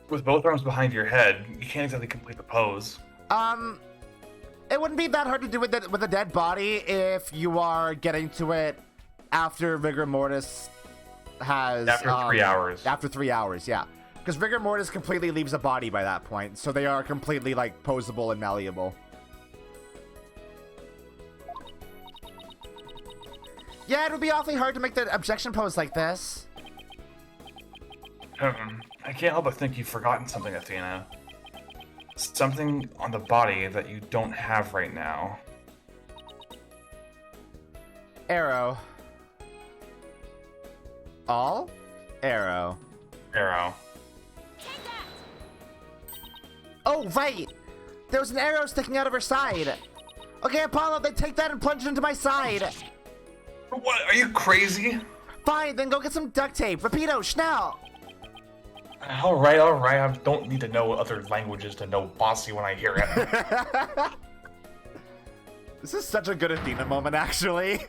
With both arms behind your head, you can't exactly complete the pose.
It wouldn't be that hard to do with a dead body if you are getting to it after rigor mortis has...
After 3 hours.
After 3 hours, yeah. Because rigor mortis completely leaves a body by that point, so they are completely, like, posable and malleable. Yeah, it would be awfully hard to make the objection pose like this.
I can't help but think you've forgotten something, Athena. Something on the body that you don't have right now.
Arrow. All? Arrow.
Arrow.
Oh, right! There was an arrow sticking out of her side. Okay, Apollo, then take that and plunge it into my side.
What? Are you crazy?
Fine, then go get some duct tape. Rapido, schnell!
Alright. I don't need to know other languages to know bossy when I hear it.
This is such a good Athena moment, actually.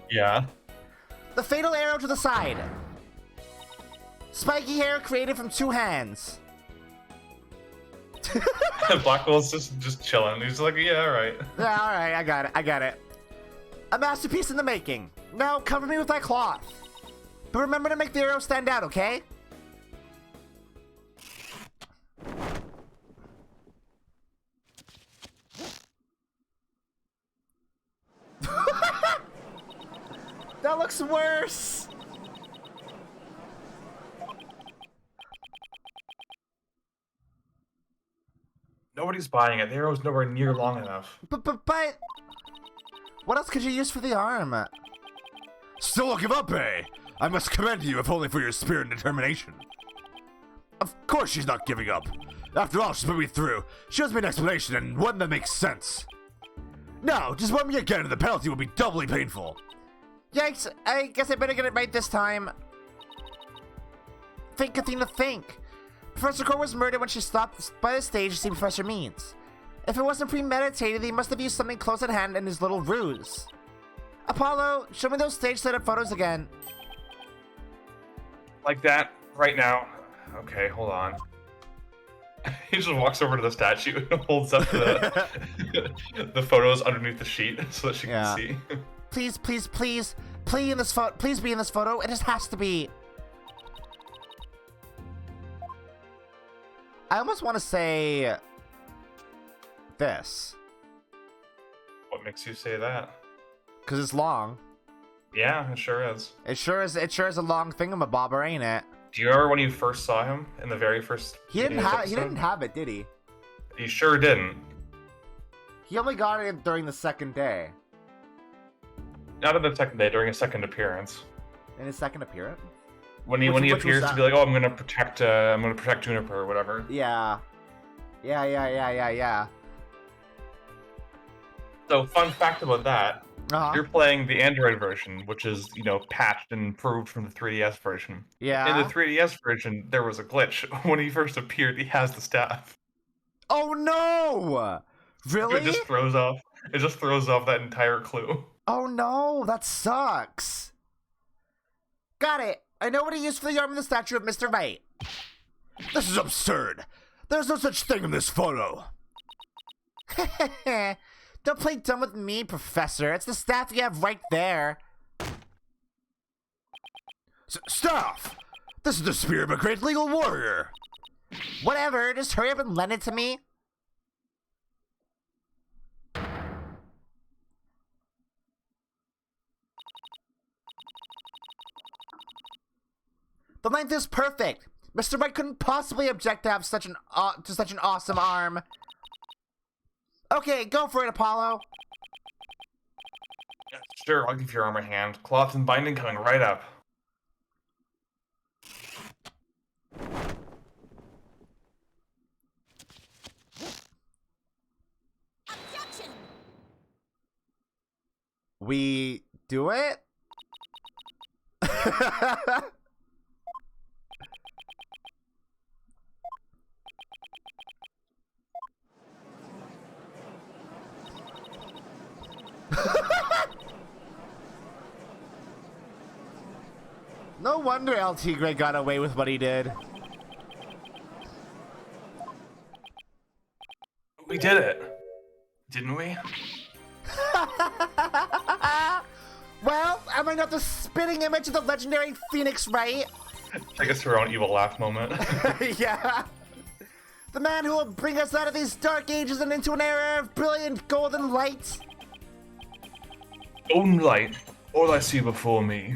Yeah.
The fatal arrow to the side. Spiky hair created from 2 hands.
Blackwell's just chilling. He's like, yeah, alright.
Yeah, alright, I got it. A masterpiece in the making.
No, cover me with that cloth. But remember to make the arrow stand out, okay? That looks worse.
Nobody's buying it. The arrow's nowhere near long enough.
But what else could you use for the arm?
Still won't give up, eh? I must commend you, if only for your spirit and determination. Of course she's not giving up. After all, she's put me through. She owes me an explanation, and one that makes sense. Now, just warn me again, and the penalty will be doubly painful.
Yikes, I guess I better get it right this time. Think, Athena, think. Professor Core was murdered when she stopped by the stage to see Professor Means. If it wasn't premeditated, he must have used something close at hand in his little ruse. Apollo, show me those stage setup photos again.
Like that, right now. Okay, hold on. He just walks over to the statue and holds up the photos underneath the sheet so that she can see.
Please, please, please, please be in this photo. It just has to be. I almost want to say this.
What makes you say that?
Because it's long.
Yeah, it sure is.
It sure is a long thingamabobber, ain't it?
Do you remember when you first saw him in the very first?
He didn't have it, did he?
He sure didn't.
He only got it during the second day.
Not on the second day, during his second appearance.
In his second appearance?
When he appears to be like, oh, I'm gonna protect Juniper or whatever.
Yeah.
So, fun fact about that.
Uh-huh.
You're playing the Android version, which is, patched and improved from the 3DS version.
Yeah.
In the 3DS version, there was a glitch. When he first appeared, he has the staff.
Oh no! Really?
It just throws off that entire clue.
Oh no, that sucks. Got it. I know what he used for the arm of the statue of Mr. Right.
This is absurd. There's no such thing in this photo.
Don't play dumb with me, Professor. It's the staff you have right there.
Staff! This is the spear of a great legal warrior.
Whatever, just hurry up and lend it to me. The length is perfect. Mr. Right couldn't possibly object to have such an awesome arm. Okay, go for it, Apollo.
Yeah, sure, I'll give your arm a hand. Cloth and binding coming right up.
Objection!
We do it? No wonder El Tigre got away with what he did.
We did it. Didn't we?
Well, am I not the spitting image of the legendary Phoenix Wright?
Take us to our own evil laugh moment.
Yeah. The man who will bring us out of these dark ages and into an era of brilliant golden light.
Golden light, all I see before me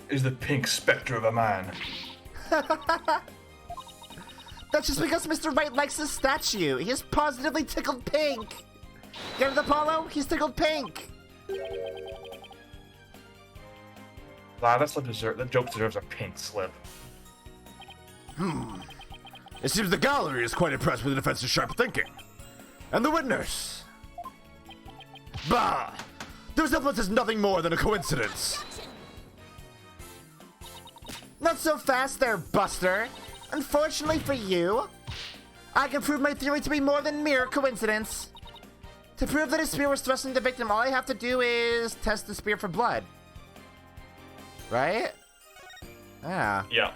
is the pink specter of a man.
That's just because Mr. Wright likes his statue. He is positively tickled pink. Get it, Apollo? He's tickled pink.
Wow, that joke deserves a pink slip.
It seems the gallery is quite impressed with the defense's sharp thinking. And the witness. Bah! The resemblance is nothing more than a coincidence.
Not so fast there, Buster. Unfortunately for you, I can prove my theory to be more than mere coincidence. To prove that a spear was thrust into the victim, all I have to do is test the spear for blood. Right? Yeah.
Yeah.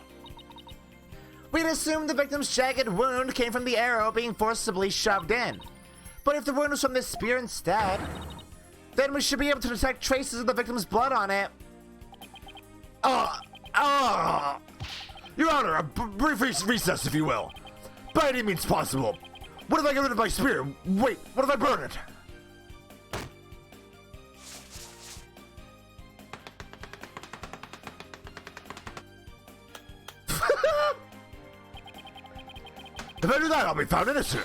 We'd assume the victim's jagged wound came from the arrow being forcibly shoved in. But if the wound was from the spear instead, Then we should be able to detect traces of the victim's blood on it.
Your Honor, a brief recess, if you will. By any means possible. What if I get rid of my spear? Wait, what if I burn it? If I do that, I'll be found innocent.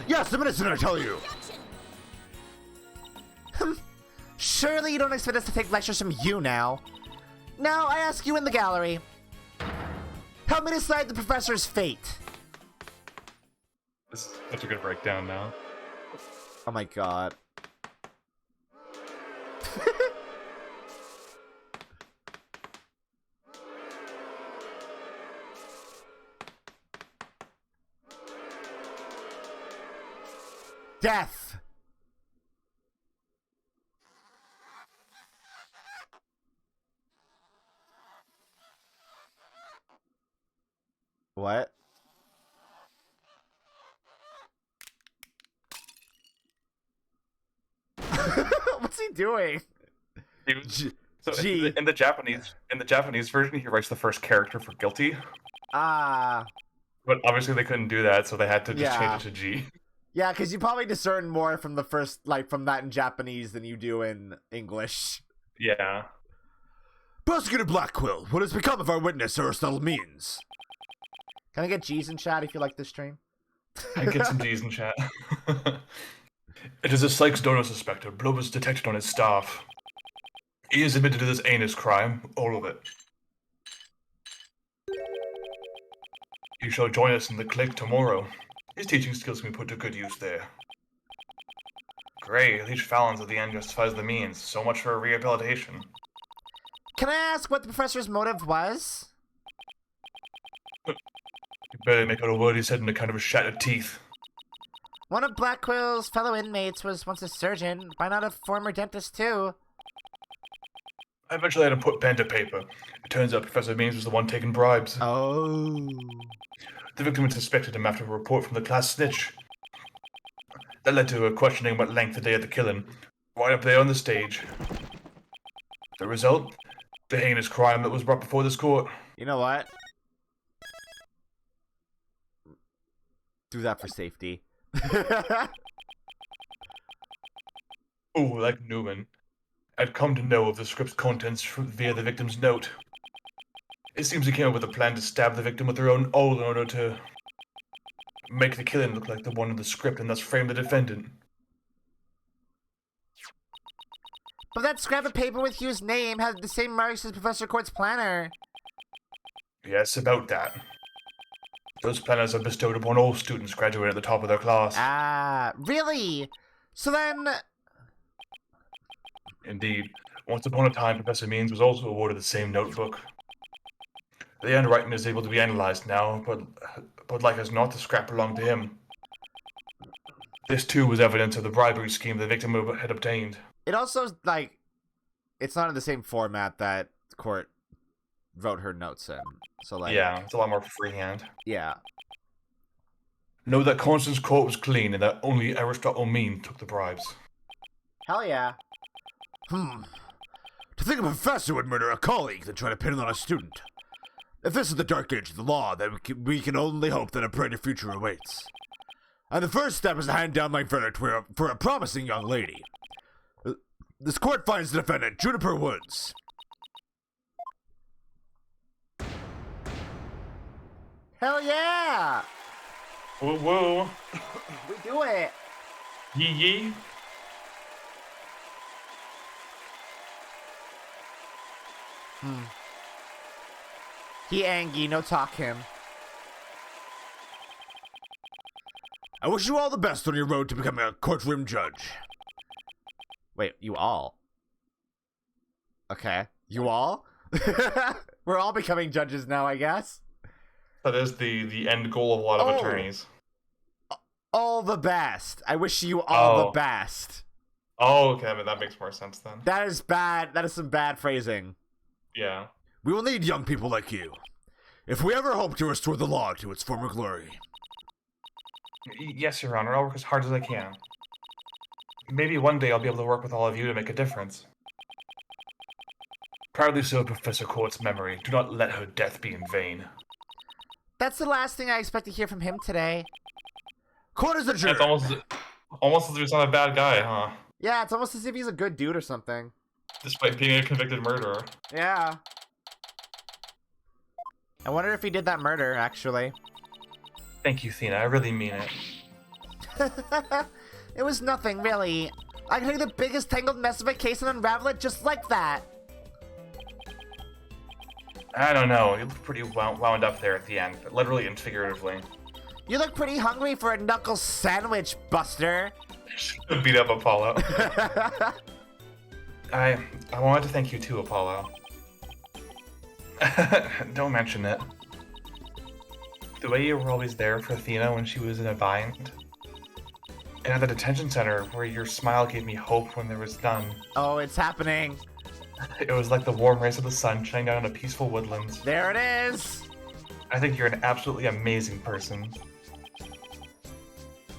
Yes, I'm innocent, I tell you.
Surely you don't expect us to take lectures from you now. Now, I ask you in the gallery. Help me decide the professor's fate.
That's a good breakdown now.
Oh my god. Death! What? What's he doing?
So
G.
in the Japanese version, he writes the first character for guilty.
Ah.
But obviously they couldn't do that, so they had to just change it to G.
Yeah, because you probably discern more from the first, like, from that in Japanese than you do in English.
Yeah.
Prosecutor Blackquill, what has become of our witness, Aristotle Means?
Can I get G's in chat if you like this stream?
I get some G's in chat. It is a Sykes donor suspected. Blood was detected on his staff. He is admitted to this heinous crime, all of it. He shall join us in the clique tomorrow. His teaching skills can be put to good use there. Great, at least Fallon's at the end justifies the means. So much for rehabilitation.
Can I ask what the professor's motive was?
You barely make out a word he said in a kind of shattered teeth.
One of Blackwell's fellow inmates was once a surgeon. Why not a former dentist, too?
I eventually had to put pen to paper. It turns out Professor Means was the one taking bribes.
Oh.
The victim had suspected him after a report from the class snitch. That led to a questioning about length the day of the killing, right up there on the stage. The result? The heinous crime that was brought before this court.
You know what? Do that for safety.
Ooh, like Newman. I'd come to know of the script's contents via the victim's note. It seems he came up with a plan to stab the victim with their own awl in order to make the killing look like the one in the script and thus frame the defendant.
But that scrap of paper with Hugh's name had the same marks as Professor Court's planner.
Yes, about that. Those planners are bestowed upon all students graduating at the top of their class.
Ah, really? So then...
Indeed. Once upon a time, Professor Means was also awarded the same notebook. The handwriting is able to be analyzed now, but like as not, the scrap belonged to him. This too was evidence of the bribery scheme the victim had obtained.
It also, like, it's not in the same format that Court wrote her notes in. So, like...
Yeah, it's a lot more freehand.
Yeah.
Know that Constance's court was clean and that only Aristotle Mean took the bribes.
Hell yeah.
To think a professor would murder a colleague than try to pin it on a student. If this is the dark age of the law, then we can only hope that a brighter future awaits. And the first step is to hand down my verdict for a promising young lady. This court finds the defendant, Juniper Woods.
Hell yeah!
Whoa, whoa.
We do it!
Yee yee.
He Angie, no talk him.
I wish you all the best on your road to becoming a courtroom judge.
Wait, you all? Okay. You all? We're all becoming judges now, I guess.
That is the end goal of a lot of attorneys.
All the best. I wish you all the best.
Oh, okay, but that makes more sense then.
That is bad. That is some bad phrasing.
Yeah.
We will need young people like you, if we ever hope to restore the law to its former glory.
Yes, Your Honor, I'll work as hard as I can. Maybe one day I'll be able to work with all of you to make a difference. Proudly so, Professor Court's memory. Do not let her death be in vain.
That's the last thing I expect to hear from him today.
Court is adjourned.
It's almost as if he's not a bad guy, huh?
Yeah, it's almost as if he's a good dude or something.
Despite being a convicted murderer.
Yeah. I wonder if he did that murder, actually.
Thank you, Thena. I really mean it.
It was nothing, really. I can take the biggest tangled mess of a case and unravel it just like that.
I don't know. You look pretty wound up there at the end, literally and figuratively.
You look pretty hungry for a knuckle sandwich, Buster.
Beat up Apollo. I wanted to thank you too, Apollo. Don't mention it. The way you were always there for Athena when she was in a bind. And at the detention center, where your smile gave me hope when there was none.
Oh, it's happening.
It was like the warm rays of the sun shining down on a peaceful woodlands.
There it is.
I think you're an absolutely amazing person.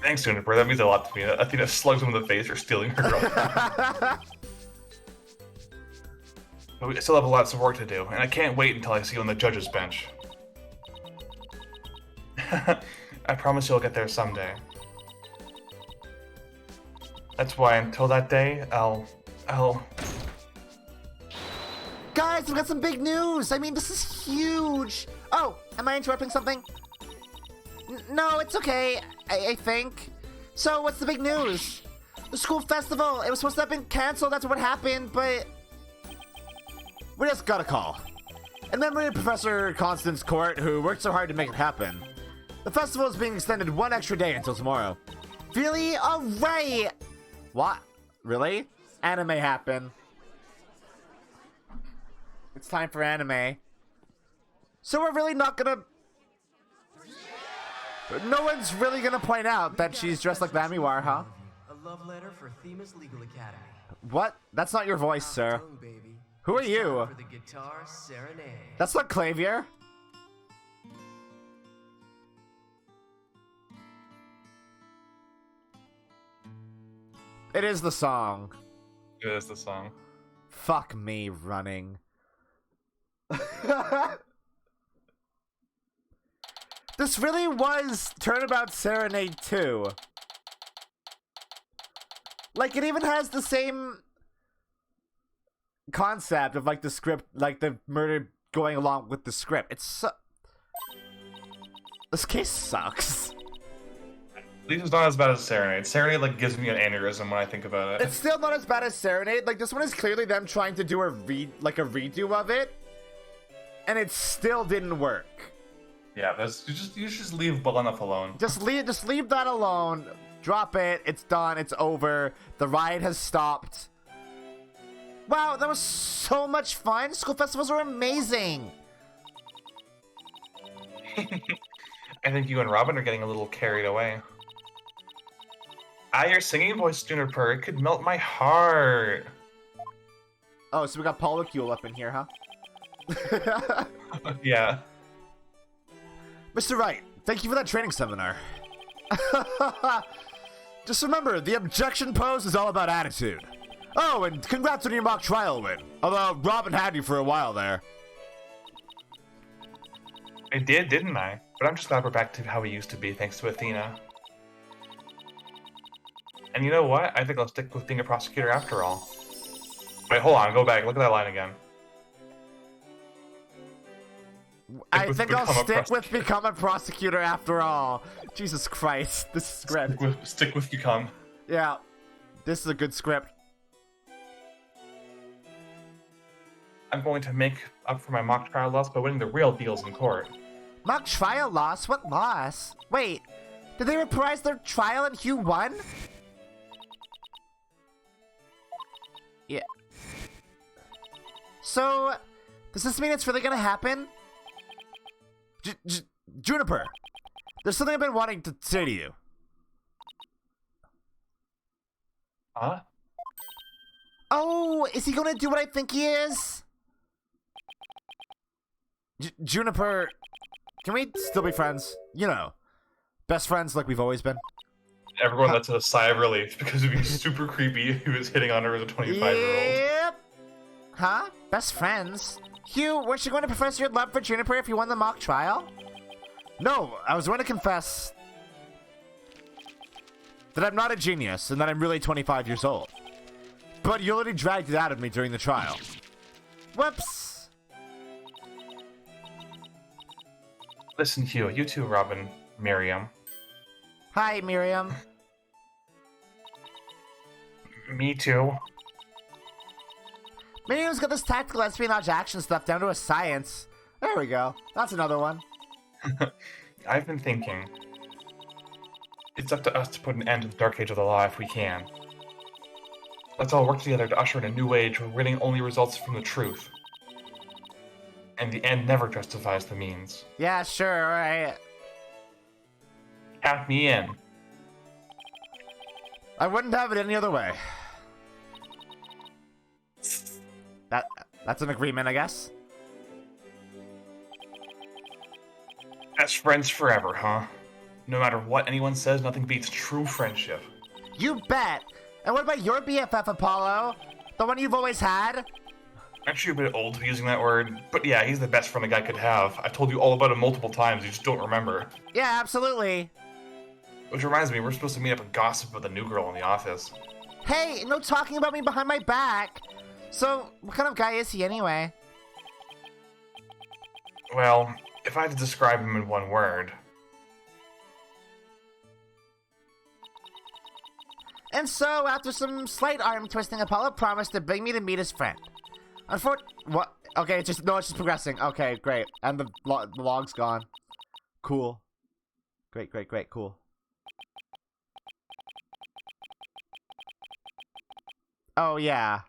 Thanks, Juniper. That means a lot to me. Athena slugs him in the face for stealing her girlfriend. But we still have lots of work to do, and I can't wait until I see you on the judge's bench. I promise you'll get there someday. That's why until that day, I'll...
Guys, we've got some big news. I mean, this is huge. Oh, am I interrupting something? No, it's okay, I think. So, what's the big news? The school festival. It was supposed to have been canceled. That's what happened, but...
We just got a call. In memory of Professor Constance Court, who worked so hard to make it happen, the festival is being extended one extra day until tomorrow.
Really? All right.
What? Really?
Anime happen. It's time for anime. So we're really not gonna... No one's really gonna point out that she's dressed like Lamiwar, huh?
A love letter for Themis Legal Academy.
What? That's not your voice, sir.
Tongue, baby.
Who are
It's
you?
time for the guitar serenade.
That's not Clavier. It is the song.
It is the song.
Fuck me running. This really was Turnabout Serenade 2. Like, it even has the same concept of, like, the script, like, the murder going along with the script. It's this case sucks.
At least it's not as bad as Serenade. Serenade, like, gives me an aneurysm when I think about it.
It's still not as bad as Serenade. Like, this one is clearly them trying to do a redo of it, and it still didn't work.
Yeah, you should just leave well enough alone.
Just leave that alone. Drop it. It's done. It's over. The riot has stopped. Wow, that was so much fun. School festivals are amazing.
I think you and Robin are getting a little carried away. Your singing voice, Juniper, it could melt my heart.
Oh, so we got Paul Lucule up in here, huh?
Yeah.
Mr. Wright, thank you for that training seminar. Just remember, the objection posed is all about attitude. Oh, and congrats on your mock trial win. Although Robin had you for a while there.
I did, didn't I? But I'm just glad we're back to how we used to be, thanks to Athena. And you know what? I think I'll stick with being a prosecutor after all. Wait, hold on, go back, look at that line again.
I think I'll stick with become a prosecutor after all. Jesus Christ, this script.
Stick with become.
Yeah, this is a good script.
I'm going to make up for my mock trial loss by winning the real deals in court.
Mock trial loss? What loss? Wait, did they reprise their trial and Hugh won? Yeah. So, does this mean it's really gonna happen?
Juniper, there's something I've been wanting to say to you.
Huh?
Oh, is he gonna do what I think he is?
Juniper, can we still be friends? You know, best friends like we've always been.
Everyone lets out a sigh of relief because it'd be super creepy if he was hitting on her as a 25-year-old.
Yep. Huh? Best friends? Hugh, weren't you going to profess your love for Juniper if you won the mock trial?
No, I was going to confess that I'm not a genius and that I'm really 25 years old. But you already dragged it out of me during the trial.
Whoops.
Listen, Hugh, you too, Robin, Miriam.
Hi, Miriam.
Me too.
Miriam's got this tactical espionage action stuff down to a science. There we go. That's another one.
I've been thinking. It's up to us to put an end to the dark age of the law if we can. Let's all work together to usher in a new age where winning only results from the truth. And the end never justifies the means.
Yeah, sure, alright.
Count me in.
I wouldn't have it any other way.
That's an agreement, I guess.
As friends forever, huh? No matter what anyone says, nothing beats true friendship.
You bet. And what about your BFF, Apollo? The one you've always had?
Aren't you a bit old to be using that word? But yeah, he's the best friend a guy could have. I've told you all about him multiple times, you just don't remember.
Yeah, absolutely.
Which reminds me, we're supposed to meet up and gossip about the new girl in the office.
Hey, no talking about me behind my back. So, what kind of guy is he anyway?
Well, if I had to describe him in one word...
And so, after some slight arm twisting, Apollo promised to bring me to meet his friend. What? Okay, it's just progressing. Okay, great. And the log's gone. Cool. Great, cool. Oh, yeah.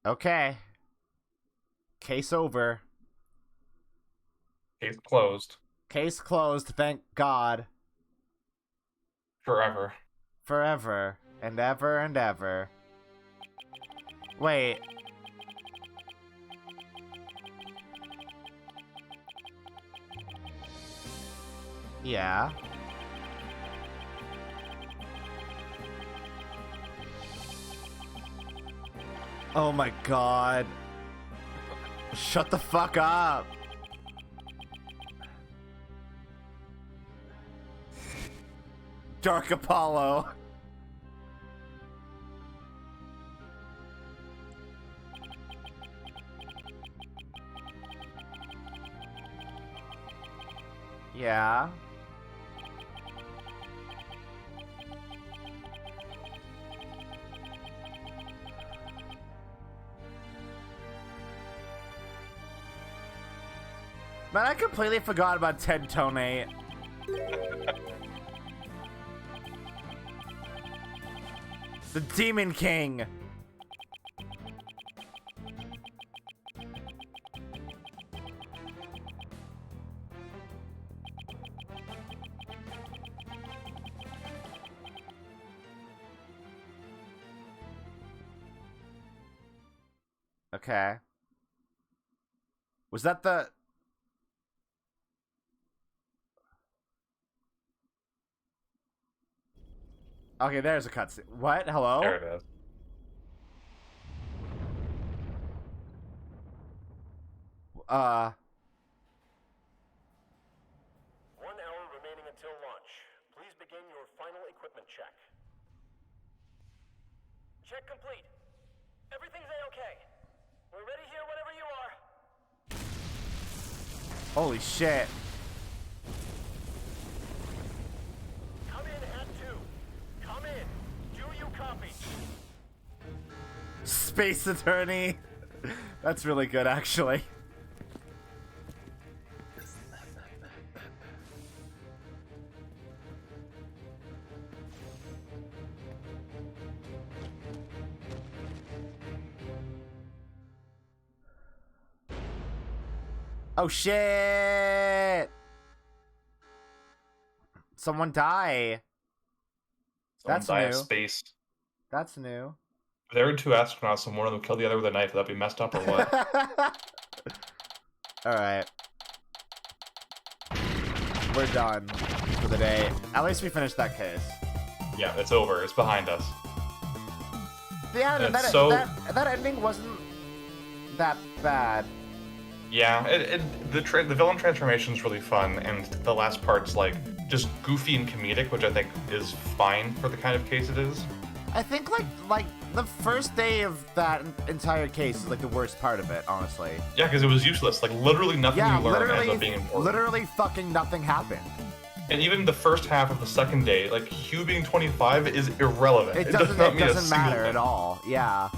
Okay. Case over.
Case closed.
Case closed, thank God.
Forever.
Forever. And ever and ever. Wait. Yeah. Oh my God. Shut the fuck up. Dark Apollo. Yeah. Man, I completely forgot about Ted Tonate. The Demon King. Okay. Was that the... Okay, there's a cutscene. What? Hello?
There it is.
Uh...
1 hour remaining until launch. Please begin your final equipment check. Check complete. Everything's A-okay. We're ready here whenever you are.
Holy shit.
Come in at 2. Come in. Do you copy?
Space Attorney. That's really good, actually. Oh shit! Someone die.
Someone
That's
die of
new.
space.
That's new.
If there were two astronauts and one of them killed the other with a knife, would that be messed up or what?
Alright. We're done for the day. At least we finished that case.
Yeah, it's over. It's behind us.
Yeah,
It's
that ending wasn't that bad.
Yeah, the villain transformation is really fun, and the last part's like just goofy and comedic, which I think is fine for the kind of case it is.
I think like the first day of that entire case is like the worst part of it, honestly.
Yeah, because it was useless. Like literally nothing
Yeah,
you learn ends up being important.
literally fucking nothing happened.
And even the first half of the second day, like Hugh being 25 is irrelevant.
It
does not mean a
doesn't
single
matter
thing.
at all. Yeah,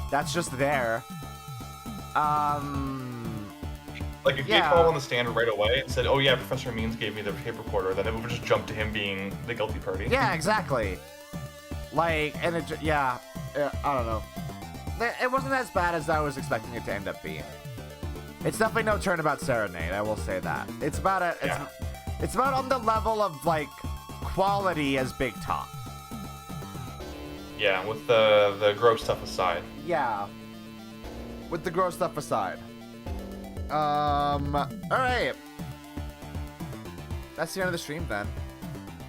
that's just there.
Like if
Yeah.
Gabe called on the stand right away and said, "Oh yeah, Professor Means gave me the tape recorder," then it would just jump to him being the guilty party.
Yeah, exactly. Like, and it, yeah, I don't know. It wasn't as bad as I was expecting it to end up being. It's definitely no Turnabout Serenade, I will say that. It's about it's about on the level of like quality as Big Top.
Yeah, with the gross stuff aside.
Yeah. With the gross stuff aside. Alright. That's the end of the stream then.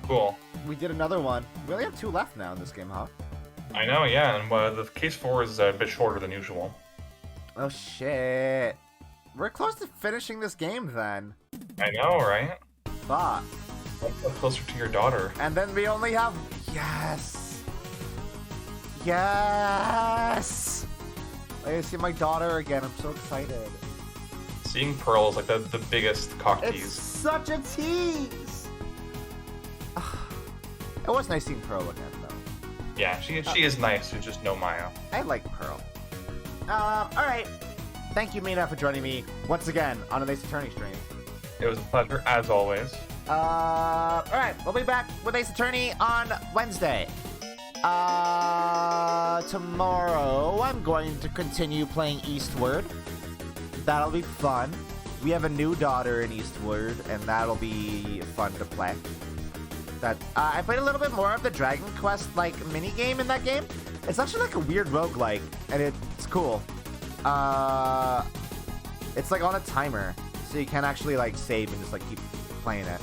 Cool.
We did another one. We only have 2 left now in this game, huh?
I know, yeah, and the case 4 is a bit shorter than usual.
Oh shit. We're close to finishing this game then.
I know, right?
Fuck.
One step closer to your daughter.
And then we only have... Yes! Yes! I get to see my daughter again. I'm so excited.
Seeing Pearl is like the biggest cock
It's
tease.
such a tease! It was nice seeing Pearl again, though.
Yeah, she is nice, she's just no Maya.
I like Pearl. Alright. Thank you, Mina, for joining me once again on an Ace Attorney stream.
It was a pleasure, as always.
Alright, we'll be back with Ace Attorney on Wednesday. Tomorrow I'm going to continue playing Eastward. That'll be fun. We have a new daughter in Eastward, and that'll be fun to play. I played a little bit more of the Dragon Quest like mini game in that game. It's actually like a weird roguelike, and it's cool. It's like on a timer, so you can actually like save and just like keep playing it.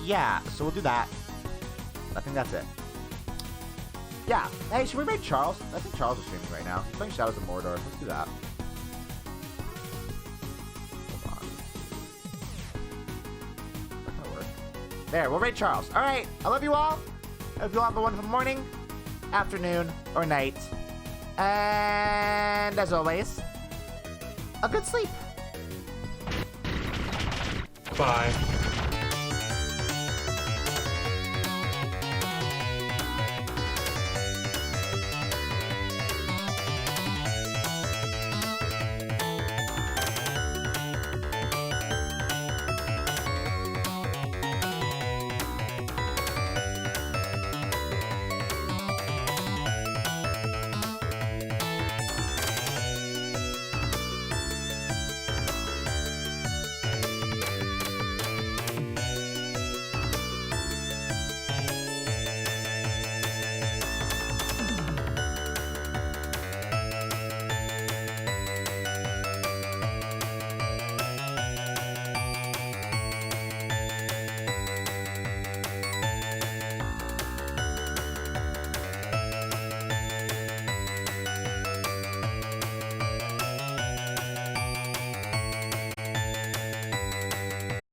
Yeah, so we'll do that. I think that's it. Yeah. Hey, should we raid Charles? I think Charles is streaming right now. He's playing Shadows of Mordor. Let's do that. Hold on. That kind of work. There, we'll raid Charles. All right. I love you all. I hope you all have a wonderful morning, afternoon, or night. And as always, a good sleep.
Bye.